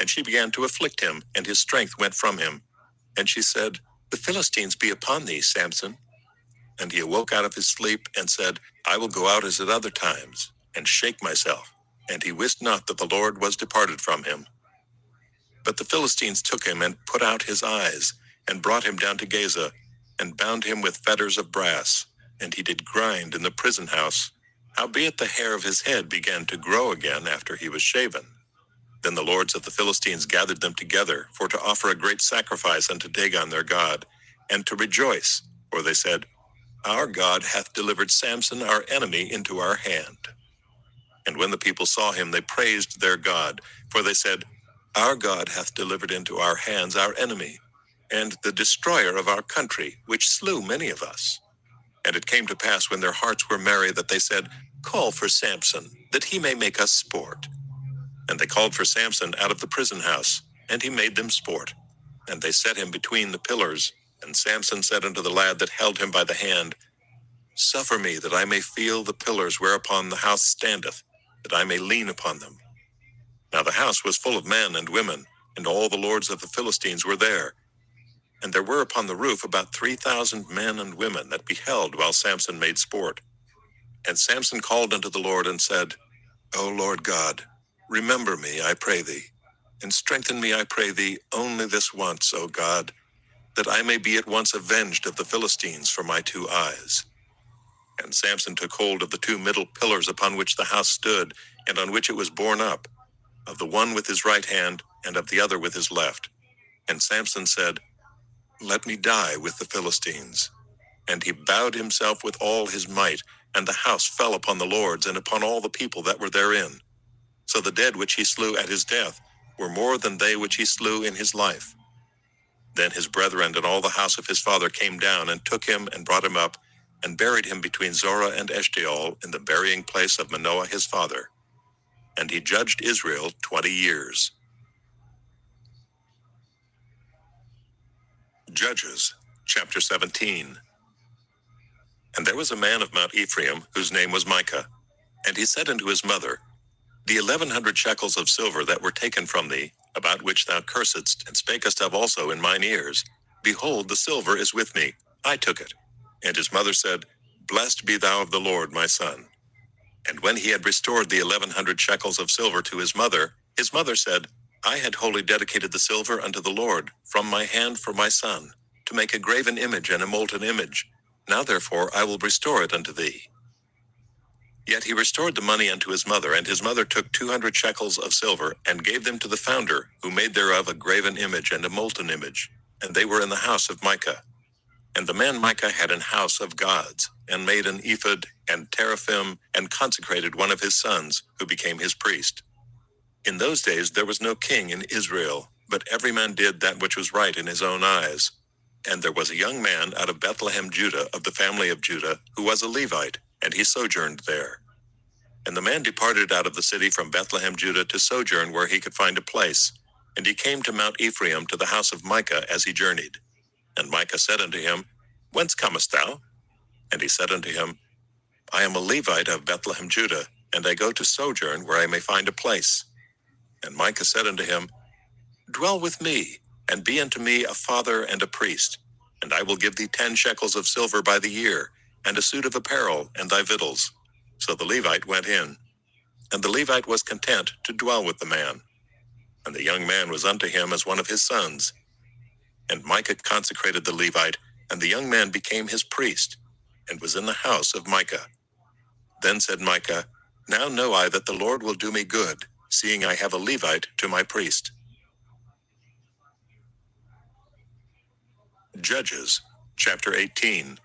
And she began to afflict him, and his strength went from him. And she said, The Philistines be upon thee, Samson. And he awoke out of his sleep, and said, I will go out as at other times, and shake myself. And he wist not that the Lord was departed from him. But the Philistines took him, and put out his eyes, and brought him down to Gaza, and bound him with fetters of brass, and he did grind in the prison house. Howbeit the hair of his head began to grow again after he was shaven. Then the lords of the Philistines gathered them together, for to offer a great sacrifice unto Dagon their god, and to rejoice, for they said, Our God hath delivered Samson our enemy into our hand. And when the people saw him, they praised their God, for they said, Our God hath delivered into our hands our enemy, and the destroyer of our country, which slew many of us. And it came to pass, when their hearts were merry, that they said, Call for Samson, that he may make us sport. And they called for Samson out of the prison house, and he made them sport. And they set him between the pillars. And Samson said unto the lad that held him by the hand, Suffer me that I may feel the pillars whereupon the house standeth, that I may lean upon them. Now the house was full of men and women, and all the lords of the Philistines were there. And there were upon the roof about 3,000 men and women that beheld while Samson made sport. And Samson called unto the Lord, and said, O Lord God, remember me, I pray thee, and strengthen me, I pray thee, only this once, O God, that I may be at once avenged of the Philistines for my 2 eyes. And Samson took hold of the 2 middle pillars upon which the house stood, and on which it was borne up, of the one with his right hand, and of the other with his left. And Samson said, Let me die with the Philistines. And he bowed himself with all his might, and the house fell upon the lords, and upon all the people that were therein. So the dead which he slew at his death were more than they which he slew in his life. Then his brethren and all the house of his father came down, and took him, and brought him up, and buried him between Zorah and Eshtaol, in the burying place of Manoah his father. And he judged Israel 20 years. Judges, chapter 17. And there was a man of Mount Ephraim, whose name was Micah. And he said unto his mother, The 1,100 shekels of silver that were taken from thee, about which thou cursedst, and spakest of also in mine ears, behold, the silver is with me, I took it. And his mother said, Blessed be thou of the Lord, my son. And when he had restored the 1,100 shekels of silver to his mother said, I had wholly dedicated the silver unto the Lord, from my hand for my son, to make a graven image and a molten image. Now therefore I will restore it unto thee. Yet he restored the money unto his mother, and his mother took 200 shekels of silver, and gave them to the founder, who made thereof a graven image and a molten image. And they were in the house of Micah. And the man Micah had an house of gods, and made an ephod and teraphim, and consecrated one of his sons, who became his priest. In those days there was no king in Israel, but every man did that which was right in his own eyes. And there was a young man out of Bethlehem, Judah, of the family of Judah, who was a Levite, and he sojourned there. And the man departed out of the city from Bethlehem, Judah, to sojourn where he could find a place. And he came to Mount Ephraim, to the house of Micah, as he journeyed. And Micah said unto him, Whence comest thou? And he said unto him, I am a Levite of Bethlehem, Judah, and I go to sojourn where I may find a place. And Micah said unto him, Dwell with me, and be unto me a father and a priest, and I will give thee 10 shekels of silver by the year, and a suit of apparel, and thy victuals. So the Levite went in. And the Levite was content to dwell with the man. And the young man was unto him as one of his sons. And Micah consecrated the Levite, and the young man became his priest, and was in the house of Micah. Then said Micah, Now know I that the Lord will do me good, seeing I have a Levite to my priest. Judges, chapter 18.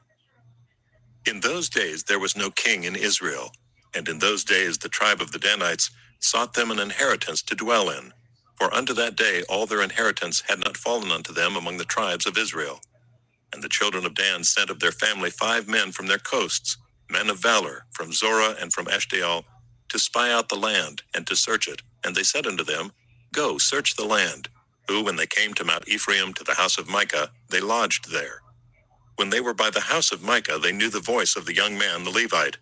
In those days there was no king in Israel, and in those days the tribe of the Danites sought them an inheritance to dwell in. For unto that day all their inheritance had not fallen unto them among the tribes of Israel. And the children of Dan sent of their family 5 men from their coasts, men of valor, from Zorah and from Eshtaol, to spy out the land, and to search it. And they said unto them, Go, search the land. Who, when they came to Mount Ephraim, to the house of Micah, they lodged there. When they were by the house of Micah, they knew the voice of the young man the Levite.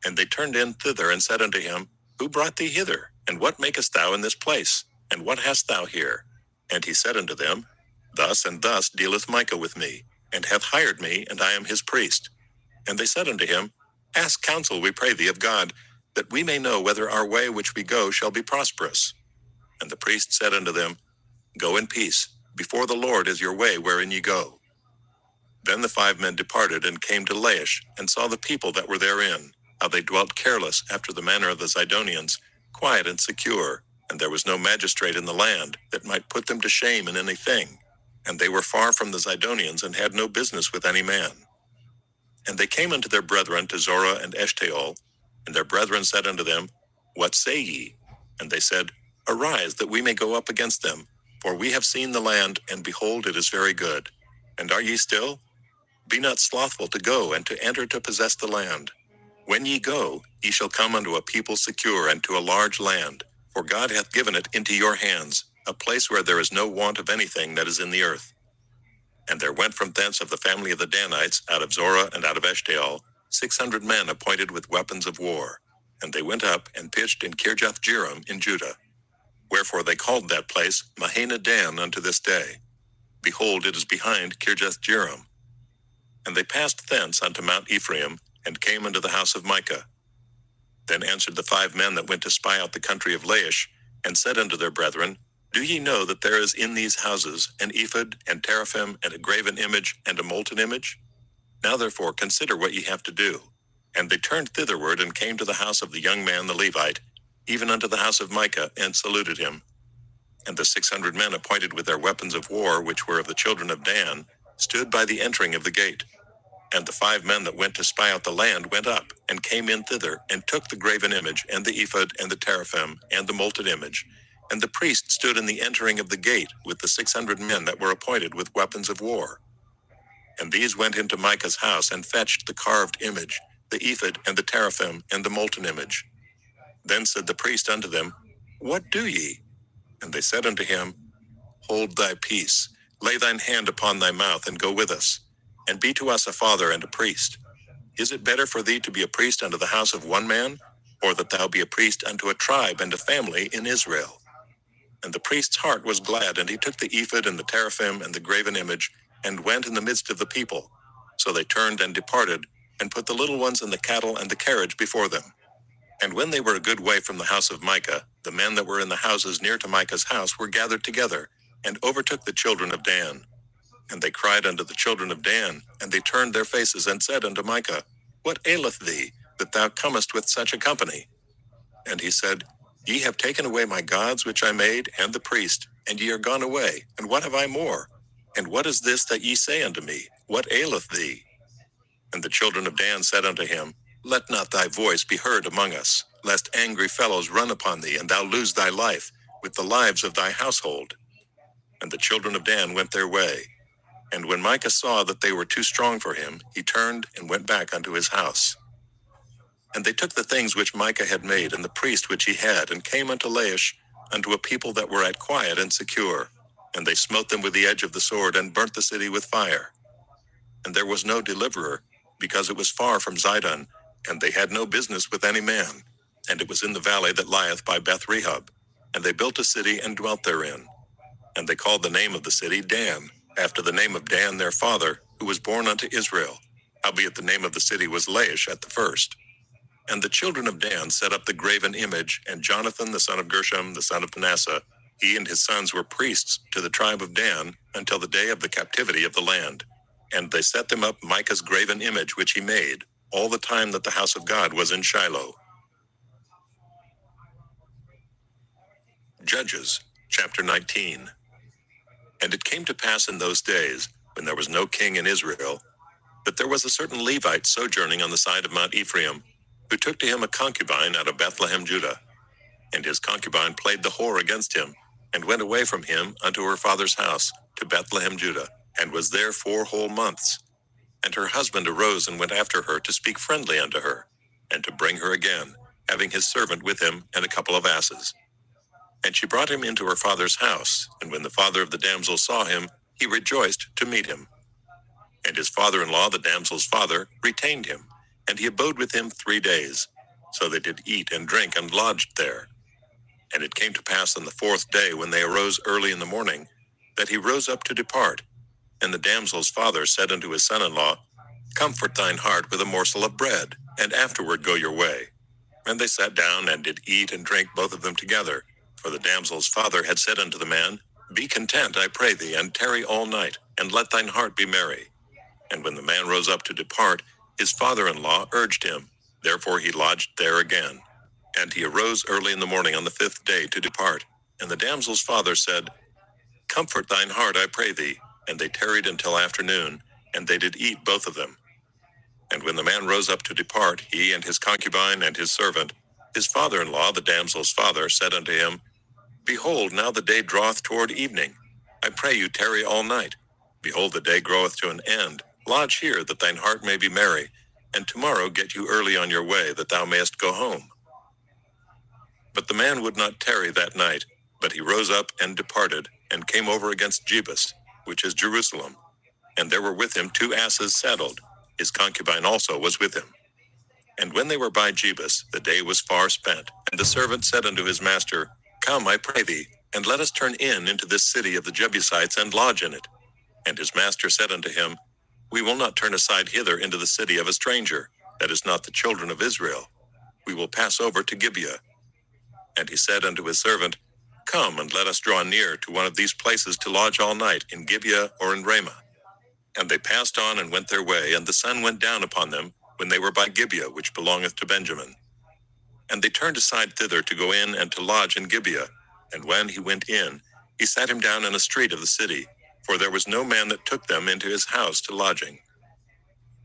And they turned in thither, and said unto him, Who brought thee hither? And what makest thou in this place? And what hast thou here? And he said unto them, Thus and thus dealeth Micah with me, and hath hired me, and I am his priest. And they said unto him, Ask counsel, we pray thee, of God, that we may know whether our way which we go shall be prosperous. And the priest said unto them, Go in peace, before the Lord is your way wherein ye go. Then the 5 men departed, and came to Laish, and saw the people that were therein, how they dwelt careless after the manner of the Zidonians, quiet and secure, and there was no magistrate in the land that might put them to shame in anything. And they were far from the Zidonians, and had no business with any man. And they came unto their brethren to Zorah and Eshtaol, and their brethren said unto them, What say ye? And they said, Arise, that we may go up against them, for we have seen the land, and behold, it is very good. And are ye still? Be not slothful to go, and to enter to possess the land. When ye go, ye shall come unto a people secure, and to a large land, for God hath given it into your hands, a place where there is no want of anything that is in the earth. And there went from thence of the family of the Danites, out of Zorah and out of Eshtaol, 600 men appointed with weapons of war. And they went up, and pitched in Kirjath-jearim in Judah. Wherefore they called that place Mahaneh Dan unto this day. Behold, it is behind Kirjath-jearim. And they passed thence unto Mount Ephraim, and came unto the house of Micah. Then answered the 5 men that went to spy out the country of Laish, and said unto their brethren, Do ye know that there is in these houses an ephod, and teraphim, and a graven image, and a molten image? Now therefore consider what ye have to do. And they turned thitherward, and came to the house of the young man the Levite, even unto the house of Micah, and saluted him. And the 600 men appointed with their weapons of war, which were of the children of Dan, stood by the entering of the gate. And the 5 men that went to spy out the land went up, and came in thither, and took the graven image, and the ephod, and the teraphim, and the molten image. And the priest stood in the entering of the gate, with the 600 men that were appointed with weapons of war. And these went into Micah's house, and fetched the carved image, the ephod, and the teraphim, and the molten image. Then said the priest unto them, What do ye? And they said unto him, Hold thy peace, lay thine hand upon thy mouth, and go with us, and be to us a father and a priest. Is it better for thee to be a priest unto the house of one man, or that thou be a priest unto a tribe and a family in Israel? And the priest's heart was glad, and he took the ephod and the teraphim and the graven image, and went in the midst of the people. So they turned and departed, and put the little ones and the cattle and the carriage before them. And when they were a good way from the house of Micah, the men that were in the houses near to Micah's house were gathered together, and overtook the children of Dan. And they cried unto the children of Dan, and they turned their faces, and said unto Micah, What aileth thee? that thou comest with such a company? And he said, Ye have taken away my gods which I made, and the priest, and ye are gone away, and what have I more? And what is this that ye say unto me? What aileth thee? And the children of Dan said unto him, Let not thy voice be heard among us, lest angry fellows run upon thee, and thou lose thy life, with the lives of thy household. And the children of Dan went their way. And when Micah saw that they were too strong for him, he turned and went back unto his house. And they took the things which Micah had made, and the priest which he had, and came unto Laish, unto a people that were at quiet and secure. And they smote them with the edge of the sword, and burnt the city with fire. And there was no deliverer, because it was far from Zidon, and they had no business with any man. And it was in the valley that lieth by Beth Rehob. And they built a city and dwelt therein. And they called the name of the city Dan, after the name of Dan their father, who was born unto Israel. Howbeit the name of the city was Laish at the first. And the children of Dan set up the graven image, and Jonathan the son of Gershom, the son of Manasseh, he and his sons were priests to the tribe of Dan, until the day of the captivity of the land. And they set them up Micah's graven image which he made, all the time that the house of God was in Shiloh. Judges, chapter 19. And it came to pass in those days, when there was no king in Israel, that there was a certain Levite sojourning on the side of Mount Ephraim, who took to him a concubine out of Bethlehem, Judah. And his concubine played the whore against him, and went away from him unto her father's house, to Bethlehem, Judah, and was there 4 whole months. And her husband arose and went after her to speak friendly unto her, and to bring her again, having his servant with him and a couple of asses. And she brought him into her father's house, and when the father of the damsel saw him, he rejoiced to meet him. And his father-in-law, the damsel's father, retained him, and he abode with him 3 days. So they did eat and drink and lodged there. And it came to pass on the 4th day, when they arose early in the morning, that he rose up to depart. And the damsel's father said unto his son-in-law, Comfort thine heart with a morsel of bread, and afterward go your way. And they sat down and did eat and drink both of them together. For the damsel's father had said unto the man, Be content, I pray thee, and tarry all night, and let thine heart be merry. And when the man rose up to depart, his father-in-law urged him. Therefore he lodged there again. And he arose early in the morning on the 5th day to depart. And the damsel's father said, Comfort thine heart, I pray thee. And they tarried until afternoon, and they did eat both of them. And when the man rose up to depart, he and his concubine and his servant, his father-in-law, the damsel's father, said unto him, Behold, now the day draweth toward evening. I pray you tarry all night. Behold, the day groweth to an end. Lodge here, that thine heart may be merry, and tomorrow get you early on your way, that thou mayest go home. But the man would not tarry that night, but he rose up and departed, and came over against Jebus, which is Jerusalem. And there were with him 2 asses saddled. His concubine also was with him. And when they were by Jebus, the day was far spent. And the servant said unto his master, Come, I pray thee, and let us turn in into this city of the Jebusites, and lodge in it. And his master said unto him, We will not turn aside hither into the city of a stranger, that is not the children of Israel. We will pass over to Gibeah. And he said unto his servant, Come, and let us draw near to one of these places to lodge all night, in Gibeah or in Ramah. And they passed on and went their way, and the sun went down upon them, when they were by Gibeah, which belongeth to Benjamin. And they turned aside thither to go in and to lodge in Gibeah. And when he went in, he sat him down in a street of the city, for there was no man that took them into his house to lodging.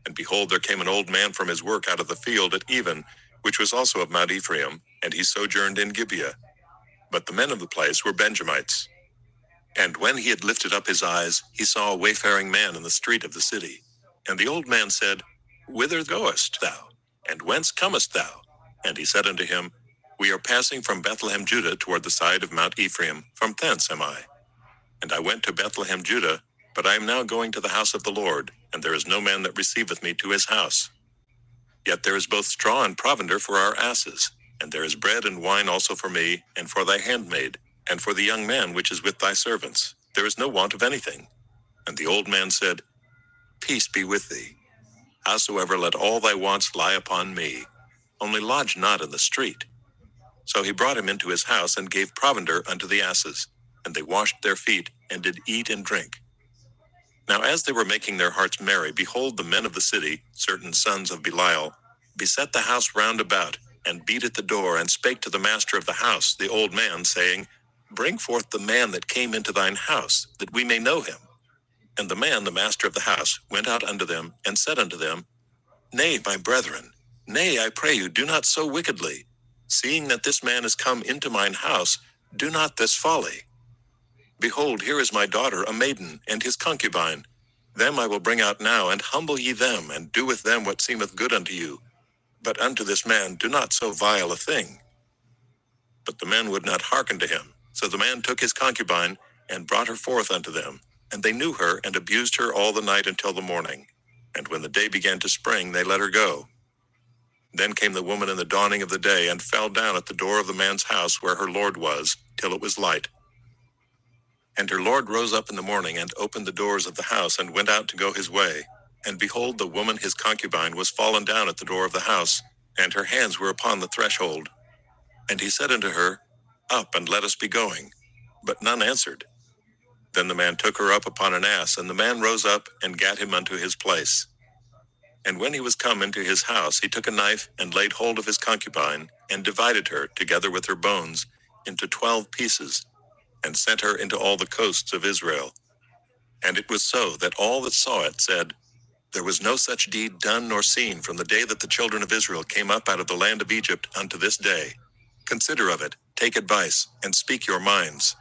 And behold, there came an old man from his work out of the field at even, which was also of Mount Ephraim, and he sojourned in Gibeah. But the men of the place were Benjamites. And when he had lifted up his eyes, he saw a wayfaring man in the street of the city. And the old man said, Whither goest thou? And whence comest thou? And he said unto him, We are passing from Bethlehem, Judah, toward the side of Mount Ephraim. From thence am I. And I went to Bethlehem, Judah, but I am now going to the house of the Lord, and there is no man that receiveth me to his house. Yet there is both straw and provender for our asses, and there is bread and wine also for me, and for thy handmaid, and for the young man which is with thy servants. There is no want of anything. And the old man said, Peace be with thee. Howsoever, let all thy wants lie upon me. Only lodge not in the street. So he brought him into his house, and gave provender unto the asses. And they washed their feet, and did eat and drink. Now as they were making their hearts merry, behold, the men of the city, certain sons of Belial, beset the house round about, and beat at the door, and spake to the master of the house, the old man, saying, Bring forth the man that came into thine house, that we may know him. And the man, the master of the house, went out unto them, and said unto them, Nay, my brethren, nay, I pray you, do not so wickedly. Seeing that this man is come into mine house, do not this folly. Behold, here is my daughter, a maiden, and his concubine. Them I will bring out now, and humble ye them, and do with them what seemeth good unto you. But unto this man do not so vile a thing. But the men would not hearken to him. So the man took his concubine, and brought her forth unto them. And they knew her, and abused her all the night until the morning. And when the day began to spring, they let her go. Then came the woman in the dawning of the day, and fell down at the door of the man's house where her lord was, till it was light. And her lord rose up in the morning, and opened the doors of the house, and went out to go his way. And behold, the woman his concubine was fallen down at the door of the house, and her hands were upon the threshold. And he said unto her, Up, and let us be going. But none answered. Then the man took her up upon an ass, and the man rose up, and gat him unto his place. And when he was come into his house, he took a knife, and laid hold of his concubine, and divided her, together with her bones, into 12 pieces, and sent her into all the coasts of Israel. And it was so, that all that saw it said, There was no such deed done nor seen from the day that the children of Israel came up out of the land of Egypt unto this day. Consider of it, take advice, and speak your minds.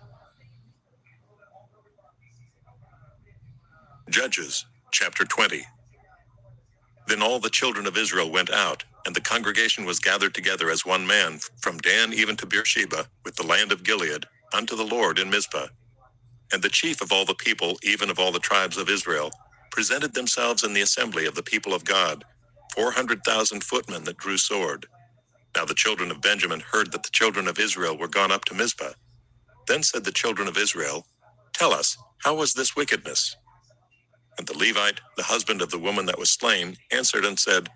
Judges, chapter 20. Then all the children of Israel went out, and the congregation was gathered together as one man, from Dan even to Beersheba, with the land of Gilead, unto the Lord in Mizpah. And the chief of all the people, even of all the tribes of Israel, presented themselves in the assembly of the people of God, 400,000 footmen that drew sword. Now the children of Benjamin heard that the children of Israel were gone up to Mizpah. Then said the children of Israel, Tell us, how was this wickedness? And the Levite, the husband of the woman that was slain, answered and said,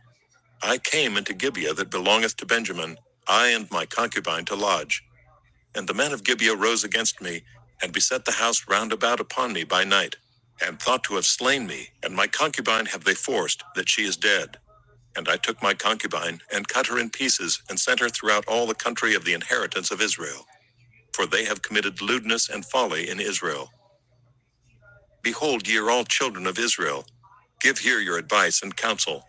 I came into Gibeah that belongeth to Benjamin, I and my concubine to lodge. And the men of Gibeah rose against me, and beset the house round about upon me by night, and thought to have slain me, and my concubine have they forced, that she is dead. And I took my concubine, and cut her in pieces, and sent her throughout all the country of the inheritance of Israel. For they have committed lewdness and folly in Israel. Behold, ye are all children of Israel. Give here your advice and counsel.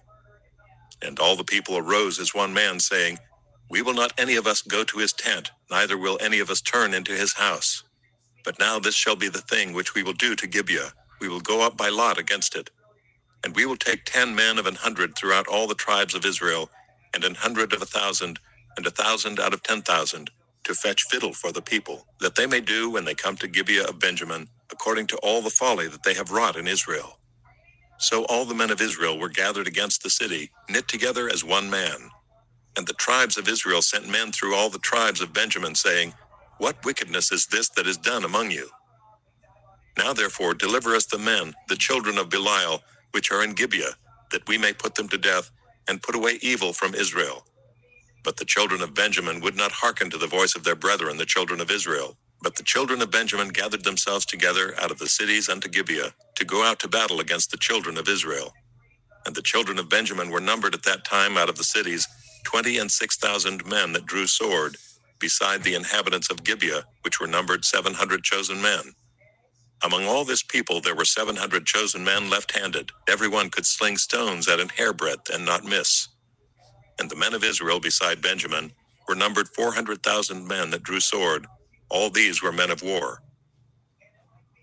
And all the people arose as one man, saying, We will not any of us go to his tent, neither will any of us turn into his house. But now this shall be the thing which we will do to Gibeah. We will go up by lot against it. And we will take 10 men of 100 throughout all the tribes of Israel, and 100 of 1,000, and 1,000 out of 10,000, to fetch fiddle for the people, that they may do when they come to Gibeah of Benjamin, according to all the folly that they have wrought in Israel. So all the men of Israel were gathered against the city, knit together as one man. And the tribes of Israel sent men through all the tribes of Benjamin, saying, What wickedness is this that is done among you? Now therefore deliver us the men, the children of Belial, which are in Gibeah, that we may put them to death, and put away evil from Israel. But the children of Benjamin would not hearken to the voice of their brethren, the children of Israel. But the children of Benjamin gathered themselves together out of the cities unto Gibeah, to go out to battle against the children of Israel. And the children of Benjamin were numbered at that time out of the cities, 26,000 men that drew sword, beside the inhabitants of Gibeah, which were numbered 700 chosen men. Among all this people there were 700 chosen men left-handed. Every one could sling stones at an hairbreadth and not miss. And the men of Israel beside Benjamin were numbered 400,000 men that drew sword. All these were men of war.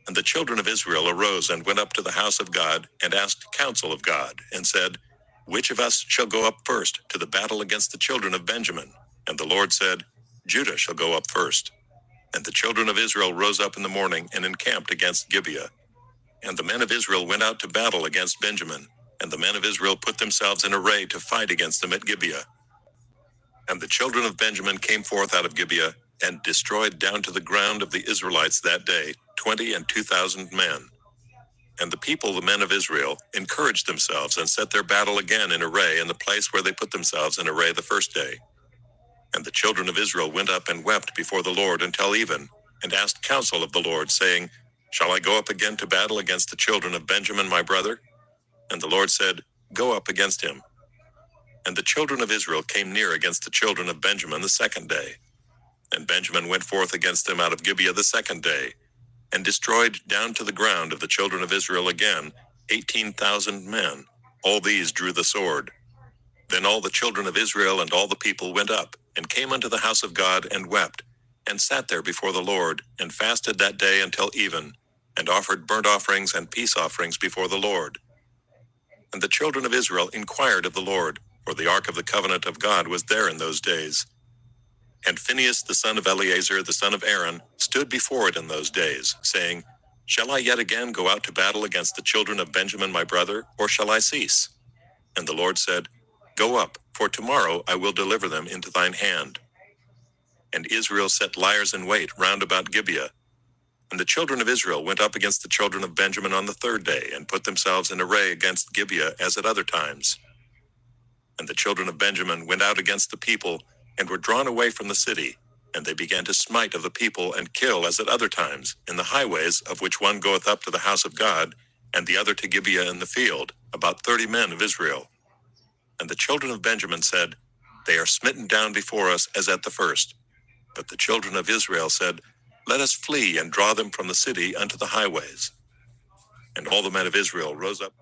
And the children of Israel arose and went up to the house of God, and asked counsel of God, and said, Which of us shall go up first to the battle against the children of Benjamin? And the Lord said, Judah shall go up first. And the children of Israel rose up in the morning, and encamped against Gibeah. And the men of Israel went out to battle against Benjamin. And the men of Israel put themselves in array to fight against them at Gibeah. And the children of Benjamin came forth out of Gibeah, and destroyed down to the ground of the Israelites that day 22,000 men. And the people, the men of Israel, encouraged themselves, and set their battle again in array in the place where they put themselves in array the first day. And the children of Israel went up and wept before the Lord until even, and asked counsel of the Lord, saying, Shall I go up again to battle against the children of Benjamin my brother? And the Lord said, Go up against him. And the children of Israel came near against the children of Benjamin the second day. And Benjamin went forth against them out of Gibeah the second day, and destroyed down to the ground of the children of Israel again 18,000 men. All these drew the sword. Then all the children of Israel and all the people went up, and came unto the house of God, and wept, and sat there before the Lord, and fasted that day until even, and offered burnt offerings and peace offerings before the Lord. And the children of Israel inquired of the Lord, for the ark of the covenant of God was there in those days. And Phinehas the son of Eleazar the son of Aaron stood before it in those days, saying, Shall I yet again go out to battle against the children of Benjamin my brother, or shall I cease? And the Lord said, Go up, for tomorrow I will deliver them into thine hand. And Israel set liers in wait round about Gibeah. And the children of Israel went up against the children of Benjamin on the third day, and put themselves in array against Gibeah as at other times. And the children of Benjamin went out against the people, and were drawn away from the city. And they began to smite of the people, and kill as at other times, in the highways, of which one goeth up to the house of God, and the other to Gibeah in the field, about 30 men of Israel. And the children of Benjamin said, They are smitten down before us as at the first. But the children of Israel said, Let us flee and draw them from the city unto the highways. And all the men of Israel rose up.